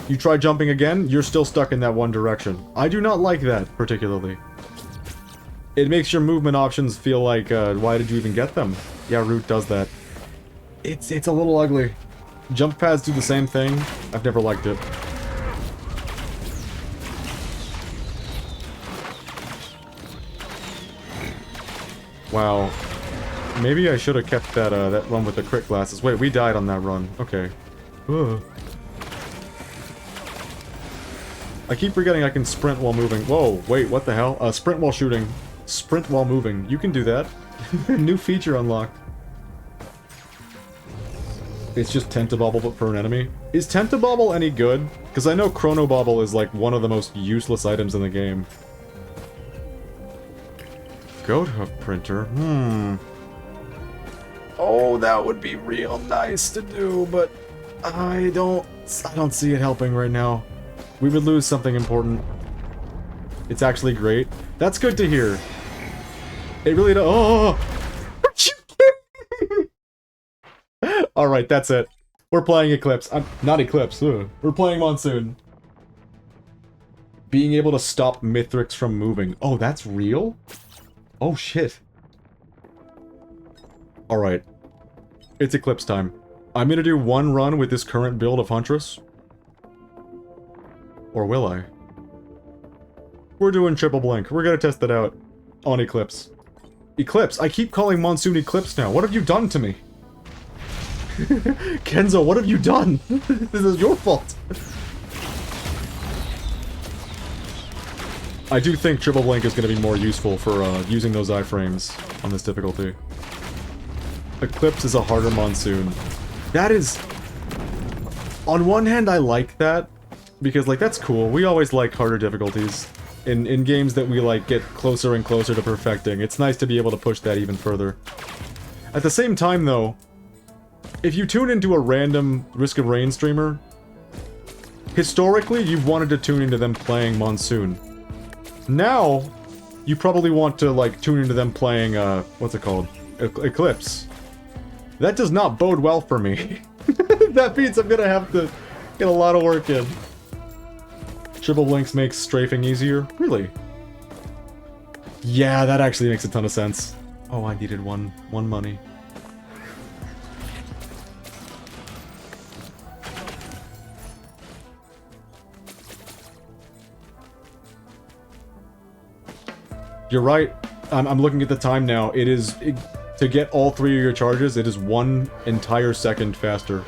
You try jumping again, you're still stuck in that one direction. I do not like that, particularly. It makes your movement options feel like, why did you even get them? Yeah, root does that. It's a little ugly. Jump pads do the same thing. I've never liked it. Wow. Maybe I should have kept that, that run with the crit glasses. Wait, we died on that run. Okay. Ugh. I keep forgetting I can sprint while moving. Whoa, wait, what the hell? Sprint while shooting. Sprint while moving. You can do that. New feature unlocked. It's just Tentabobble but for an enemy. Is Tentabobble any good? Because I know Chronobobble is like one of the most useless items in the game. Goat hoof printer. Oh, that would be real nice to do, but I don't see it helping right now. We would lose something important. It's actually great. That's good to hear. It really does. Oh! Are you kidding? Alright, that's it. We're playing Eclipse. Not Eclipse. Ugh. We're playing Monsoon. Being able to stop Mithrix from moving. Oh, that's real? Oh, shit. Alright. It's Eclipse time. I'm gonna do one run with this current build of Huntress. Or will I? We're doing triple blink. We're gonna test it out. On Eclipse. Eclipse? I keep calling Monsoon Eclipse now. What have you done to me? Kenzo, what have you done? This is your fault. I do think triple blink is going to be more useful for using those iframes on this difficulty. Eclipse is a harder Monsoon. That is... On one hand, I like that, because, like, that's cool. We always like harder difficulties. In games that we, like, get closer and closer to perfecting. It's nice to be able to push that even further. At the same time, though, if you tune into a random Risk of Rain streamer, historically, you've wanted to tune into them playing Monsoon. Now, you probably want to, like, tune into them playing, what's it called? Eclipse. That does not bode well for me. That means I'm gonna have to get a lot of work in. Triple blinks makes strafing easier? Really? Yeah, that actually makes a ton of sense. Oh, I needed one money. You're right. I'm looking at the time now. It is... to get all three of your charges, it is 1 entire second faster.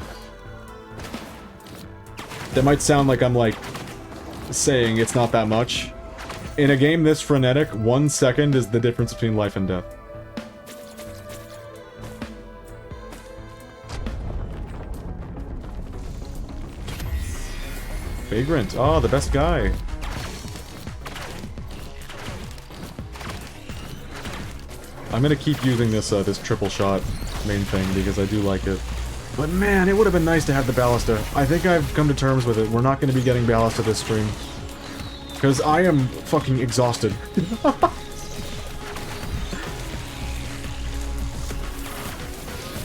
That might sound like I'm, like, saying it's not that much. In a game this frenetic, 1 second is the difference between life and death. Vagrant. Oh, the best guy. I'm gonna keep using this this triple shot main thing because I do like it. But man, it would have been nice to have the Ballista. I think I've come to terms with it. We're not gonna be getting Ballista this stream. Because I am fucking exhausted.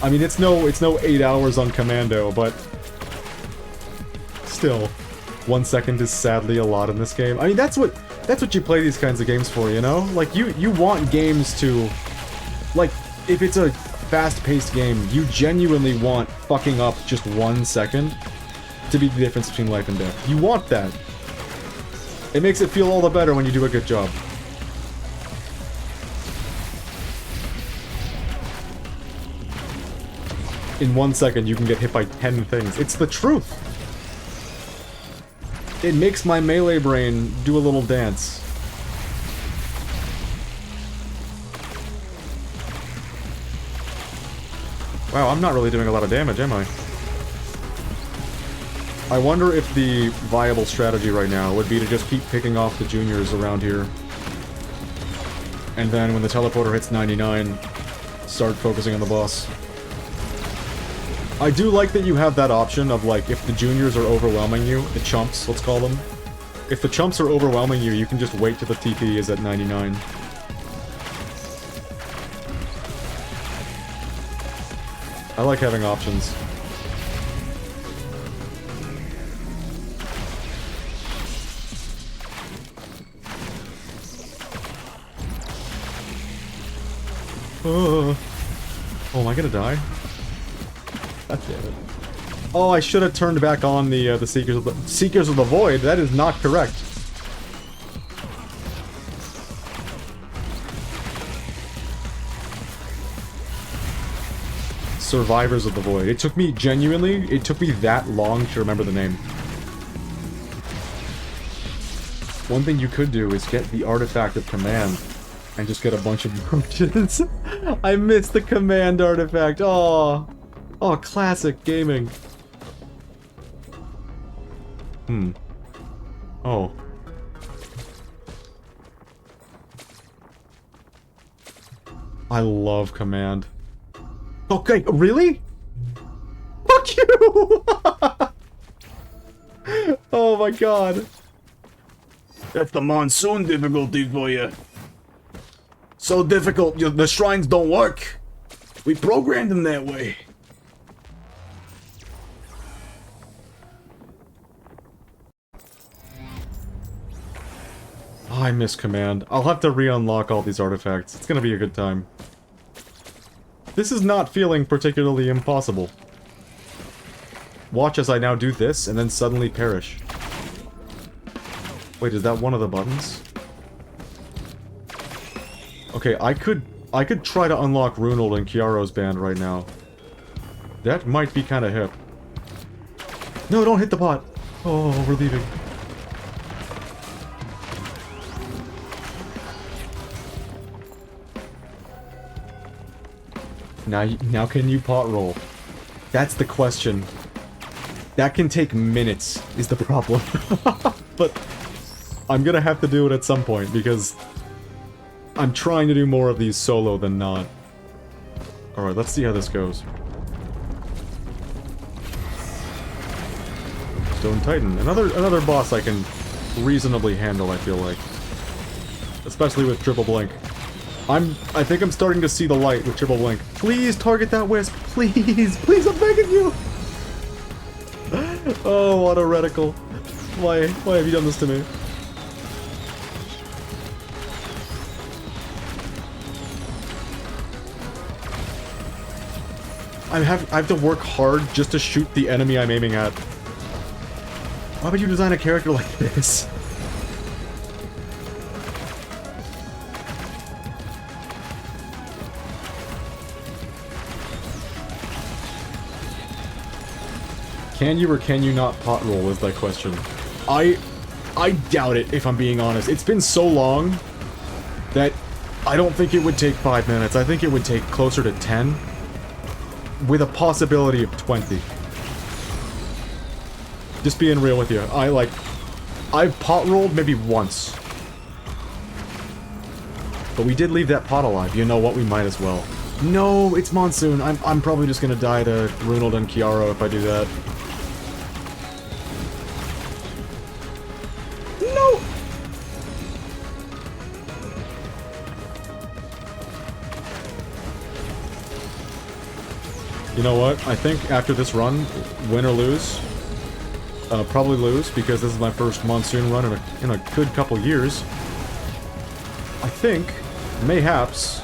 I mean, it's no 8 hours on Commando, but still, 1 second is sadly a lot in this game. I mean, that's what you play these kinds of games for, you know? Like, you want games to... Like, if it's a fast-paced game, you genuinely want fucking up just 1 second to be the difference between life and death. You want that. It makes it feel all the better when you do a good job. In 1 second, you can get hit by 10 things. It's the truth! It makes my melee brain do a little dance. Wow, I'm not really doing a lot of damage, am I? I wonder if the viable strategy right now would be to just keep picking off the juniors around here. And then when the teleporter hits 99, start focusing on the boss. I do like that you have that option of, like, if the juniors are overwhelming you, the chumps, let's call them. If the chumps are overwhelming you, you can just wait till the TP is at 99. I like having options. Oh, am I gonna die? God damn it. Oh, I should have turned back on the Seekers of the Void. That is not correct. Survivors of the Void. It took me, genuinely, it took me that long to remember the name. One thing you could do is get the Artifact of Command and just get a bunch of merchants. I missed the Command Artifact. Oh. Oh, classic gaming. Oh. I love Command. Okay, really? Fuck you! Oh my god. That's the monsoon difficulty for you. So difficult, the shrines don't work. We programmed them that way. Oh, I miss Command. I'll have to re-unlock all these artifacts. It's gonna be a good time. This is not feeling particularly impossible. Watch as I now do this, and then suddenly perish. Wait, is that one of the buttons? Okay, I could try to unlock Runald and Kiaro's band right now. That might be kinda hip. No, don't hit the pot! Oh, we're leaving. Now can you pot roll? That's the question. That can take minutes, is the problem. But I'm gonna have to do it at some point, because I'm trying to do more of these solo than not. Alright, let's see how this goes. Stone Titan. Another boss I can reasonably handle, I feel like. Especially with Triple Blink. I think I'm starting to see the light with Triple Blink. Please target that wisp. Please. Please, I'm begging you. Oh, what a reticle. Why have you done this to me? I have to work hard just to shoot the enemy I'm aiming at. Why would you design a character like this? Can you or can you not pot roll is that question. I doubt it, if I'm being honest. It's been so long that I don't think it would take 5 minutes. I think it would take closer to 10, with a possibility of 20. Just being real with you. I've pot rolled maybe once. But we did leave that pot alive. You know what? We might as well. No, it's Monsoon. I'm probably just gonna die to Runald and Kiaro if I do that. No! You know what? I think after this run, win or lose, probably lose, because this is my first Monsoon run in a good couple years. I think, mayhaps,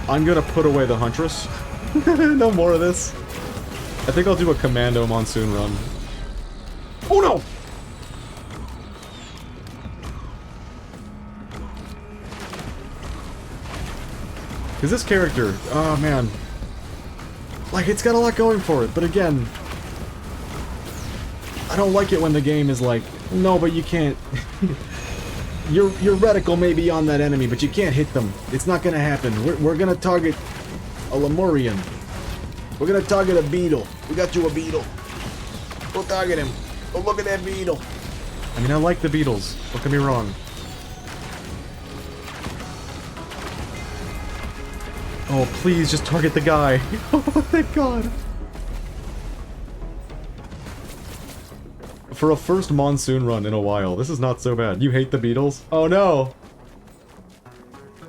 I'm gonna put away the Huntress. No more of this. I think I'll do a Commando Monsoon run. Oh no! Because this character, oh man. Like, it's got a lot going for it, but again, don't like it when the game is like, no, but you can't. Your reticle may be on that enemy, but you can't hit them. It's not gonna happen. We're gonna target a Lemurian. We're gonna target a beetle. We got you a beetle. Go target him. Go look at that beetle. I mean, I like the Beatles. Don't get me wrong. Oh, please, just target the guy. Oh, thank God. For a first monsoon run in a while, this is not so bad. You hate the Beatles? Oh no!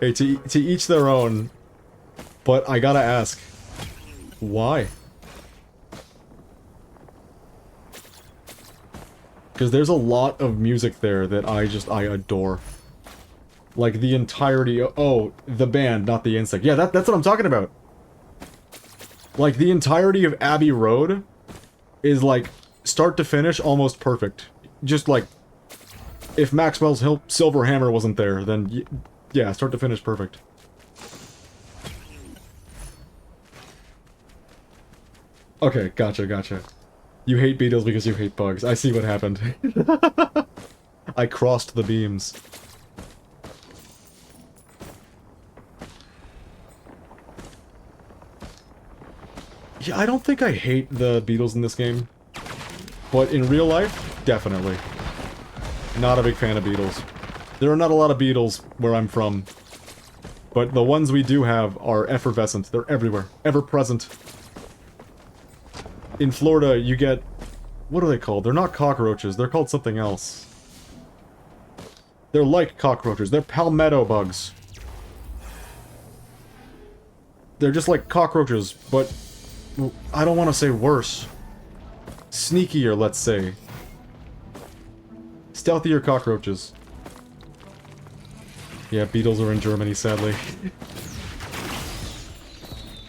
Hey, to each their own. But I gotta ask. Why? Because there's a lot of music there that I adore. Like the entirety of, oh, the band, not the insect. Yeah, that's what I'm talking about. Like the entirety of Abbey Road is like start to finish almost perfect. Just like if Maxwell's Silver Hammer wasn't there, then yeah, start to finish perfect. Okay, gotcha. You hate Beatles because you hate bugs. I see what happened. I crossed the beams. Yeah, I don't think I hate the Beatles in this game. But in real life, definitely. Not a big fan of Beatles. There are not a lot of Beatles where I'm from. But the ones we do have are effervescent. They're everywhere. Ever present. In Florida, you get... What are they called? They're not cockroaches. They're called something else. They're like cockroaches. They're palmetto bugs. They're just like cockroaches, but... I don't want to say worse. Sneakier, let's say. Stealthier cockroaches. Yeah, Beatles are in Germany, sadly.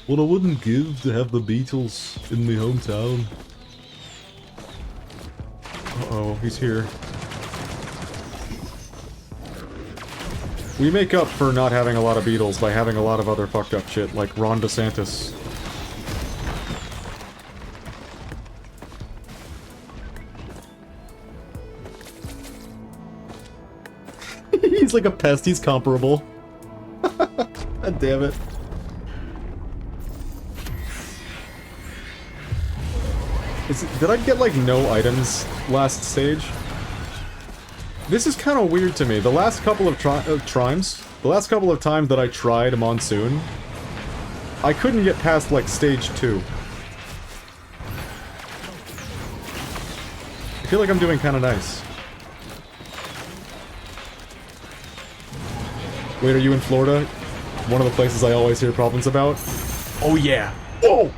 What I wouldn't give to have the Beatles in my hometown. Uh-oh, he's here. We make up for not having a lot of Beatles by having a lot of other fucked up shit, like Ron DeSantis. He's like a pest, he's comparable. God damn it. Did I get, like, no items last stage? This is kind of weird to me. The last couple of times that I tried Monsoon, I couldn't get past, like, stage 2. I feel like I'm doing kind of nice. Wait, are you in Florida? One of the places I always hear problems about? Oh yeah! Oh!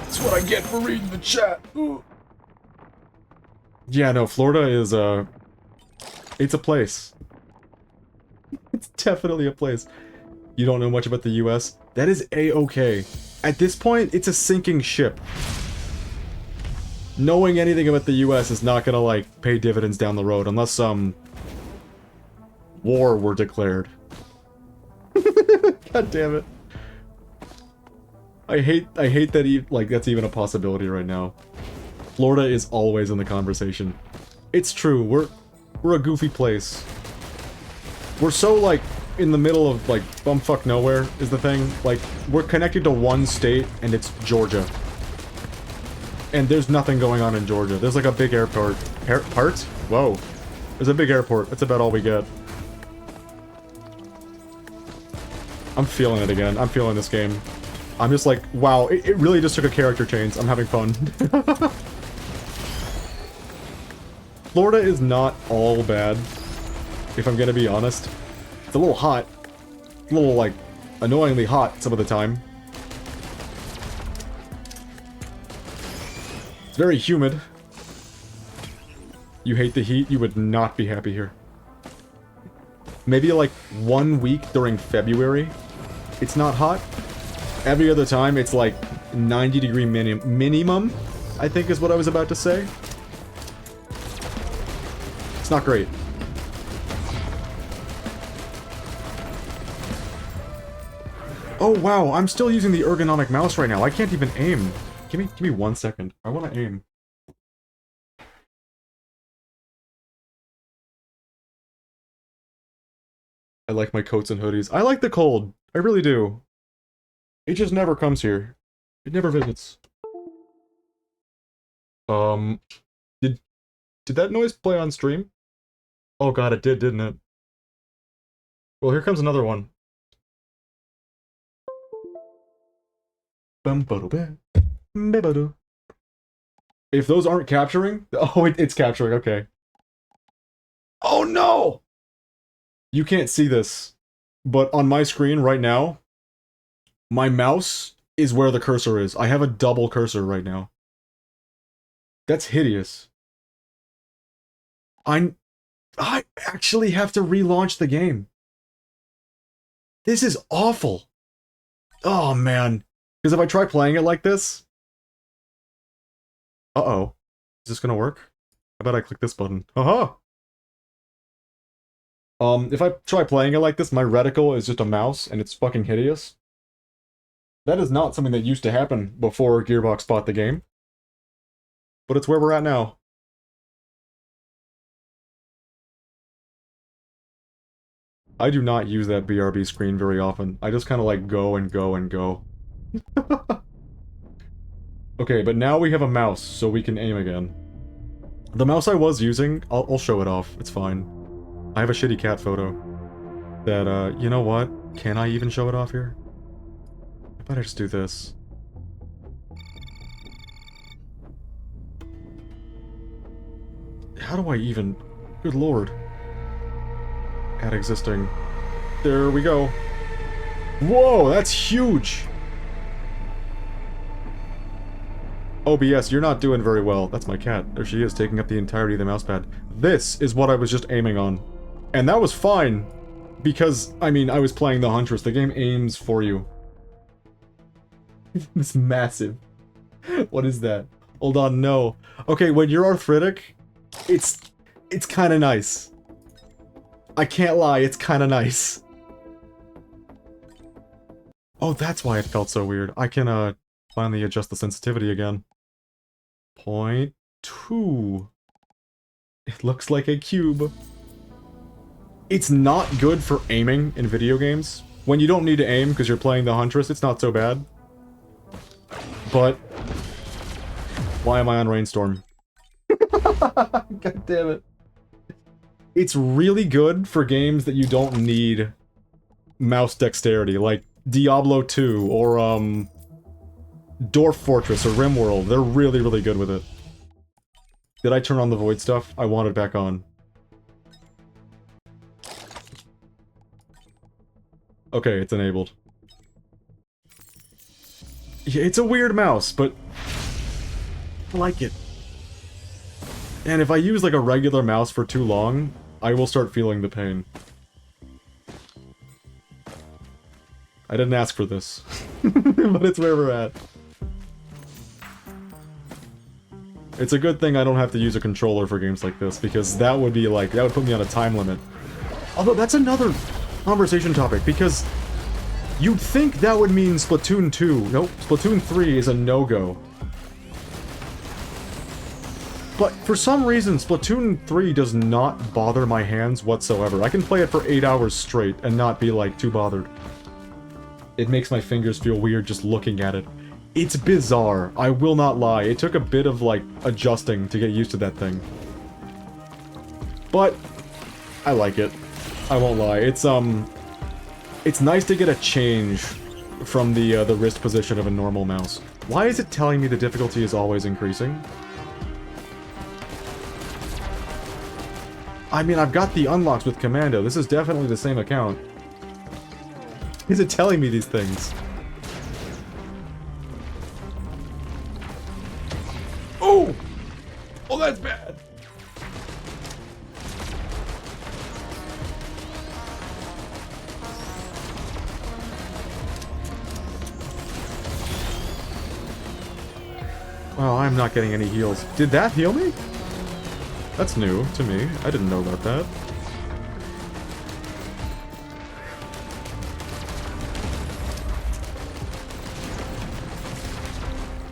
That's what I get for reading the chat. Ooh. Yeah, no, Florida is, it's a place. It's definitely a place. You don't know much about the US? That is A-okay. At this point, it's a sinking ship. Knowing anything about the US is not gonna, like, pay dividends down the road, unless some... war were declared. God damn it. I hate that like that's even a possibility right now. Florida is always in the conversation. It's true, we're a goofy place. We're so like in the middle of like bumfuck nowhere is the thing. Like we're connected to one state and it's Georgia. And there's nothing going on in Georgia. There's like a big airport. Airport? Whoa. There's a big airport. That's about all we get. I'm feeling it again. I'm feeling this game. I'm just like, wow, it really just took a character change. I'm having fun. Florida is not all bad, if I'm gonna be honest. It's a little hot. It's a little, like, annoyingly hot some of the time. It's very humid. You hate the heat? You would not be happy here. Maybe, like, 1 week during February, it's not hot. Every other time, it's like 90-degree minimum, I think is what I was about to say. It's not great. Oh wow, I'm still using the ergonomic mouse right now. I can't even aim. Give me 1 second. I want to aim. I like my coats and hoodies. I like the cold. I really do. It just never comes here. It never visits. Did that noise play on stream? Oh god, it did, didn't it? Well, here comes another one. If those aren't capturing... Oh, it's capturing, okay. Oh no! You can't see this, but on my screen right now, my mouse is where the cursor is. I have a double cursor right now. That's hideous. I actually have to relaunch the game. This is awful. Oh, man. Because if I try playing it like this... Uh-oh. Is this gonna work? How about I click this button? Haha! If I try playing it like this, my reticle is just a mouse, and it's fucking hideous. That is not something that used to happen before Gearbox bought the game. But it's where we're at now. I do not use that BRB screen very often. I just kind of like go and go and go. Okay, but now we have a mouse, so we can aim again. The mouse I was using, I'll show it off. It's fine. I have a shitty cat photo. That, you know what? Can I even show it off here? How about I just do this? How do I even... Good lord. Add existing. There we go. Whoa, that's huge! OBS, you're not doing very well. That's my cat. There she is, taking up the entirety of the mousepad. This is what I was just aiming on. And that was fine. Because, I mean, I was playing the Huntress. The game aims for you. It's massive. What is that? Hold on, no. Okay, when you're arthritic, it's kind of nice. I can't lie, it's kind of nice. Oh, that's why it felt so weird. I can, finally adjust the sensitivity again. 0.2. It looks like a cube. It's not good for aiming in video games. When you don't need to aim because you're playing the Huntress, it's not so bad. But... why am I on Rainstorm? God damn it. It's really good for games that you don't need mouse dexterity, like Diablo 2 or, Dwarf Fortress or RimWorld. They're really, really good with it. Did I turn on the void stuff? I want it back on. Okay, it's enabled. Yeah, it's a weird mouse, but I like it. And if I use like a regular mouse for too long, I will start feeling the pain. I didn't ask for this, but it's where we're at. It's a good thing I don't have to use a controller for games like this, because that would be like, that would put me on a time limit. Although that's another conversation topic, because you'd think that would mean Splatoon 2. Nope, Splatoon 3 is a no-go. But for some reason, Splatoon 3 does not bother my hands whatsoever. I can play it for 8 hours straight and not be, like, too bothered. It makes my fingers feel weird just looking at it. It's bizarre, I will not lie. It took a bit of, like, adjusting to get used to that thing. But, I like it. I won't lie. It's nice to get a change from the wrist position of a normal mouse. Why is it telling me the difficulty is always increasing? I mean, I've got the unlocks with Commando. This is definitely the same account. Is it telling me these things? Oh! Oh, that's bad! Well, I'm not getting any heals. Did that heal me? That's new to me. I didn't know about that.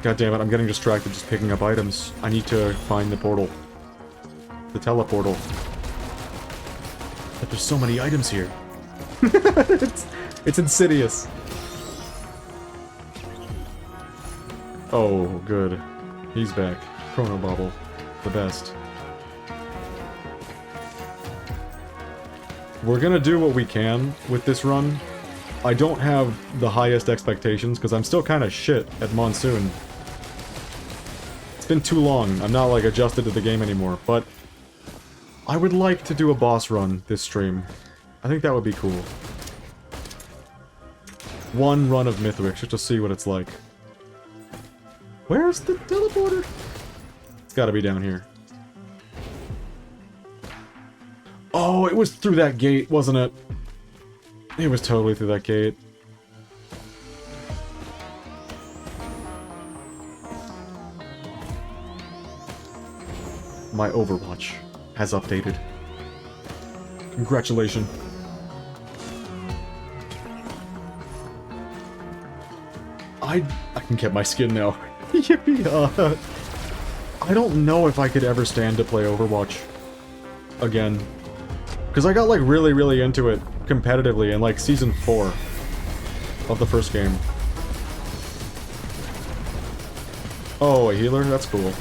God damn it, I'm getting distracted just picking up items. I need to find the portal. The teleportal. But there's so many items here. it's insidious. Oh, good. He's back. Chrono Bobble. The best. We're gonna do what we can with this run. I don't have the highest expectations, because I'm still kind of shit at Monsoon. It's been too long. I'm not, like, adjusted to the game anymore, but I would like to do a boss run this stream. I think that would be cool. One run of Mythwick, just to see what it's like. Where's the teleporter? It's gotta be down here. Oh, it was through that gate, wasn't it? It was totally through that gate. My Overwatch has updated. Congratulations. I can get my skin now. Yippee! I don't know if I could ever stand to play Overwatch again. Because I got, like, really into it competitively in, like, Season 4 of the first game. Oh, a healer? That's cool.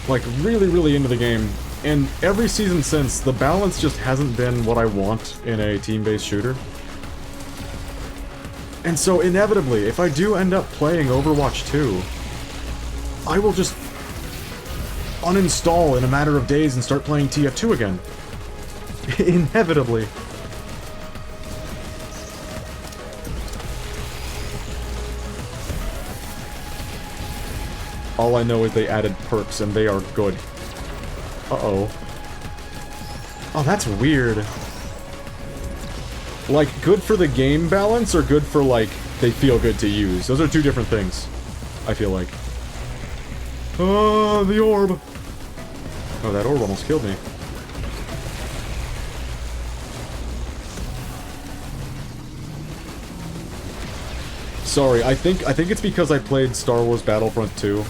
Like, really into the game. And every season since, the balance just hasn't been what I want in a team-based shooter. And so, inevitably, if I do end up playing Overwatch 2, I will just uninstall in a matter of days and start playing TF2 again. Inevitably. All I know is they added perks and they are good. Uh-oh. Oh, that's weird. Like, good for the game balance or good for, like, they feel good to use? Those are two different things, I feel like. Oh, the orb. Oh, that orb almost killed me. Sorry, I think it's because I played Star Wars Battlefront 2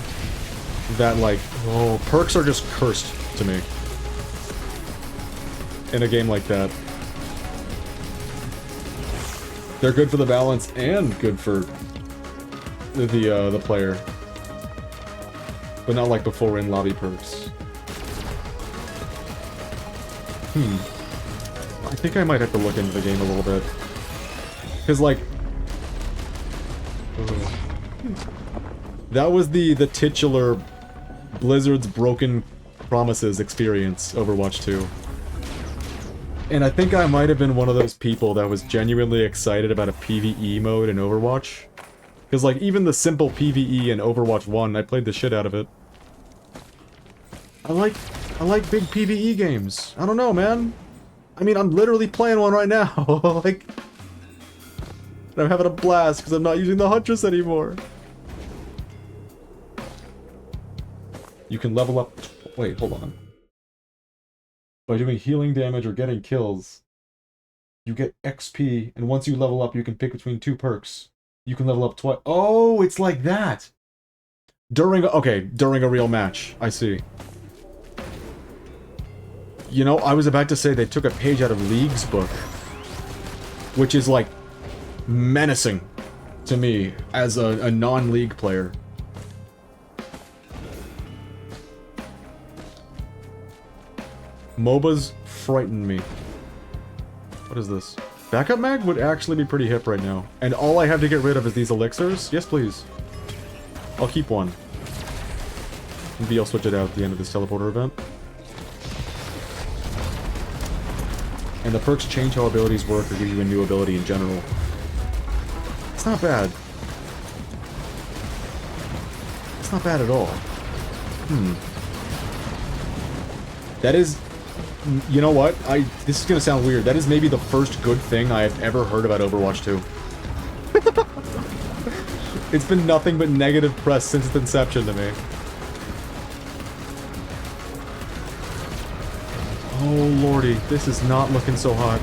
that, like, oh, perks are just cursed to me in a game like that. They're good for the balance and good for the player, but not like before in lobby perks. I think I might have to look into the game a little bit, because like that was the titular Blizzard's Broken Promises experience, Overwatch 2. And I think I might have been one of those people that was genuinely excited about a PvE mode in Overwatch. Because, like, even the simple PvE in Overwatch 1, I played the shit out of it. I like big PvE games. I don't know, man. I mean, I'm literally playing one right now. Like, and I'm having a blast because I'm not using the Huntress anymore. You can level up... Wait, hold on. By doing healing damage or getting kills, you get XP, and once you level up, you can pick between two perks. You can level up twice. Oh, it's like that! During a real match. I see. You know, I was about to say they took a page out of League's book, which is, like, menacing to me as a non-League player. MOBAs frighten me. What is this? Backup mag would actually be pretty hip right now. And all I have to get rid of is these elixirs? Yes, please. I'll keep one. Maybe I'll switch it out at the end of this teleporter event. And the perks change how abilities work or give you a new ability in general. It's not bad. It's not bad at all. That is... You know what? This is gonna sound weird. That is maybe the first good thing I have ever heard about Overwatch 2. It's been nothing but negative press since its inception to me. Oh lordy, this is not looking so hot.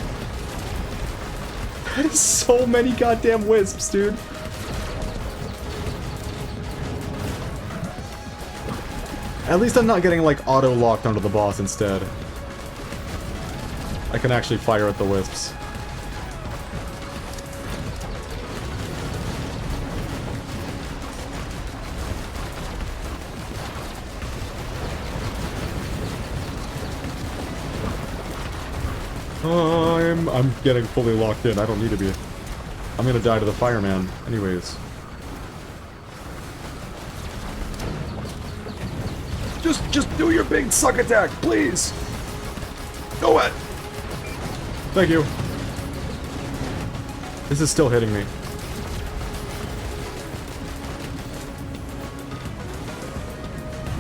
That is so many goddamn wisps, dude. At least I'm not getting, like, auto-locked onto the boss instead. I can actually fire at the wisps. I'm getting fully locked in. I don't need to be. I'm gonna die to the fireman, anyways. Just do your big suck attack, please. Go it. Thank you. This is still hitting me.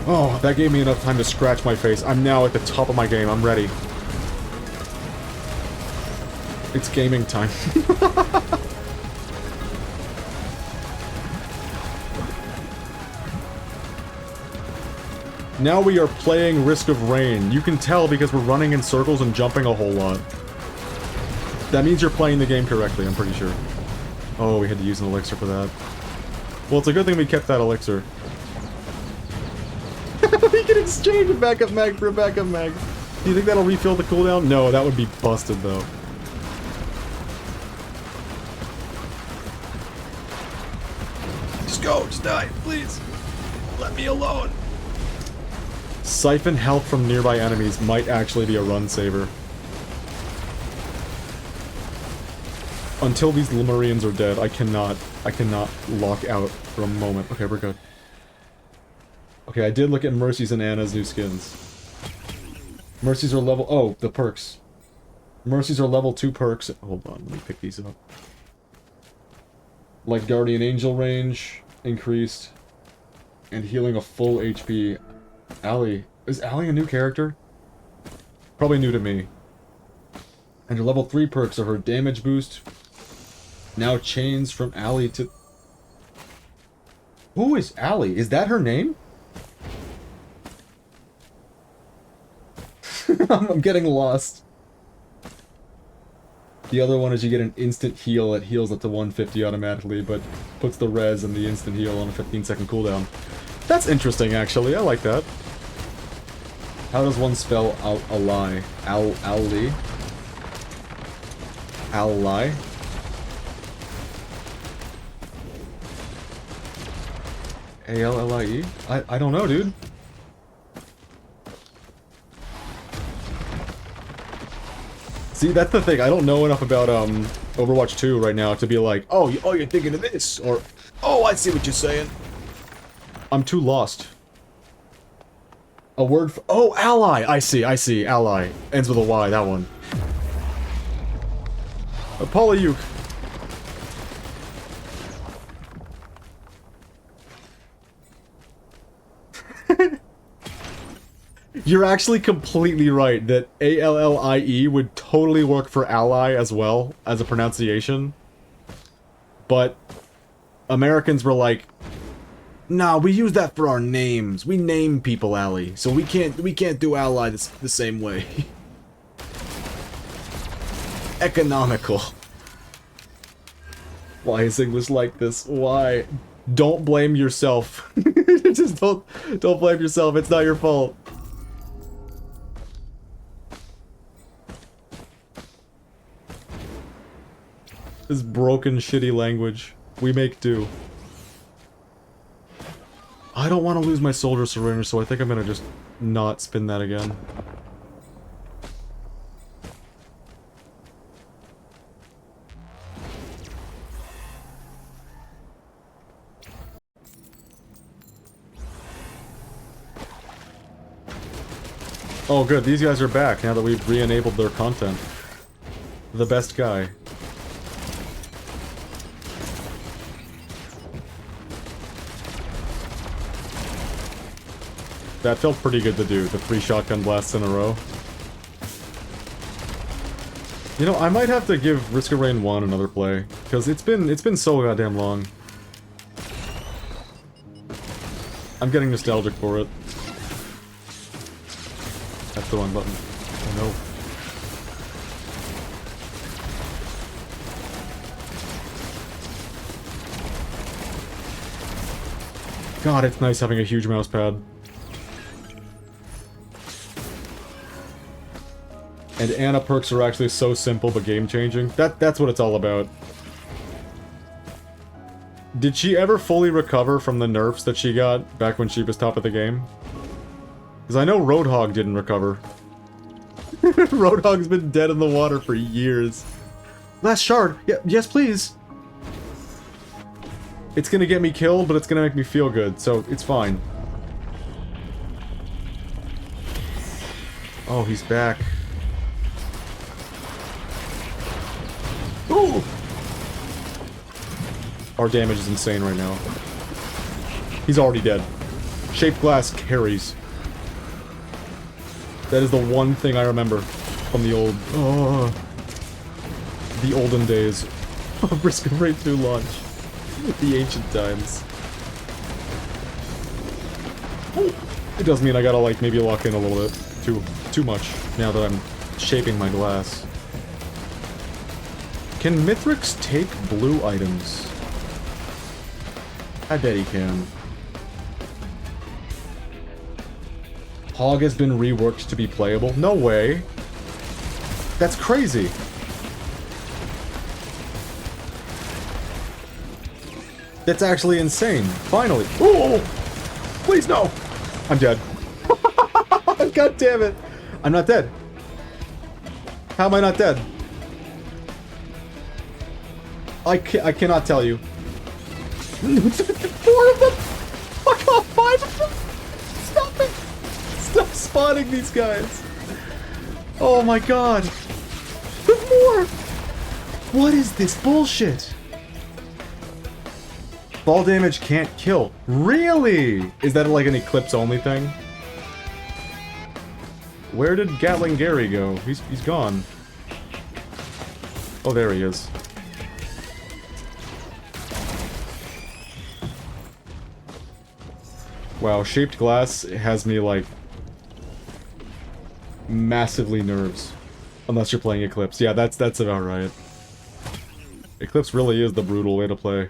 Oh, that gave me enough time to scratch my face. I'm now at the top of my game. I'm ready. It's gaming time. Now we are playing Risk of Rain. You can tell because we're running in circles and jumping a whole lot. That means you're playing the game correctly, I'm pretty sure. Oh, we had to use an elixir for that. Well, it's a good thing we kept that elixir. We can exchange a backup mag for a backup mag. Do you think that'll refill the cooldown? No, that would be busted, though. Just go, just die, please. Let me alone. Siphon health from nearby enemies might actually be a run saver. Until these Lemurians are dead, I cannot lock out for a moment. Okay, we're good. Okay, I did look at Mercy's and Anna's new skins. Mercy's are level... Oh, the perks. Mercy's are level 2 perks. Hold on, let me pick these up. Like Guardian Angel range, increased. And healing a full HP. Allie. Is Allie a new character? Probably new to me. And her level 3 perks are her damage boost. Now chains from Allie to... Who is Allie? Is that her name? I'm getting lost. The other one is you get an instant heal. It heals up to 150 automatically, but puts the res and the instant heal on a 15-second cooldown. That's interesting, actually. I like that. How does one spell ally? Ally? Ally? A-L-L-I-E? I don't know, dude. See, that's the thing. I don't know enough about Overwatch 2 right now to be like, oh, you're thinking of this, or, oh, I see what you're saying. I'm too lost. A word for... Oh, ally! I see, ally. Ends with a Y, that one. A Polyuke. You're actually completely right that A-L-L-I-E would totally work for ally as well as a pronunciation. But Americans were like, nah, we use that for our names. We name people Ally, so we can't do ally the same way. Economical. Why is English like this? Why? Don't blame yourself. Just don't blame yourself. It's not your fault. This broken, shitty language. We make do. I don't want to lose my soldier surrender, so I think I'm gonna just not spin that again. Oh good, these guys are back now that we've re-enabled their content. The best guy. That felt pretty good to do, the 3 shotgun blasts in a row. You know, I might have to give Risk of Rain 1 another play, because it's been so goddamn long. I'm getting nostalgic for it. That's the wrong button. Oh no. God, it's nice having a huge mouse pad. And Ana perks are actually so simple but game-changing. That's what it's all about. Did she ever fully recover from the nerfs that she got back when she was top of the game? Because I know Roadhog didn't recover. Roadhog's been dead in the water for years. Last shard! Yeah, yes, please! It's gonna get me killed, but it's gonna make me feel good, so it's fine. Oh, he's back. Ooh! Our damage is insane right now. He's already dead. Shaped glass carries. That is the one thing I remember from the old... the olden days of Risk of Raid 2 launch. The ancient times. It does mean I gotta, like, maybe lock in a little bit. Too much, now that I'm shaping my glass. Can Mithrix take blue items? I bet he can. Hog has been reworked to be playable? No way! That's crazy! That's actually insane. Finally. Ooh! Please, no! I'm dead. God damn it! I'm not dead. How am I not dead? I cannot tell you. 4 of them! Fuck off, 5 of them! Stop it! Stop spawning these guys! Oh my god! There's more! What is this bullshit? Fall damage can't kill. Really? Is that like an Eclipse only thing? Where did Gatling Gary go? He's gone. Oh, there he is. Wow, shaped glass has me like massively nerves. Unless you're playing Eclipse. Yeah, that's about right. Eclipse really is the brutal way to play.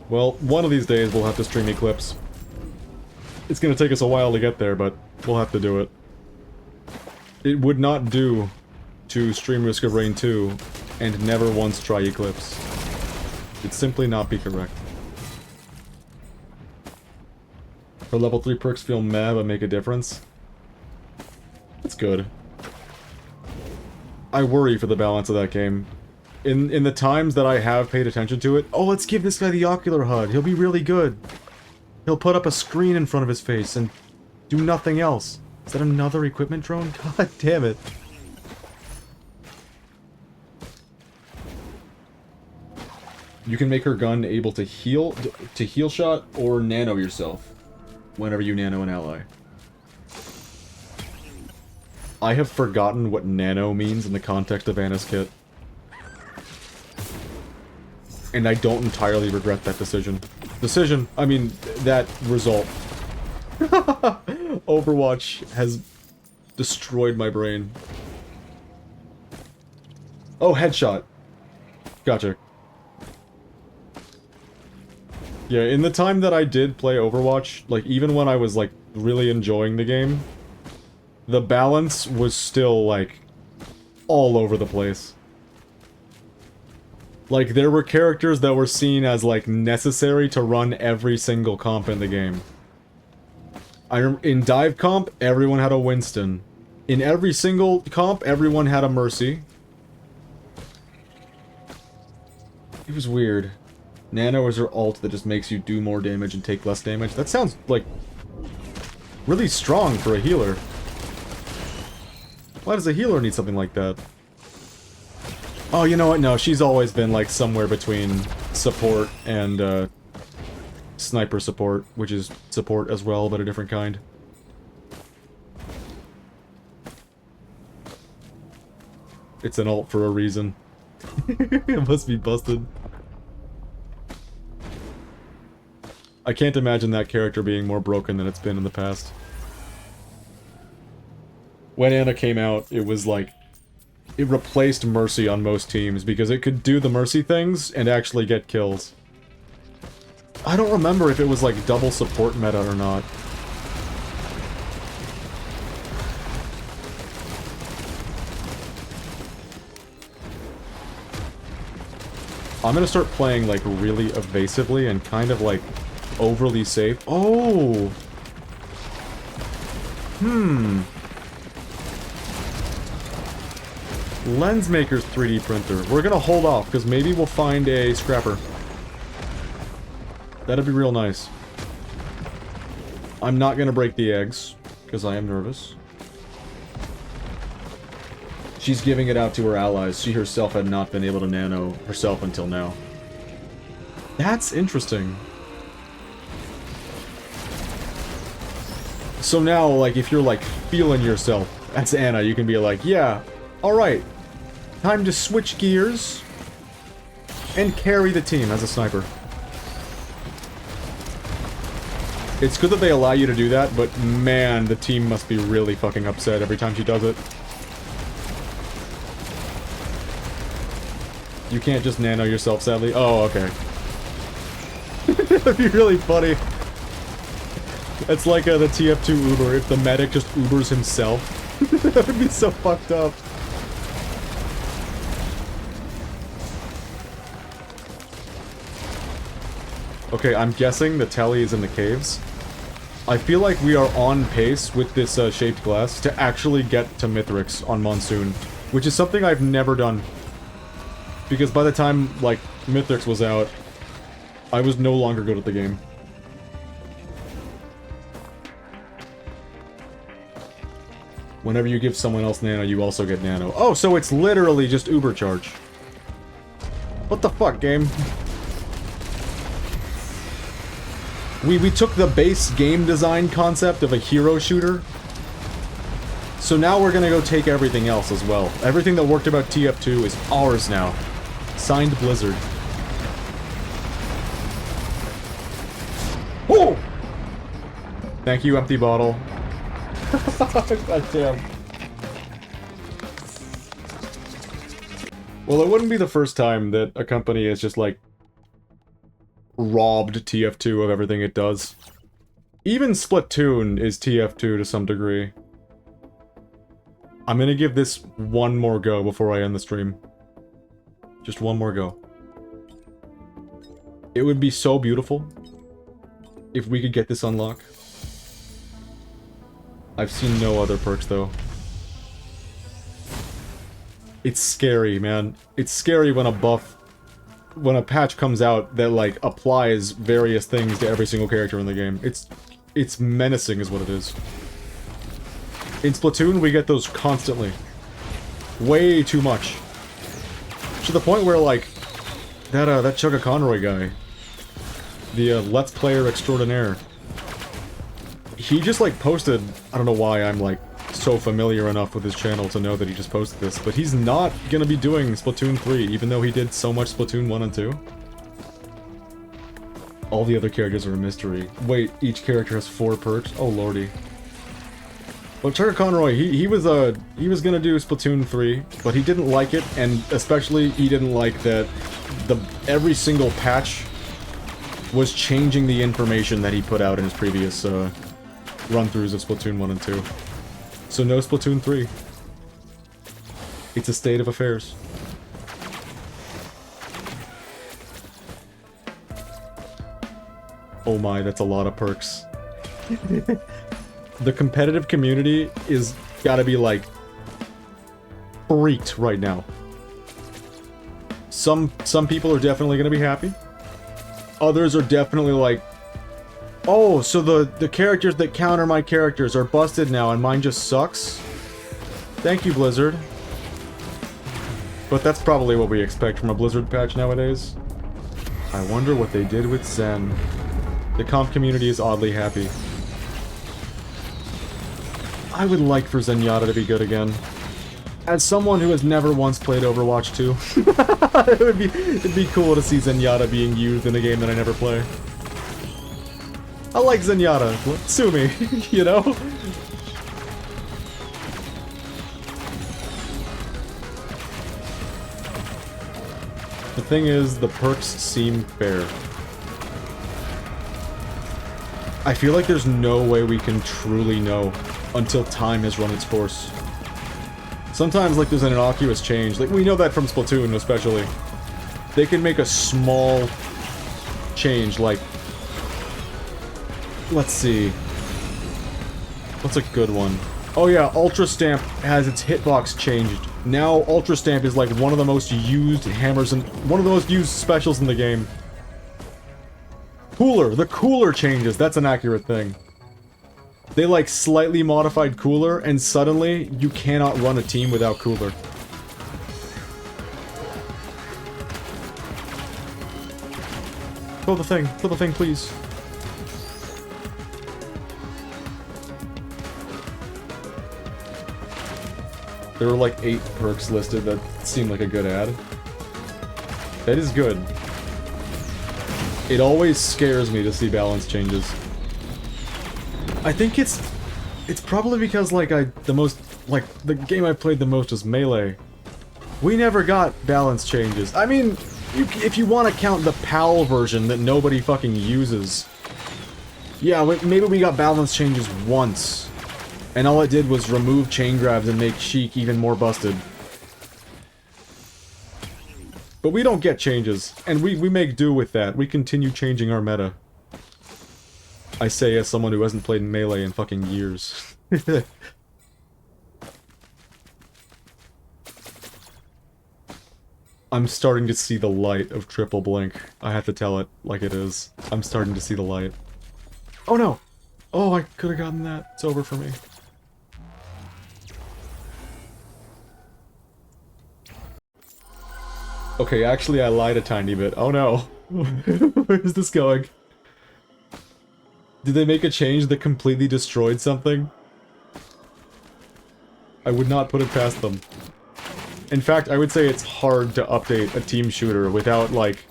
Well, one of these days we'll have to stream Eclipse. It's gonna take us a while to get there, but we'll have to do it. It would not do to stream Risk of Rain 2 and never once try Eclipse. It'd simply not be correct. Her level 3 perks feel meh but make a difference. That's good. I worry for the balance of that game. In the times that I have paid attention to it, oh, let's give this guy the ocular HUD. He'll be really good. He'll put up a screen in front of his face and do nothing else. Is that another equipment drone? God damn it. You can make her gun able to heal shot or nano yourself whenever you nano an ally. I have forgotten what nano means in the context of Ana's kit. And I don't entirely regret that decision. I mean, that result. Overwatch has destroyed my brain. Oh, headshot. Gotcha. Yeah, in the time that I did play Overwatch, like, even when I was, like, really enjoying the game, the balance was still, like, all over the place. Like, there were characters that were seen as, like, necessary to run every single comp in the game. In dive comp, everyone had a Winston. In every single comp, everyone had a Mercy. It was weird. Nano is her ult that just makes you do more damage and take less damage. That sounds, like, really strong for a healer. Why does a healer need something like that? Oh, you know what? No, she's always been, like, somewhere between support and, sniper support, which is support as well, but a different kind. It's an ult for a reason. It must be busted. I can't imagine that character being more broken than it's been in the past. When Ana came out, it was like it replaced Mercy on most teams, because it could do the Mercy things and actually get kills. I don't remember if it was like double support meta or not. I'm gonna start playing like really evasively and kind of like overly safe. Oh! Lensmaker's 3D printer. We're gonna hold off, because maybe we'll find a scrapper. That'd be real nice. I'm not gonna break the eggs, because I am nervous. She's giving it out to her allies. She herself had not been able to nano herself until now. That's interesting. So now, like, if you're, like, feeling yourself, that's Anna, you can be like, yeah, alright. Time to switch gears and carry the team as a sniper. It's good that they allow you to do that, but man, the team must be really fucking upset every time she does it. You can't just nano yourself, sadly. Oh, okay. That'd be really funny. It's like the TF2 Uber, if the medic just Ubers himself. That would be so fucked up. Okay, I'm guessing the Telly is in the caves. I feel like we are on pace with this shaped glass to actually get to Mithrix on Monsoon, which is something I've never done. Because by the time, like, Mithrix was out, I was no longer good at the game. Whenever you give someone else nano, you also get nano. Oh, so it's literally just Uber charge. What the fuck, game? We took the base game design concept of a hero shooter. So now we're gonna go take everything else as well. Everything that worked about TF2 is ours now. Signed Blizzard. Whoa! Thank you, empty bottle. God damn. Well, it wouldn't be the first time that a company has just, like, robbed TF2 of everything it does. Even Splatoon is TF2 to some degree. I'm gonna give this one more go before I end the stream. Just one more go. It would be so beautiful if we could get this unlock. I've seen no other perks, though. It's scary, man. It's scary when when a patch comes out that, like, applies various things to every single character in the game. It's menacing is what it is. In Splatoon, we get those constantly. Way too much. To the point where, like, that Chugga Conroy guy, the Let's Player Extraordinaire, he just, like, posted, I don't know why I'm, like, so familiar enough with his channel to know that he just posted this, but he's not gonna be doing Splatoon 3, even though he did so much Splatoon 1 and 2. All the other characters are a mystery. Wait, each character has 4 perks? Oh lordy. Well, Chugga Conroy, he was gonna do Splatoon 3, but he didn't like it, and especially he didn't like that every single patch was changing the information that he put out in his previous run-throughs of Splatoon 1 and 2. So no Splatoon 3. It's a state of affairs. Oh my, that's a lot of perks. The competitive community is gotta be, like, freaked right now. Some people are definitely gonna be happy. Others are definitely like, oh, so the characters that counter my characters are busted now and mine just sucks? Thank you, Blizzard. But that's probably what we expect from a Blizzard patch nowadays. I wonder what they did with Zen. The comp community is oddly happy. I would like for Zenyatta to be good again. As someone who has never once played Overwatch 2, it'd be cool to see Zenyatta being used in a game that I never play. I like Zenyatta. Sue me, you know? thing is, the perks seem fair. I feel like there's no way we can truly know until time has run its course. Sometimes, like, there's an innocuous change. Like, we know that from Splatoon, especially. They can make a small change, like... Let's see. What's a good one? Oh yeah, Ultra Stamp has its hitbox changed. Now, Ultra Stamp is like one of the most used hammers and one of the most used specials in the game. Cooler! The cooler changes, that's an accurate thing. They like slightly modified cooler, and suddenly you cannot run a team without cooler. Kill the thing, please. There were like 8 perks listed that seemed like a good ad. That is good. It always scares me to see balance changes. I think it's probably because like the game I played the most was Melee. We never got balance changes. I mean, if you want to count the PAL version that nobody fucking uses. Yeah, maybe we got balance changes once. And all it did was remove chain grabs and make Sheik even more busted. But we don't get changes, and we make do with that. We continue changing our meta. I say as someone who hasn't played Melee in fucking years. I'm starting to see the light of Triple Blink. I have to tell it like it is. I'm starting to see the light. Oh no! Oh, I could have gotten that. It's over for me. Okay, actually I lied a tiny bit. Oh no. Where's this going? Did they make a change that completely destroyed something? I would not put it past them. In fact, I would say it's hard to update a team shooter without, like,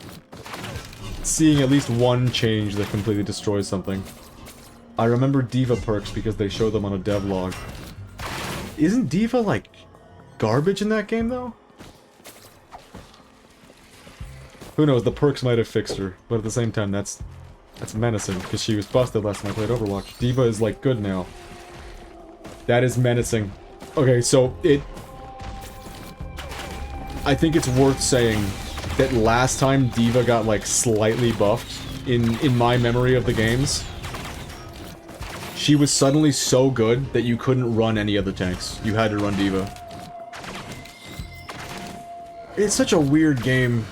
seeing at least one change that completely destroys something. I remember Diva perks because they show them on a devlog. Isn't Diva, like, garbage in that game, though? Who knows, the perks might have fixed her, but at the same time, that's menacing, because she was busted last time I played Overwatch. Diva is, like, good now. That is menacing. Okay, so, I think it's worth saying that last time Diva got, like, slightly buffed, in my memory of the games, she was suddenly so good that you couldn't run any other tanks. You had to run Diva. It's such a weird game.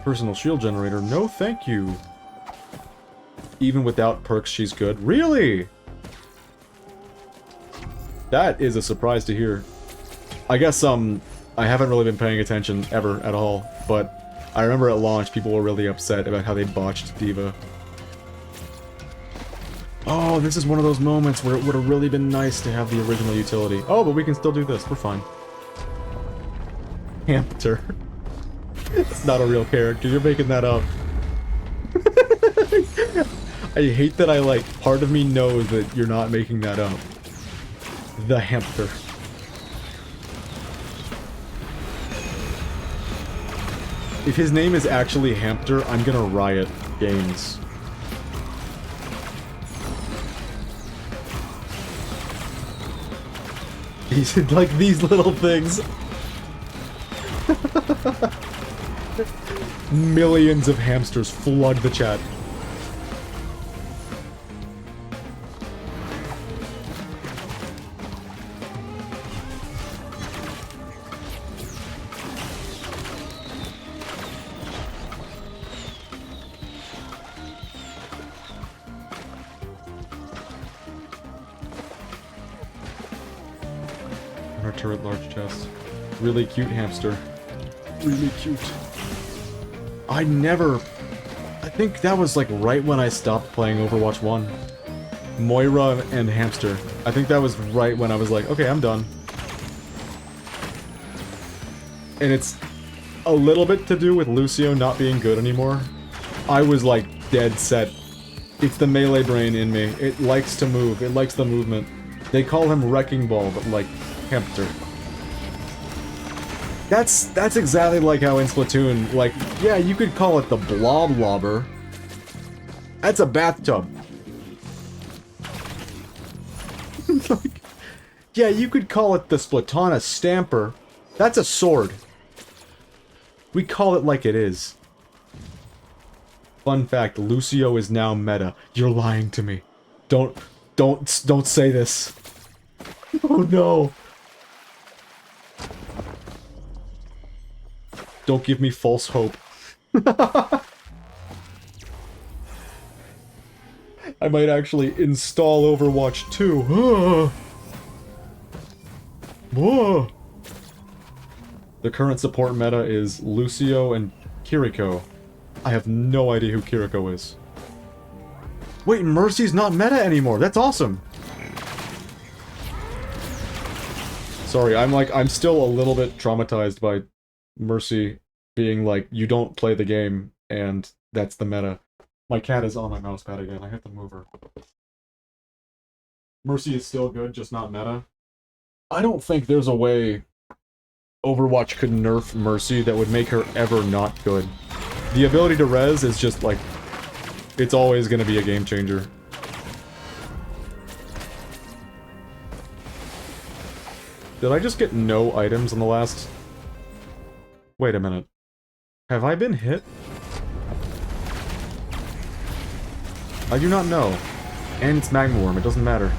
Personal shield generator, no thank you. Even without perks, she's good. Really? That is a surprise to hear. I guess, I haven't really been paying attention ever at all, but I remember at launch people were really upset about how they botched Diva. Oh, this is one of those moments where it would have really been nice to have the original utility. Oh, but we can still do this, we're fine. Hamster. It's not a real character, you're making that up. I hate that part of me knows that you're not making that up. The hamster. If his name is actually Hamster, I'm gonna riot games. He's like these little things. Millions of hamsters flood the chat. Our turret, large chest. Really cute hamster. Really cute. I think that was like right when I stopped playing Overwatch 1. Moira and Hamster. I think that was right when I was like, okay, I'm done. And it's a little bit to do with Lucio not being good anymore. I was like dead set. It's the melee brain in me. It likes to move. It likes the movement. They call him Wrecking Ball, but like Hempter. That's exactly like how in Splatoon, like, yeah, you could call it the Blob Lobber. That's a bathtub. Like, yeah, you could call it the Splatana Stamper. That's a sword. We call it like it is. Fun fact, Lucio is now meta. You're lying to me. Don't say this. Oh no. Don't give me false hope. I might actually install Overwatch 2. Whoa. The current support meta is Lucio and Kiriko. I have no idea who Kiriko is. Wait, Mercy's not meta anymore. That's awesome. Sorry, I'm still a little bit traumatized by Mercy being like, you don't play the game, and that's the meta. My cat is on my mousepad again. I have to move her. Mercy is still good, just not meta. I don't think there's a way Overwatch could nerf Mercy that would make her ever not good. The ability to res is just like, it's always gonna be a game changer. Did I just get no items in the last... Wait a minute. Have I been hit? I do not know. And it's Magma Worm, it doesn't matter.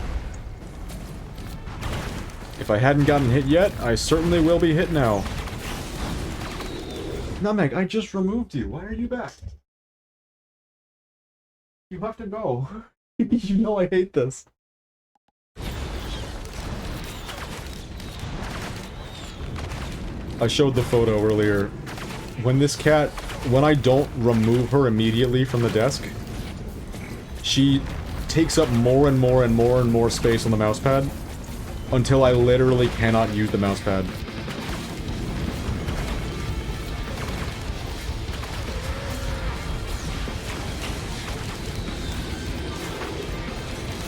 If I hadn't gotten hit yet, I certainly will be hit now. Nutmeg, I just removed you. Why are you back? You have to go. You know I hate this. I showed the photo earlier. When this cat, when I don't remove her immediately from the desk, she takes up more and more and more and more space on the mousepad until I literally cannot use the mousepad.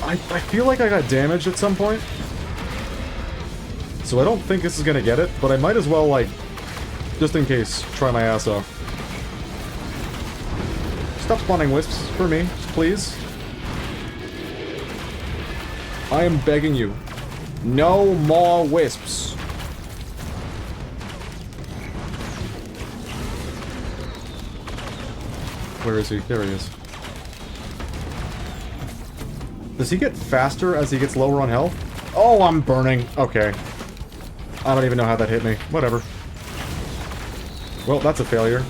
I feel like I got damaged at some point. So I don't think this is gonna get it, but I might as well, like, just in case, try my ass off. Stop spawning wisps for me, please. I am begging you. No more wisps. Where is he? There he is. Does he get faster as he gets lower on health? Oh, I'm burning. Okay. I don't even know how that hit me. Whatever. Well, that's a failure.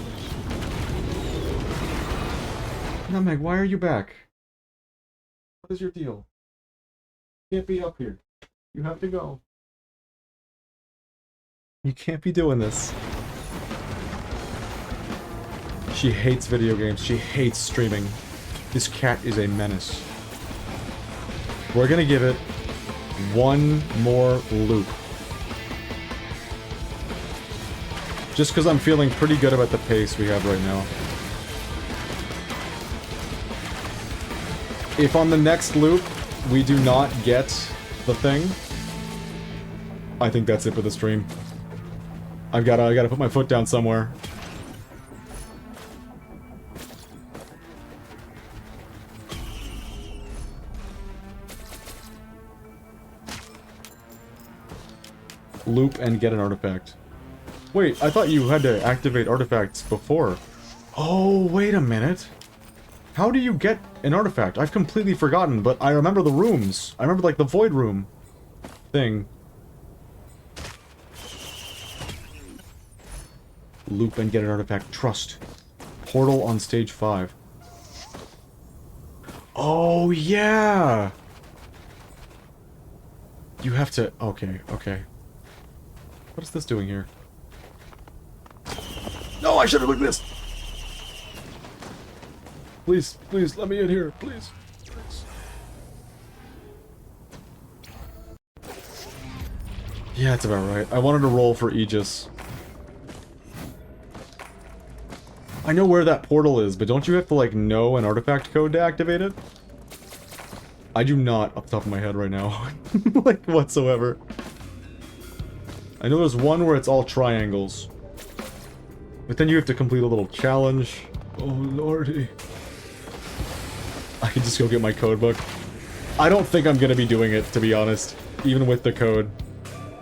Nutmeg, why are you back? What is your deal? You can't be up here. You have to go. You can't be doing this. She hates video games. She hates streaming. This cat is a menace. We're gonna give it one more loop. Just because I'm feeling pretty good about the pace we have right now. If on the next loop we do not get the thing, I think that's it for the stream. I gotta put my foot down somewhere. Loop and get an artifact. Wait, I thought you had to activate artifacts before. Oh, wait a minute. How do you get an artifact? I've completely forgotten, but I remember the rooms. I remember, like, the void room thing. Loop and get an artifact. Trust. Portal on stage 5. Oh, yeah! You have to... Okay, okay. What is this doing here? No, I should have looked at this! Please, please, let me in here, please. Please. Yeah, that's about right. I wanted to roll for Aegis. I know where that portal is, but don't you have to, like, know an artifact code to activate it? I do not, off the top of my head right now. Like, whatsoever. I know there's one where it's all triangles. But then you have to complete a little challenge. Oh, lordy. I can just go get my code book. I don't think I'm gonna be doing it, to be honest. Even with the code.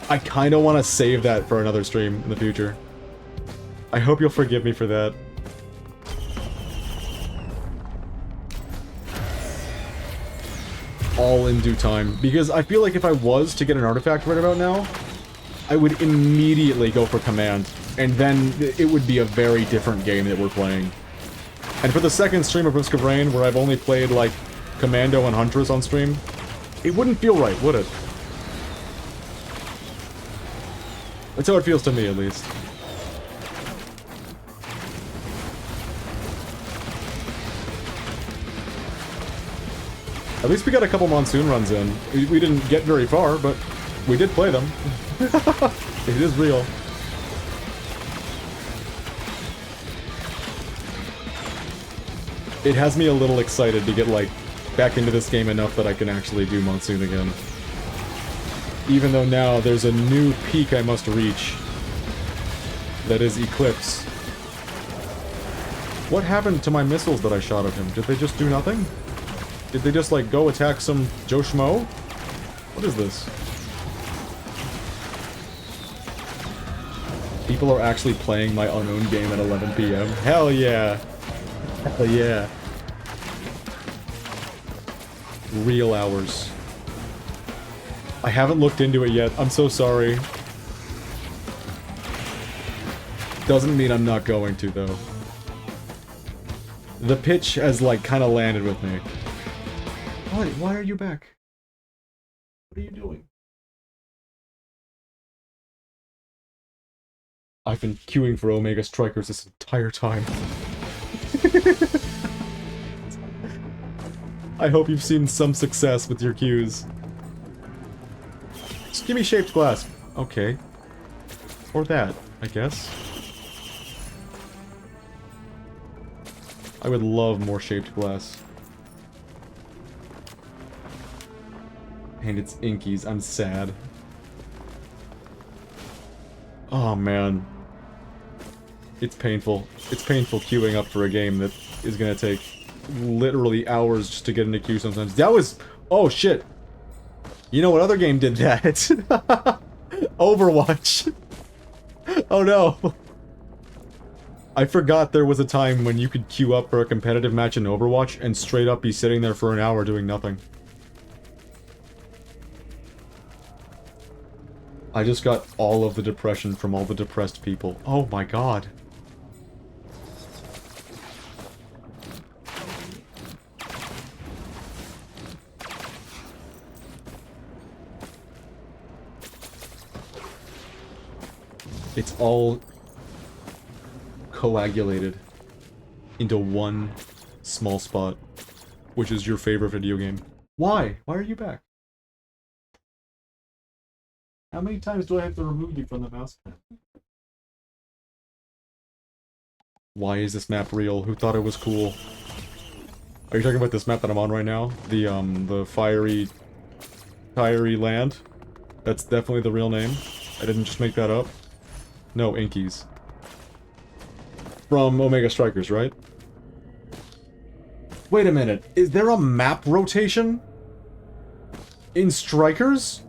I kinda wanna save that for another stream in the future. I hope you'll forgive me for that. All in due time. Because I feel like if I was to get an artifact right about now, I would immediately go for command. And then it would be a very different game that we're playing. And for the second stream of Risk of Rain, where I've only played, like, Commando and Huntress on stream, it wouldn't feel right, would it? That's how it feels to me, at least. At least we got a couple monsoon runs in. We didn't get very far, but we did play them. It is real. It has me a little excited to get, like, back into this game enough that I can actually do monsoon again. Even though now there's a new peak I must reach. That is Eclipse. What happened to my missiles that I shot at him? Did they just do nothing? Did they just, like, go attack some Joe Schmo? What is this? People are actually playing my unknown game at 11 PM. Hell yeah! Hell yeah. Real hours. I haven't looked into it yet. I'm so sorry. Doesn't mean I'm not going to, though. The pitch has, like, kind of landed with me. Why are you back? What are you doing? I've been queuing for Omega Strikers this entire time. I hope you've seen some success with your queues. Just give me shaped glass. Okay. Or that, I guess. I would love more shaped glass. And it's inkies. I'm sad. Oh, man. It's painful. It's painful queuing up for a game that is gonna take literally hours just to get into queue sometimes. That was... Oh, shit. You know what other game did that? Overwatch. Oh, no. I forgot there was a time when you could queue up for a competitive match in Overwatch and straight up be sitting there for an hour doing nothing. I just got all of the depression from all the depressed people. Oh my god. It's all coagulated into one small spot, which is your favorite video game. Why? Why are you back? How many times do I have to remove you from the mouse pad? Why is this map real? Who thought it was cool? Are you talking about this map that I'm on right now? The fiery land? That's definitely the real name. I didn't just make that up. No, Inkies. From Omega Strikers, right? Wait a minute. Is there a map rotation? In Strikers?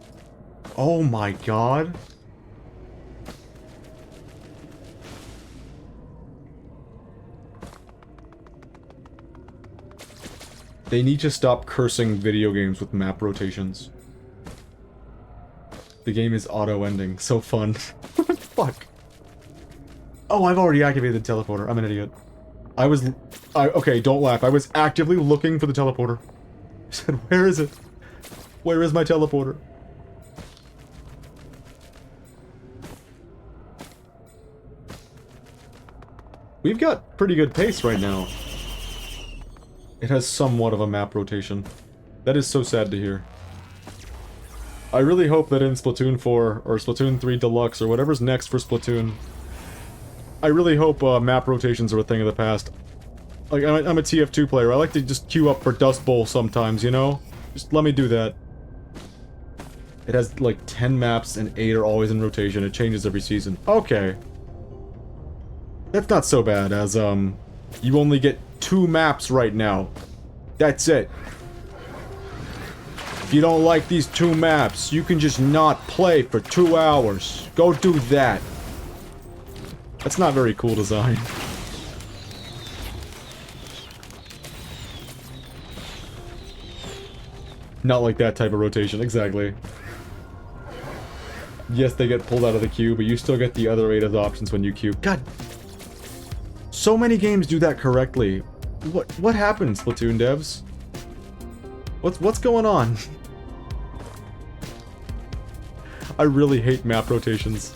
Oh my god. They need to stop cursing video games with map rotations. The game is auto-ending. So fun. Fuck. Oh, I've already activated the teleporter. I'm an idiot. Okay, don't laugh. I was actively looking for the teleporter. I said, where is it? Where is my teleporter? We've got pretty good pace right now. It has somewhat of a map rotation. That is so sad to hear. I really hope that in Splatoon 4, or Splatoon 3 Deluxe, or whatever's next for Splatoon, I really hope map rotations are a thing of the past. Like, I'm a TF2 player. I like to just queue up for Dust Bowl sometimes, you know? Just let me do that. It has like 10 maps and 8 are always in rotation. It changes every season. Okay. That's not so bad as, you only get 2 maps right now. That's it. If you don't like these 2 maps, you can just not play for 2 hours. Go do that. That's not very cool design. Not like that type of rotation, exactly. Yes, they get pulled out of the queue, but you still get the other 8 as options when you queue. God. So many games do that correctly. What happened, Splatoon devs? What's going on? I really hate map rotations.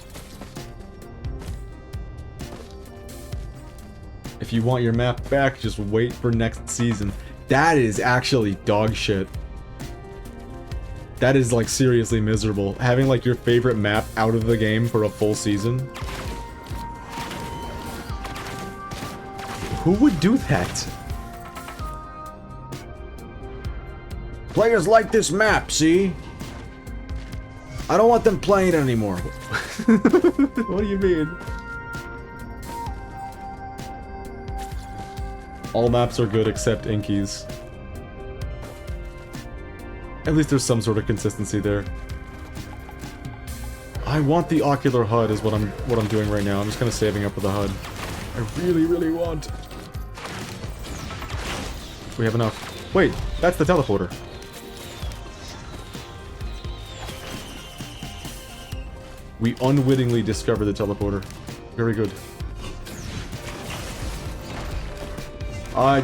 If you want your map back, just wait for next season. That is actually dog shit. That is, like, seriously miserable. Having, like, your favorite map out of the game for a full season. Who would do that? Players like this map, see? I don't want them playing it anymore. What do you mean? All maps are good except Inky's. At least there's some sort of consistency there. I want the ocular HUD is what I'm doing right now. I'm just kind of saving up for the HUD. I really, really want. We have enough. Wait, that's the teleporter. We unwittingly discovered the teleporter. Very good.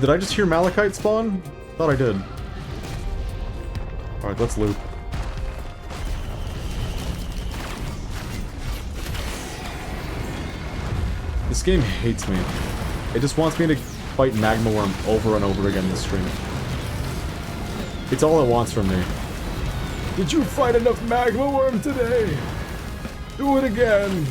Did I just hear Malachite spawn? Thought I did. Alright, let's loop. This game hates me. It just wants me to fight Magma Worm over and over again this stream. It's all it wants from me. Did you fight enough Magma Worm today? Do it again!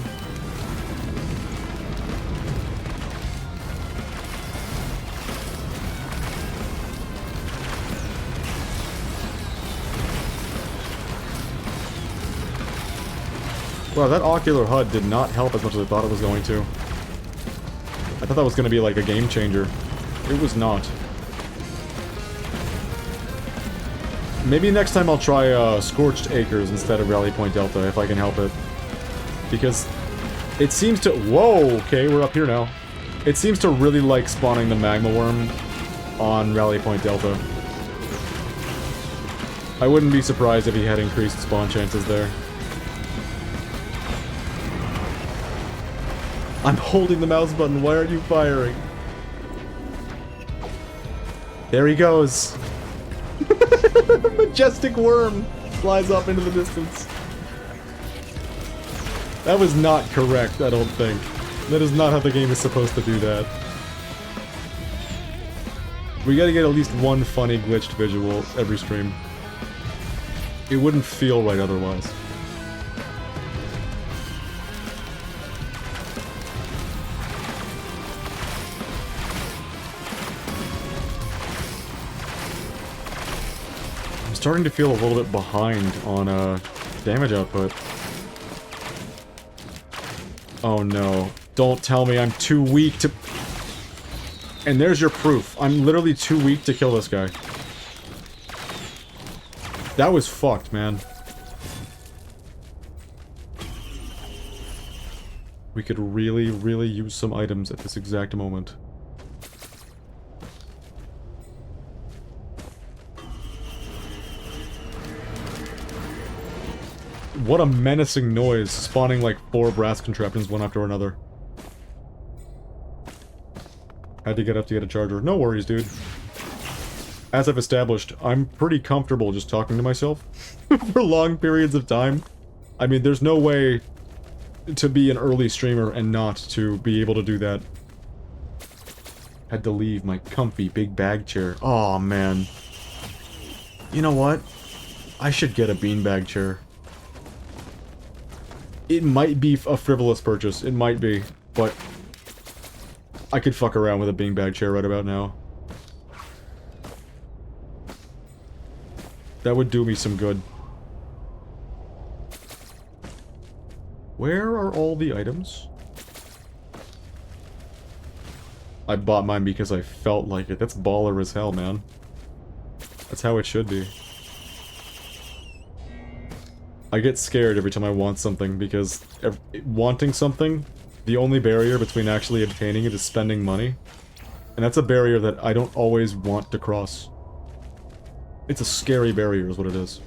Wow, that ocular HUD did not help as much as I thought it was going to. I thought that was going to be like a game changer. It was not. Maybe next time I'll try Scorched Acres instead of Rally Point Delta, if I can help it. Because it seems to... Whoa! Okay, we're up here now. It seems to really like spawning the Magma Worm on Rally Point Delta. I wouldn't be surprised if he had increased spawn chances there. I'm holding the mouse button, why aren't you firing? There he goes. Majestic worm flies off into the distance. That was not correct, I don't think. That is not how the game is supposed to do that. We gotta get at least one funny glitched visual every stream. It wouldn't feel right otherwise. I'm starting to feel a little bit behind on damage output. Oh no. Don't tell me I'm too weak to... And there's your proof. I'm literally too weak to kill this guy. That was fucked, man. We could really, really use some items at this exact moment. What a menacing noise, spawning like 4 brass contraptions one after another. Had to get up to get a charger. No worries, dude. As I've established, I'm pretty comfortable just talking to myself for long periods of time. I mean, there's no way to be an early streamer and not to be able to do that. Had to leave my comfy big bag chair. Aw, man. You know what? I should get a beanbag chair. It might be a frivolous purchase, it might be, but I could fuck around with a beanbag chair right about now. That would do me some good. Where are all the items? I bought mine because I felt like it. That's baller as hell, man. That's how it should be. I get scared every time I want something because wanting something, the only barrier between actually obtaining it is spending money. And that's a barrier that I don't always want to cross. It's a scary barrier is what it is.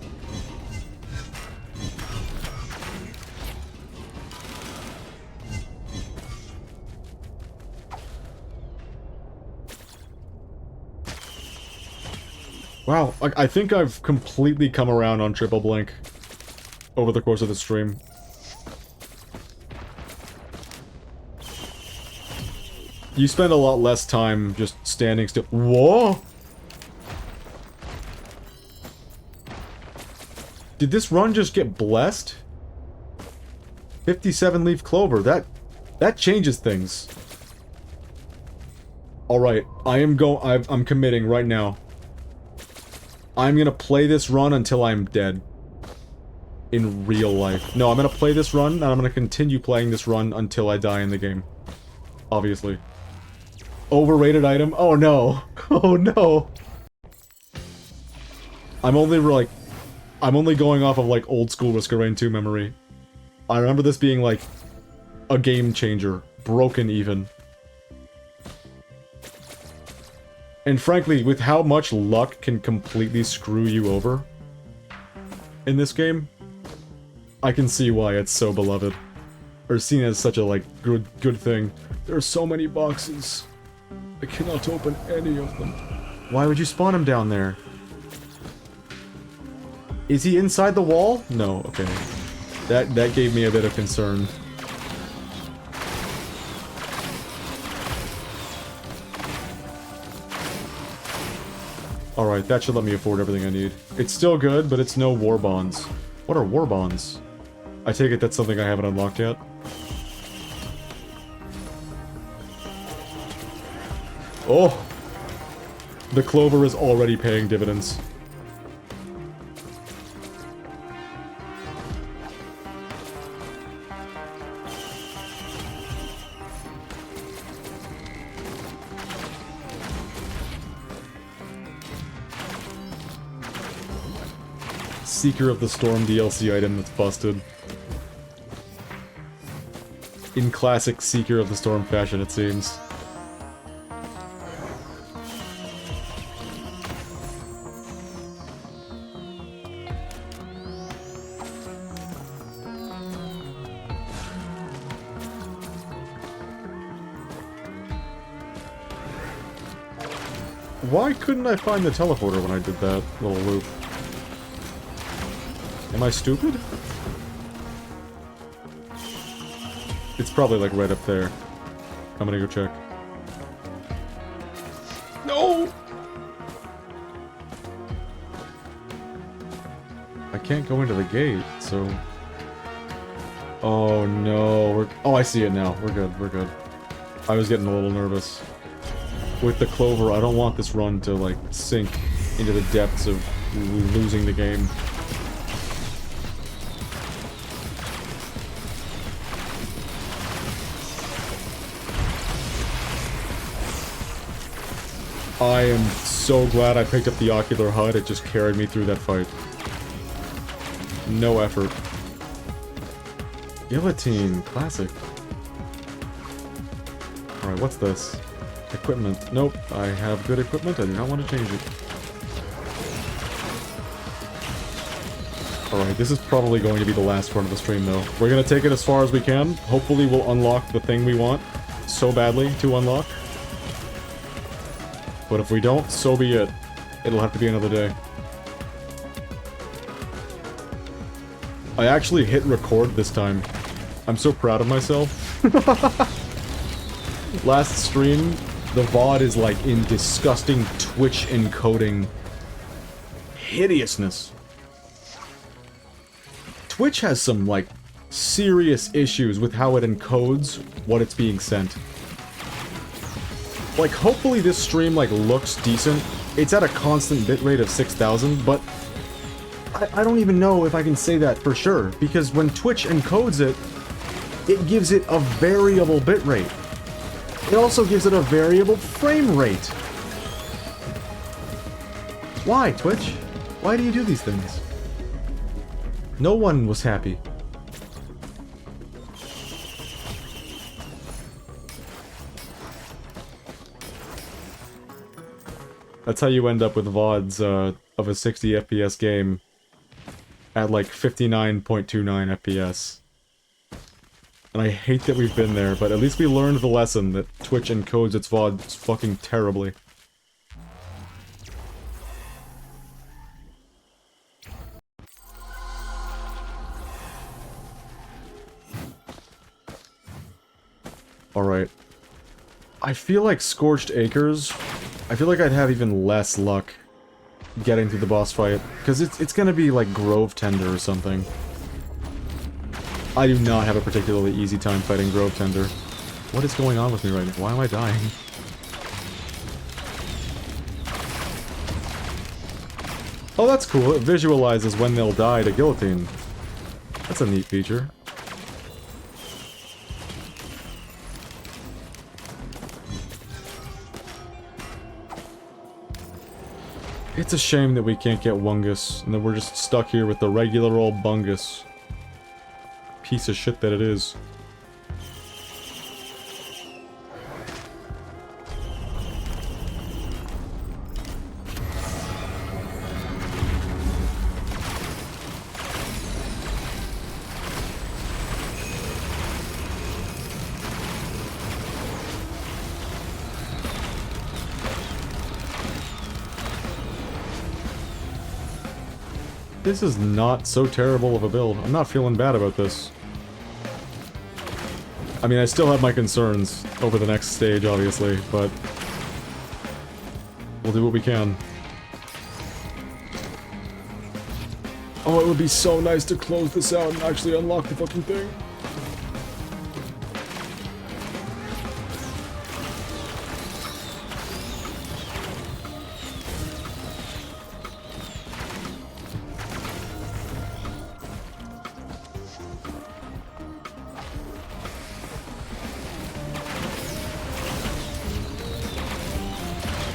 Wow, I think I've completely come around on Triple Blink over the course of the stream. You spend a lot less time just standing still. Whoa! Did this run just get blessed? 57 leaf clover, that changes things. Alright, I'm committing right now. I'm gonna play this run until I'm dead. In real life. No, I'm gonna play this run, and I'm gonna continue playing this run until I die in the game. Obviously. Overrated item? Oh no. Oh no. I'm only going off of like old school Risk of Rain 2 memory. I remember this being like a game changer. Broken even. And frankly, with how much luck can completely screw you over in this game, I can see why it's so beloved. Or seen as such a, like, good thing. There are so many boxes. I cannot open any of them. Why would you spawn him down there? Is he inside the wall? No, okay. That gave me a bit of concern. Alright, that should let me afford everything I need. It's still good, but it's no war bonds. What are war bonds? I take it that's something I haven't unlocked yet. Oh! The clover is already paying dividends. Seeker of the Storm DLC item that's busted. In classic Seeker of the Storm fashion, it seems. Why couldn't I find the teleporter when I did that little loop? Am I stupid? It's probably like right up there. I'm gonna go check. No! I can't go into the gate, so... Oh no, oh, I see it now. We're good, we're good. I was getting a little nervous. With the clover, I don't want this run to, like, sink into the depths of losing the game. I am so glad I picked up the ocular HUD, it just carried me through that fight. No effort. Guillotine, classic. Alright, what's this? Equipment. Nope, I have good equipment, I do not want to change it. Alright, this is probably going to be the last run of the stream though. We're gonna take it as far as we can. Hopefully we'll unlock the thing we want so badly to unlock. But if we don't, so be it. It'll have to be another day. I actually hit record this time. I'm so proud of myself. Last stream, the VOD is like in disgusting Twitch encoding hideousness. Twitch has some, like, serious issues with how it encodes what it's being sent. Like, hopefully this stream, like, looks decent. It's at a constant bitrate of 6,000, but I don't even know if I can say that for sure, because when Twitch encodes it, it gives it a variable bitrate. It also gives it a variable frame rate. Why, Twitch? Why do you do these things? No one was happy. That's how you end up with VODs of a 60 FPS game at like 59.29 FPS. And I hate that we've been there, but at least we learned the lesson that Twitch encodes its VODs fucking terribly. Alright. I feel like Scorched Acres, I feel like I'd have even less luck getting through the boss fight, because it's gonna be like Grove Tender or something. I do not have a particularly easy time fighting Grove Tender. What is going on with me right now? Why am I dying? Oh, that's cool. It visualizes when they'll die to guillotine. That's a neat feature. It's a shame that we can't get Wungus, and that we're just stuck here with the regular old Bungus. Piece of shit that it is. This is not so terrible of a build. I'm not feeling bad about this. I mean, I still have my concerns over the next stage, obviously, but we'll do what we can. Oh, it would be so nice to close this out and actually unlock the fucking thing.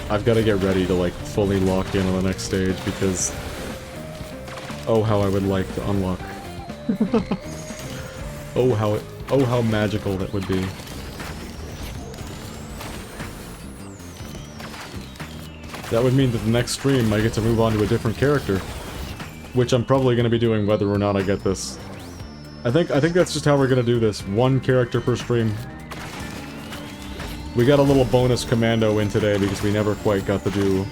I've got to get ready to, like, fully lock in on the next stage, because... oh, how I would like to unlock. Oh, how magical that would be. That would mean that the next stream I get to move on to a different character. Which I'm probably going to be doing whether or not I get this. I think that's just how we're going to do this. One character per stream. We got a little bonus commando in today because we never quite got to do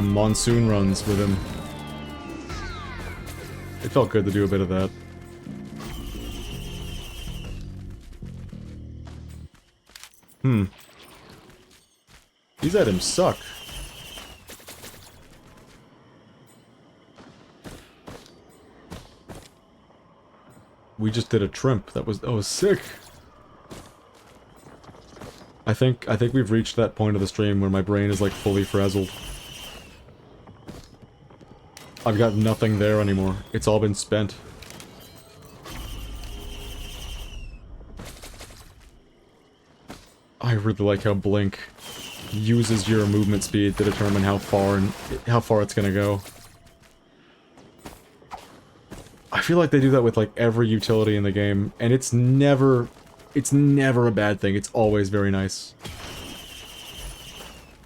monsoon runs with him. It felt good to do a bit of that. These items suck. We just did a trimp. That was sick. I think we've reached that point of the stream where my brain is like fully frazzled. I've got nothing there anymore. It's all been spent. I really like how Blink uses your movement speed to determine how far it's gonna go. I feel like they do that with like every utility in the game, and it's never a bad thing. It's always very nice.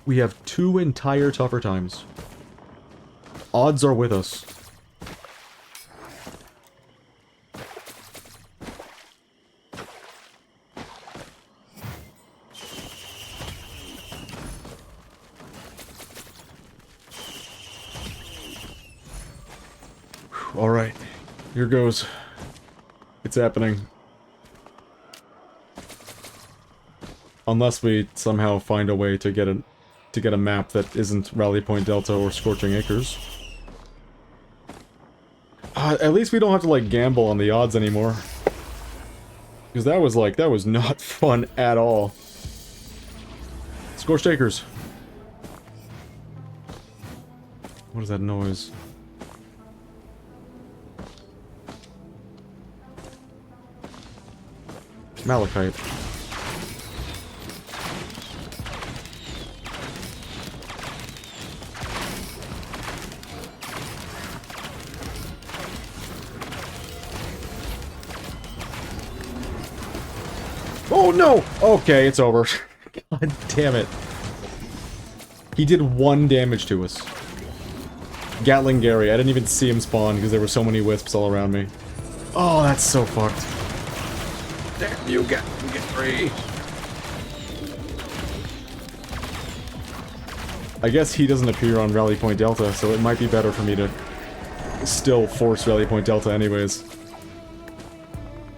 We have 2 entire tougher times. Odds are with us. Alright. Here goes. It's happening. Unless we somehow find a way to get a map that isn't Rally Point Delta or Scorching Acres. At least we don't have to, like, gamble on the odds anymore. Because that was not fun at all. Scorched Acres. What is that noise? Malachite. Oh no! Okay, it's over. God damn it. He did 1 damage to us. Gatling Gary, I didn't even see him spawn because there were so many wisps all around me. Oh, that's so fucked. Damn you, Gatling Gary! I guess he doesn't appear on Rally Point Delta, so it might be better for me to still force Rally Point Delta anyways.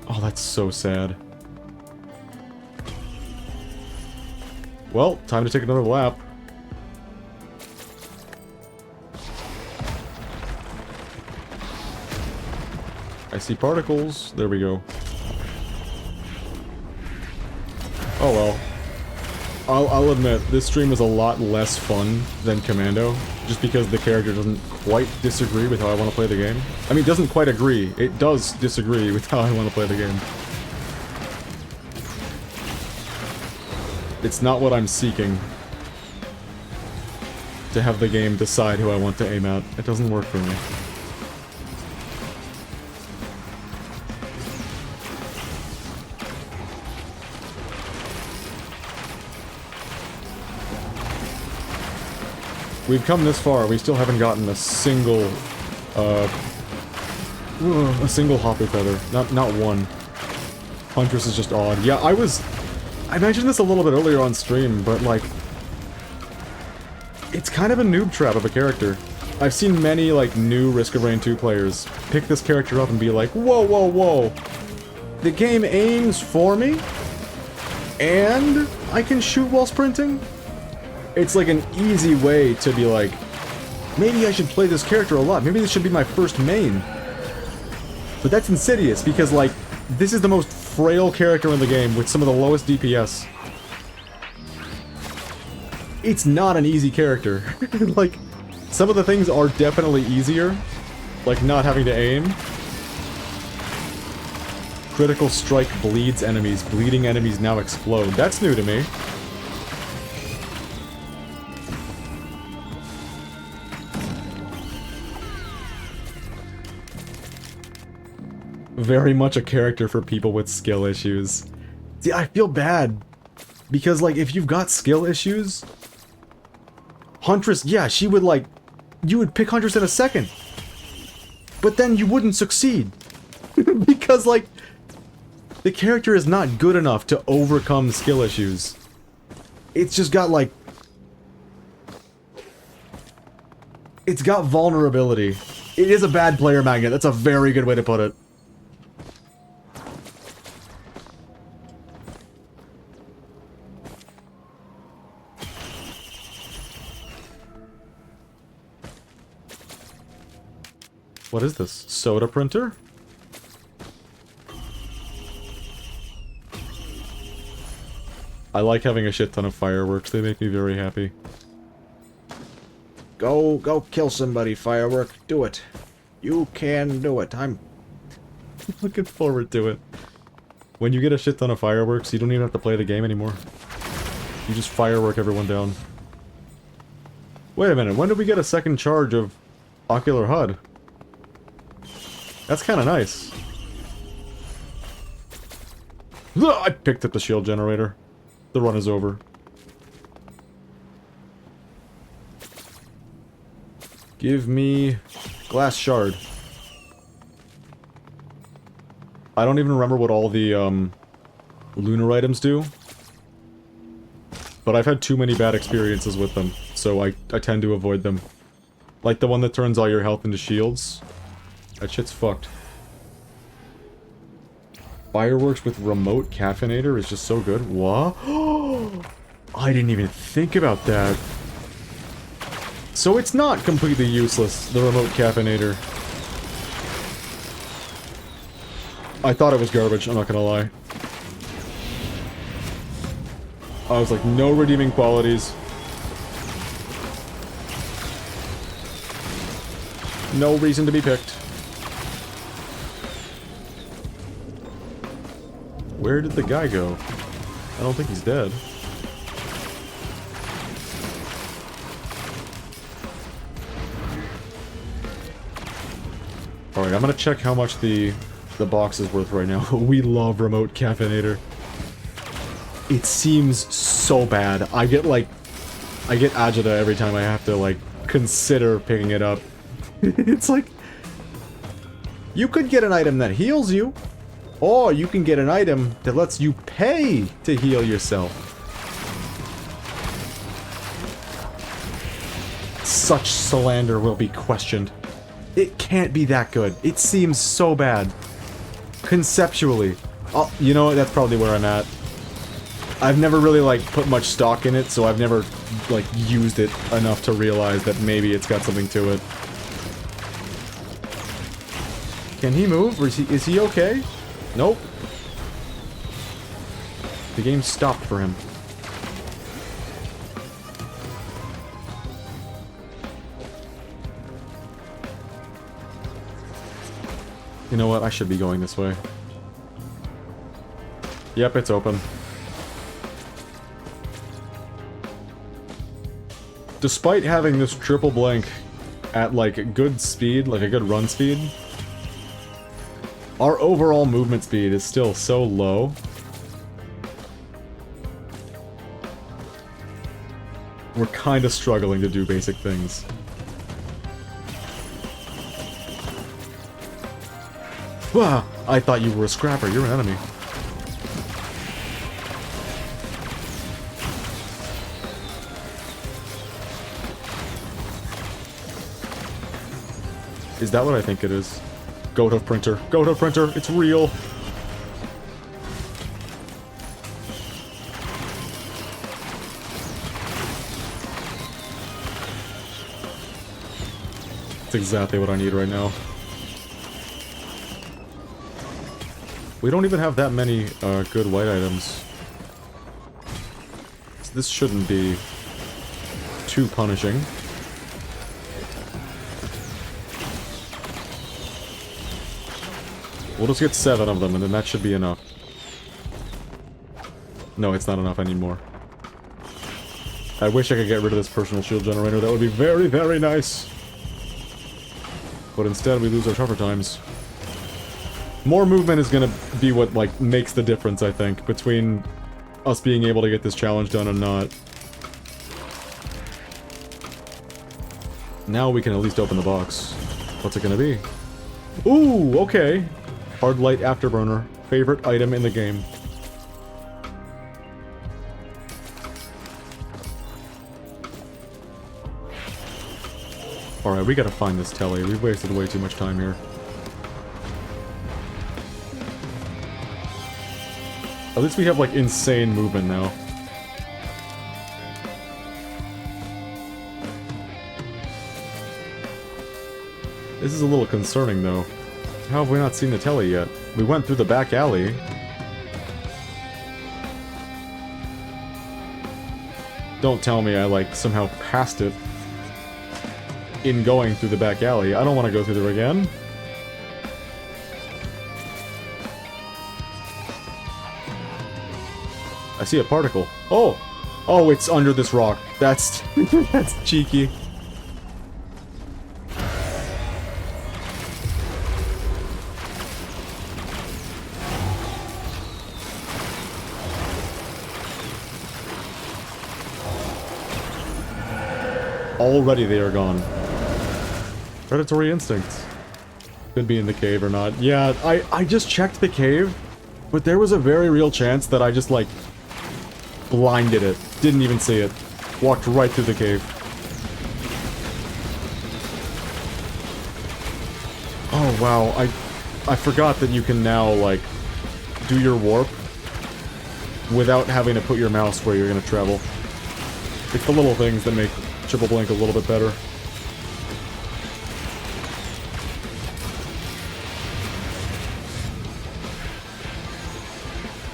Oh, that's so sad. Well, time to take another lap. I see particles. There we go. Oh well. I'll admit, this stream is a lot less fun than Commando, just because the character doesn't quite disagree with how I want to play the game. I mean, doesn't quite agree. It does disagree with how I want to play the game. It's not what I'm seeking. To have the game decide who I want to aim at. It doesn't work for me. We've come this far, we still haven't gotten a single Hopper Feather. Not one. Huntress is just odd. Yeah, I mentioned this a little bit earlier on stream, but like, it's kind of a noob trap of a character. I've seen many, like, new Risk of Rain 2 players pick this character up and be like, whoa, whoa, whoa! The game aims for me? And I can shoot while sprinting? It's like an easy way to be like, maybe I should play this character a lot, maybe this should be my first main. But that's insidious, because like, this is the most frail character in the game with some of the lowest DPS. It's not an easy character. Like, some of the things are definitely easier, like not having to aim. Critical strike bleeds enemies. Bleeding enemies now explode. That's new to me. Very much a character for people with skill issues. See, I feel bad. Because, like, if you've got skill issues... Huntress, yeah, she would, like... You would pick Huntress in a second. But then you wouldn't succeed. Because, like... The character is not good enough to overcome skill issues. It's just got, like... It's got vulnerability. It is a bad player magnet. That's a very good way to put it. What is this? Soda printer? I like having a shit ton of fireworks. They make me very happy. Go kill somebody, Firework. Do it. You can do it. I'm looking forward to it. When you get a shit ton of fireworks, you don't even have to play the game anymore. You just firework everyone down. Wait a minute, when did we get a second charge of Ocular HUD? That's kind of nice. Ugh, I picked up the shield generator. The run is over. Give me glass shard. I don't even remember what all the lunar items do. But I've had too many bad experiences with them, so I tend to avoid them. Like the one that turns all your health into shields. That shit's fucked. Fireworks with remote caffeinator is just so good. What? I didn't even think about that. So it's not completely useless, the remote caffeinator. I thought it was garbage, I'm not gonna lie. I was like, no redeeming qualities. No reason to be picked. Where did the guy go? I don't think he's dead. Alright, I'm gonna check how much the box is worth right now. We love remote caffeinator. It seems so bad. I get agita every time I have to, like, consider picking it up. It's like, you could get an item that heals you, or you can get an item that lets you pay to heal yourself. Such slander will be questioned. It can't be that good. It seems so bad. Conceptually. Oh, you know what? That's probably where I'm at. I've never really, like, put much stock in it, so I've never, like, used it enough to realize that maybe it's got something to it. Can he move? Or is he okay? Nope. The game stopped for him. You know what? I should be going this way. Yep, it's open. Despite having this triple blank at, like, good speed, like a good run speed, our overall movement speed is still so low. We're kind of struggling to do basic things. Wah! I thought you were a scrapper. You're an enemy. Is that what I think it is? Go to printer. Go to printer. It's real. It's exactly what I need right now. We don't even have that many good white items. So this shouldn't be too punishing. We'll just get 7 of them, and then that should be enough. No, it's not enough. I need more. I wish I could get rid of this personal shield generator. That would be very, very nice. But instead, we lose our tougher times. More movement is gonna be what, like, makes the difference, I think, between us being able to get this challenge done and not. Now we can at least open the box. What's it gonna be? Ooh, okay. Hard light afterburner. Favorite item in the game. Alright, we gotta find this telly. We've wasted way too much time here. At least we have, like, insane movement now. This is a little concerning, though. How have we not seen the telly yet? We went through the back alley. Don't tell me I, like, somehow passed it in going through the back alley. I don't want to go through there again. I see a particle. Oh! Oh, it's under this rock. That's... that's cheeky. Already they are gone. Predatory instincts. Could be in the cave or not. Yeah, I just checked the cave, but there was a very real chance that I just, like, blinded it. Didn't even see it. Walked right through the cave. Oh, wow. I forgot that you can now, like, do your warp without having to put your mouse where you're gonna travel. It's the little things that make Triple Blink a little bit better.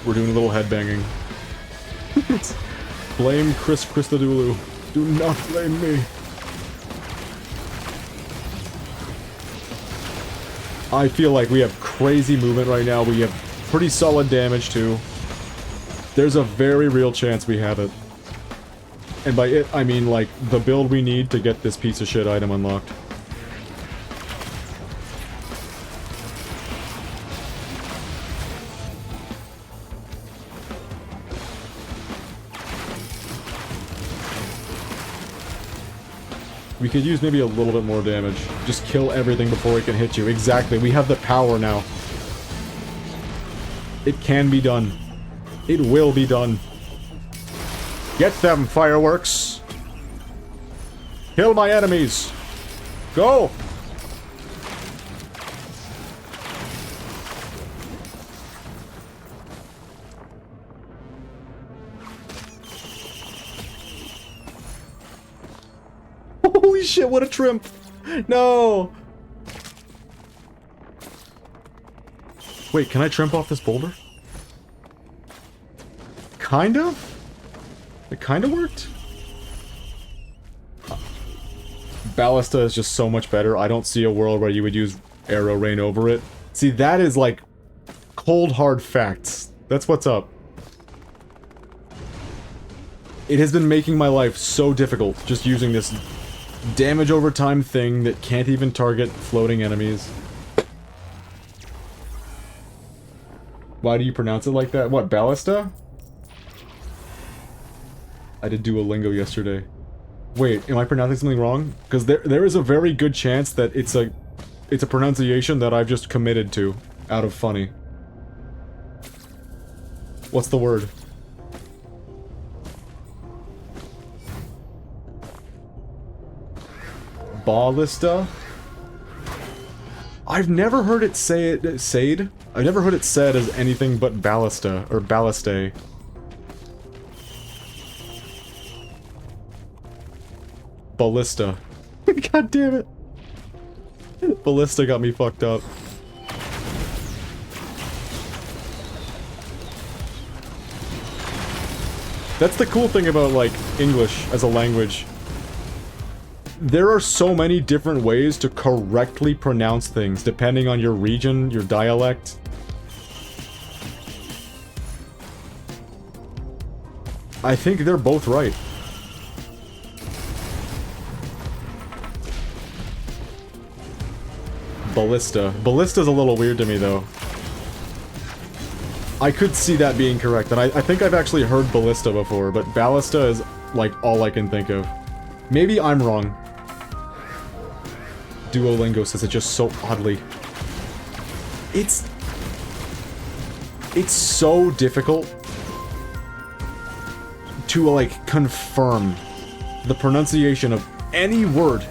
We're doing a little headbanging. Blame Chris Christodoulou. Do not blame me. I feel like we have crazy movement right now. We have Pretty solid damage, too. There's a very real chance we have it. And by it, I mean, like, the build we need to get this piece of shit item unlocked. We could use maybe a little bit more damage. Just kill everything before it can hit you. Exactly, we have the power now. It can be done. It will be done. Get them, fireworks! Kill my enemies! Go! Holy shit, what a trimp! No! Wait, can I trimp off this boulder? Kind of? It kind of worked? Ballista is just so much better. I don't see a world where you would use arrow rain over it. See, that is like cold hard facts. That's what's up. It has been making my life so difficult just using this damage over time thing that can't even target floating enemies. Why do you pronounce it like that? What, Ballista? I did Duolingo yesterday. Wait, am I pronouncing something wrong? Because there is a very good chance that it's a pronunciation that I've just committed to out of funny. What's the word? Ballista? I've never heard it said. I've never heard it said as anything but ballista or ballastae. Ballista. God damn it. Ballista got me fucked up. That's the cool thing about, like, English as a language. There are so many different ways to correctly pronounce things, depending on your region, your dialect. I think they're both right. Ballista. Ballista's a little weird to me, though. I could see that being correct, and I think I've actually heard ballista before, but ballista is, like, all I can think of. Maybe I'm wrong. Duolingo says it just so oddly. It's so difficult to, like, confirm the pronunciation of any word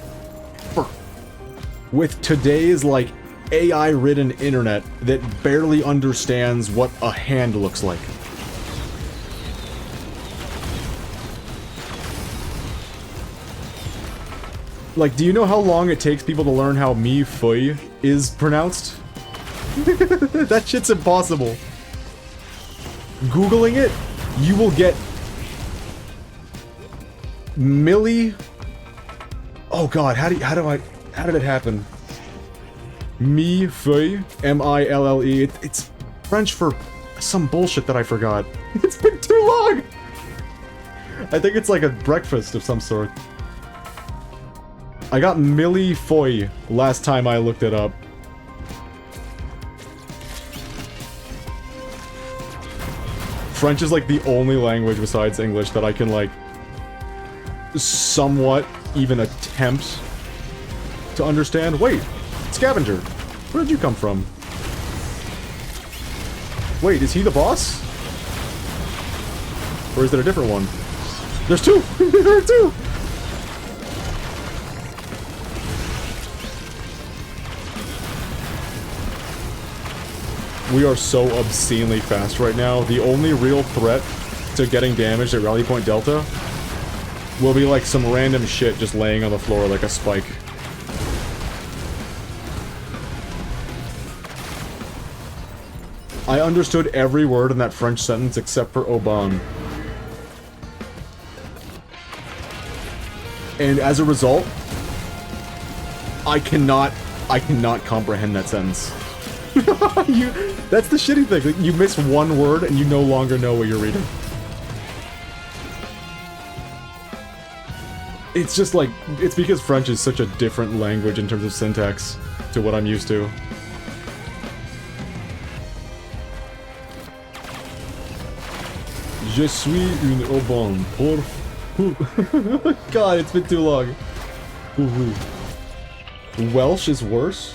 with today's, like, AI-ridden internet that barely understands what a hand looks like. Like, do you know how long it takes people to learn how mi fui is pronounced? That shit's impossible. Googling it, you will get milli. Oh god, how did it happen? Mi fui, M-I-L-L-E. It's French for some bullshit that I forgot. It's been too long. I think it's like a breakfast of some sort. I got milli fui last time I looked it up. French is like the only language besides English that I can, like, somewhat even attempt to understand. Wait, Scavenger, where did you come from? Wait, is he the boss? Or is there a different one? There's two! There are two! We are so obscenely fast right now. The only real threat to getting damaged at Rally Point Delta will be like some random shit just laying on the floor like a spike. I understood every word in that French sentence except for Aubin. And as a result, I cannot comprehend that sentence. That's the shitty thing. Like, you miss one word and you no longer know what you're reading. It's just like, it's because French is such a different language in terms of syntax to what I'm used to. Je suis une aubonne pour... God, it's been too long. Welsh is worse?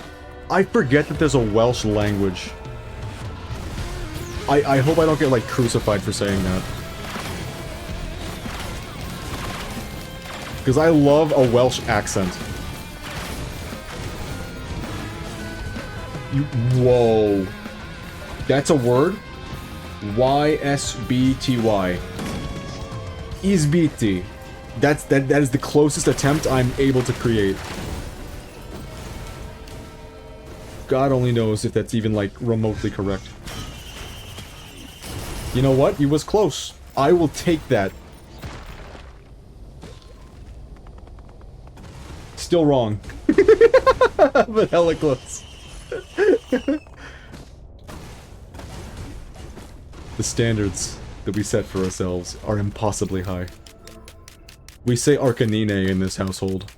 I forget that there's a Welsh language. I hope I don't get, like, crucified for saying that. Because I love a Welsh accent. Whoa. That's a word? Y-S-B-T-Y. Isbiti. That is the closest attempt I'm able to create. God only knows if that's even, like, remotely correct. You know what? You was close. I will take that. Still wrong. But hella close. The standards that we set for ourselves are impossibly high. We say Arcanine in this household.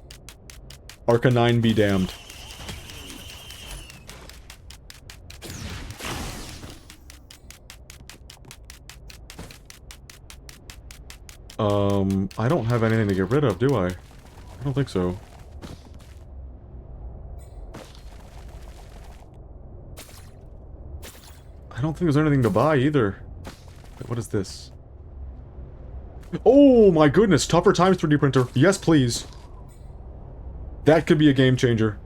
Arcanine be damned. I don't have anything to get rid of, do I? I don't think so. I don't think there's anything to buy either. Wait, what is this? Oh my goodness, Tougher Times 3D printer. Yes, please. That could be a game changer.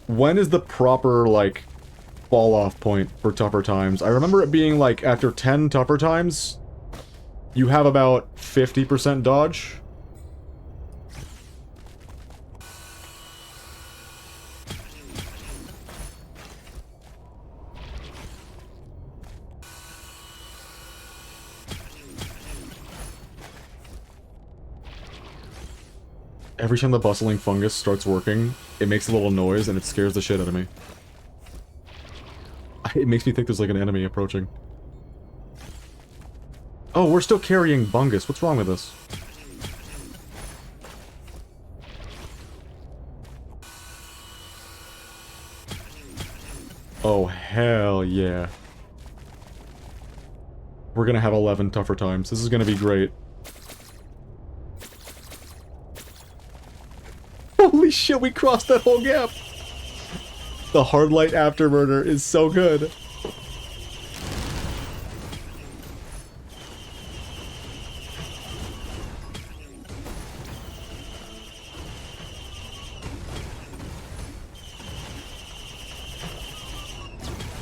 When is the proper, like, fall-off point for Tougher Times? I remember it being, like, after 10 Tougher Times, you have about 50% dodge. Every time the bustling fungus starts working, it makes a little noise and it scares the shit out of me. It makes me think there's like an enemy approaching. Oh, we're still carrying Bungus. What's wrong with us? Oh, hell yeah. We're gonna have 11 Tougher Times. This is gonna be great. Holy shit, we crossed that whole gap! The Hardlight Afterburner is so good.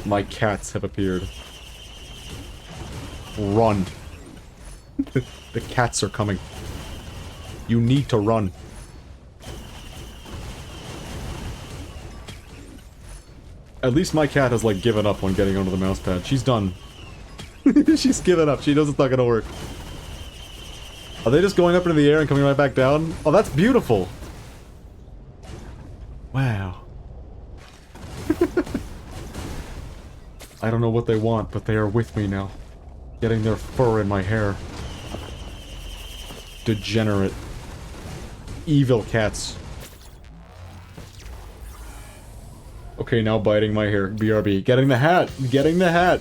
My cats have appeared. Run. The cats are coming. You need to run. At least my cat has, like, given up on getting onto the mouse pad. She's done. She's given up. She knows it's not gonna work. Are they just going up into the air and coming right back down? Oh, that's beautiful! Wow. I don't know what they want, but they are with me now. Getting their fur in my hair. Degenerate. Evil cats. Okay, now biting my hair. BRB. Getting the hat! Getting the hat!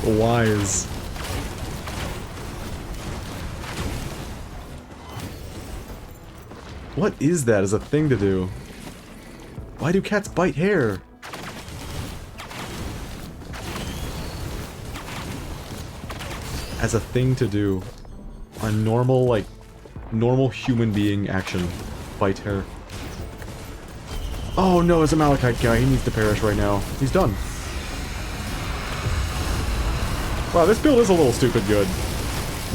Wise. What is that as a thing to do? Why do cats bite hair? As a thing to do. A normal, like, normal human being action. Bite hair. Oh no, it's a Malachite guy. He needs to perish right now. He's done. Wow, this build is a little stupid good.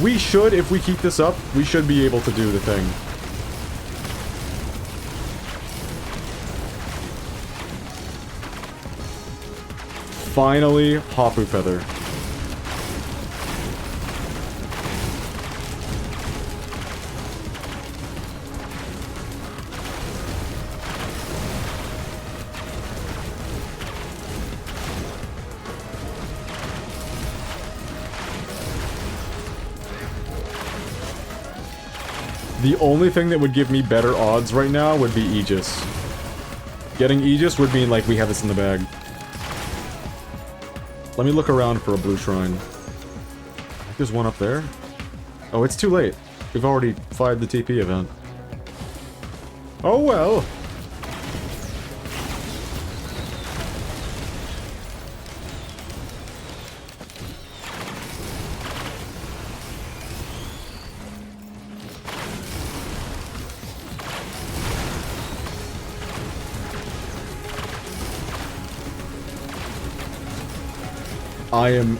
We should, if we keep this up, we should be able to do the thing. Finally, Hapu Feather. The only thing that would give me better odds right now would be Aegis. Getting Aegis would mean, like, we have this in the bag. Let me look around for a blue shrine. There's one up there. Oh, it's too late. We've already fired the TP event. Oh well.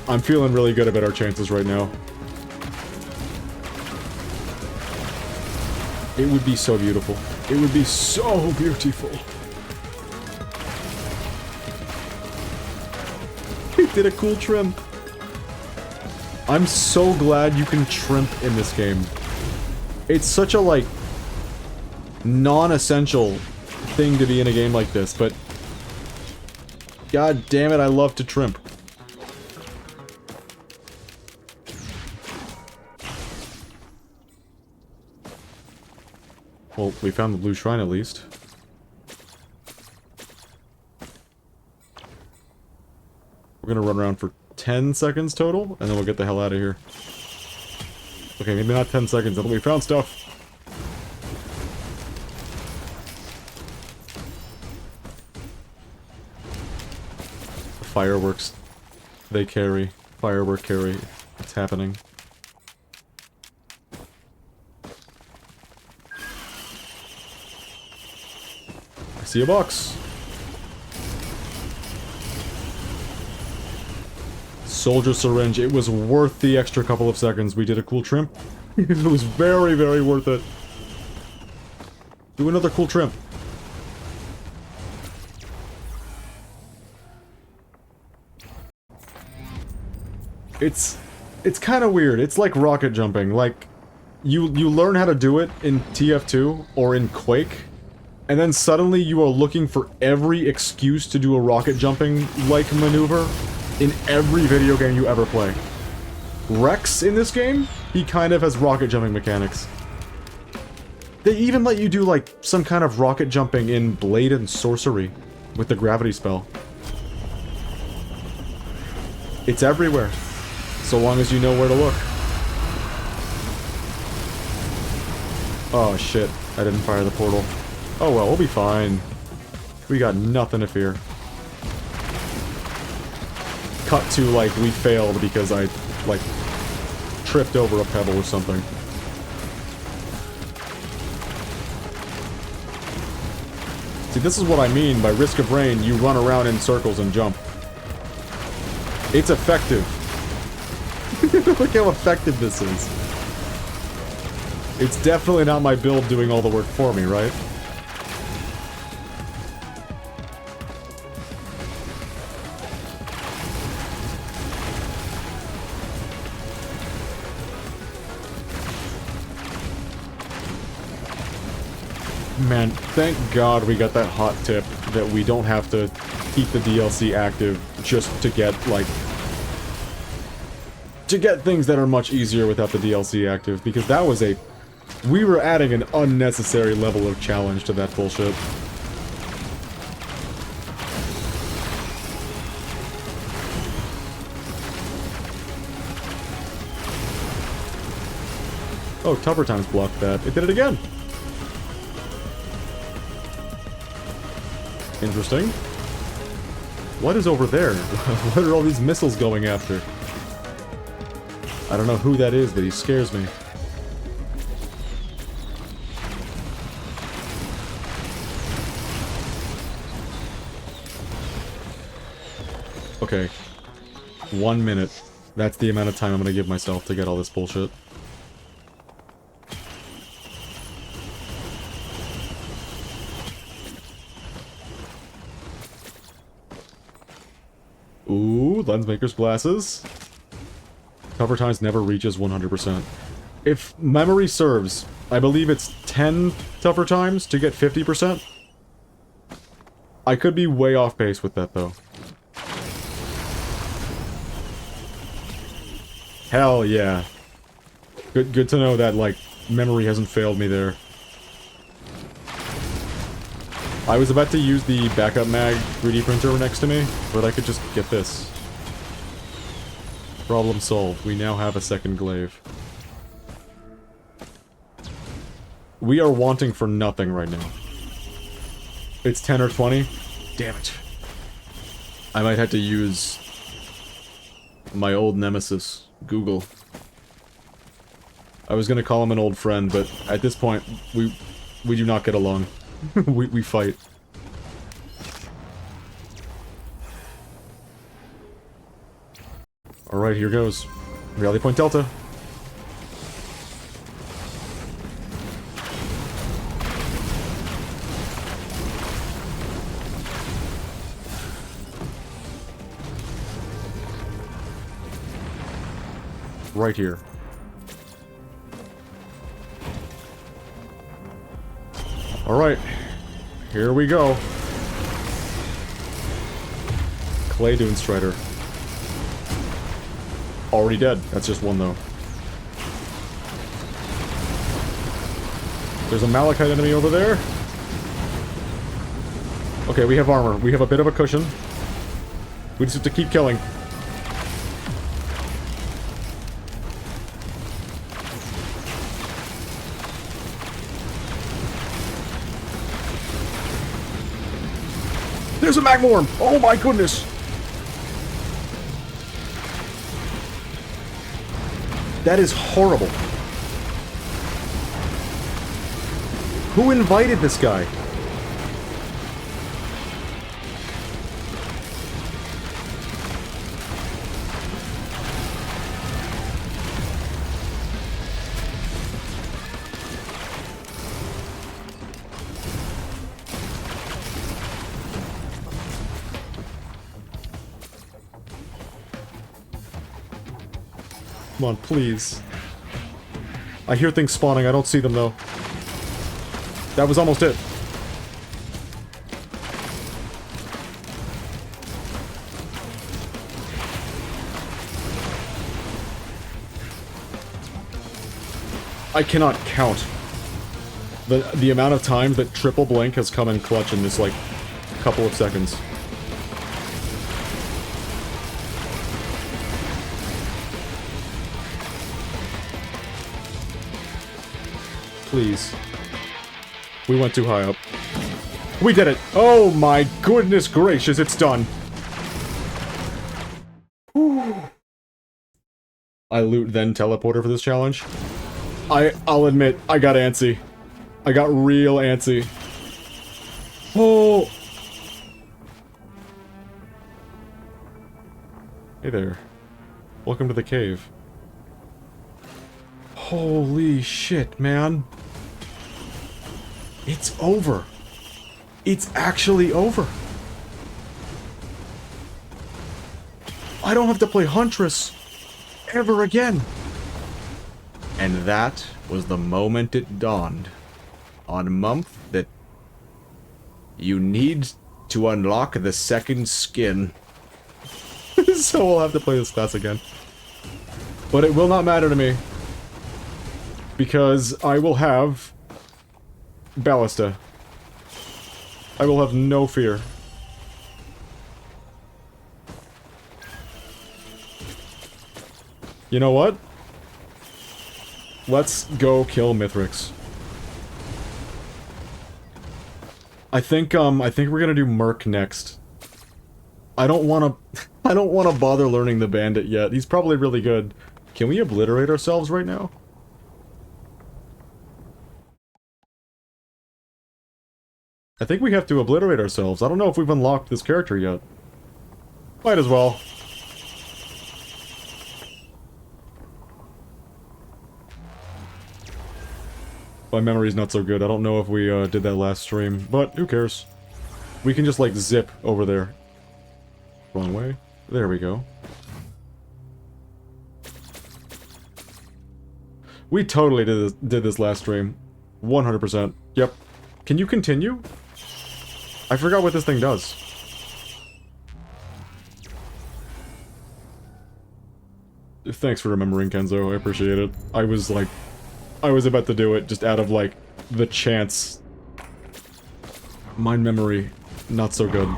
I'm feeling really good about our chances right now. It would be so beautiful. It would be so beautiful. We did a cool trim. I'm so glad you can trimp in this game. It's such a, like, non-essential thing to be in a game like this, but god damn it, I love to trimp. Well, we found the blue shrine at least. We're gonna run around for 10 seconds total, and then we'll get the hell out of here. Okay, maybe not 10 seconds, but we found stuff. Fireworks. They carry. Firework carry. It's happening. See a box. Soldier syringe. It was worth the extra couple of seconds. We did a cool trim. It was very, very worth it. Do another cool trim. It's kind of weird. It's like rocket jumping. Like, you learn how to do it in TF2 or in Quake, and then suddenly you are looking for every excuse to do a rocket jumping-like maneuver in every video game you ever play. Rex in this game, he kind of has rocket jumping mechanics. They even let you do, like, some kind of rocket jumping in Blade and Sorcery with the gravity spell. It's everywhere, so long as you know where to look. Oh shit, I didn't fire the portal. Oh well, we'll be fine. We got nothing to fear. Cut to, like, we failed because I, like, tripped over a pebble or something. See, this is what I mean by Risk of Rain. You run around in circles and jump. It's effective. Look how effective this is. It's definitely not my build doing all the work for me, right? Man, thank God we got that hot tip that we don't have to keep the DLC active just to get, like... to get things that are much easier without the DLC active, because that was a... we were adding an unnecessary level of challenge to that bullshit. Oh, Tougher Times blocked that. It did it again! Interesting. What is over there? What are all these missiles going after? I don't know who that is, but he scares me. Okay. 1 minute. That's the amount of time I'm gonna give myself to get all this bullshit. Ooh, Lensmaker's glasses. Cover times never reaches 100%. If memory serves, I believe it's 10 tougher times to get 50%. I could be way off base with that, though. Hell yeah. Good to know that, like, memory hasn't failed me there. I was about to use the backup mag 3D printer next to me, but I could just get this. Problem solved. We now have a second glaive. We are wanting for nothing right now. It's 10 or 20. Damn it. I might have to use my old nemesis, Google. I was gonna call him an old friend, but at this point, we do not get along. we fight. Alright, here goes. Reality Point Delta. Right here. Alright. Here we go. Clay Dune Strider. Already dead. That's just one, though. There's a Malachite enemy over there. Okay, we have armor. We have a bit of a cushion. We just have to keep killing. There's a Magmorn! Oh my goodness! That is horrible. Who invited this guy? Come on, please. I hear things spawning, I don't see them though. That was almost it. I cannot count the amount of times that triple blink has come in clutch in this, like, couple of seconds. Please. We went too high up. We did it! Oh my goodness gracious, it's done! Whew. I loot then teleporter for this challenge. I'll admit, I got antsy. I got real antsy. Oh! Hey there. Welcome to the cave. Holy shit, man. It's over. It's actually over. I don't have to play Huntress ever again. And that was the moment it dawned on Mumph that you need to unlock the second skin. So we'll have to play this class again. But it will not matter to me. Because I will have Ballista. I will have no fear. You know what? Let's go kill Mithrix. I think we're gonna do Merc next. I don't wanna bother learning the bandit yet. He's probably really good. Can we obliterate ourselves right now? I think we have to obliterate ourselves. I don't know if we've unlocked this character yet. Might as well. My memory's not so good. I don't know if we did that last stream, but who cares? We can just, like, zip over there. Wrong way. There we go. We totally did this last stream. 100%. Yep. Can you continue? I forgot what this thing does. Thanks for remembering, Kenzo. I appreciate it. I was, like, I was about to do it just out of, like, the chance. Mind memory, not so good.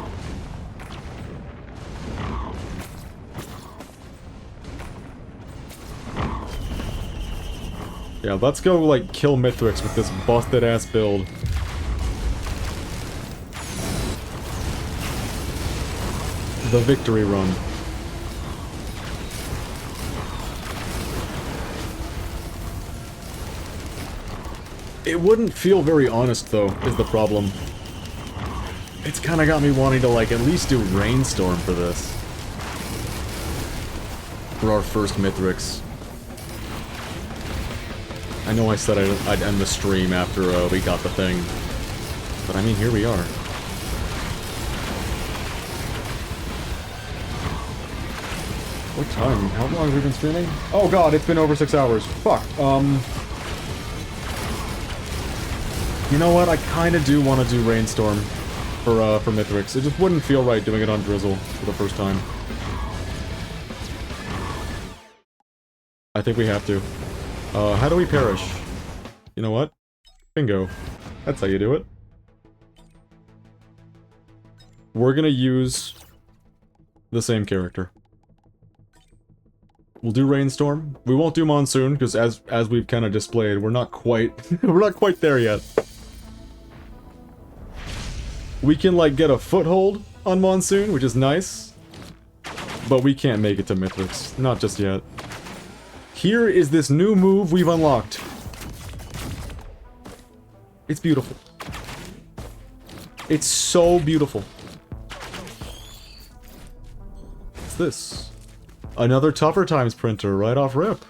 Yeah, let's go, like, kill Mithrix with this busted-ass build. The victory run. It wouldn't feel very honest, though, is the problem. It's kinda got me wanting to, like, at least do Rainstorm for this. For our first Mithrix. I know I said I'd end the stream after we got the thing. But I mean, here we are. What time? How long have we been streaming? Oh god, it's been over 6 hours. Fuck. You know what? I kinda do want to do Rainstorm for Mithrix. It just wouldn't feel right doing it on Drizzle for the first time. I think we have to. How do we perish? You know what? Bingo. That's how you do it. We're gonna use the same character. We'll do Rainstorm. We won't do Monsoon, because as we've kind of displayed, we're not quite we're not quite there yet. We can, like, get a foothold on Monsoon, which is nice. But we can't make it to Mithrix. Not just yet. Here is this new move we've unlocked. It's beautiful. It's so beautiful. What's this? Another Tougher Times printer right off rip.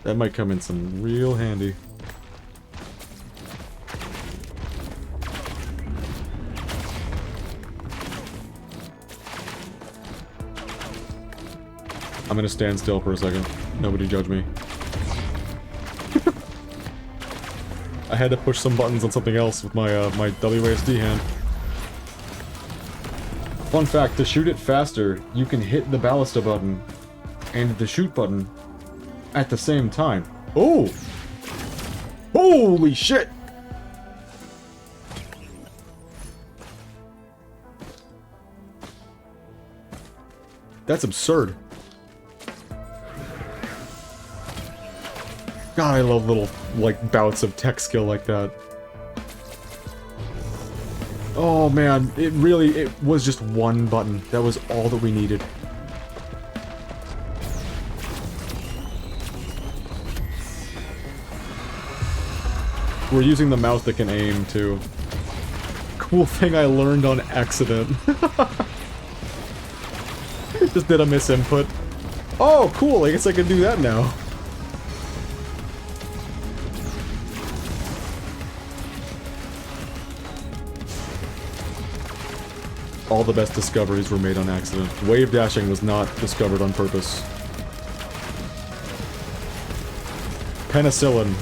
That might come in some real handy. I'm gonna stand still for a second. Nobody judge me. I had to push some buttons on something else with my my WASD hand. Fun fact, to shoot it faster, you can hit the ballista button and the shoot button at the same time. Oh! Holy shit! That's absurd. God, I love little, like, bouts of tech skill like that. Oh man, it was just one button. That was all that we needed. We're using the mouse that can aim, too. Cool thing I learned on accident. Just did a misinput. Oh, cool, I guess I can do that now. All the best discoveries were made on accident. Wave dashing was not discovered on purpose. Penicillin.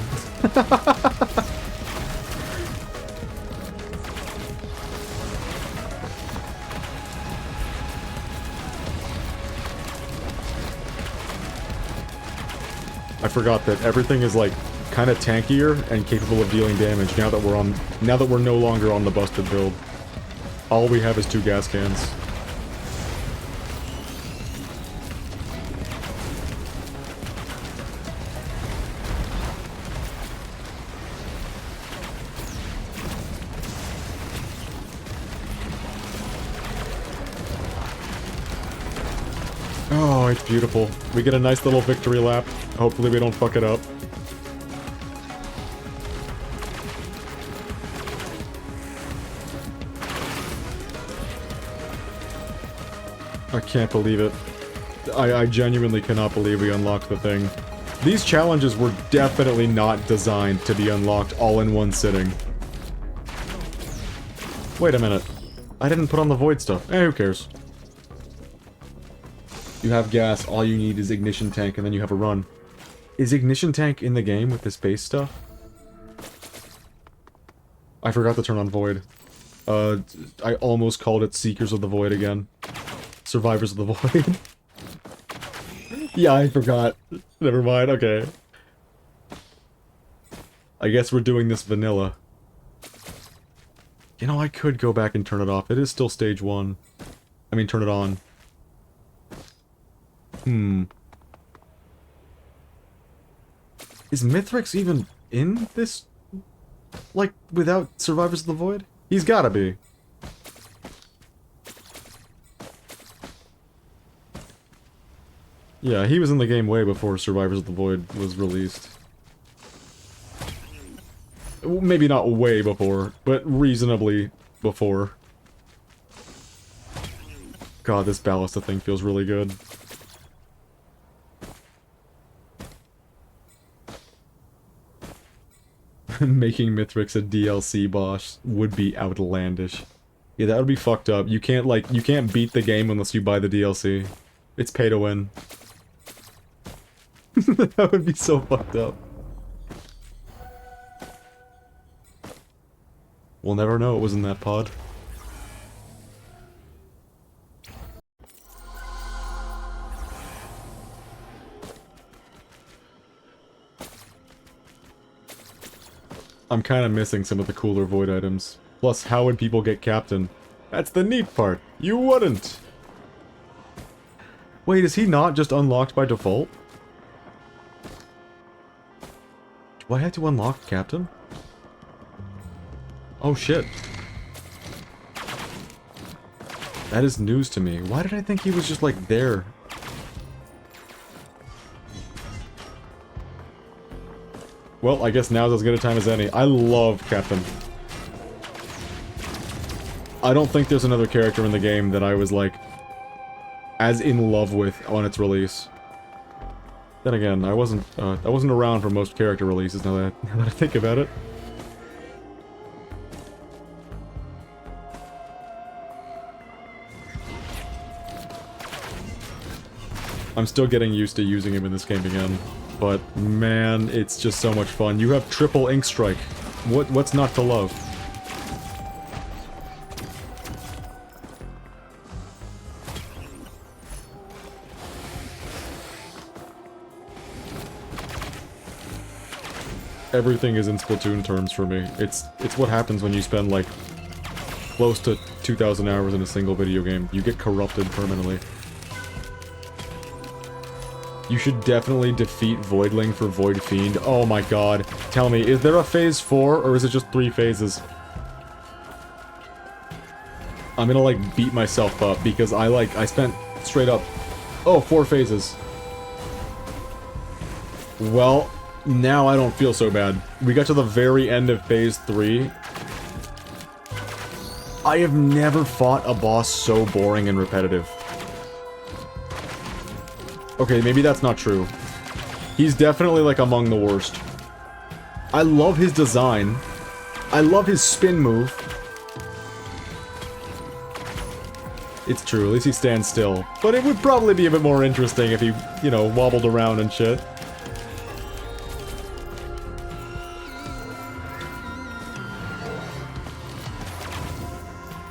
I forgot that everything is, like, kind of tankier and capable of dealing damage now that we're no longer on the busted build. All we have is 2 gas cans. Oh, it's beautiful. We get a nice little victory lap. Hopefully we don't fuck it up. I can't believe it. I genuinely cannot believe we unlocked the thing. These challenges were definitely not designed to be unlocked all in one sitting. Wait a minute. I didn't put on the void stuff. Eh, who cares? You have gas, all you need is ignition tank, and then you have a run. Is ignition tank in the game with this base stuff? I forgot to turn on void. I almost called it Seekers of the Void again. Survivors of the Void. Yeah, I forgot. Never mind, okay. I guess we're doing this vanilla. You know, I could go back and turn it off. It is still stage 1. I mean, turn it on. Is Mithrix even in this? Like, without Survivors of the Void? He's gotta be. Yeah, he was in the game way before Survivors of the Void was released. Maybe not way before, but reasonably before. God, this Ballista thing feels really good. Making Mithrix a DLC boss would be outlandish. Yeah, that would be fucked up. You can't, like, you can't beat the game unless you buy the DLC. It's pay to win. That would be so fucked up. We'll never know it was in that pod. I'm kinda missing some of the cooler Void items. Plus, how would people get Captain? That's the neat part. You wouldn't! Wait, is he not just unlocked by default? Do I have to unlock Captain? Oh shit. That is news to me. Why did I think he was just like there? Well, I guess now's as good a time as any. I love Captain. I don't think there's another character in the game that I was like as in love with on its release. Then again, I wasn't around for most character releases now that I think about it. I'm still getting used to using him in this game again, but man, it's just so much fun. You have triple ink strike. What's not to love? Everything is in Splatoon terms for me. It's what happens when you spend like close to 2,000 hours in a single video game. You get corrupted permanently. You should definitely defeat Voidling for Void Fiend. Oh my god. Tell me, is there a phase 4 or is it just 3 phases? I'm gonna like beat myself up because I spent straight up, oh, 4 phases. Well, now I don't feel so bad. We got to the very end of phase 3. I have never fought a boss so boring and repetitive. Okay, maybe that's not true. He's definitely, like, among the worst. I love his design. I love his spin move. It's true, at least he stands still. But it would probably be a bit more interesting if he, you know, wobbled around and shit.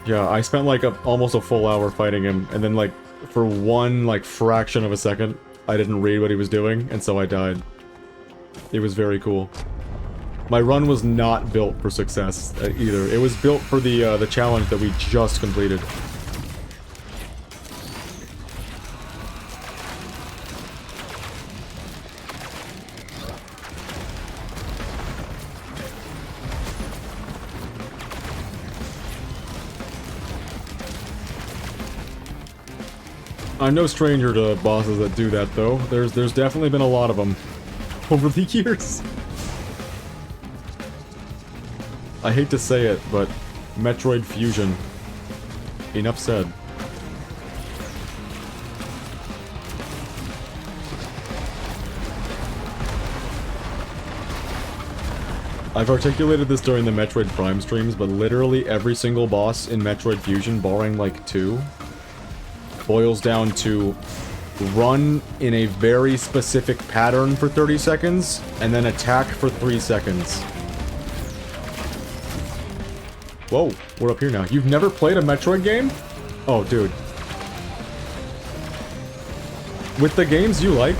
Yeah, I spent, like, almost a full hour fighting him, and then, like, for one, like, fraction of a second, I didn't read what he was doing, and so I died. It was very cool. My run was not built for success, either. It was built for the challenge that we just completed. I'm no stranger to bosses that do that, though. There's definitely been a lot of them over the years. I hate to say it, but Metroid Fusion. Enough said. I've articulated this during the Metroid Prime streams, but literally every single boss in Metroid Fusion, barring like 2, boils down to run in a very specific pattern for 30 seconds, and then attack for 3 seconds. Whoa, we're up here now. You've never played a Metroid game? Oh, dude. With the games you like,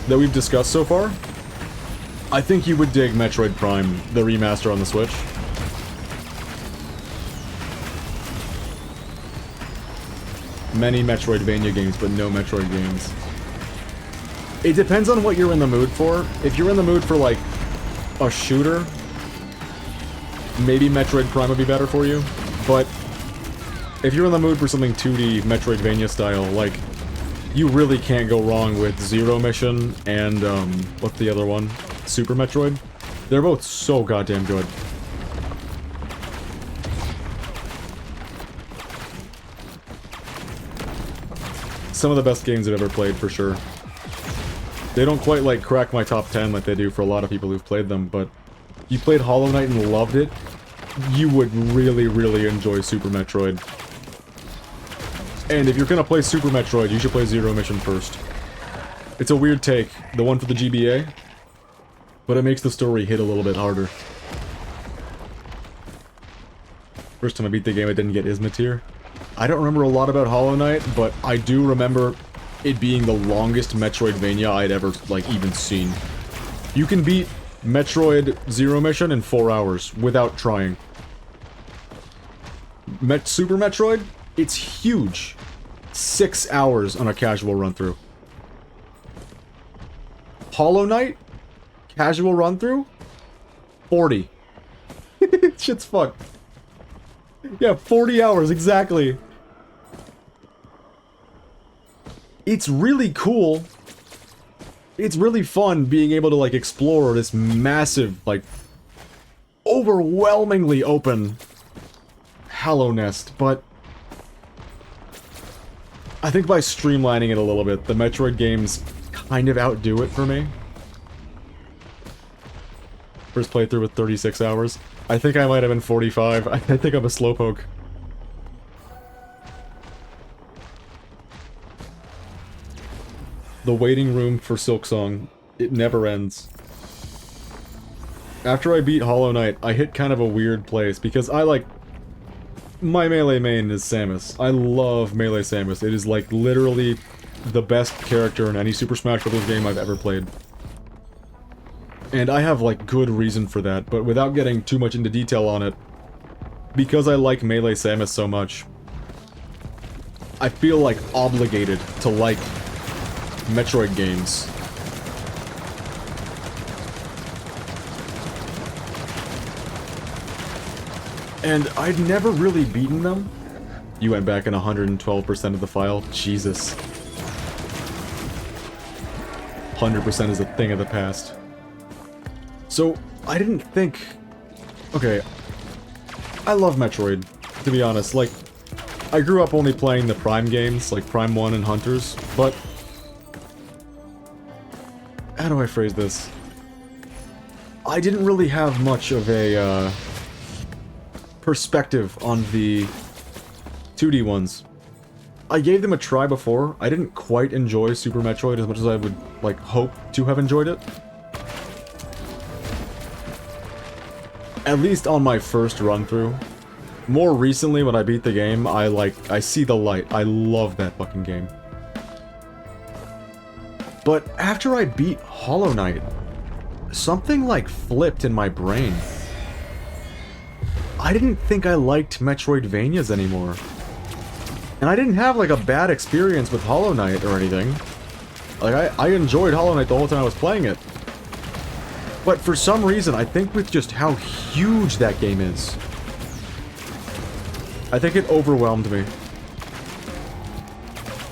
that we've discussed so far, I think you would dig Metroid Prime, the remaster on the Switch. Many Metroidvania games, but no Metroid games. It depends on what you're in the mood for. If you're in the mood for, like, a shooter, maybe Metroid Prime would be better for you. But if you're in the mood for something 2D Metroidvania style, like, you really can't go wrong with Zero Mission and, what's the other one? Super Metroid? They're both so goddamn good. Some of the best games I've ever played, for sure. They don't quite, like, crack my top 10 like they do for a lot of people who've played them, but you played Hollow Knight and loved it, you would really, really enjoy Super Metroid. And if you're gonna play Super Metroid, you should play Zero Mission first. It's a weird take, the one for the GBA, but it makes the story hit a little bit harder. First time I beat the game, I didn't get Ismatir. I don't remember a lot about Hollow Knight, but I do remember it being the longest Metroidvania I'd ever, like, even seen. You can beat Metroid Zero Mission in 4 hours without trying. Super Metroid? It's huge. 6 hours on a casual run-through. Hollow Knight? Casual run-through? 40. Shit's fucked. Yeah, 40 hours, exactly. It's really cool. It's really fun being able to, like, explore this massive, like, overwhelmingly open Hallow Nest, but I think by streamlining it a little bit, the Metroid games kind of outdo it for me. First playthrough with 36 hours. I think I might have been 45. I think I'm a slowpoke. The waiting room for Silksong. It never ends. After I beat Hollow Knight, I hit kind of a weird place, because I, like... My melee main is Samus. I love melee Samus. It is, like, literally the best character in any Super Smash Bros. Game I've ever played. And I have, like, good reason for that, but without getting too much into detail on it, because I like melee Samus so much, I feel, like, obligated to like Metroid games. And I'd never really beaten them. You went back in 112% of the file? Jesus. 100% is a thing of the past. So, I didn't think... Okay. I love Metroid, to be honest. Like, I grew up only playing the Prime games, like Prime 1 and Hunters, but... How do I phrase this? I didn't really have much of a, perspective on the 2D ones. I gave them a try before. I didn't quite enjoy Super Metroid as much as I would, like, hope to have enjoyed it. At least on my first run-through. More recently, when I beat the game, I see the light. I love that fucking game. But after I beat Hollow Knight, something, like, flipped in my brain. I didn't think I liked Metroidvanias anymore. And I didn't have, like, a bad experience with Hollow Knight or anything. Like, I enjoyed Hollow Knight the whole time I was playing it. But for some reason, I think with just how huge that game is, I think it overwhelmed me.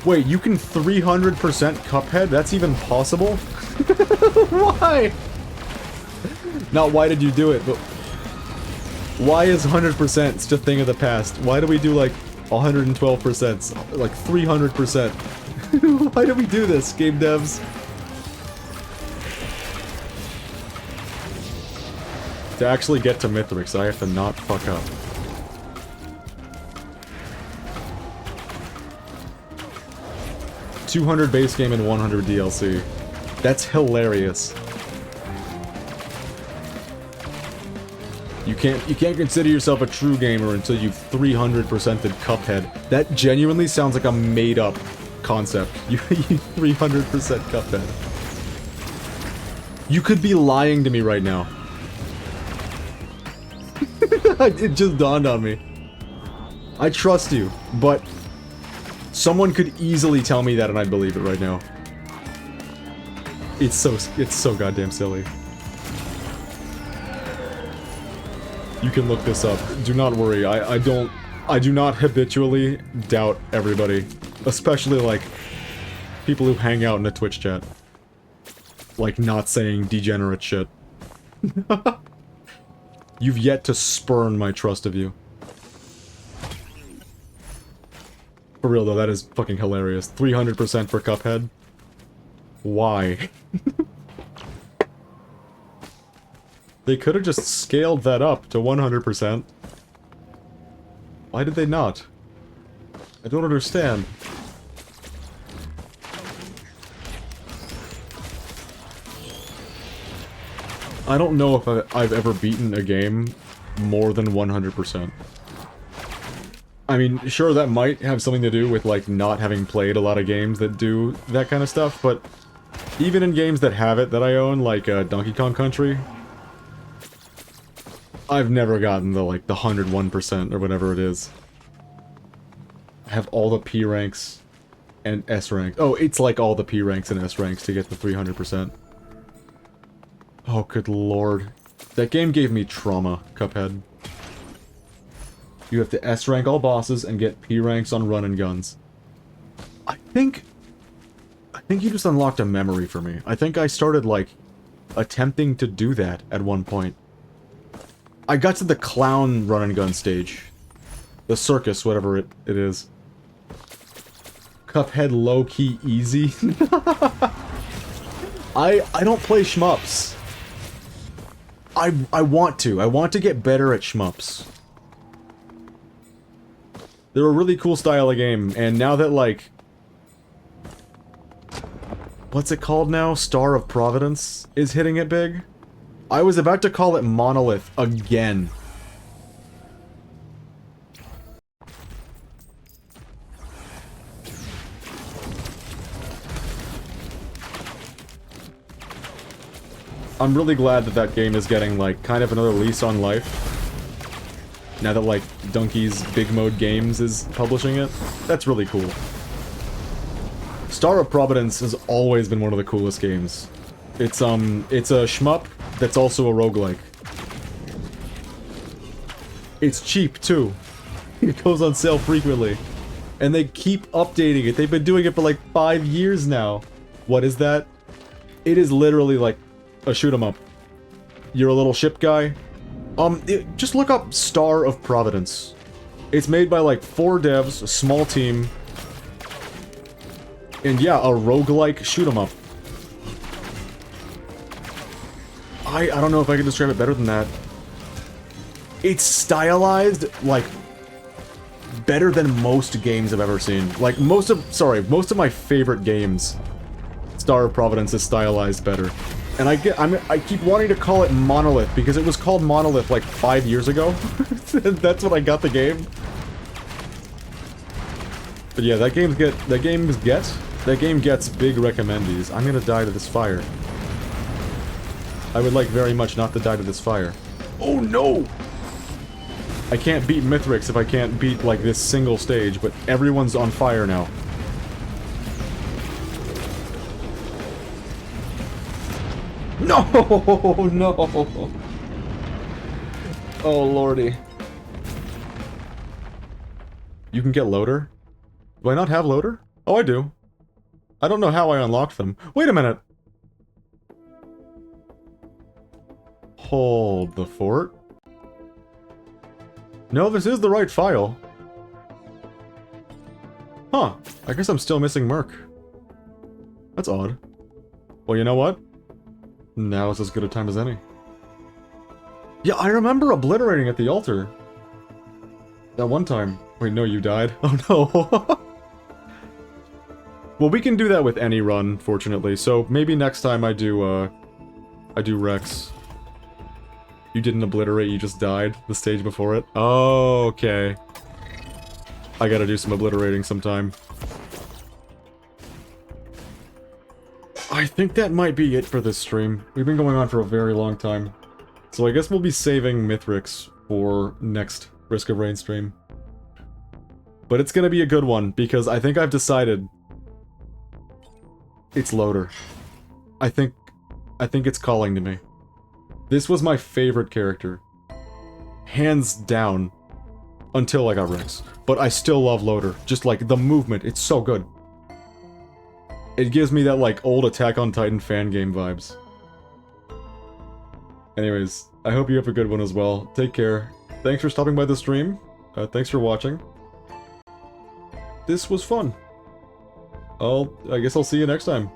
Wait, you can 300% Cuphead? That's even possible? Why? Not why did you do it, but... Why is 100% just a thing of the past? Why do we do, like, 112%? Like, 300%? Why do we do this, game devs? To actually get to Mithrix, I have to not fuck up. $200 base game and 100 DLC. That's hilarious. You can't consider yourself a true gamer until you've 300%ed Cuphead. That genuinely sounds like a made-up concept. You 300% Cuphead. You could be lying to me right now. It just dawned on me. I trust you, but someone could easily tell me that and I'd believe it right now. It's so goddamn silly. You can look this up. Do not worry. I do not habitually doubt everybody, especially like people who hang out in a Twitch chat. Like not saying degenerate shit. You've yet to spurn my trust of you. For real though, that is fucking hilarious. 300% for Cuphead? Why? They could have just scaled that up to 100%. Why did they not? I don't understand. I don't know if I've ever beaten a game more than 100%. I mean, sure, that might have something to do with, like, not having played a lot of games that do that kind of stuff, but even in games that have it that I own, like Donkey Kong Country, I've never gotten the, like, the 101% or whatever it is. I have all the P ranks and S ranks. Oh, it's like all the P ranks and S ranks to get the 300%. Oh, good lord. That game gave me trauma, Cuphead. You have to S rank all bosses and get P ranks on run and guns. I think you just unlocked a memory for me. I think I started, like, attempting to do that at one point. I got to the clown run and gun stage. The circus, whatever it is. Cuphead low-key easy. I don't play shmups. I want to. I want to get better at shmups. They're a really cool style of game, and now that, like... What's it called now? Star of Providence is hitting it big? I was about to call it Monolith again. I'm really glad that that game is getting, like, kind of another lease on life. Now that, like, Donkey's Big Mode Games is publishing it. That's really cool. Star of Providence has always been one of the coolest games. It's a shmup that's also a roguelike. It's cheap, too. It goes on sale frequently. And they keep updating it. They've been doing it for, like, 5 years now. What is that? It is literally, like, a shoot-'em-up. You're a little ship guy. Just look up Star of Providence. It's made by, like, 4 devs, a small team. And yeah, a roguelike shoot-'em-up. I don't know if I can describe it better than that. It's stylized, like, better than most games I've ever seen. Like, most of my favorite games, Star of Providence is stylized better. And I keep wanting to call it Monolith, because it was called Monolith, like, 5 years ago. That's when I got the game. But yeah, that game gets big recommendees. I'm gonna die to this fire. I would like very much not to die to this fire. Oh no! I can't beat Mithrix if I can't beat, like, this single stage, but everyone's on fire now. No! No! Oh lordy. You can get loader? Do I not have loader? Oh, I do. I don't know how I unlocked them. Wait a minute! Hold the fort. No, this is the right file. Huh. I guess I'm still missing Merc. That's odd. Well, you know what? Now is as good a time as any. Yeah, I remember obliterating at the altar. That one time. Wait, no, you died. Oh no. Well, we can do that with any run, fortunately, so maybe next time I do Rex. You didn't obliterate, you just died the stage before it? Oh, okay. I gotta do some obliterating sometime. I I think that might be it for this stream. We've been going on for a very long time. So I guess we'll be saving Mithrix for next Risk of Rain stream. But it's gonna be a good one, because I think I've decided... It's Loader. I think it's calling to me. This was my favorite character. Hands down. Until I got Rex. But I still love Loader. Just like, the movement, it's so good. It gives me that, like, old Attack on Titan fan game vibes. Anyways, I hope you have a good one as well. Take care. Thanks for stopping by the stream. Thanks for watching. This was fun. I guess I'll see you next time.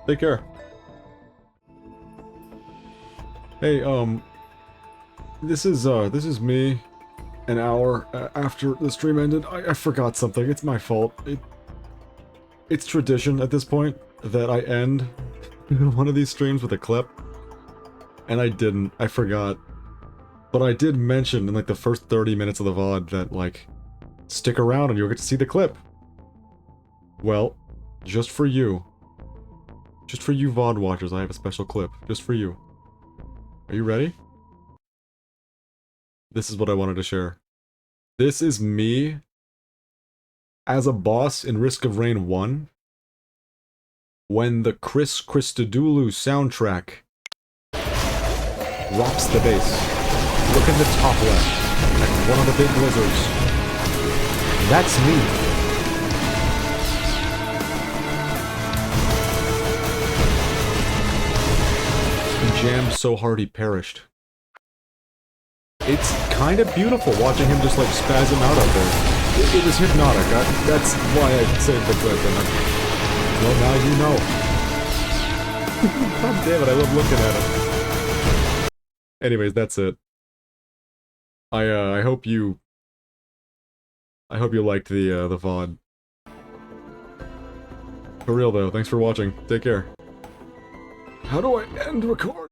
Take care. Hey, this is me an hour after the stream ended. I forgot something. It's my fault. It's tradition at this point that I end one of these streams with a clip. And I didn't. I forgot. But I did mention in like the first 30 minutes of the VOD that, like, stick around and you'll get to see the clip. Well, just for you. Just for you VOD watchers, I have a special clip. Just for you. Are you ready? This is what I wanted to share. This is me as a boss in Risk of Rain 1 when the Chris Christodoulou soundtrack drops the bass. Look in the top left at one of the big blizzards. That's me. He jammed so hard he perished. It's kind of beautiful watching him just like spasm out there. It was hypnotic. That's why I saved the clip. Well, now you know. God damn it! I love looking at it. Anyways, that's it. I hope you liked the VOD. For real though, thanks for watching. Take care. How do I end record?